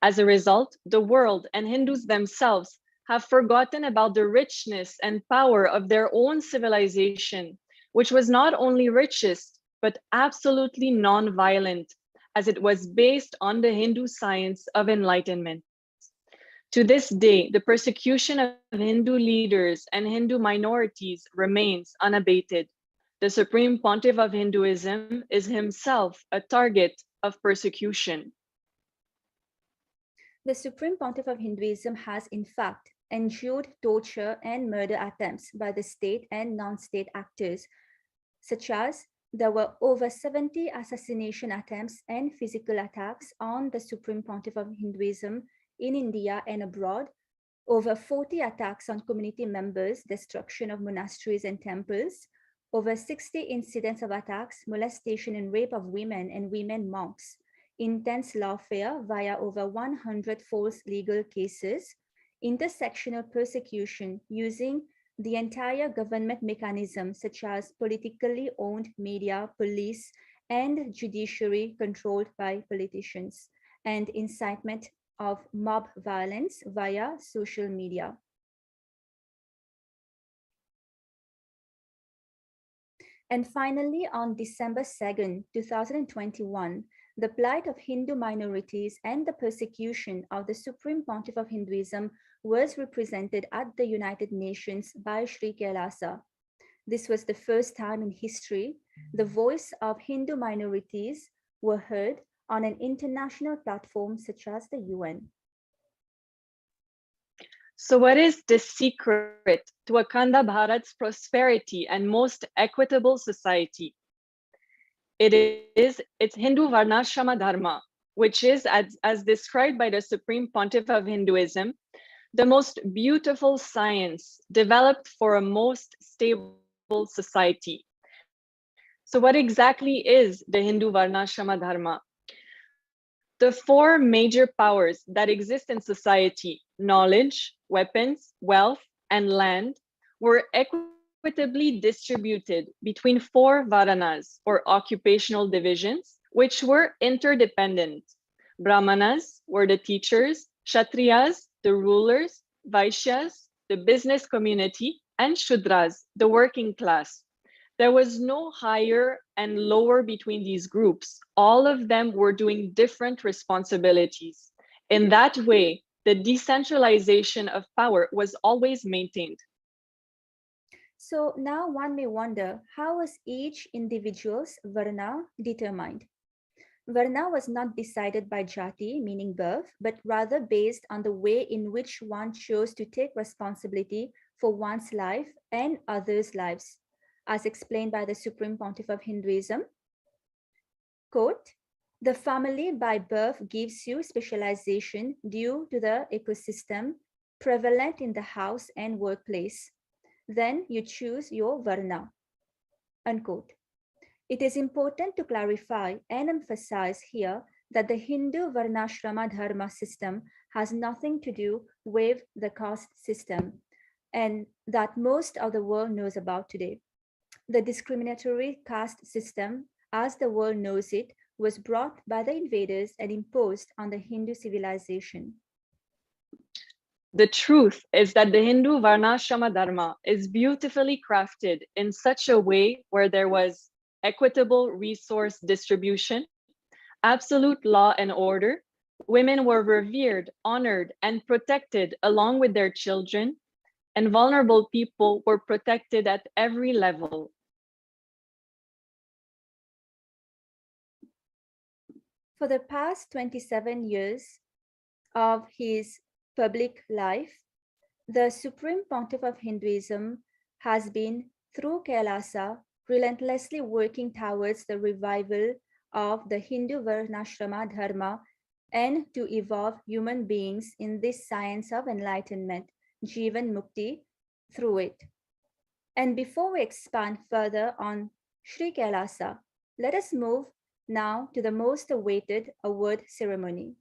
As a result, the world and Hindus themselves have forgotten about the richness and power of their own civilization, which was not only richest, but absolutely non-violent, as it was based on the Hindu science of enlightenment. To this day, the persecution of Hindu leaders and Hindu minorities remains unabated. The Supreme Pontiff of Hinduism is himself a target of persecution. The Supreme Pontiff of Hinduism has, in fact, endured torture and murder attempts by the state and non-state actors, such as there were over 70 assassination attempts and physical attacks on the Supreme Pontiff of Hinduism in India and abroad, over 40 attacks on community members, destruction of monasteries and temples, over 60 incidents of attacks, molestation and rape of women and women monks, intense lawfare via over 100 false legal cases, intersectional persecution using the entire government mechanism, such as politically owned media, police, and judiciary controlled by politicians, and incitement of mob violence via social media. And finally, on December 2nd, 2021, the plight of Hindu minorities and the persecution of the Supreme Pontiff of Hinduism was represented at the United Nations by Sri Kailasa. This was the first time in history the voice of Hindu minorities were heard on an international platform such as the UN. So what is the secret to Akhanda Bharat's prosperity and most equitable society? It's Hindu Varnashrama Dharma, which is, as described by the Supreme Pontiff of Hinduism, the most beautiful science developed for a most stable society. So what exactly is the Hindu Varnashrama Dharma? The four major powers that exist in society, knowledge, weapons, wealth, and land, were equitably distributed between four varanas, or occupational divisions, which were interdependent. Brahmanas were the teachers, Kshatriyas, the rulers, Vaishyas, the business community, and Shudras, the working class. There was no higher and lower between these groups. All of them were doing different responsibilities. In that way, the decentralization of power was always maintained. So now one may wonder, how was each individual's varna determined? Varna was not decided by jati, meaning birth, but rather based on the way in which one chose to take responsibility for one's life and others' lives. As explained by the Supreme Pontiff of Hinduism, quote, "The family by birth gives you specialization due to the ecosystem prevalent in the house and workplace. Then you choose your varna," unquote. It is important to clarify and emphasize here that the Hindu Varnashrama Dharma system has nothing to do with the caste system, and that most of the world knows about today. The discriminatory caste system, as the world knows it, was brought by the invaders and imposed on the Hindu civilization. The truth is that the Hindu Varnashrama Dharma is beautifully crafted in such a way where there was equitable resource distribution, absolute law and order, women were revered, honored, and protected along with their children, and vulnerable people were protected at every level. For the past 27 years of his public life, the Supreme Pontiff of Hinduism has been, through Kailasa, relentlessly working towards the revival of the Hindu Varnashrama Dharma and to evolve human beings in this science of enlightenment, Jivan Mukti, through it. And before we expand further on Sri Kailasa, let us move now to the most awaited award ceremony.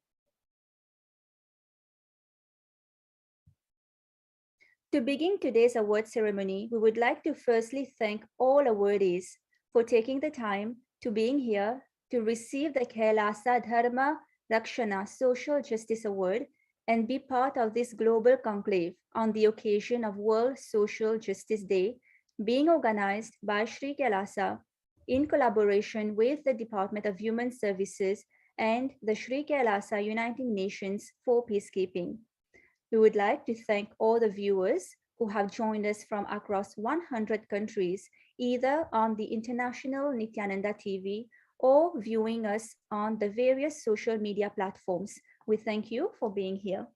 To begin today's award ceremony, we would like to firstly thank all awardees for taking the time to being here to receive the Kailasa Dharma Rakshana Social Justice Award and be part of this global conclave on the occasion of World Social Justice Day being organized by Sri Kailasa in collaboration with the Department of Human Services and the Sri Kailasa United Nations for Peacekeeping. We would like to thank all the viewers who have joined us from across 100 countries, either on the international Nithyananda TV or viewing us on the various social media platforms. We thank you for being here.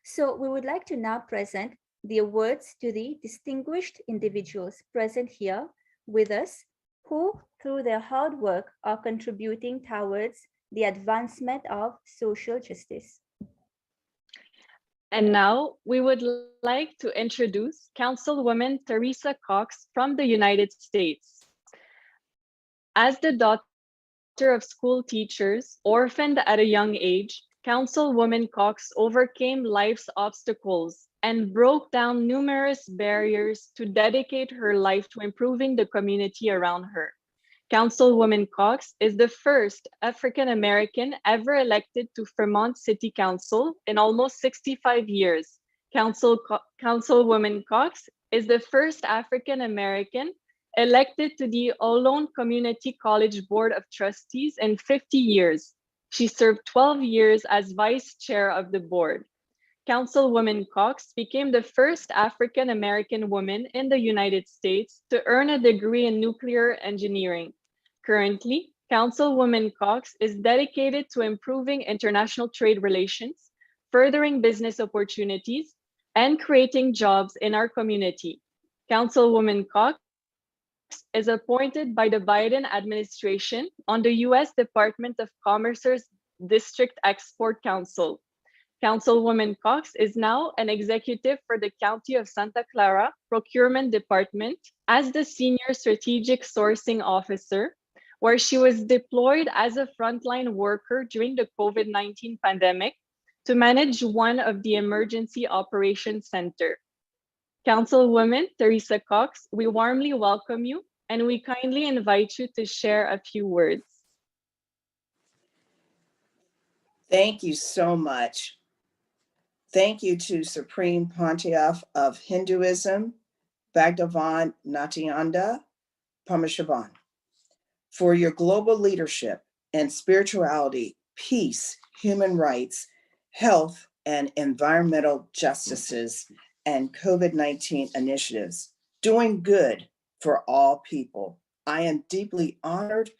So we would like to now present the awards to the distinguished individuals present here with us who, through their hard work, are contributing towards the advancement of social justice. And now we would like to introduce Councilwoman Teresa Cox from the United States. As the daughter of school teachers, orphaned at a young age, Councilwoman Cox overcame life's obstacles and broke down numerous barriers to dedicate her life to improving the community around her. Councilwoman Cox is the first African-American ever elected to Fremont City Council in almost 65 years. Councilwoman Cox is the first African-American elected to the Olone Community College Board of Trustees in 50 years. She served 12 years as vice chair of the board. Councilwoman Cox became the first African-American woman in the United States to earn a degree in nuclear engineering. Currently, Councilwoman Cox is dedicated to improving international trade relations, furthering business opportunities, and creating jobs in our community. Councilwoman Cox is appointed by the Biden administration on the U.S. Department of Commerce's District Export Council. Councilwoman Cox is now an executive for the County of Santa Clara Procurement Department as the Senior Strategic Sourcing Officer, where she was deployed as a frontline worker during the COVID-19 pandemic to manage one of the Emergency Operations Center. Councilwoman Teresa Cox, we warmly welcome you and we kindly invite you to share a few words. Thank you so much. Thank you to Supreme Pontiff of Hinduism, Bhagavan Nithyananda Paramashivam, for your global leadership and spirituality, peace, human rights, health, and environmental justices, and COVID-19 initiatives, doing good for all people. I am deeply honored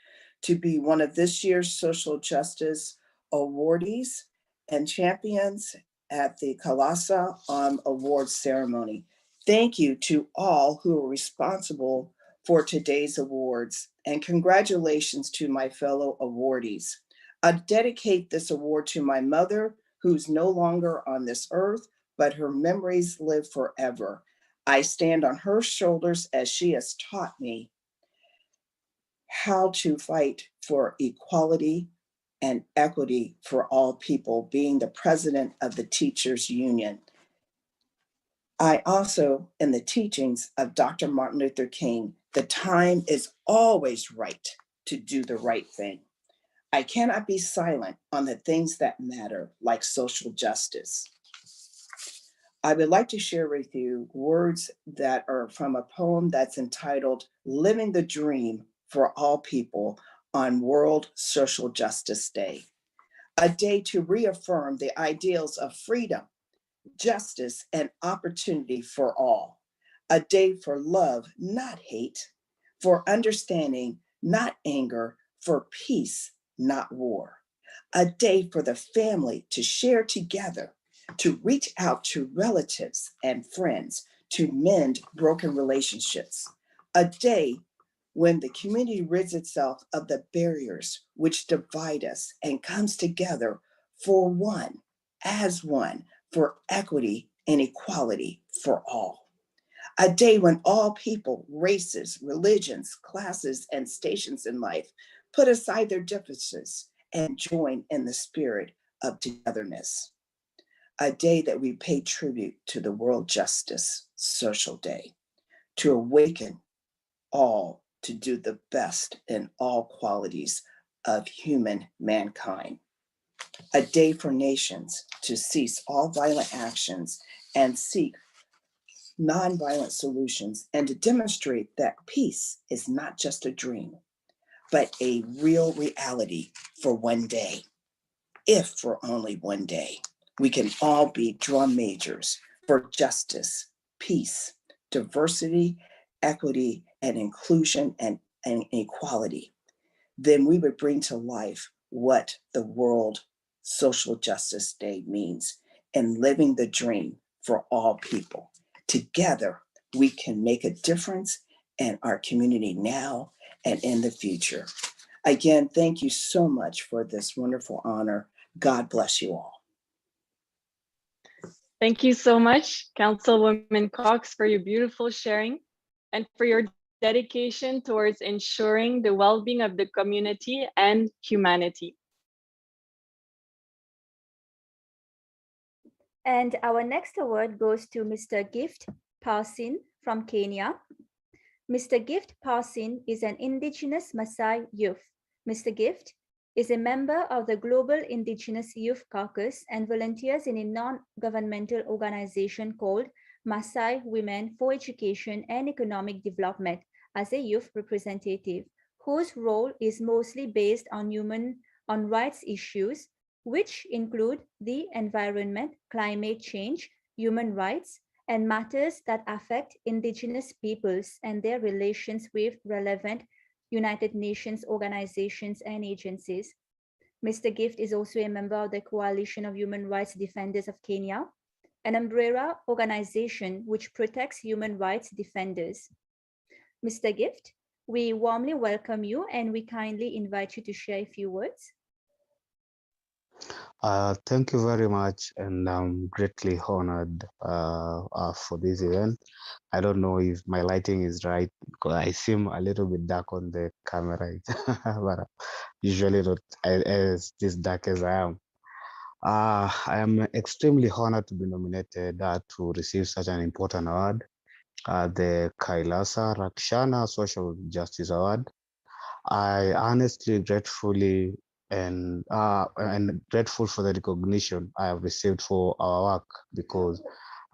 to be one of this year's social justice awardees and champions at the Kailasa Awards ceremony. Thank you to all who are responsible for today's awards, and congratulations to my fellow awardees. I dedicate this award to my mother, who's no longer on this earth, but her memories live forever. I stand on her shoulders as she has taught me how to fight for equality and equity for all people, being the president of the Teachers Union. I also, in the teachings of Dr. Martin Luther King, the time is always right to do the right thing. I cannot be silent on the things that matter, like social justice. I would like to share with you words that are from a poem that's entitled Living the Dream for All People on World Social Justice Day, a day to reaffirm the ideals of freedom, justice, and opportunity for all, a day for love, not hate, for understanding, not anger, for peace, not war, a day for the family to share together, to reach out to relatives and friends, to mend broken relationships, a day when the community rids itself of the barriers which divide us and comes together for one, as one, for equity and equality for all. A day when all people, races, religions, classes, and stations in life put aside their differences and join in the spirit of togetherness. A day that we pay tribute to the World Justice Social Day, to awaken all to do the best in all qualities of human mankind. A day for nations to cease all violent actions and seek nonviolent solutions, and to demonstrate that peace is not just a dream, but a real reality for one day. If for only one day, we can all be drum majors for justice, peace, diversity, equity, and inclusion and equality, then we would bring to life what the World Social Justice Day means and living the dream for all people. Together, we can make a difference in our community now and in the future. Again, thank you so much for this wonderful honor. God bless you all. Thank you so much, Councilwoman Cox, for your beautiful sharing and for your dedication towards ensuring the well-being of the community and humanity. And our next award goes to Mr. Gift Parsin from Kenya. Mr. Gift Parsin is an Indigenous Maasai youth. Mr. Gift is a member of the Global Indigenous Youth Caucus and volunteers in a non-governmental organization called Maasai Women for Education and Economic Development as a youth representative, whose role is mostly based on rights issues, which include the environment, climate change, human rights, and matters that affect Indigenous peoples and their relations with relevant United Nations organizations and agencies. Mr. Gift is also a member of the Coalition of Human Rights Defenders of Kenya, an umbrella organization which protects human rights defenders. Mr. Gift, we warmly welcome you and we kindly invite you to share a few words. Thank you very much, and I'm greatly honored for this event. I don't know if my lighting is right because I seem a little bit dark on the camera, but usually not as this dark as I am. I am extremely honored to be nominated to receive such an important award, the Kailasa Rakshana Social Justice Award. I honestly gratefully and grateful for the recognition I have received for our work, because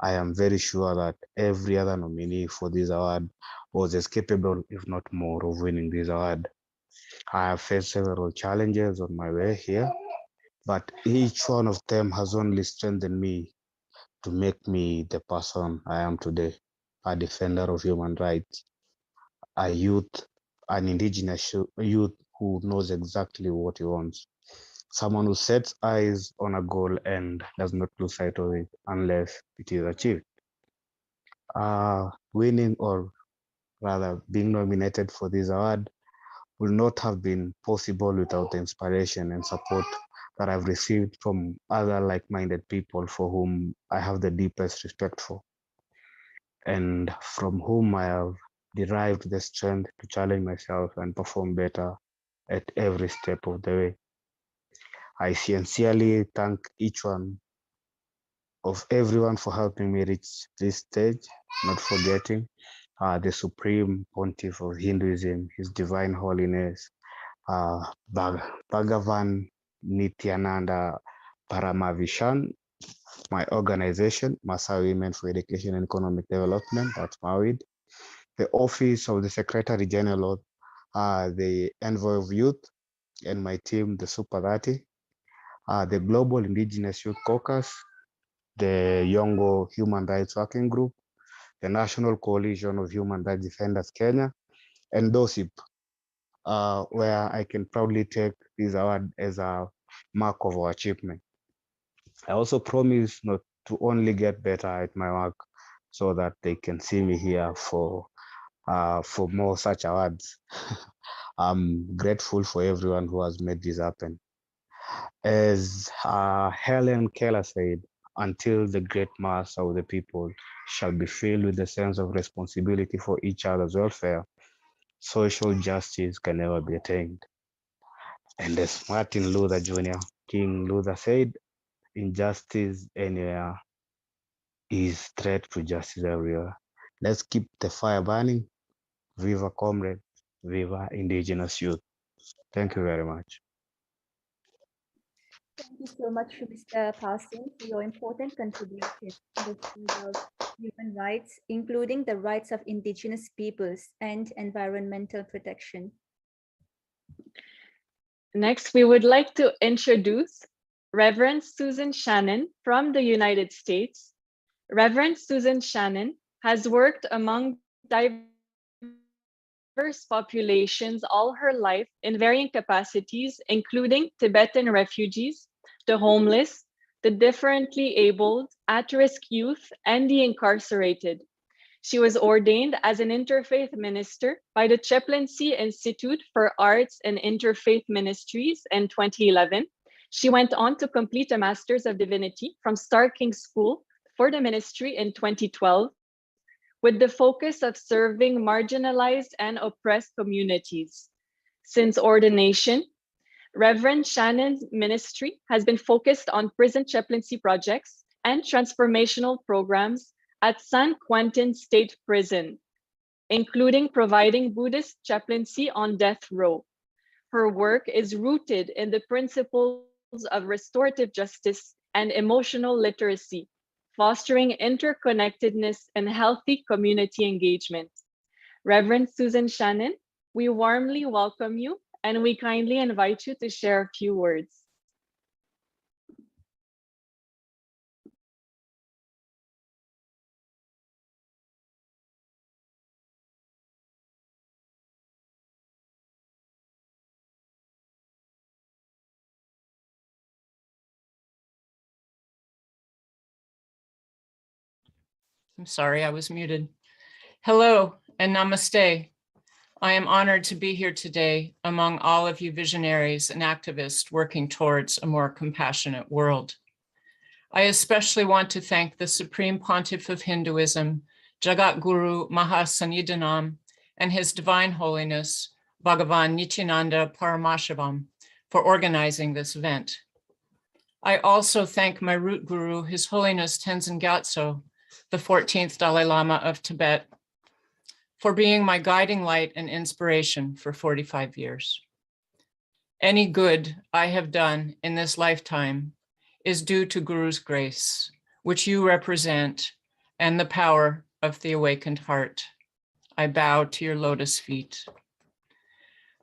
I am very sure that every other nominee for this award was as capable, if not more, of winning this award. I have faced several challenges on my way here, but each one of them has only strengthened me to make me the person I am today, a defender of human rights, a youth, an indigenous youth who knows exactly what he wants. Someone who sets eyes on a goal and does not lose sight of it unless it is achieved. Winning, or rather being nominated for this award, would not have been possible without the inspiration and support that I've received from other like-minded people for whom I have the deepest respect for, and from whom I have derived the strength to challenge myself and perform better at every step of the way. I sincerely thank each one of everyone for helping me reach this stage, not forgetting the Supreme Pontiff of Hinduism, His Divine Holiness, Bhagavan Nithyananda Paramashivam, my organization, Maasai Women for Education and Economic Development, that's MAWID, the Office of the Secretary General the Envoy of Youth, and my team, the Super 30, the Global Indigenous Youth Caucus, the Yongo Human Rights Working Group, the National Coalition of Human Rights Defenders Kenya, and DOSIP, where I can proudly take this award as a mark of our achievement. I also promise not to only get better at my work so that they can see me here for more such awards. I'm grateful for everyone who has made this happen. As Helen Keller said, until the great mass of the people shall be filled with a sense of responsibility for each other's welfare, social justice can never be attained. And as Martin Luther Jr., King Luther said, injustice anywhere is threat to justice everywhere. Let's keep the fire burning. Viva comrade, viva indigenous youth. Thank you very much. Thank you so much, Mr. Parson, for your important contribution to the field of human rights, including the rights of indigenous peoples and environmental protection. Next, we would like to introduce Reverend Susan Shannon from the United States. Reverend Susan Shannon has worked among diverse populations all her life in varying capacities, including Tibetan refugees, the homeless, the differently abled, at-risk youth, and the incarcerated. She was ordained as an interfaith minister by the Chaplaincy Institute for Arts and Interfaith Ministries in 2011. She went on to complete a Master's of Divinity from Star King School for the ministry in 2012, with the focus of serving marginalized and oppressed communities. Since ordination, Reverend Shannon's ministry has been focused on prison chaplaincy projects and transformational programs at San Quentin State Prison, including providing Buddhist chaplaincy on death row. Her work is rooted in the principles of restorative justice and emotional literacy, fostering interconnectedness and healthy community engagement. Reverend Susan Shannon, we warmly welcome you and we kindly invite you to share a few words. I'm sorry, I was muted. Hello and namaste. I am honored to be here today among all of you visionaries and activists working towards a more compassionate world. I especially want to thank the Supreme Pontiff of Hinduism, Jagat Guru Mahasannidhanam, and His Divine Holiness, Bhagavan Nithyananda Paramashivam, for organizing this event. I also thank my root guru, His Holiness Tenzin Gyatso, the 14th Dalai Lama of Tibet, for being my guiding light and inspiration for 45 years. Any good I have done in this lifetime is due to Guru's grace, which you represent, and the power of the awakened heart. I bow to your lotus feet.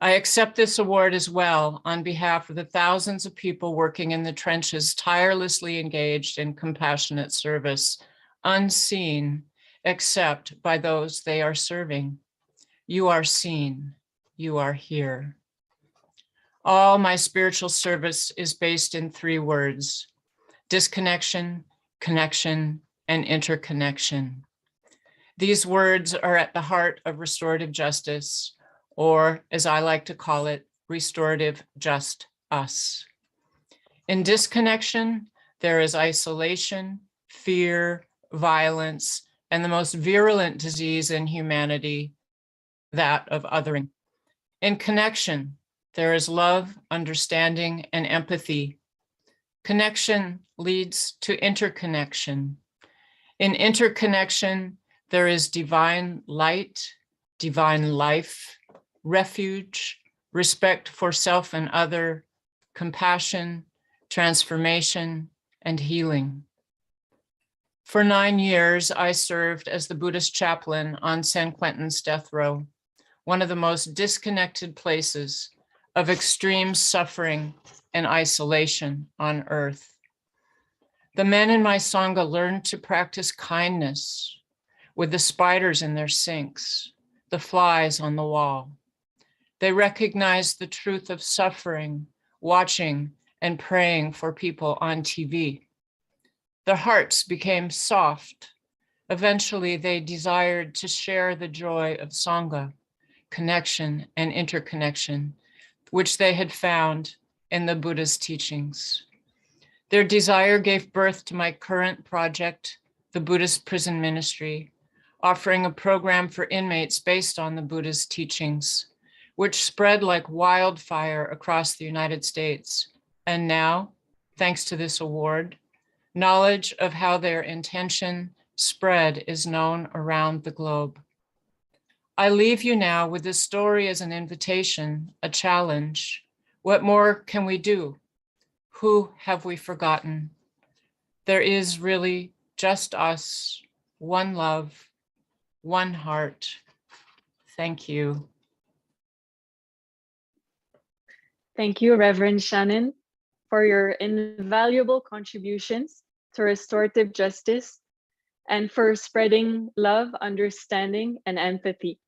I accept this award as well on behalf of the thousands of people working in the trenches, tirelessly engaged in compassionate service, unseen except by those they are serving. You are seen, you are here. All my spiritual service is based in 3 words: disconnection, connection, and interconnection. These words are at the heart of restorative justice, or as I like to call it, restorative just us. In disconnection, there is isolation, fear, violence, and the most virulent disease in humanity, that of othering. In connection, there is love, understanding, and empathy. Connection leads to interconnection. In interconnection, there is divine light, divine life, refuge, respect for self and other, compassion, transformation, and healing. For 9 years, I served as the Buddhist chaplain on San Quentin's death row, one of the most disconnected places of extreme suffering and isolation on earth. The men in my Sangha learned to practice kindness with the spiders in their sinks, the flies on the wall. They recognized the truth of suffering, watching and praying for people on TV. Their hearts became soft. Eventually, they desired to share the joy of Sangha, connection and interconnection, which they had found in the Buddha's teachings. Their desire gave birth to my current project, the Buddhist Prison Ministry, offering a program for inmates based on the Buddha's teachings, which spread like wildfire across the United States. And now, thanks to this award, knowledge of how their intention spread is known around the globe. I leave you now with this story as an invitation, a challenge. What more can we do? Who have we forgotten? There is really just us, one love, one heart. Thank you. Thank you, Reverend Shannon, for your invaluable contributions to restorative justice and for spreading love, understanding, and empathy.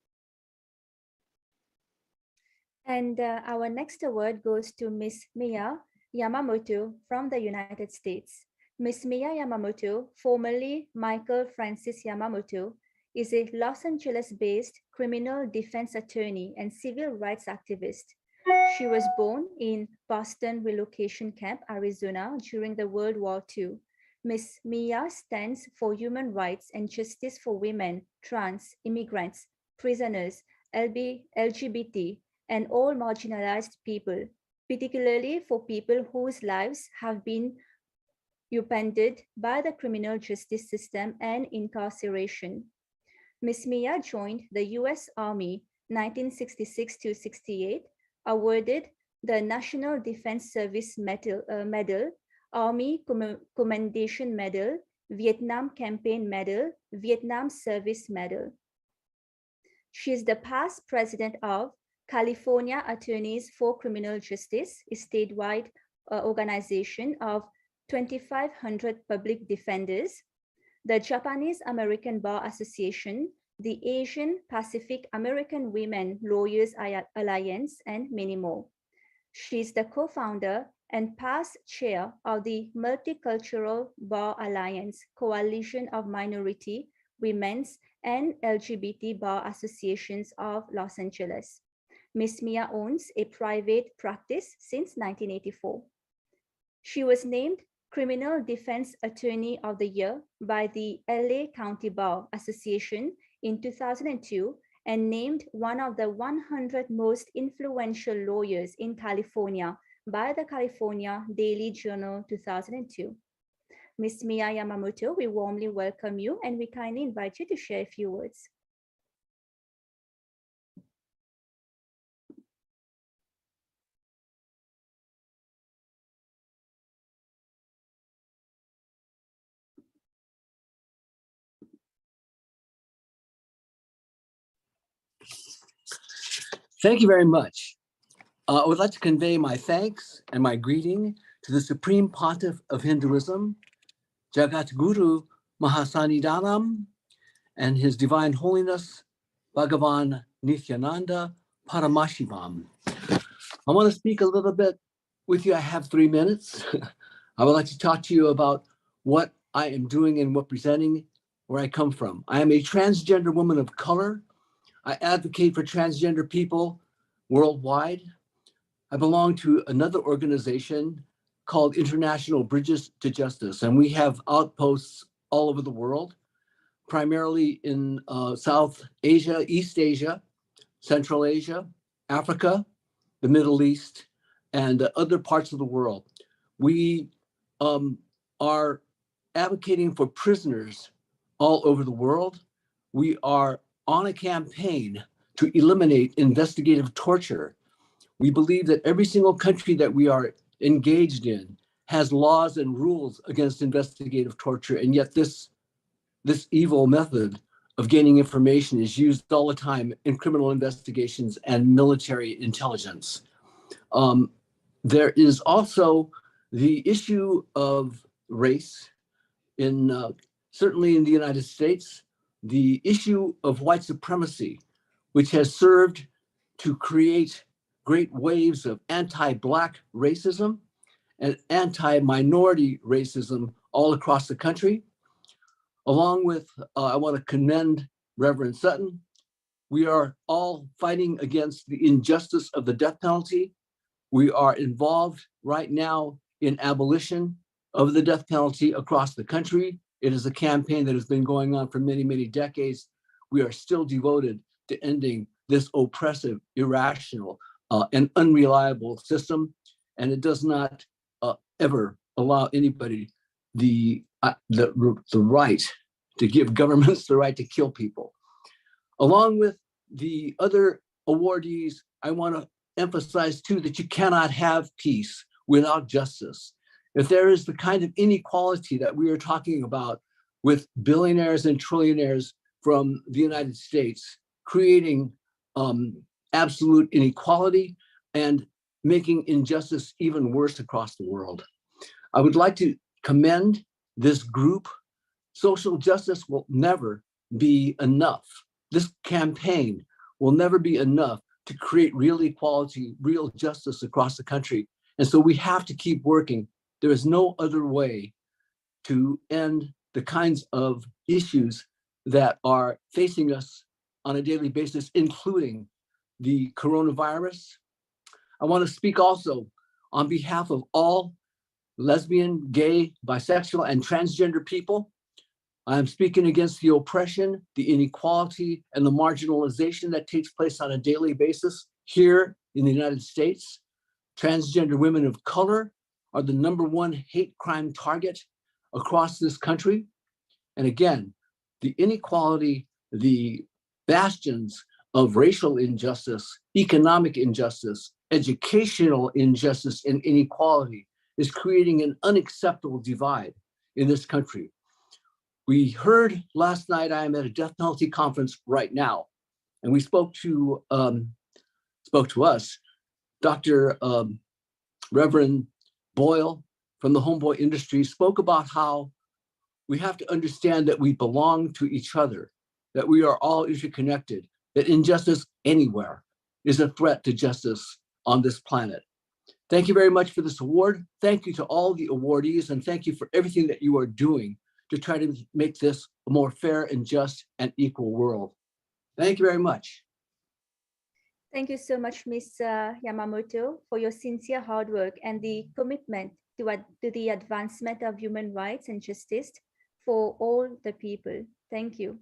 And our next award goes to Miss Mia Yamamoto from the United States. Miss Mia Yamamoto, formerly Michael Francis Yamamoto, is a Los Angeles-based criminal defense attorney and civil rights activist. She was born in Boston Relocation Camp, Arizona during the World War II. Miss Mia stands for human rights and justice for women, trans, immigrants, prisoners, LGBT, and all marginalized people, particularly for people whose lives have been upended by the criminal justice system and incarceration. Miss Mia joined the US Army 1966 to 68, awarded the National Defense Service Medal, Army Commendation Medal, Vietnam Campaign Medal, Vietnam Service Medal. She is the past president of California Attorneys for Criminal Justice, a statewide organization of 2,500 public defenders, the Japanese American Bar Association, the Asian Pacific American Women Lawyers Alliance, and many more. She is the co-founder and past chair of the Multicultural Bar Alliance, coalition of minority, women's, and LGBT bar associations of Los Angeles. Ms. Mia owns a private practice since 1984. She was named Criminal Defense Attorney of the Year by the LA County Bar Association in 2002 and named one of the 100 most influential lawyers in California by the California Daily Journal 2002. Ms. Mia Yamamoto, we warmly welcome you and we kindly invite you to share a few words. Thank you very much. I would like to convey my thanks and my greeting to the Supreme Pontiff of Hinduism, Jagat Guru Mahasanidanam, and His Divine Holiness, Bhagavan Nithyananda Paramashivam. I want to speak a little bit with you. I have 3 minutes. I would like to talk to you about what I am doing and representing where I come from. I am a transgender woman of color. I advocate for transgender people worldwide. I belong to another organization called International Bridges to Justice, and we have outposts all over the world, primarily in South Asia, East Asia, Central Asia, Africa, the Middle East, and other parts of the world. We are advocating for prisoners all over the world. We are on a campaign to eliminate investigative torture. We believe that every single country that we are engaged in has laws and rules against investigative torture, and yet this evil method of gaining information is used all the time in criminal investigations and military intelligence. There is also the issue of race in certainly in the United States, the issue of white supremacy, which has served to create great waves of anti-Black racism and anti-minority racism all across the country. Along with, I want to commend Reverend Sutton. We are all fighting against the injustice of the death penalty. We are involved right now in abolition of the death penalty across the country. It is a campaign that has been going on for many, many decades. We are still devoted to ending this oppressive, irrational, and unreliable system. And it does not ever allow anybody the right to give governments the right to kill people. Along with the other awardees, I want to emphasize too that you cannot have peace without justice. If there is the kind of inequality that we are talking about with billionaires and trillionaires from the United States creating absolute inequality and making injustice even worse across the world. I would like to commend this group. Social justice will never be enough. This campaign will never be enough to create real equality, real justice across the country. And so we have to keep working. There is no other way to end the kinds of issues that are facing us on a daily basis, including the coronavirus. I want to speak also on behalf of all lesbian, gay, bisexual, and transgender people. I'm speaking against the oppression, the inequality, and the marginalization that takes place on a daily basis here in the United States. Transgender women of color are the #1 hate crime target across this country. And again, the inequality, the bastions of racial injustice, economic injustice, educational injustice, and inequality is creating an unacceptable divide in this country. We heard last night, I am at a death penalty conference right now, and we spoke to us, Dr. Reverend Boyle from the Homeboy Industry spoke about how we have to understand that we belong to each other, that we are all interconnected, that injustice anywhere is a threat to justice on this planet. Thank you very much for this award. Thank you to all the awardees, and thank you for everything that you are doing to try to make this a more fair and just and equal world. Thank you very much. Thank you so much, Ms. Yamamoto, for your sincere hard work and the commitment to the advancement of human rights and justice for all the people. Thank you.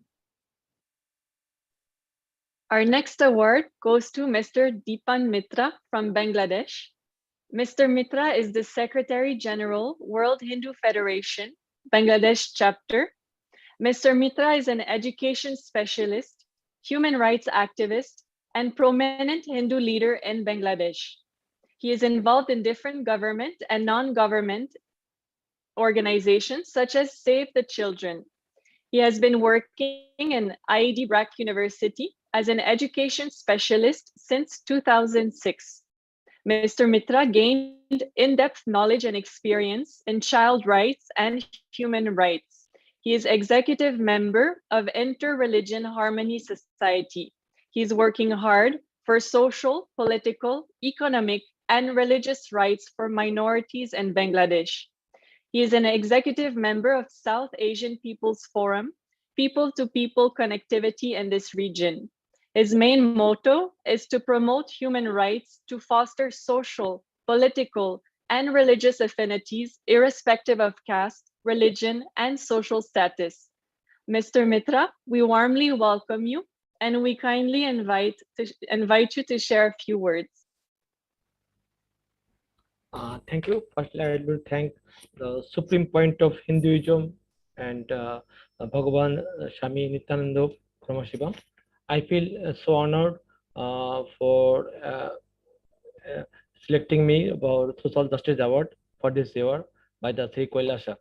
Our next award goes to Mr. Deepan Mitra from Bangladesh. Mr. Mitra is the Secretary General, World Hindu Federation, Bangladesh chapter. Mr. Mitra is an education specialist, human rights activist, and prominent Hindu leader in Bangladesh. He is involved in different government and non-government organizations such as Save the Children. He has been working in IIT Brack University as an education specialist since 2006. Mr. Mitra gained in-depth knowledge and experience in child rights and human rights. He is executive member of Inter-Religion Harmony Society. He is working hard for social, political, economic, and religious rights for minorities in Bangladesh. He is an executive member of South Asian People's Forum, people-to-people connectivity in this region. His main motto is to promote human rights to foster social, political, and religious affinities, irrespective of caste, religion, and social status. Mr. Mitra, we warmly welcome you, and we kindly invite you to share a few words. Thank you. Firstly, I will thank the Supreme Point of Hinduism and Bhagavan Swami Nithyananda Paramashivam. I feel so honored for selecting me about Social Justice Award for this year by the Sri Kailasa.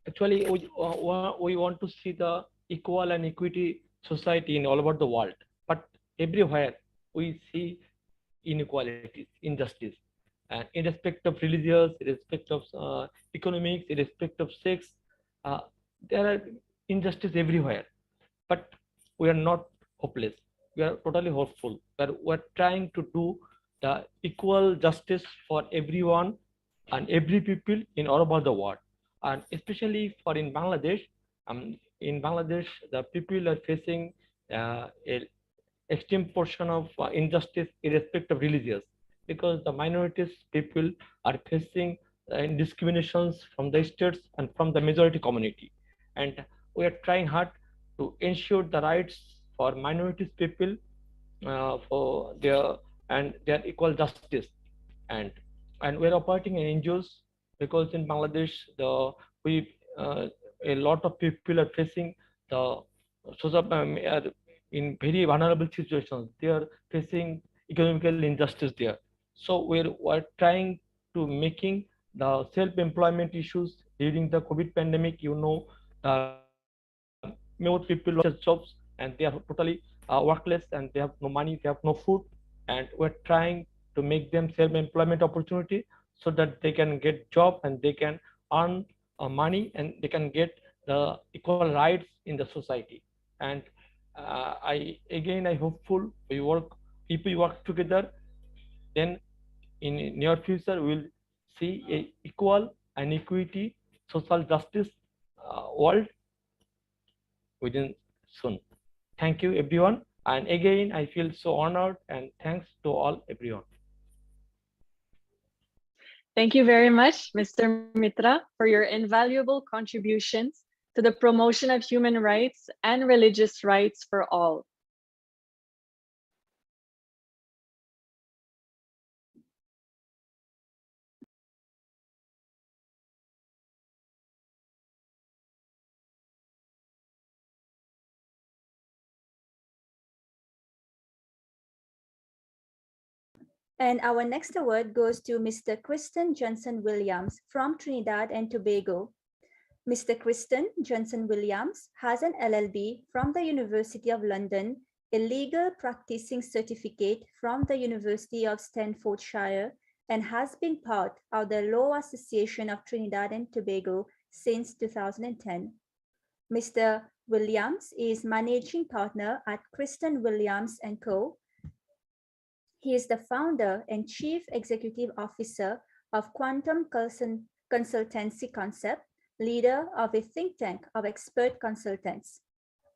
Actually, we want to see the equal and equity society in all over the world, but everywhere we see inequalities, injustice, and irrespective of religious, irrespective of economics, irrespective of sex, uh, there are injustice everywhere. But we are not hopeless. We are totally hopeful. We're trying to do the equal justice for everyone and every people in all over the world, and especially for in Bangladesh. In Bangladesh, the people are facing a extreme portion of injustice irrespective of religious, because the minorities people are facing discriminations from the states and from the majority community. And we are trying hard to ensure the rights for minorities people for their equal justice. and and we're operating in NGOs, because in Bangladesh we a lot of people are facing the social are in very vulnerable situations. They are facing economical injustice there. So we're trying to making the self-employment issues during the COVID pandemic. Most people lost their jobs and they are totally workless, and they have no money, they have no food, and we're trying to make them self-employment opportunity so that they can get job and they can earn money and they can get the equal rights in the society. And I hopeful if we work together, then in near future we'll see a equal and equity social justice world within soon. Thank you everyone, and again I feel so honored, and thanks to all everyone. Thank you very much, Mr. Mitra, for your invaluable contributions to the promotion of human rights and religious rights for all. And our next award goes to Mr. Kristen Johnson Williams from Trinidad and Tobago. Mr. Kristen Johnson Williams has an LLB from the University of London, a legal practicing certificate from the University of Staffordshire, and has been part of the Law Association of Trinidad and Tobago since 2010. Mr. Williams is managing partner at Kristen Williams & Co. He is the founder and chief executive officer of Quantum Consultancy Concept, leader of a think tank of expert consultants.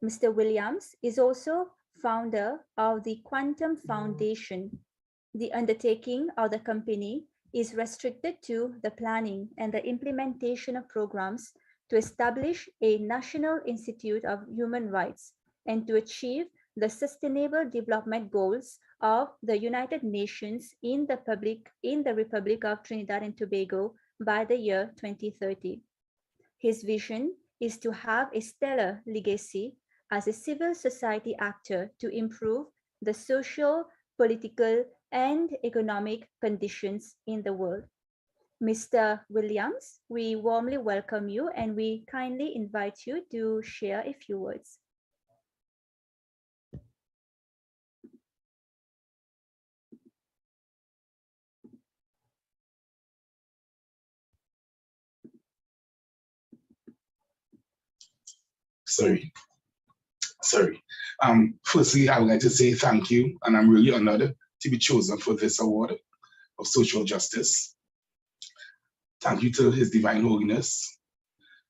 Mr. Williams is also founder of the Quantum Foundation. The undertaking of the company is restricted to the planning and the implementation of programs to establish a National Institute of Human Rights and to achieve the Sustainable Development Goals of the United Nations in the Republic of Trinidad and Tobago by the year 2030. His vision is to have a stellar legacy as a civil society actor to improve the social, political, and economic conditions in the world. Mr. Williams, we warmly welcome you and we kindly invite you to share a few words. Sorry. Firstly, I would like to say thank you, and I'm really honored to be chosen for this award of social justice. Thank you to His Divine Holiness.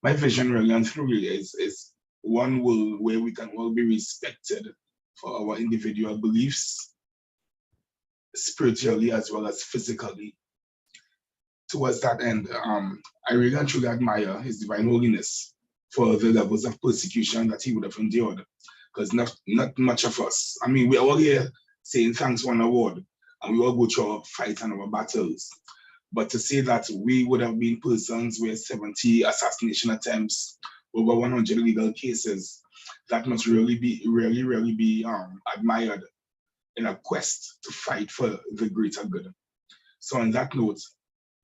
My vision really and truly is one world where we can all be respected for our individual beliefs, spiritually as well as physically. Towards that end, I really and truly admire His Divine Holiness for the levels of persecution that he would have endured, because not much of us, I mean, we're all here saying thanks for an award, and we all go through our fight and our battles. But to say that we would have been persons with 70 assassination attempts, over 100 legal cases, that must really be admired in a quest to fight for the greater good. So on that note,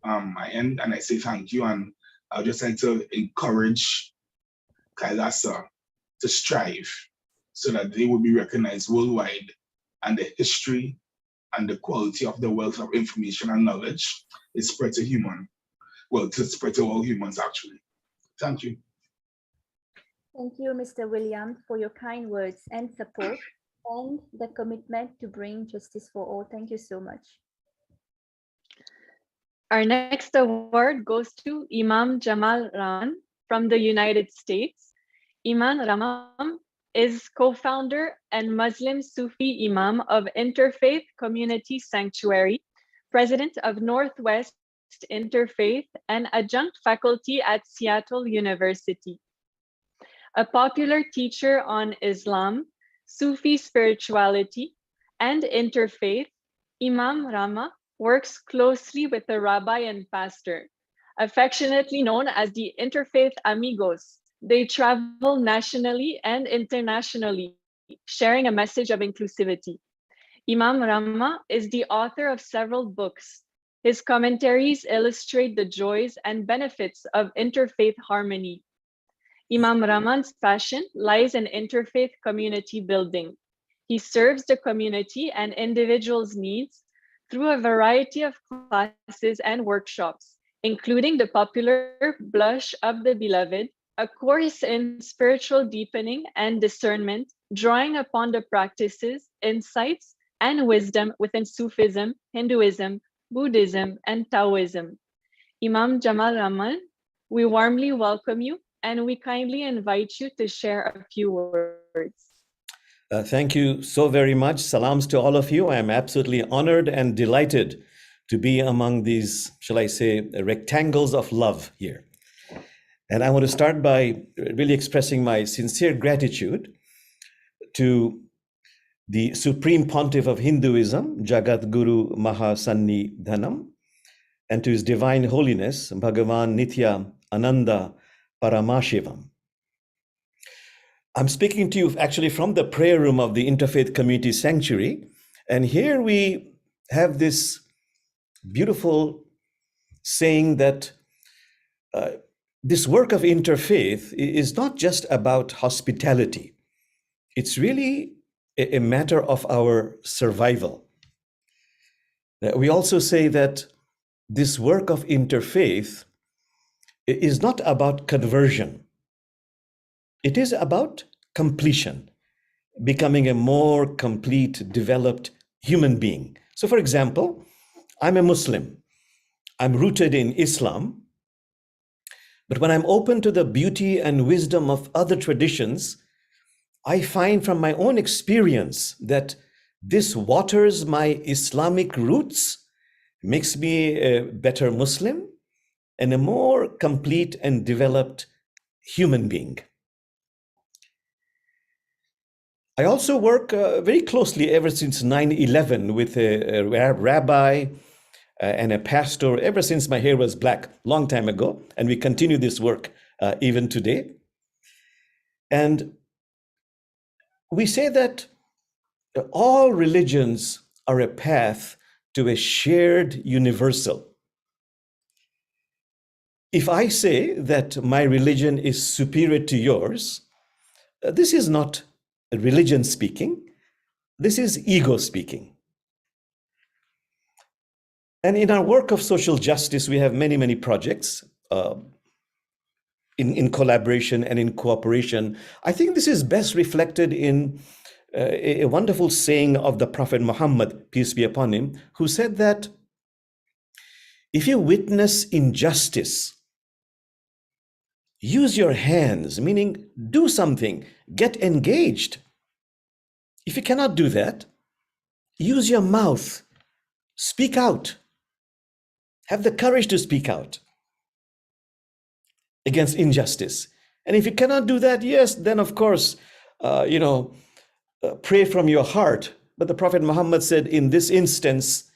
I end and I say thank you, and I'd just like to encourage Kailasa to strive so that they will be recognized worldwide, and the history and the quality of the wealth of information and knowledge is spread to spread to all humans actually. Thank you. Thank you, Mr. William, for your kind words and support and the commitment to bring justice for all. Thank you so much. Our next award goes to Imam Jamal Rahman from the United States. Imam Rahman is co-founder and Muslim Sufi Imam of Interfaith Community Sanctuary, president of Northwest Interfaith, and adjunct faculty at Seattle University. A popular teacher on Islam, Sufi spirituality, and interfaith, Imam Rama works closely with the rabbi and pastor, affectionately known as the Interfaith Amigos. They travel nationally and internationally, sharing a message of inclusivity. Imam Rama is the author of several books. His commentaries illustrate the joys and benefits of interfaith harmony. Imam Rahman's passion lies in interfaith community building. He serves the community and individuals' needs through a variety of classes and workshops, including the popular Blush of the Beloved, a course in spiritual deepening and discernment, drawing upon the practices, insights, and wisdom within Sufism, Hinduism, Buddhism, and Taoism. Imam Jamal Rahman, we warmly welcome you and we kindly invite you to share a few words. Thank you so very much. Salams to all of you. I am absolutely honored and delighted to be among these, shall I say, rectangles of love here. And I want to start by really expressing my sincere gratitude to the Supreme Pontiff of Hinduism, Jagat Guru Mahasannidhanam, and to His Divine Holiness, Bhagavan Nithyananda Paramashivam. I'm speaking to you actually from the prayer room of the Interfaith Community Sanctuary. And here we have this beautiful saying that this work of interfaith is not just about hospitality. It's really a matter of our survival. We also say that this work of interfaith is not about conversion. It is about completion, becoming a more complete, developed human being. So for example, I'm a Muslim. I'm rooted in Islam. But when I'm open to the beauty and wisdom of other traditions, I find from my own experience that this waters my Islamic roots, makes me a better Muslim and a more complete and developed human being. I also work very closely ever since 9/11 with a rabbi and a pastor ever since my hair was black, long time ago, and we continue this work even today. And we say that all religions are a path to a shared universal. If I say that my religion is superior to yours, this is not religion speaking, this is ego speaking. And in our work of social justice, we have many, many projects in collaboration and in cooperation. I think this is best reflected in a wonderful saying of the Prophet Muhammad, peace be upon him, who said that if you witness injustice, use your hands, meaning do something, get engaged. If you cannot do that, use your mouth, speak out, have the courage to speak out against injustice. And if you cannot do that, yes, then of course, pray from your heart. But the Prophet Muhammad said in this instance,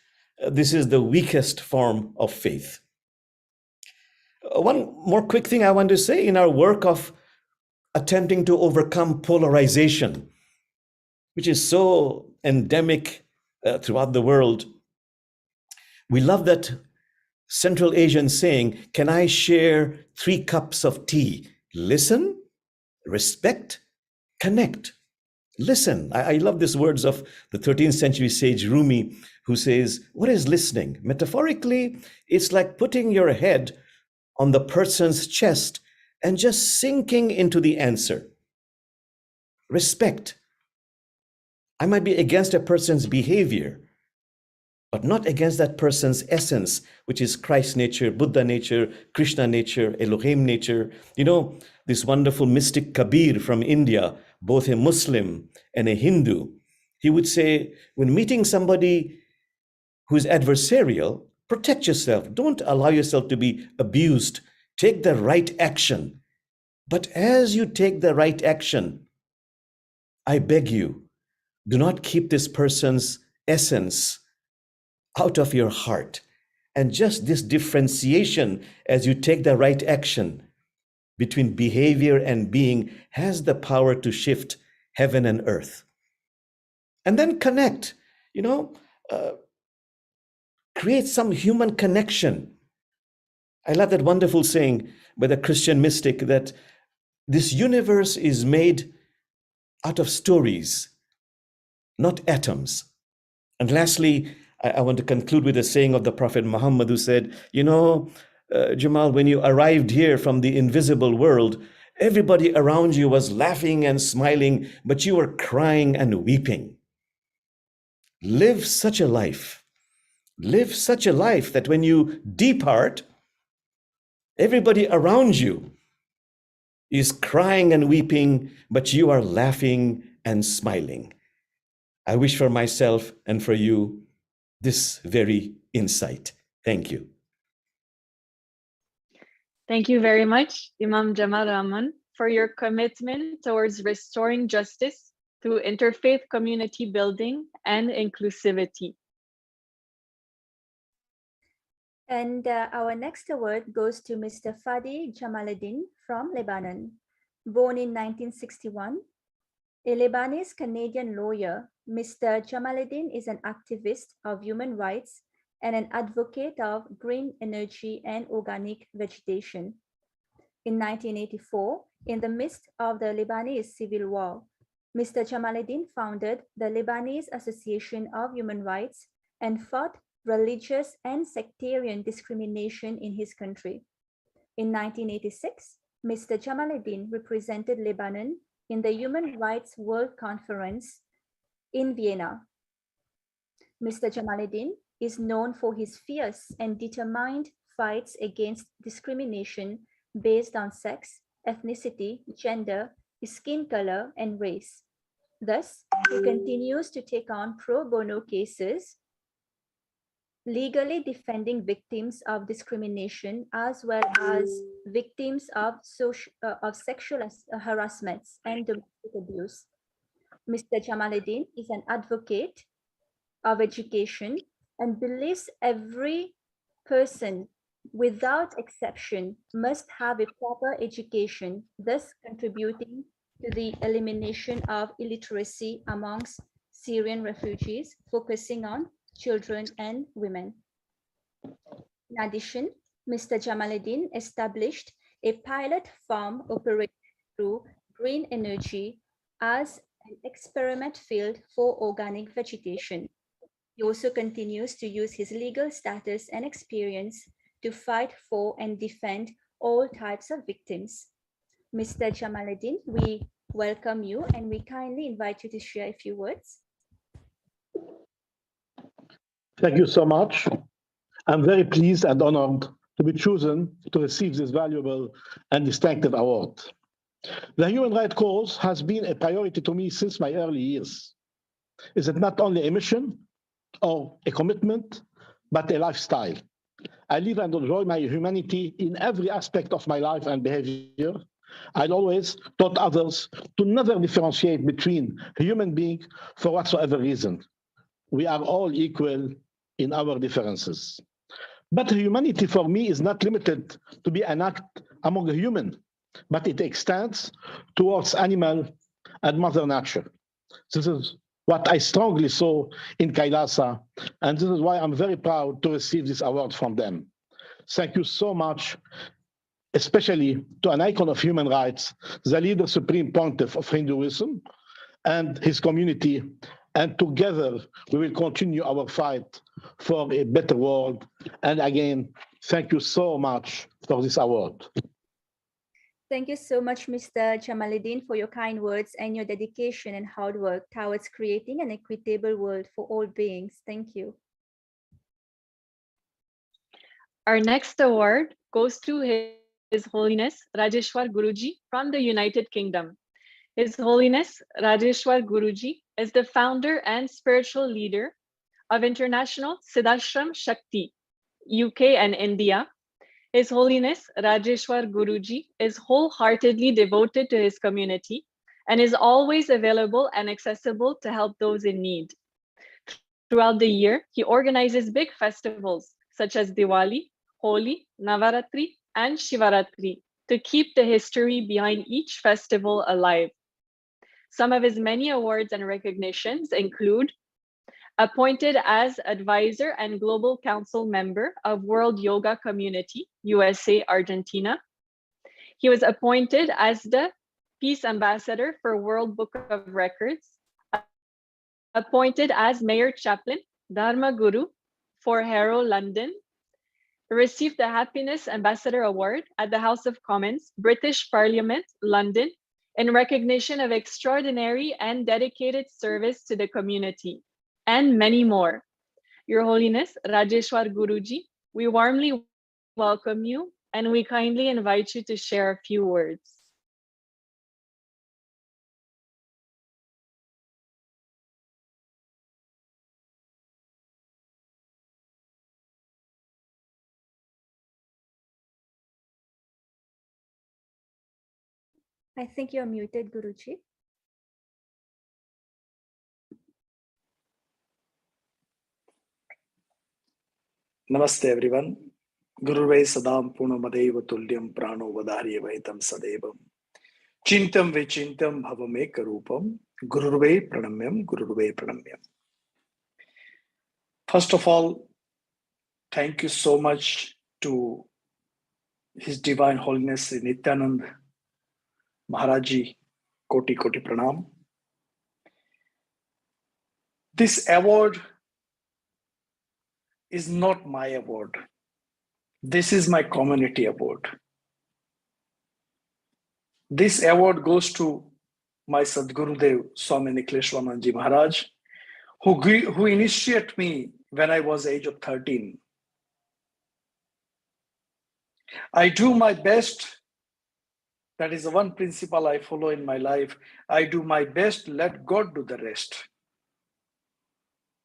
this is the weakest form of faith. One more quick thing I want to say in our work of attempting to overcome polarization, which is so endemic throughout the world. We love that Central Asian saying, can I share 3 cups of tea? Listen, respect, connect. Listen. I love these words of the 13th century sage Rumi, who says, what is listening? Metaphorically, it's like putting your head on the person's chest and just sinking into the answer. Respect. I might be against a person's behavior, but not against that person's essence, which is Christ nature, Buddha nature, Krishna nature, Elohim nature. You know, this wonderful mystic Kabir from India, both a Muslim and a Hindu, he would say, when meeting somebody who's adversarial, protect yourself. Don't allow yourself to be abused. Take the right action. But as you take the right action, I beg you, do not keep this person's essence out of your heart. And just this differentiation as you take the right action between behavior and being has the power to shift heaven and earth. And then connect, create some human connection. I love that wonderful saying by the Christian mystic that this universe is made out of stories, not atoms. And lastly, I want to conclude with a saying of the Prophet Muhammad, who said, Jamal, when you arrived here from the invisible world, everybody around you was laughing and smiling, but you were crying and weeping. Live such a life. Live such a life that when you depart, everybody around you is crying and weeping, but you are laughing and smiling. I wish for myself and for you this very insight. Thank you. Thank you very much, Imam Jamal Rahman, for your commitment towards restoring justice through interfaith community building and inclusivity. And our next award goes to Mr. Fadi Jamaluddin from Lebanon. Born in 1961, a Lebanese-Canadian lawyer, Mr. Jamaluddin is an activist of human rights and an advocate of green energy and organic vegetation. In 1984, in the midst of the Lebanese civil war, Mr. Jamaluddin founded the Lebanese Association of Human Rights and fought religious and sectarian discrimination in his country. In 1986, Mr. Jamaluddin represented Lebanon in the Human Rights World Conference in Vienna. Mr. Jamaluddin is known for his fierce and determined fights against discrimination based on sex, ethnicity, gender, skin color, and race. Thus, he continues to take on pro bono cases, legally defending victims of discrimination as well as victims of sexual harassments and domestic abuse. Mr. Jamaluddin is an advocate of education and believes every person, without exception, must have a proper education, thus contributing to the elimination of illiteracy amongst Syrian refugees, focusing on children and women. In addition, Mr. Jamaluddin established a pilot farm operated through green energy as an experiment field for organic vegetation. He also continues to use his legal status and experience to fight for and defend all types of victims. Mr. Jamaluddin, we welcome you and we kindly invite you to share a few words. Thank you so much. I'm very pleased and honored to be chosen to receive this valuable and distinctive award. The human rights cause has been a priority to me since my early years. Is it not only a mission or a commitment, but a lifestyle? I live and enjoy my humanity in every aspect of my life and behavior. I always taught others to never differentiate between a human being for whatsoever reason. We are all equal in our differences. But humanity for me is not limited to be an act among humans, but it extends towards animal and Mother Nature. This is what I strongly saw in Kailasa, and this is why I'm very proud to receive this award from them. Thank you so much, especially to an icon of human rights, the leader supreme pontiff of Hinduism, and his community. And together, we will continue our fight for a better world. And again, thank you so much for this award. Thank you so much, Mr. Jamaluddin, for your kind words and your dedication and hard work towards creating an equitable world for all beings. Thank you. Our next award goes to His Holiness Rajeshwar Guruji from the United Kingdom. His Holiness Rajeshwar Guruji is the founder and spiritual leader of International Siddhashram Shakti, UK and India. His Holiness Rajeshwar Guruji is wholeheartedly devoted to his community and is always available and accessible to help those in need. Throughout the year, he organizes big festivals such as Diwali, Holi, Navaratri, and Shivaratri to keep the history behind each festival alive. Some of his many awards and recognitions include appointed as advisor and global council member of World Yoga Community, USA, Argentina. He was appointed as the Peace Ambassador for World Book of Records, appointed as Mayor Chaplain, Dharma Guru for Harrow, London, received the Happiness Ambassador Award at the House of Commons, British Parliament, London, in recognition of extraordinary and dedicated service to the community, and many more. Your Holiness, Rajeshwar Guruji, we warmly welcome you and we kindly invite you to share a few words. I think you're muted, Guruji. Namaste everyone. Guruvai Sadam Punamadeva Tulyam Prano Vadharya Vaitam Sadevam. Chintam Vichintam Bhavameka Rupam. Guruvai Pranamyam, Guruvai Pranamyam. First of all, thank you so much to His Divine Holiness Nithyananda Maharaji. Koti Koti Pranam. This award is not my award. This is my community award. This award goes to my Sadgurudev Swami Nikhleshwarananji Maharaj, who initiated me when I was age of 13. I do my best. That is the one principle I follow in my life. I do my best, let God do the rest.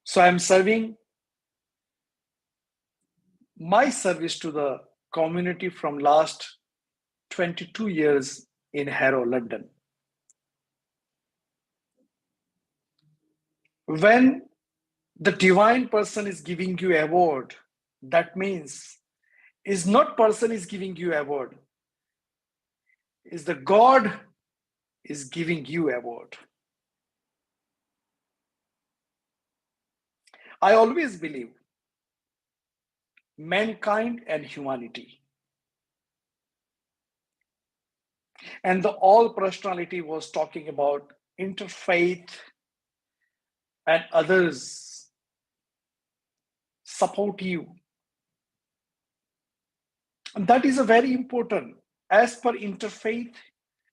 So I'm serving my service to the community from last 22 years in Harrow, London. When the divine person is giving you award, that means is not person is giving you award, is the God is giving you award. I always believe mankind and humanity. And the all personality was talking about interfaith and others support you. And that is a very important as per interfaith.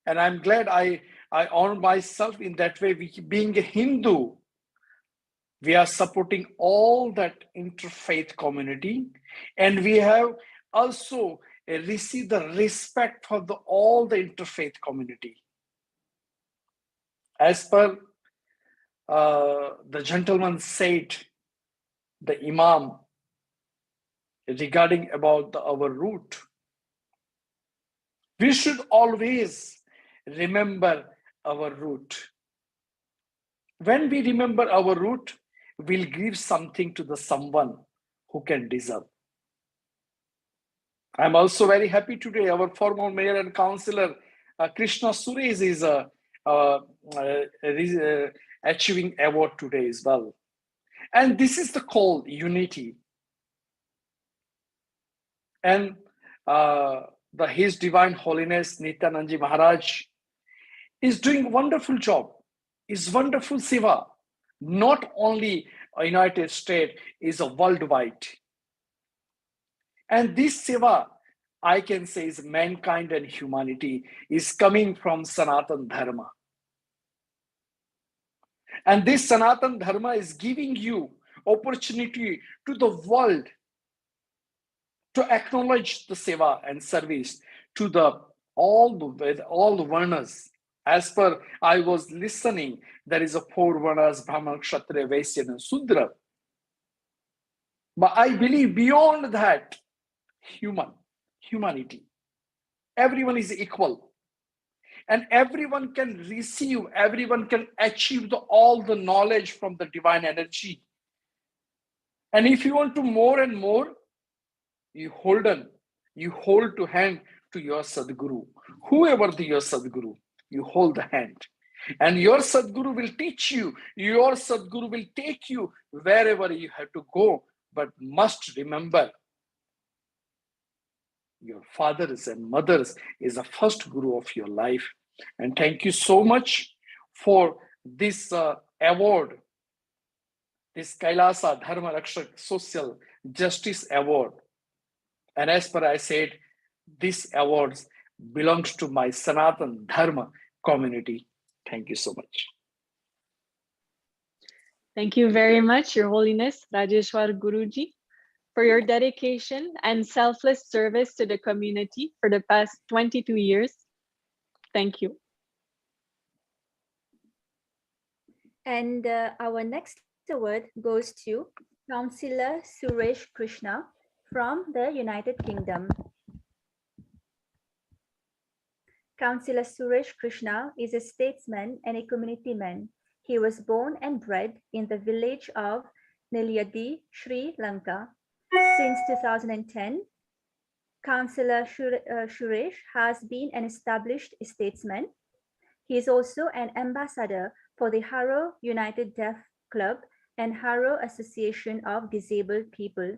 And I'm glad I honor myself in that way. Being a Hindu, we are supporting all that interfaith community. And we have also received the respect for all the interfaith community. As per the gentleman said, the Imam, regarding about our root, we should always remember our root. When we remember our root, we'll give something to the someone who can deserve. I'm also very happy today. Our former mayor and councillor, Krishna Suresh, is achieving award today as well. And this is the call, unity. And His Divine Holiness Nithyananda Maharaj is doing a wonderful job is wonderful seva, not only a United States, is a worldwide. And this seva, I can say, is mankind and humanity, is coming from Sanatan Dharma. And this Sanatan Dharma is giving you opportunity to the world to acknowledge the seva and service to all the varnas. As per I was listening, there is a 4 varnas, Brahman, Kshatriya, Vaishya, and Sudra. But I believe beyond that, humanity, everyone is equal. And everyone can receive, everyone can achieve all the knowledge from the divine energy. And if you want to more and more, you hold to hand to your Sadguru. Whoever your Sadguru, you hold the hand. And your Sadguru will teach you, your Sadguru will take you wherever you have to go. But must remember, your fathers and mothers is the first Guru of your life. And thank you so much for this award, this Kailasa Dharma Rakshak Social Justice Award. And as per I said, this award belongs to my Sanatan Dharma community. Thank you so much. Thank you very much, Your Holiness, Rajeshwar Guruji, for your dedication and selfless service to the community for the past 22 years. Thank you. And our next award goes to Councillor Suresh Krishna from the United Kingdom. Councillor Suresh Krishna is a statesman and a community man. He was born and bred in the village of Nelyadi, Sri Lanka. Since 2010, Councillor Suresh has been an established statesman. He is also an ambassador for the Harrow United Deaf Club and Harrow Association of Disabled People.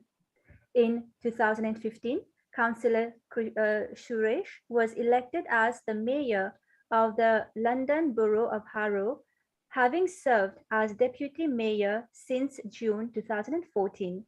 In 2015, Councillor Suresh was elected as the mayor of the London Borough of Harrow, having served as deputy mayor since June 2014.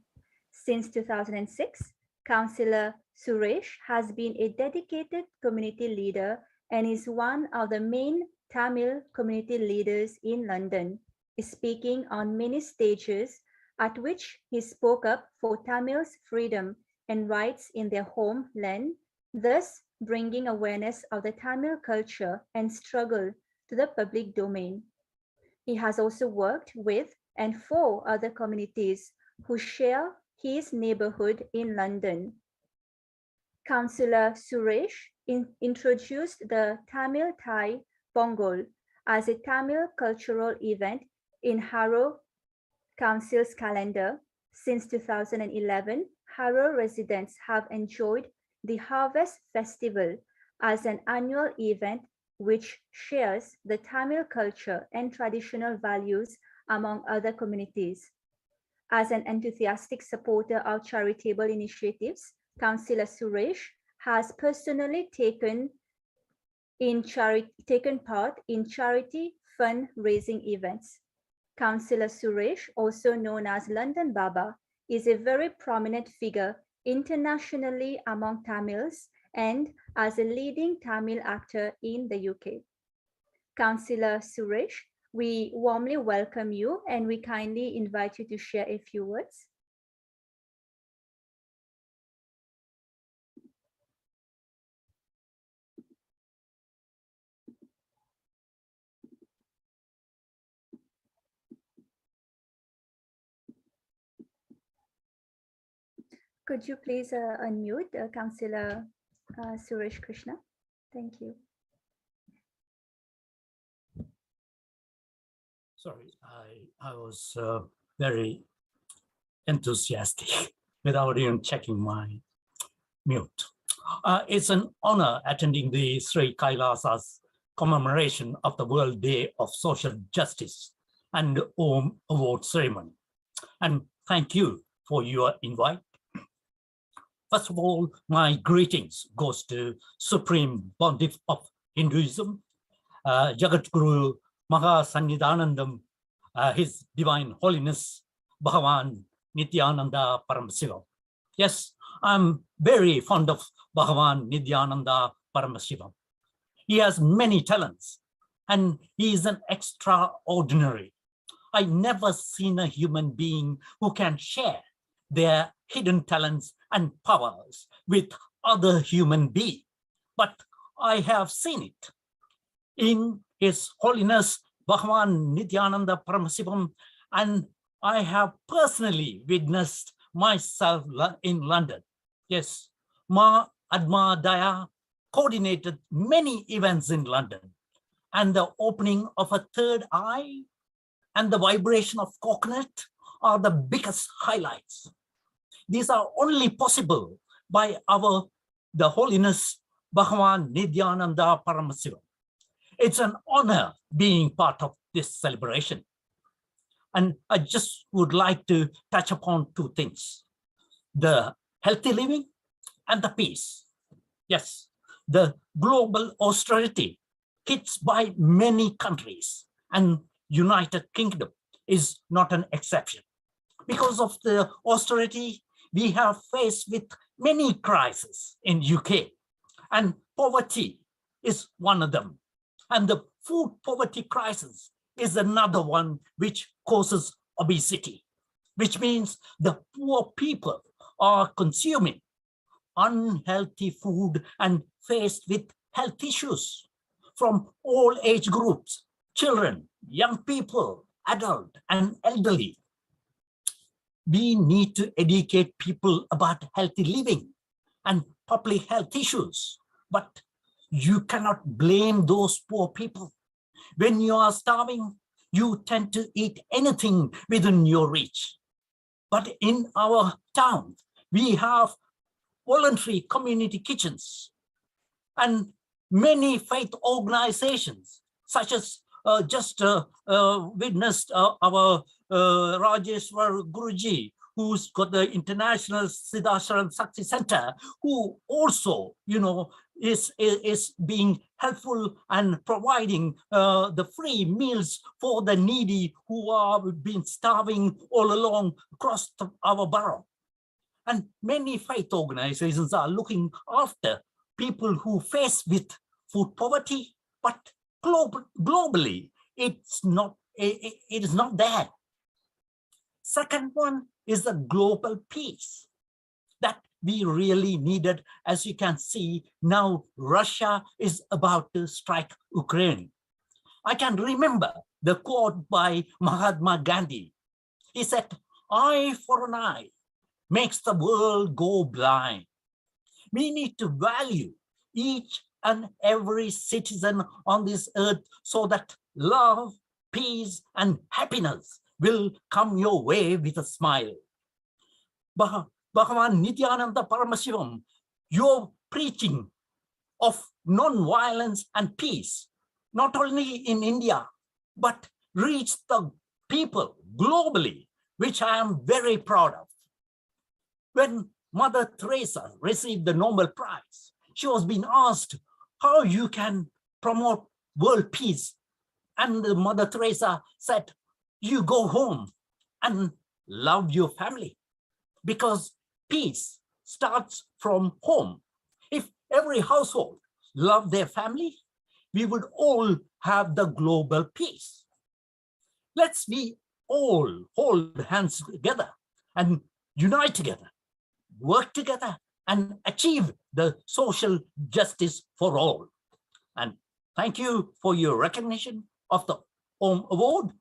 Since 2006, Councillor Suresh has been a dedicated community leader and is one of the main Tamil community leaders in London, speaking on many stages at which he spoke up for Tamils' freedom and rights in their homeland, thus bringing awareness of the Tamil culture and struggle to the public domain. He has also worked with and for other communities who share his neighborhood in London. Councillor Suresh introduced the Tamil Thai Pongal as a Tamil cultural event in Harrow Council's calendar. Since 2011, Harrow residents have enjoyed the Harvest Festival as an annual event which shares the Tamil culture and traditional values among other communities. As an enthusiastic supporter of charitable initiatives, Councillor Suresh has personally taken part in charity fundraising events. Councillor Suresh, also known as London Baba, is a very prominent figure internationally among Tamils and as a leading Tamil actor in the UK. Councillor Suresh, we warmly welcome you and we kindly invite you to share a few words. Could you please unmute Councillor Suresh Krishna? Thank you. Sorry, I was very enthusiastic without even checking my mute. It's an honor attending the Sri Kailasa'S commemoration of the World Day of Social Justice and Om Award ceremony. And thank you for your invite. First of all, my greetings goes to Supreme Pontiff of Hinduism, Jagat Guru Mahasannidhanandam, His Divine Holiness, Bhagavan Nithyananda Paramashivam. Yes, I'm very fond of Bhagavan Nithyananda Paramashivam. He has many talents and he is an extraordinary. I never seen a human being who can share their hidden talents and powers with other human beings. But I have seen it in His Holiness Bhagavan Nithyananda Paramashivam, and I have personally witnessed myself in London. Yes, Ma Adma Daya coordinated many events in London, and the opening of a third eye and the vibration of coconut are the biggest highlights. These are only possible by the Holiness Bhagavan Nithyananda Paramashivam. It's an honor being part of this celebration. And I just would like to touch upon two things: the healthy living and the peace. Yes, the global austerity hits by many countries, and United Kingdom is not an exception. Because of the austerity, we have faced with many crises in UK, and poverty is one of them. And the food poverty crisis is another one which causes obesity, which means the poor people are consuming unhealthy food and faced with health issues from all age groups: children, young people, adult, and elderly. We need to educate people about healthy living and public health issues, but you cannot blame those poor people. When you are starving, you tend to eat anything within your reach. But in our town, we have voluntary community kitchens and many faith organizations, such as just witnessed our Rajeshwar Guruji, who's got the International Siddhashram Sakti Center, who also, is being helpful and providing the free meals for the needy who are been starving all along across our borough. And many faith organizations are looking after people who face with food poverty, but globally, it is not there. Second one is the global peace that we really needed. As you can see, now Russia is about to strike Ukraine. I can remember the quote by Mahatma Gandhi. He said, "Eye for an eye makes the world go blind." We need to value each and every citizen on this earth so that love, peace, and happiness will come your way with a smile. Bhagavan Nithyananda Paramashivam, your preaching of non-violence and peace, not only in India, but reach the people globally, which I am very proud of. When Mother Teresa received the Nobel Prize, she was being asked how you can promote world peace. And Mother Teresa said, you go home and love your family, because peace starts from home. If every household loved their family, we would all have the global peace. Let's we all hold hands together and unite together, work together, and achieve the social justice for all. And thank you for your recognition of the Om Award.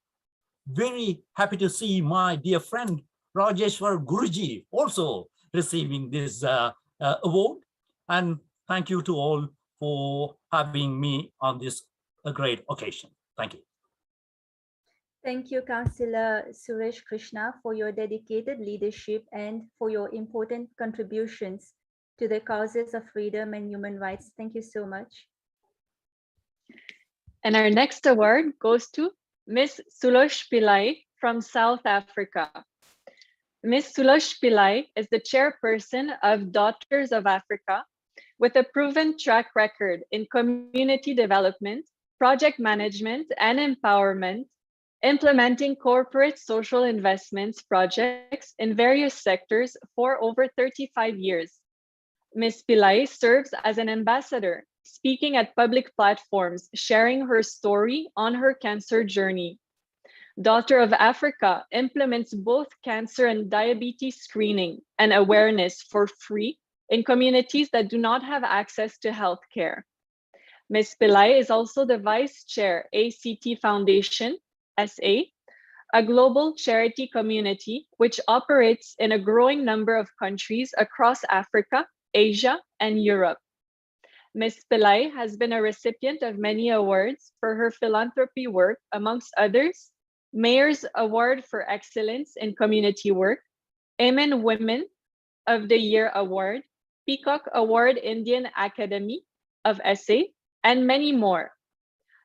Very happy to see my dear friend Rajeshwar Guruji also receiving this award. And thank you to all for having me on this great occasion. Thank you. Thank you, Councillor Suresh Krishna, for your dedicated leadership and for your important contributions to the causes of freedom and human rights. Thank you so much. And our next award goes to Ms. Sulosh Pillai from South Africa. Ms. Sulosh Pillai is the chairperson of Daughters of Africa, with a proven track record in community development project management and empowerment, implementing corporate social investments projects in various sectors for over 35 years. Ms. Pillai serves as an ambassador, speaking at public platforms, sharing her story on her cancer journey. Daughter of Africa implements both cancer and diabetes screening and awareness for free in communities that do not have access to healthcare. Ms. Pillai is also the Vice Chair, ACT Foundation, SA, a global charity community which operates in a growing number of countries across Africa, Asia, and Europe. Ms. Pillai has been a recipient of many awards for her philanthropy work, amongst others, Mayor's Award for Excellence in Community Work, Amen Women of the Year Award, Peacock Award Indian Academy of Essay, and many more.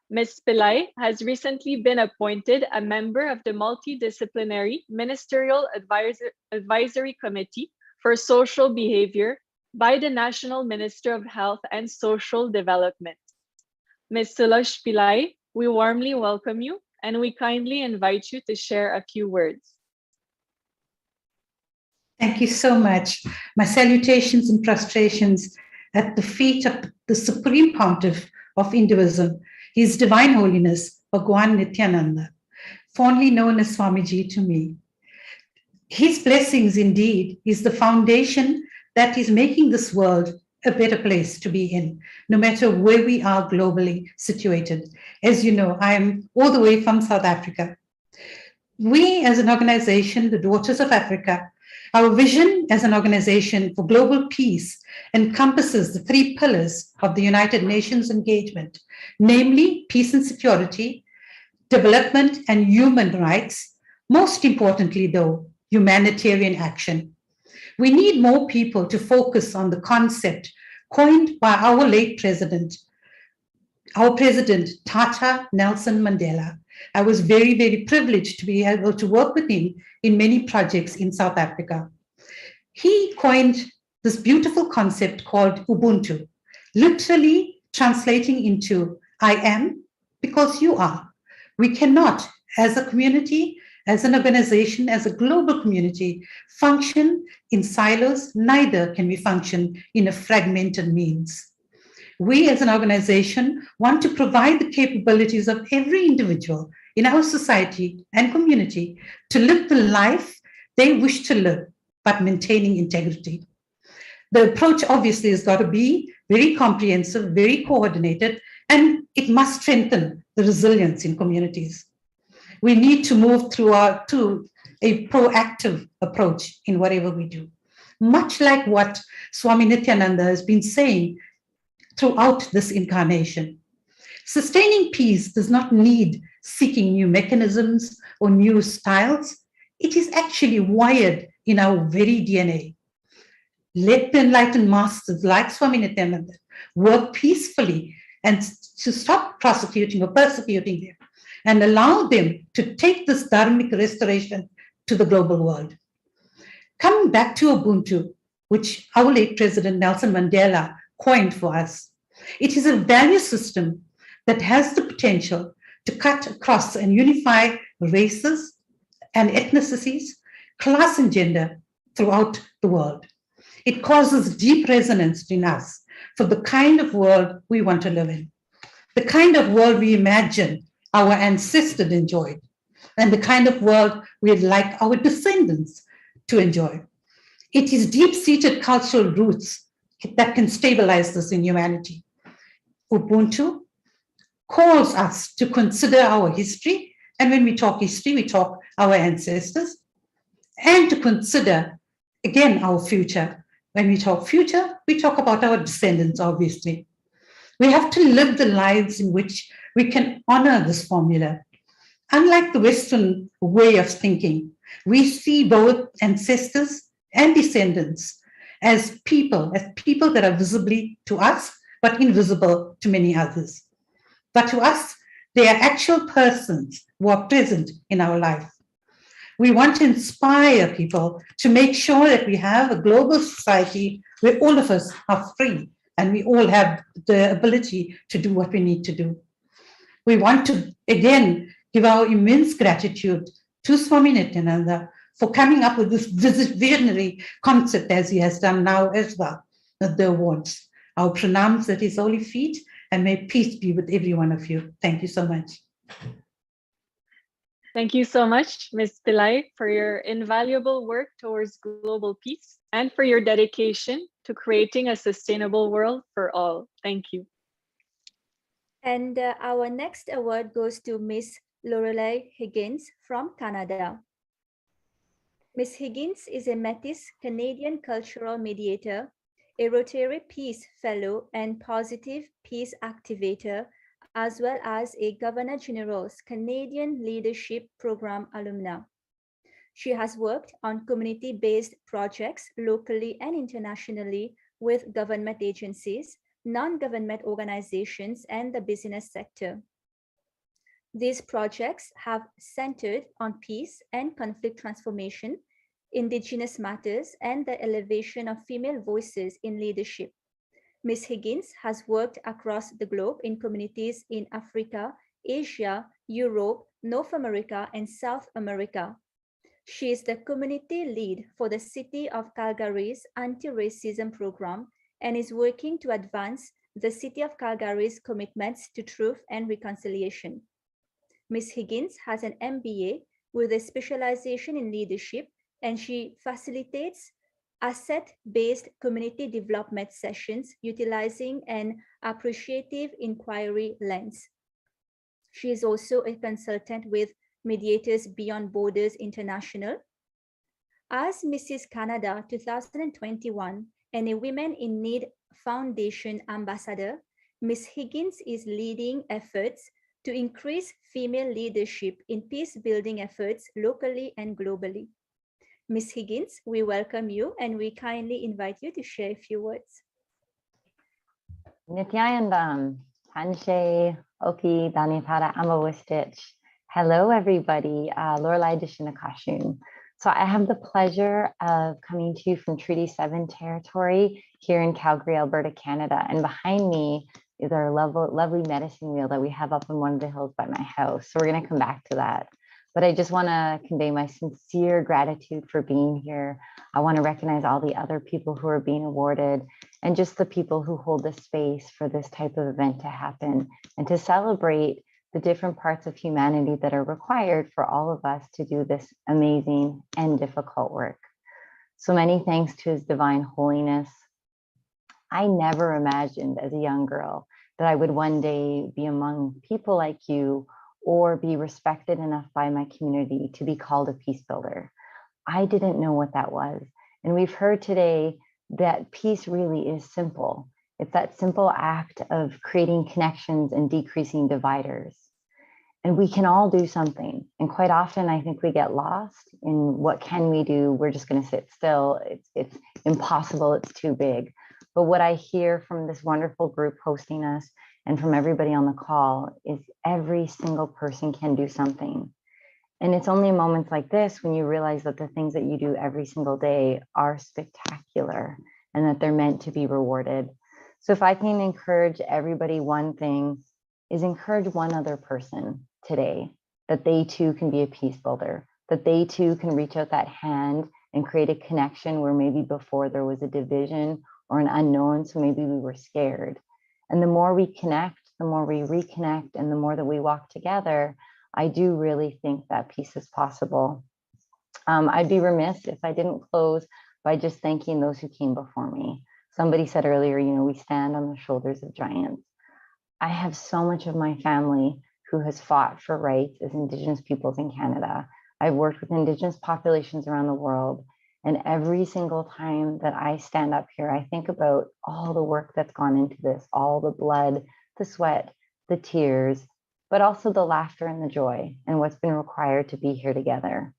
Ms. Pillai has recently been appointed a member of the Multidisciplinary Ministerial Advisory Committee for Social Behavior by the National Minister of Health and Social Development. Ms. Sulosh Pillai, we warmly welcome you and we kindly invite you to share a few words. Thank you so much. My salutations and prostrations at the feet of the Supreme Pontiff of Hinduism, His Divine Holiness, Bhagwan Nithyananda, fondly known as Swamiji to me. His blessings indeed is the foundation that is making this world a better place to be in, no matter where we are globally situated. As you know, I am all the way from South Africa. We as an organization, the Daughters of Africa, our vision as an organization for global peace encompasses the 3 pillars of the United Nations engagement, namely peace and security, development and human rights, most importantly though, humanitarian action. We need more people to focus on the concept coined by our late president, Tata Nelson Mandela. I was very, very privileged to be able to work with him in many projects in South Africa. He coined this beautiful concept called Ubuntu, literally translating into I am because you are. We cannot, as a community, as an organization, as a global community, function in silos, neither can we function in a fragmented means. We as an organization want to provide the capabilities of every individual in our society and community to live the life they wish to live, but maintaining integrity. The approach obviously has got to be very comprehensive, very coordinated, and it must strengthen the resilience in communities. We need to move to a proactive approach in whatever we do. Much like what Swami Nithyananda has been saying throughout this incarnation. Sustaining peace does not need seeking new mechanisms or new styles. It is actually wired in our very DNA. Let the enlightened masters like Swami Nithyananda work peacefully and to stop prosecuting or persecuting them and allow them to take this dharmic restoration to the global world. Coming back to Ubuntu, which our late President Nelson Mandela coined for us, it is a value system that has the potential to cut across and unify races and ethnicities, class and gender throughout the world. It causes deep resonance in us for the kind of world we want to live in, the kind of world we imagine our ancestors enjoyed, and the kind of world we'd like our descendants to enjoy. It is deep-seated cultural roots that can stabilize this in humanity. Ubuntu calls us to consider our history, and when we talk history, we talk our ancestors, and to consider, again, our future. When we talk future, we talk about our descendants, obviously. We have to live the lives in which we can honor this formula. Unlike the Western way of thinking, we see both ancestors and descendants as people that are visibly to us, but invisible to many others. But to us, they are actual persons who are present in our life. We want to inspire people to make sure that we have a global society where all of us are free and we all have the ability to do what we need to do. we want to again give our immense gratitude to Swami Nithyananda for coming up with this visionary concept as he has done now as well, the awards. Our pranams at his holy feet, and may peace be with every one of you. Thank you so much. Thank you so much, Ms. Pillai, for your invaluable work towards global peace and for your dedication to creating a sustainable world for all. Thank you. And our next award goes to Ms. Lorelei Higgins from Canada. Ms. Higgins is a Métis Canadian cultural mediator, a Rotary Peace Fellow and Positive Peace Activator, as well as a Governor General's Canadian Leadership Program alumna. She has worked on community-based projects locally and internationally with government agencies, non-government organizations, and the business sector. These projects have centered on peace and conflict transformation, Indigenous matters, and the elevation of female voices in leadership. Ms. Higgins has worked across the globe in communities in Africa, Asia, Europe, North America, and South America. She is the community lead for the City of Calgary's anti-racism program and is working to advance the City of Calgary's commitments to truth and reconciliation. Ms. Higgins has an MBA with a specialization in leadership, and she facilitates asset-based community development sessions utilizing an appreciative inquiry lens. She is also a consultant with Mediators Beyond Borders International. As Mrs. Canada 2021 and a Women in Need Foundation ambassador, Ms. Higgins is leading efforts to increase female leadership in peace-building efforts locally and globally. Ms. Higgins, we welcome you and we kindly invite you to share a few words. Nithyanandam, Tanshe, Oki, Danitara, Amawistich. Hello, everybody. Lorelei Dishinakashun. So I have the pleasure of coming to you from Treaty 7 territory here in Calgary, Alberta, Canada. And behind me is our lovely medicine wheel that we have up on one of the hills by my house. So we're going to come back to that. But I just want to convey my sincere gratitude for being here. I want to recognize all the other people who are being awarded and just the people who hold the space for this type of event to happen and to celebrate the different parts of humanity that are required for all of us to do this amazing and difficult work. So many thanks to His Divine Holiness. I never imagined as a young girl that I would one day be among people like you or be respected enough by my community to be called a peace builder. I didn't know what that was. And we've heard today that peace really is simple. It's that simple act of creating connections and decreasing dividers. And we can all do something. And quite often, I think we get lost in what can we do? We're just going to sit still. It's impossible. It's too big. But what I hear from this wonderful group hosting us and from everybody on the call is every single person can do something. And it's only in moments like this when you realize that the things that you do every single day are spectacular and that they're meant to be rewarded. So if I can encourage everybody, one thing is encourage one other person today, that they too can be a peace builder, that they too can reach out that hand and create a connection where maybe before there was a division or an unknown, so maybe we were scared. And the more we connect, the more we reconnect, and the more that we walk together, I do really think that peace is possible. I'd be remiss if I didn't close by just thanking those who came before me. Somebody said earlier, you know, we stand on the shoulders of giants. I have so much of my family who has fought for rights as Indigenous peoples in Canada. I've worked with Indigenous populations around the world. And every single time that I stand up here, I think about all the work that's gone into this, all the blood, the sweat, the tears, but also the laughter and the joy and what's been required to be here together.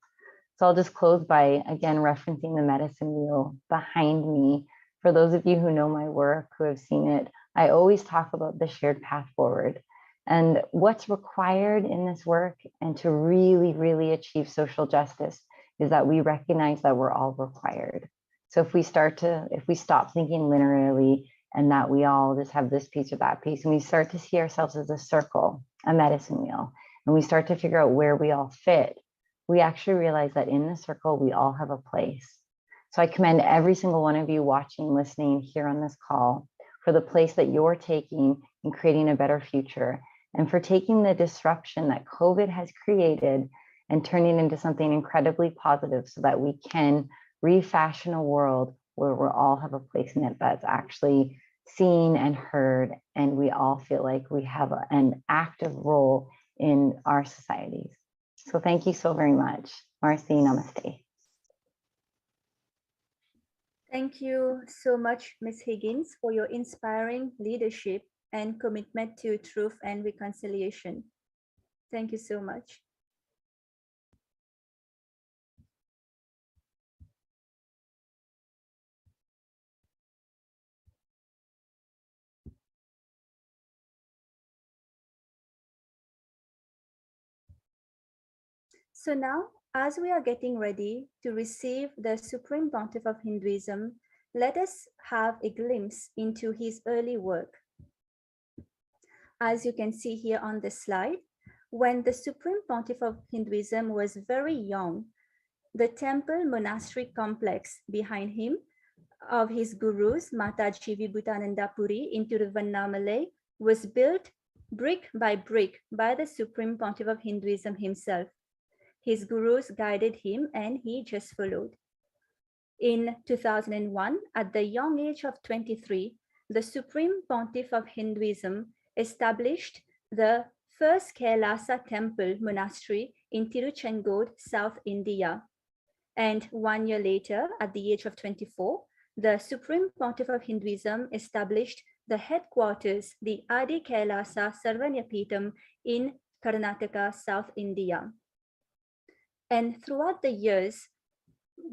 So I'll just close by, again, referencing the medicine wheel behind me. For those of you who know my work, who have seen it, I always talk about the shared path forward and what's required in this work and to really, really achieve social justice is that we recognize that we're all required. So if we stop thinking linearly and that we all just have this piece or that piece, and we start to see ourselves as a circle a medicine wheel, and we start to figure out where we all fit, we actually realize that in the circle, we all have a place. So I commend every single one of you watching, listening here on this call for the place that you're taking in creating a better future, and for taking the disruption that COVID has created and turning into something incredibly positive so that we can refashion a world where we all have a place in it that's actually seen and heard, and we all feel like we have an active role in our societies. So thank you so very much. Marcy, namaste. Thank you so much, Ms. Higgins, for your inspiring leadership and commitment to truth and reconciliation. Thank you so much. So now, as we are getting ready to receive the Supreme Pontiff of Hinduism, let us have a glimpse into his early work. As you can see here on the slide, when the Supreme Pontiff of Hinduism was very young, the temple monastery complex behind him of his gurus, Mataji Vibhutananda Puri in Tiruvannamalai, was built brick by the Supreme Pontiff of Hinduism himself. His gurus guided him and he just followed. In 2001, at the young age of 23, the Supreme Pontiff of Hinduism established the first Kailasa temple monastery in Tiruchengood, South India. And 1 year later, at the age of 24, the Supreme Pontiff of Hinduism established the headquarters, the Adi Kailasa Sarvanyapeetham in Karnataka, South India. And throughout the years,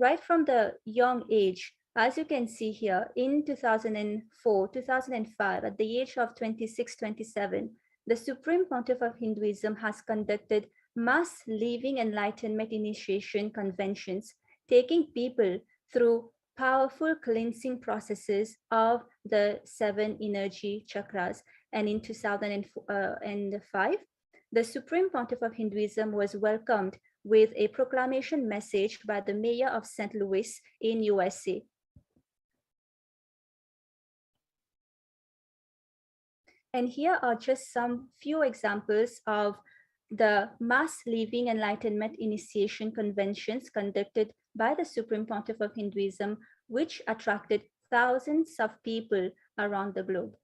right from the young age, as you can see here, in 2004, 2005, at the age of 26, 27, the Supreme Pontiff of Hinduism has conducted mass living enlightenment initiation conventions, taking people through powerful cleansing processes of the 7 energy chakras. And in 2005, the Supreme Pontiff of Hinduism was welcomed with a proclamation message by the mayor of St. Louis in USA. And here are just some few examples of the mass living enlightenment initiation conventions conducted by the Supreme Pontiff of Hinduism, which attracted thousands of people around the globe.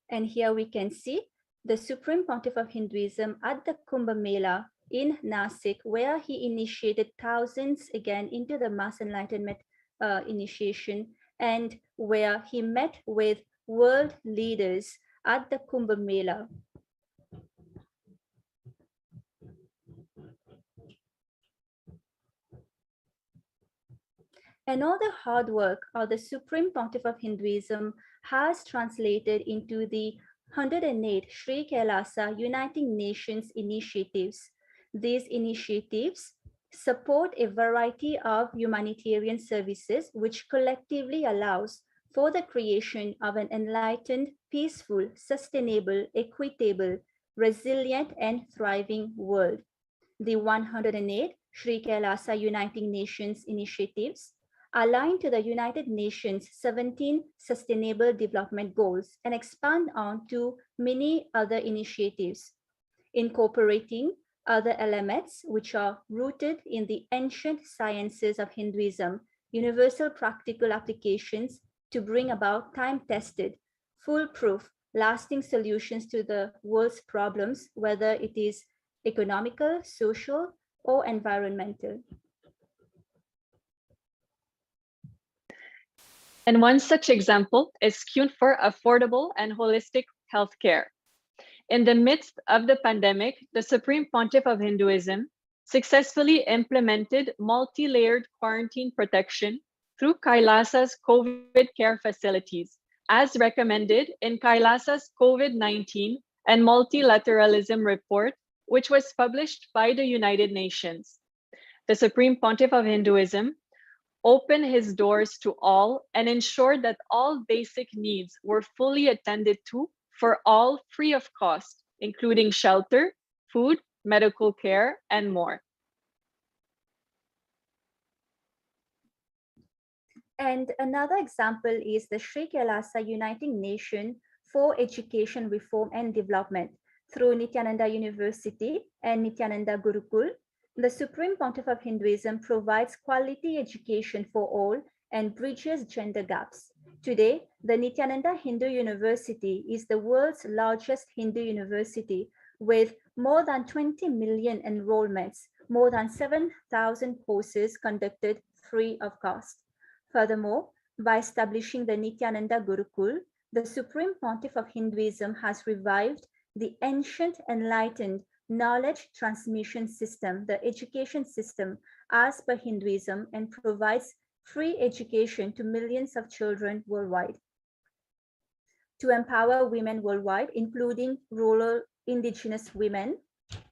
And here we can see the Supreme Pontiff of Hinduism at the Kumbh Mela in Nasik, where he initiated thousands again into the mass enlightenment initiation, and where he met with world leaders at the Kumbh Mela. And all the hard work of the Supreme Pontiff of Hinduism has translated into the 108 Sri Kailasa Uniting Nations initiatives. These initiatives support a variety of humanitarian services, which collectively allows for the creation of an enlightened, peaceful, sustainable, equitable, resilient, and thriving world. The 108 Sri Kailasa Uniting Nations initiatives align to the United Nations 17 Sustainable Development Goals and expand on to many other initiatives, incorporating other elements which are rooted in the ancient sciences of Hinduism, universal practical applications to bring about time-tested, foolproof, lasting solutions to the world's problems, whether it is economical, social, or environmental. And one such example is Qun for affordable and holistic healthcare. In the midst of the pandemic, the Supreme Pontiff of Hinduism successfully implemented multi-layered quarantine protection through Kailasa'S COVID care facilities, as recommended in Kailasa'S COVID-19 and Multilateralism report, which was published by the United Nations. The Supreme Pontiff of Hinduism opened his doors to all, and ensured that all basic needs were fully attended to for all free of cost, including shelter, food, medical care, and more. And another example is the Sri Kailasa Uniting Nation for Education Reform and Development through Nithyananda University and Nithyananda Gurukul. The Supreme Pontiff of Hinduism provides quality education for all and bridges gender gaps. Today, the Nithyananda Hindu University is the world's largest Hindu university with more than 20 million enrollments, more than 7,000 courses conducted free of cost. Furthermore, by establishing the Nithyananda Gurukul, the Supreme Pontiff of Hinduism has revived the ancient enlightened knowledge transmission system, the education system, as per Hinduism, and provides free education to millions of children worldwide. To empower women worldwide, including rural indigenous women,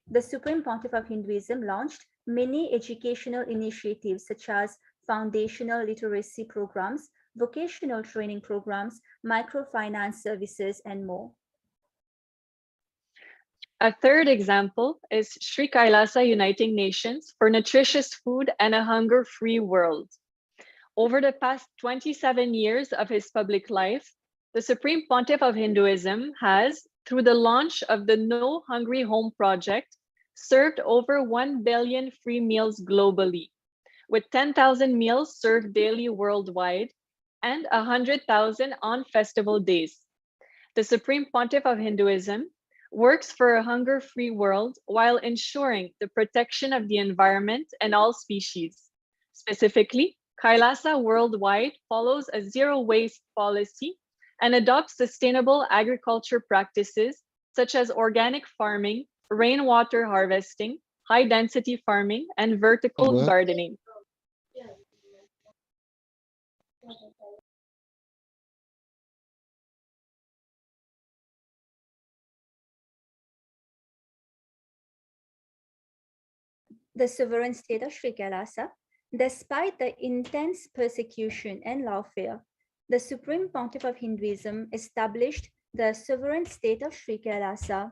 the Supreme Pontiff of Hinduism launched many educational initiatives such as foundational literacy programs, vocational training programs, microfinance services, and more. A third example is Sri Kailasa Uniting Nations for Nutritious Food and a Hunger-Free World. Over the past 27 years of his public life, the Supreme Pontiff of Hinduism has, through the launch of the No Hungry Home project, served over 1 billion free meals globally, with 10,000 meals served daily worldwide and 100,000 on festival days. The Supreme Pontiff of Hinduism works for a hunger-free world while ensuring the protection of the environment and all species. Specifically, Kailasa worldwide follows a zero-waste policy and adopts sustainable agriculture practices such as organic farming, rainwater harvesting, high-density farming, and vertical gardening. The sovereign state of Sri Kailasa, despite the intense persecution and lawfare, the Supreme Pontiff of Hinduism established the sovereign state of Sri Kailasa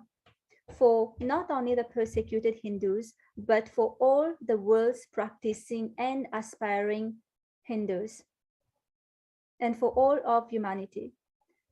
for not only the persecuted Hindus, but for all the world's practicing and aspiring Hindus, and for all of humanity.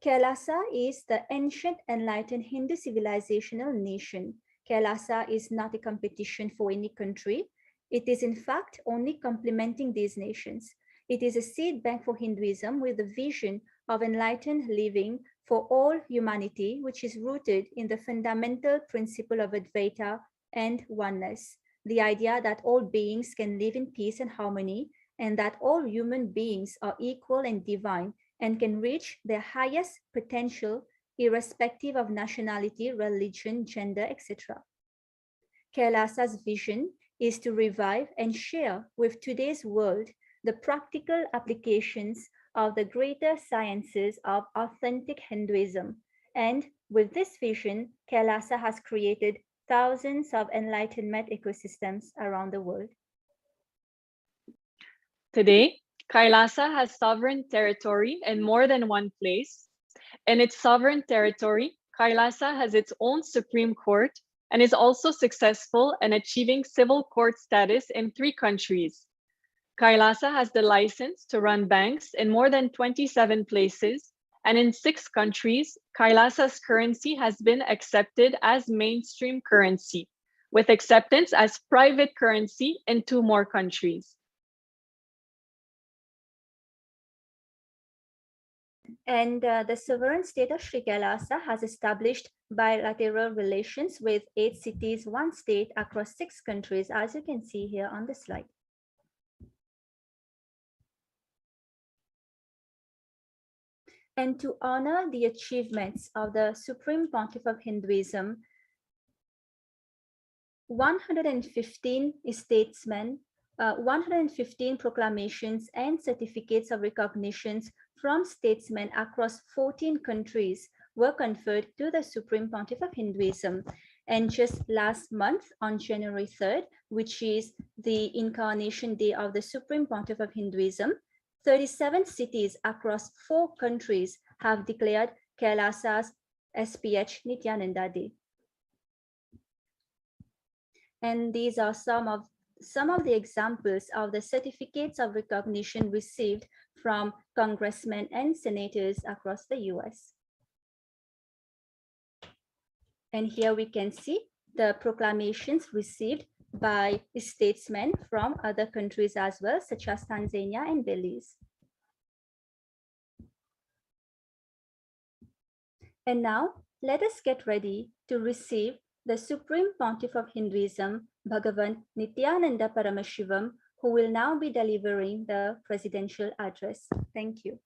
Kailasa is the ancient enlightened Hindu civilizational nation. Kailasa is not a competition for any country. It is in fact only complementing these nations. It is a seed bank for Hinduism with the vision of enlightened living for all humanity, which is rooted in the fundamental principle of Advaita and oneness, the idea that all beings can live in peace and harmony, and that all human beings are equal and divine and can reach their highest potential irrespective of nationality, religion, gender, etc. Kailasa's vision is to revive and share with today's world the practical applications of the greater sciences of authentic Hinduism. And with this vision, Kailasa has created thousands of enlightenment ecosystems around the world. Today, Kailasa has sovereign territory in more than one place. In its sovereign territory, Kailasa has its own Supreme Court and is also successful in achieving civil court status in 3 countries. Kailasa has the license to run banks in more than 27 places, and in 6 countries, Kailasa's currency has been accepted as mainstream currency, with acceptance as private currency in 2 more countries. And the sovereign state of Sri Kailasa has established bilateral relations with 8 cities, 1 state across 6 countries, as you can see here on the slide. And to honor the achievements of the Supreme Pontiff of Hinduism, 115 statesmen, 115 proclamations and certificates of recognitions from statesmen across 14 countries were conferred to the Supreme Pontiff of Hinduism. And just last month, on January 3rd, which is the Incarnation Day of the Supreme Pontiff of Hinduism, 37 cities across 4 countries have declared Kailasa'S HDH Nithyananda Day. And these are some of the examples of the certificates of recognition received from congressmen and senators across the US. And here we can see the proclamations received by statesmen from other countries as well, such as Tanzania and Belize. And now let us get ready to receive the Supreme Pontiff of Hinduism, Bhagavan Nithyananda Paramashivam, who will now be delivering the presidential address. Thank you.